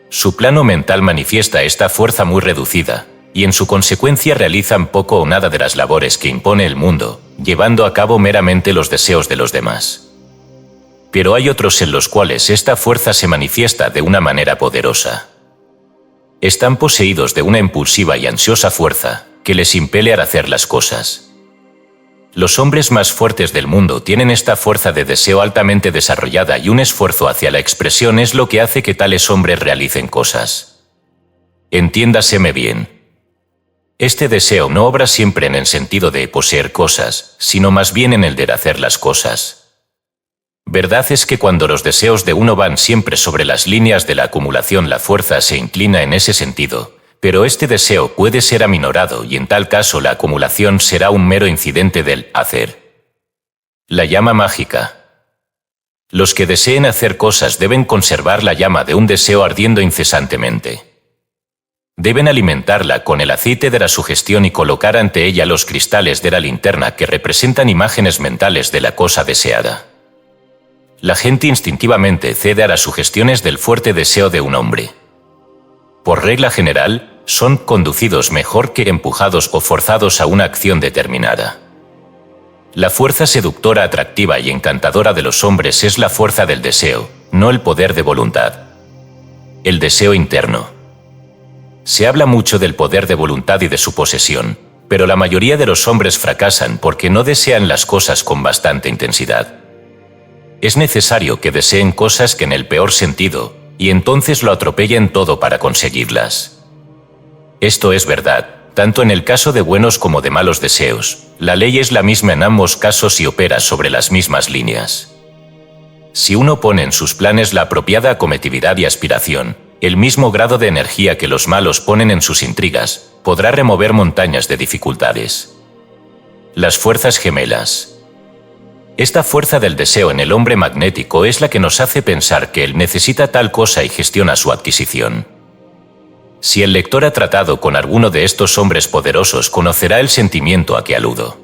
Su plano mental manifiesta esta fuerza muy reducida, y en su consecuencia realizan poco o nada de las labores que impone el mundo, llevando a cabo meramente los deseos de los demás. Pero hay otros en los cuales esta fuerza se manifiesta de una manera poderosa. Están poseídos de una impulsiva y ansiosa fuerza, que les impele a hacer las cosas. Los hombres más fuertes del mundo tienen esta fuerza de deseo altamente desarrollada y un esfuerzo hacia la expresión es lo que hace que tales hombres realicen cosas. Entiéndaseme bien. Este deseo no obra siempre en el sentido de poseer cosas, sino más bien en el de hacer las cosas. Verdad es que cuando los deseos de uno van siempre sobre las líneas de la acumulación, la fuerza se inclina en ese sentido, pero este deseo puede ser aminorado y en tal caso la acumulación será un mero incidente del hacer. La llama mágica. Los que deseen hacer cosas deben conservar la llama de un deseo ardiendo incesantemente. Deben alimentarla con el aceite de la sugestión y colocar ante ella los cristales de la linterna que representan imágenes mentales de la cosa deseada. La gente instintivamente cede a las sugestiones del fuerte deseo de un hombre. Por regla general, son conducidos mejor que empujados o forzados a una acción determinada. La fuerza seductora, atractiva y encantadora de los hombres es la fuerza del deseo, no el poder de voluntad. El deseo interno. Se habla mucho del poder de voluntad y de su posesión, pero la mayoría de los hombres fracasan porque no desean las cosas con bastante intensidad. Es necesario que deseen cosas que en el peor sentido, y entonces lo atropellen todo para conseguirlas. Esto es verdad, tanto en el caso de buenos como de malos deseos. La ley es la misma en ambos casos y opera sobre las mismas líneas. Si uno pone en sus planes la apropiada acometividad y aspiración, el mismo grado de energía que los malos ponen en sus intrigas, podrá remover montañas de dificultades. Las fuerzas gemelas. Esta fuerza del deseo en el hombre magnético es la que nos hace pensar que él necesita tal cosa y gestiona su adquisición. Si el lector ha tratado con alguno de estos hombres poderosos, conocerá el sentimiento a que aludo.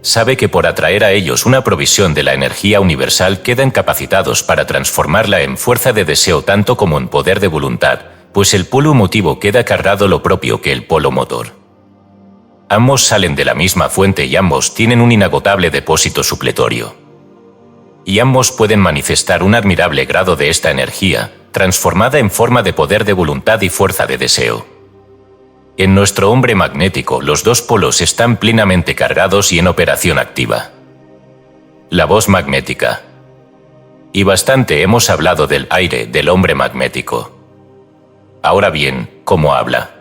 Sabe que por atraer a ellos una provisión de la energía universal quedan capacitados para transformarla en fuerza de deseo tanto como en poder de voluntad, pues el polo motivo queda cargado lo propio que el polo motor. Ambos salen de la misma fuente y ambos tienen un inagotable depósito supletorio. Y ambos pueden manifestar un admirable grado de esta energía, transformada en forma de poder de voluntad y fuerza de deseo. En nuestro hombre magnético los dos polos están plenamente cargados y en operación activa. La voz magnética. Y bastante hemos hablado del aire del hombre magnético. Ahora bien, ¿cómo habla?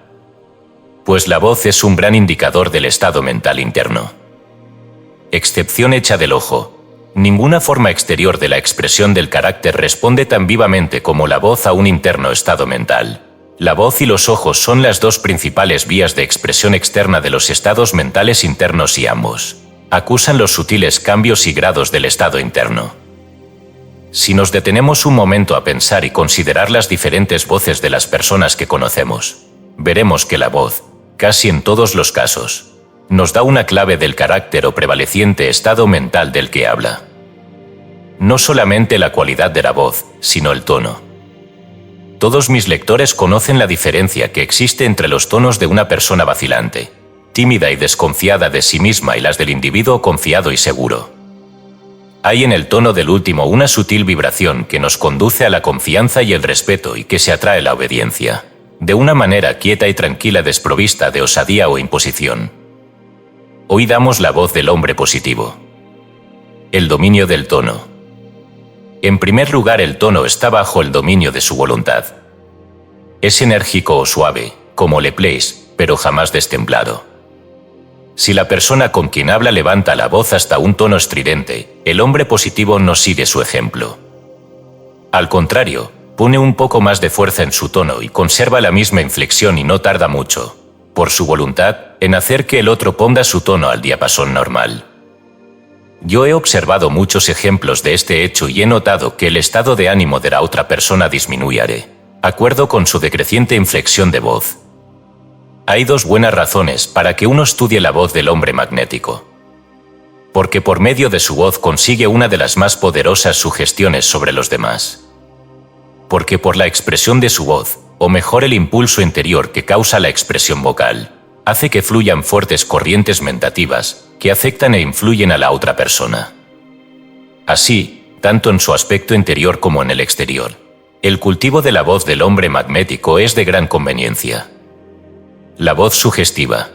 Pues la voz es un gran indicador del estado mental interno. Excepción hecha del ojo. Ninguna forma exterior de la expresión del carácter responde tan vivamente como la voz a un interno estado mental. La voz y los ojos son las dos principales vías de expresión externa de los estados mentales internos y ambos acusan los sutiles cambios y grados del estado interno. Si nos detenemos un momento a pensar y considerar las diferentes voces de las personas que conocemos, veremos que la voz, casi en todos los casos, nos da una clave del carácter o prevaleciente estado mental del que habla. No solamente la cualidad de la voz, sino el tono. Todos mis lectores conocen la diferencia que existe entre los tonos de una persona vacilante, tímida y desconfiada de sí misma y las del individuo confiado y seguro. Hay en el tono del último una sutil vibración que nos conduce a la confianza y el respeto y que se atrae la obediencia, de una manera quieta y tranquila desprovista de osadía o imposición. Hoy damos la voz del hombre positivo. El dominio del tono. En primer lugar, el tono está bajo el dominio de su voluntad. Es enérgico o suave, como le place, pero jamás destemplado. Si la persona con quien habla levanta la voz hasta un tono estridente, el hombre positivo no sigue su ejemplo. Al contrario, pone un poco más de fuerza en su tono y conserva la misma inflexión y no tarda mucho, por su voluntad, en hacer que el otro ponga su tono al diapasón normal. Yo he observado muchos ejemplos de este hecho y he notado que el estado de ánimo de la otra persona disminuye de acuerdo con su decreciente inflexión de voz. Hay dos buenas razones para que uno estudie la voz del hombre magnético. Porque por medio de su voz consigue una de las más poderosas sugestiones sobre los demás. Porque por la expresión de su voz, o mejor el impulso interior que causa la expresión vocal, hace que fluyan fuertes corrientes mentativas que afectan e influyen a la otra persona. Así, tanto en su aspecto interior como en el exterior, el cultivo de la voz del hombre magnético es de gran conveniencia. La voz sugestiva.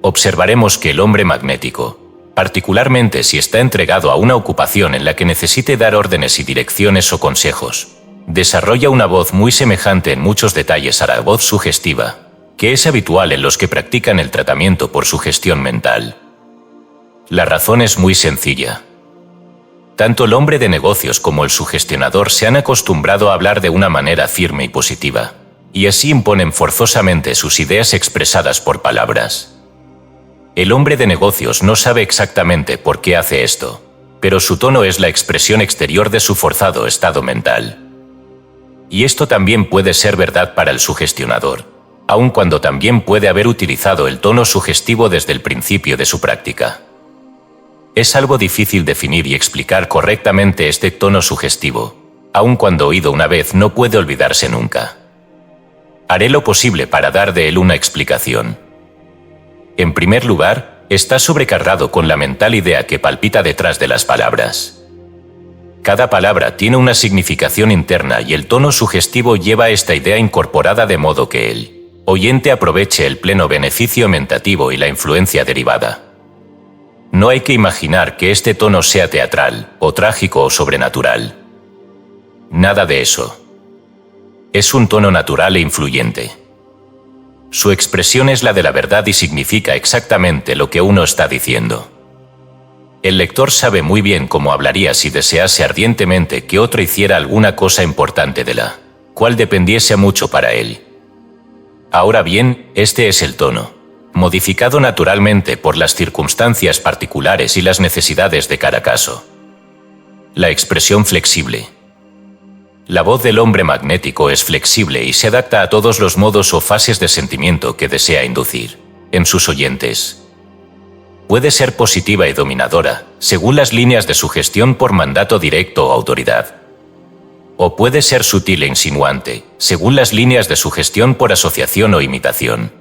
Observaremos que el hombre magnético, particularmente si está entregado a una ocupación en la que necesite dar órdenes y direcciones o consejos, desarrolla una voz muy semejante en muchos detalles a la voz sugestiva, que es habitual en los que practican el tratamiento por sugestión mental. La razón es muy sencilla. Tanto el hombre de negocios como el sugestionador se han acostumbrado a hablar de una manera firme y positiva, y así imponen forzosamente sus ideas expresadas por palabras. El hombre de negocios no sabe exactamente por qué hace esto, pero su tono es la expresión exterior de su forzado estado mental. Y esto también puede ser verdad para el sugestionador, aun cuando también puede haber utilizado el tono sugestivo desde el principio de su práctica. Es algo difícil definir y explicar correctamente este tono sugestivo, aun cuando oído una vez no puede olvidarse nunca. Haré lo posible para dar de él una explicación. En primer lugar, está sobrecargado con la mental idea que palpita detrás de las palabras. Cada palabra tiene una significación interna y el tono sugestivo lleva esta idea incorporada de modo que el oyente aproveche el pleno beneficio mentativo y la influencia derivada. No hay que imaginar que este tono sea teatral, o trágico o sobrenatural. Nada de eso. Es un tono natural e influyente. Su expresión es la de la verdad y significa exactamente lo que uno está diciendo. El lector sabe muy bien cómo hablaría si desease ardientemente que otro hiciera alguna cosa importante de la cual dependiese mucho para él. Ahora bien, este es el tono, modificado naturalmente por las circunstancias particulares y las necesidades de cada caso. La expresión flexible. La voz del hombre magnético es flexible y se adapta a todos los modos o fases de sentimiento que desea inducir en sus oyentes. Puede ser positiva y dominadora, según las líneas de sugestión por mandato directo o autoridad. O puede ser sutil e insinuante, según las líneas de sugestión por asociación o imitación.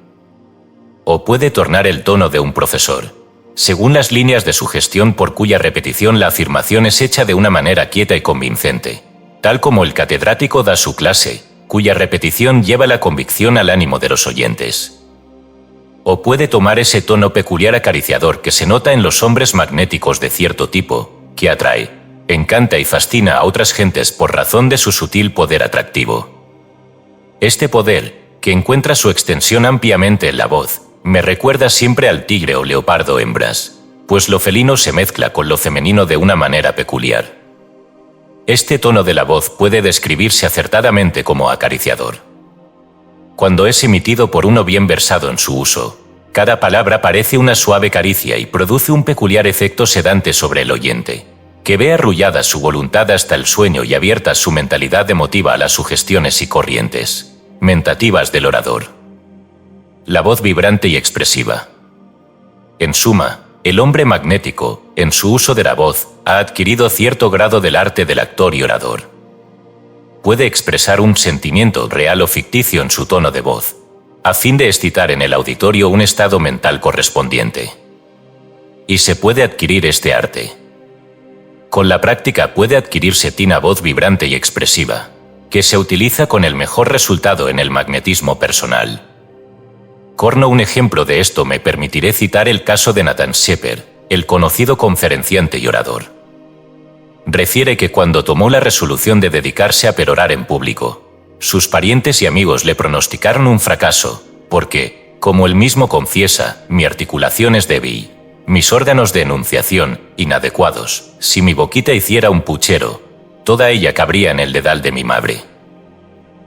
O puede tornar el tono de un profesor, según las líneas de sugestión por cuya repetición la afirmación es hecha de una manera quieta y convincente, tal como el catedrático da su clase, cuya repetición lleva la convicción al ánimo de los oyentes. O puede tomar ese tono peculiar acariciador que se nota en los hombres magnéticos de cierto tipo, que atrae, encanta y fascina a otras gentes por razón de su sutil poder atractivo. Este poder, que encuentra su extensión ampliamente en la voz, me recuerda siempre al tigre o leopardo hembras, pues lo felino se mezcla con lo femenino de una manera peculiar. Este tono de la voz puede describirse acertadamente como acariciador. cuando es emitido por uno bien versado en su uso, cada palabra parece una suave caricia y produce un peculiar efecto sedante sobre el oyente, que ve arrullada su voluntad hasta el sueño y abierta su mentalidad emotiva a las sugestiones y corrientes mentativas del orador. La voz vibrante y expresiva. En suma, el hombre magnético, en su uso de la voz, ha adquirido cierto grado del arte del actor y orador. Puede expresar un sentimiento real o ficticio en su tono de voz, a fin de excitar en el auditorio un estado mental correspondiente. Y se puede adquirir este arte. Con la práctica puede adquirirse tina voz vibrante y expresiva, que se utiliza con el mejor resultado en el magnetismo personal. Como un ejemplo de esto me permitiré citar el caso de Nathan Shepherd, el conocido conferenciante y orador. Refiere que cuando tomó la resolución de dedicarse a perorar en público, sus parientes y amigos le pronosticaron un fracaso, porque, como él mismo confiesa, mi articulación es débil, mis órganos de enunciación, inadecuados, si mi boquita hiciera un puchero, toda ella cabría en el dedal de mi madre.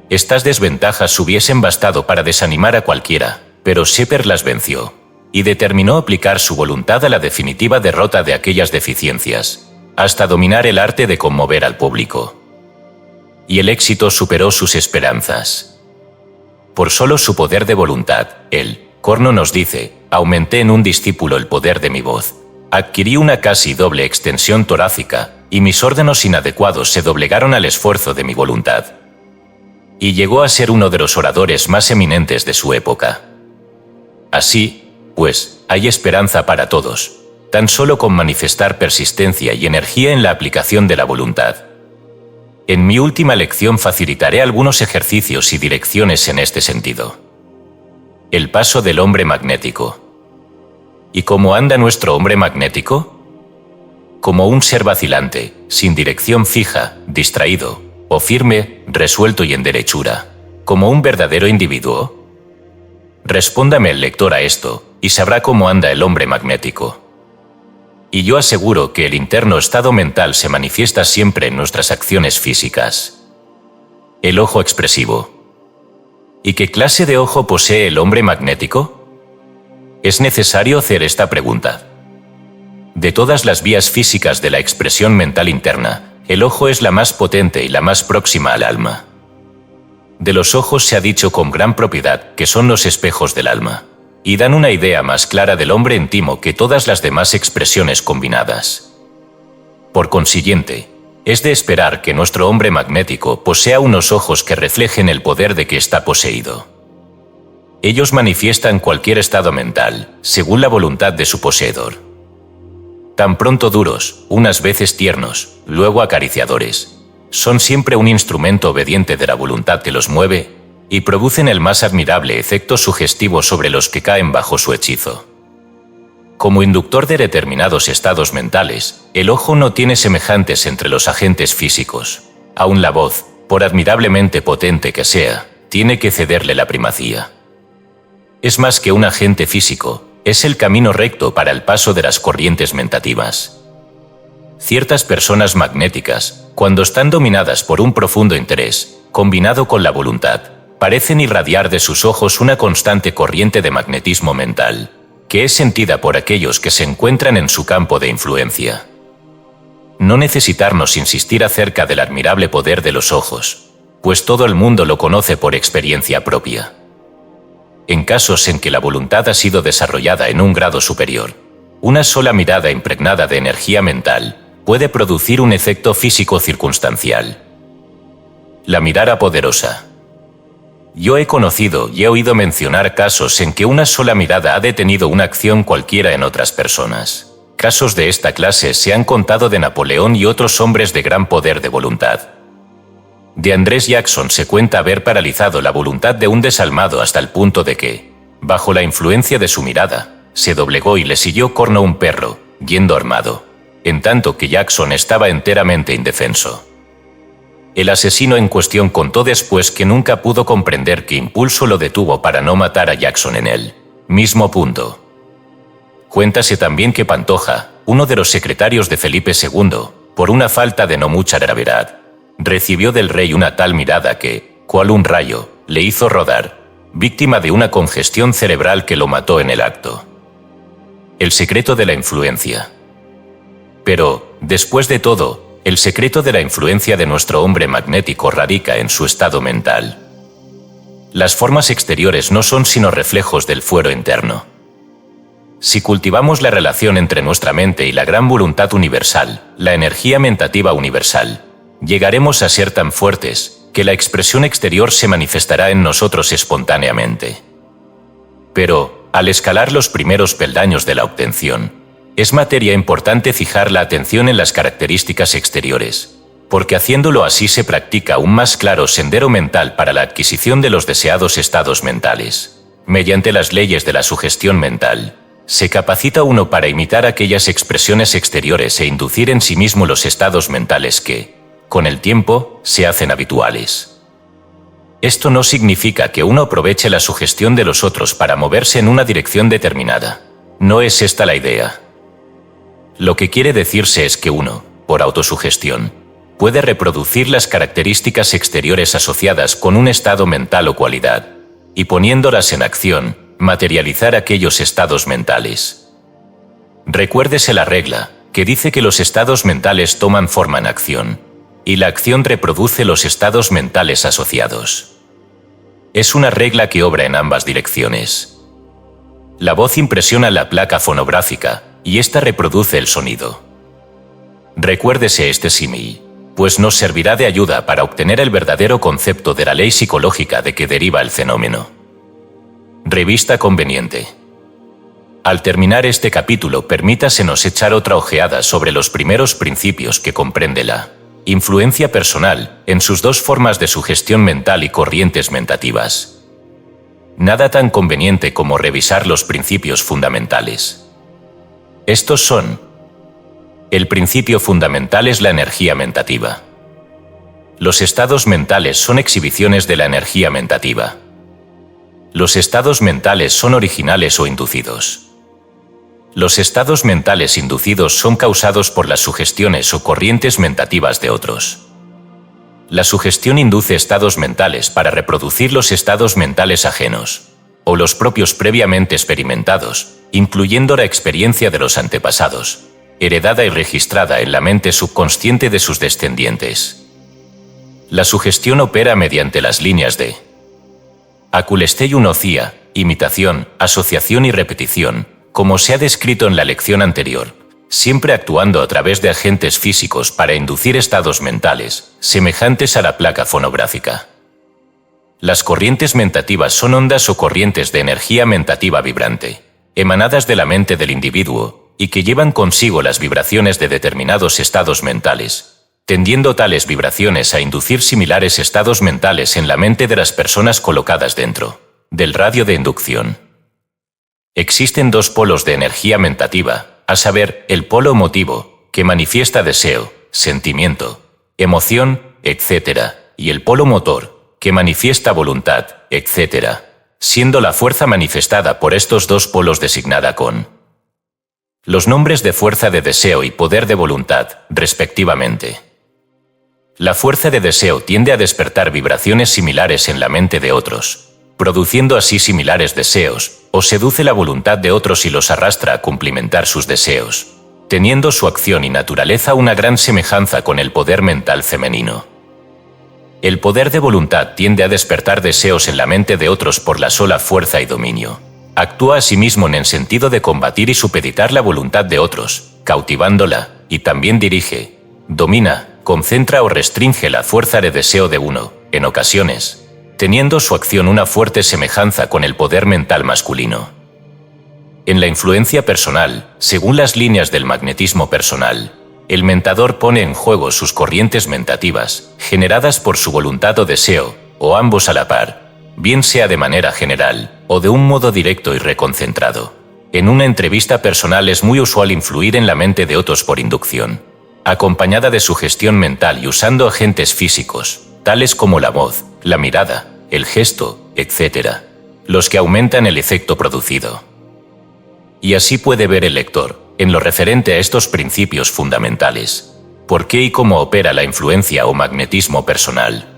Estas desventajas hubiesen bastado para desanimar a cualquiera, pero Shepherd las venció, y determinó aplicar su voluntad a la definitiva derrota de aquellas deficiencias, hasta dominar el arte de conmover al público. Y el éxito superó sus esperanzas. Por solo su poder de voluntad, él, Corno nos dice, aumenté en un discípulo el poder de mi voz, adquirí una casi doble extensión torácica, y mis órganos inadecuados se doblegaron al esfuerzo de mi voluntad. Y llegó a ser uno de los oradores más eminentes de su época. Así, pues, hay esperanza para todos, tan solo con manifestar persistencia y energía en la aplicación de la voluntad. En mi última lección facilitaré algunos ejercicios y direcciones en este sentido. El paso del hombre magnético. ¿Y cómo anda nuestro hombre magnético? Como un ser vacilante, sin dirección fija, distraído, o firme, resuelto y en derechura, como un verdadero individuo. Respóndame el lector a esto, y sabrá cómo anda el hombre magnético. Y yo aseguro que el interno estado mental se manifiesta siempre en nuestras acciones físicas. El ojo expresivo. ¿Y qué clase de ojo posee el hombre magnético? Es necesario hacer esta pregunta. De todas las vías físicas de la expresión mental interna, el ojo es la más potente y la más próxima al alma. De los ojos se ha dicho con gran propiedad que son los espejos del alma, y dan una idea más clara del hombre íntimo que todas las demás expresiones combinadas. Por consiguiente, es de esperar que nuestro hombre magnético posea unos ojos que reflejen el poder de que está poseído. Ellos manifiestan cualquier estado mental, según la voluntad de su poseedor. Tan pronto duros, unas veces tiernos, luego acariciadores, son siempre un instrumento obediente de la voluntad que los mueve, y producen el más admirable efecto sugestivo sobre los que caen bajo su hechizo. Como inductor de determinados estados mentales, el ojo no tiene semejantes entre los agentes físicos. Aun la voz, por admirablemente potente que sea, tiene que cederle la primacía. Es más que un agente físico, es el camino recto para el paso de las corrientes mentativas. Ciertas personas magnéticas, cuando están dominadas por un profundo interés, combinado con la voluntad, parecen irradiar de sus ojos una constante corriente de magnetismo mental, que es sentida por aquellos que se encuentran en su campo de influencia. No necesitarnos insistir acerca del admirable poder de los ojos, pues todo el mundo lo conoce por experiencia propia. En casos en que la voluntad ha sido desarrollada en un grado superior, una sola mirada impregnada de energía mental puede producir un efecto físico circunstancial. La mirada poderosa. Yo he conocido y he oído mencionar casos en que una sola mirada ha detenido una acción cualquiera en otras personas. Casos de esta clase se han contado de Napoleón y otros hombres de gran poder de voluntad. De Andrés Jackson se cuenta haber paralizado la voluntad de un desalmado hasta el punto de que, bajo la influencia de su mirada, se doblegó y le siguió corno un perro, yendo armado, en tanto que Jackson estaba enteramente indefenso. El asesino en cuestión contó después que nunca pudo comprender qué impulso lo detuvo para no matar a Jackson en el mismo punto. Cuéntase también que Pantoja, uno de los secretarios de Felipe II, por una falta de no mucha gravedad, recibió del rey una tal mirada que, cual un rayo, le hizo rodar, víctima de una congestión cerebral que lo mató en el acto. El secreto de la influencia. Pero, después de todo, el secreto de la influencia de nuestro hombre magnético radica en su estado mental. Las formas exteriores no son sino reflejos del fuero interno. Si cultivamos la relación entre nuestra mente y la gran voluntad universal, la energía mentativa universal, llegaremos a ser tan fuertes que la expresión exterior se manifestará en nosotros espontáneamente. Pero, al escalar los primeros peldaños de la obtención, es materia importante fijar la atención en las características exteriores, porque haciéndolo así se practica un más claro sendero mental para la adquisición de los deseados estados mentales. Mediante las leyes de la sugestión mental, se capacita uno para imitar aquellas expresiones exteriores e inducir en sí mismo los estados mentales que, con el tiempo, se hacen habituales. Esto no significa que uno aproveche la sugestión de los otros para moverse en una dirección determinada. No es esta la idea. Lo que quiere decirse es que uno, por autosugestión, puede reproducir las características exteriores asociadas con un estado mental o cualidad, y poniéndolas en acción, materializar aquellos estados mentales. Recuérdese la regla, que dice que los estados mentales toman forma en acción, y la acción reproduce los estados mentales asociados. Es una regla que obra en ambas direcciones. La voz impresiona la placa fonográfica, y ésta reproduce el sonido. Recuérdese este símil, pues nos servirá de ayuda para obtener el verdadero concepto de la ley psicológica de que deriva el fenómeno. Revista conveniente. Al terminar este capítulo, permítasenos echar otra ojeada sobre los primeros principios que comprende la influencia personal en sus dos formas de sugestión mental y corrientes mentativas. Nada tan conveniente como revisar los principios fundamentales. Estos son: el principio fundamental es la energía mentativa. Los estados mentales son exhibiciones de la energía mentativa. Los estados mentales son originales o inducidos. Los estados mentales inducidos son causados por las sugestiones o corrientes mentativas de otros. La sugestión induce estados mentales para reproducir los estados mentales ajenos, o los propios previamente experimentados, incluyendo la experiencia de los antepasados, heredada y registrada en la mente subconsciente de sus descendientes. La sugestión opera mediante las líneas de aculesteiunocia, imitación, asociación y repetición, como se ha descrito en la lección anterior, siempre actuando a través de agentes físicos para inducir estados mentales, semejantes a la placa fonográfica. Las corrientes mentativas son ondas o corrientes de energía mentativa vibrante, emanadas de la mente del individuo, y que llevan consigo las vibraciones de determinados estados mentales, tendiendo tales vibraciones a inducir similares estados mentales en la mente de las personas colocadas dentro del radio de inducción. Existen dos polos de energía mentativa, a saber, el polo emotivo, que manifiesta deseo, sentimiento, emoción, etc., y el polo motor, que manifiesta voluntad, etc., siendo la fuerza manifestada por estos dos polos designada con los nombres de fuerza de deseo y poder de voluntad, respectivamente. La fuerza de deseo tiende a despertar vibraciones similares en la mente de otros, produciendo así similares deseos, o seduce la voluntad de otros y los arrastra a cumplimentar sus deseos, teniendo su acción y naturaleza una gran semejanza con el poder mental femenino. El poder de voluntad tiende a despertar deseos en la mente de otros por la sola fuerza y dominio. Actúa asimismo en el sentido de combatir y supeditar la voluntad de otros, cautivándola, y también dirige, domina, concentra o restringe la fuerza de deseo de uno, en ocasiones, teniendo su acción una fuerte semejanza con el poder mental masculino. En la influencia personal, según las líneas del magnetismo personal, el mentador pone en juego sus corrientes mentativas, generadas por su voluntad o deseo, o ambos a la par, bien sea de manera general, o de un modo directo y reconcentrado. En una entrevista personal es muy usual influir en la mente de otros por inducción, acompañada de sugestión mental y usando agentes físicos, tales como la voz, la mirada, el gesto, etc., los que aumentan el efecto producido. Y así puede ver el lector, en lo referente a estos principios fundamentales, por qué y cómo opera la influencia o magnetismo personal.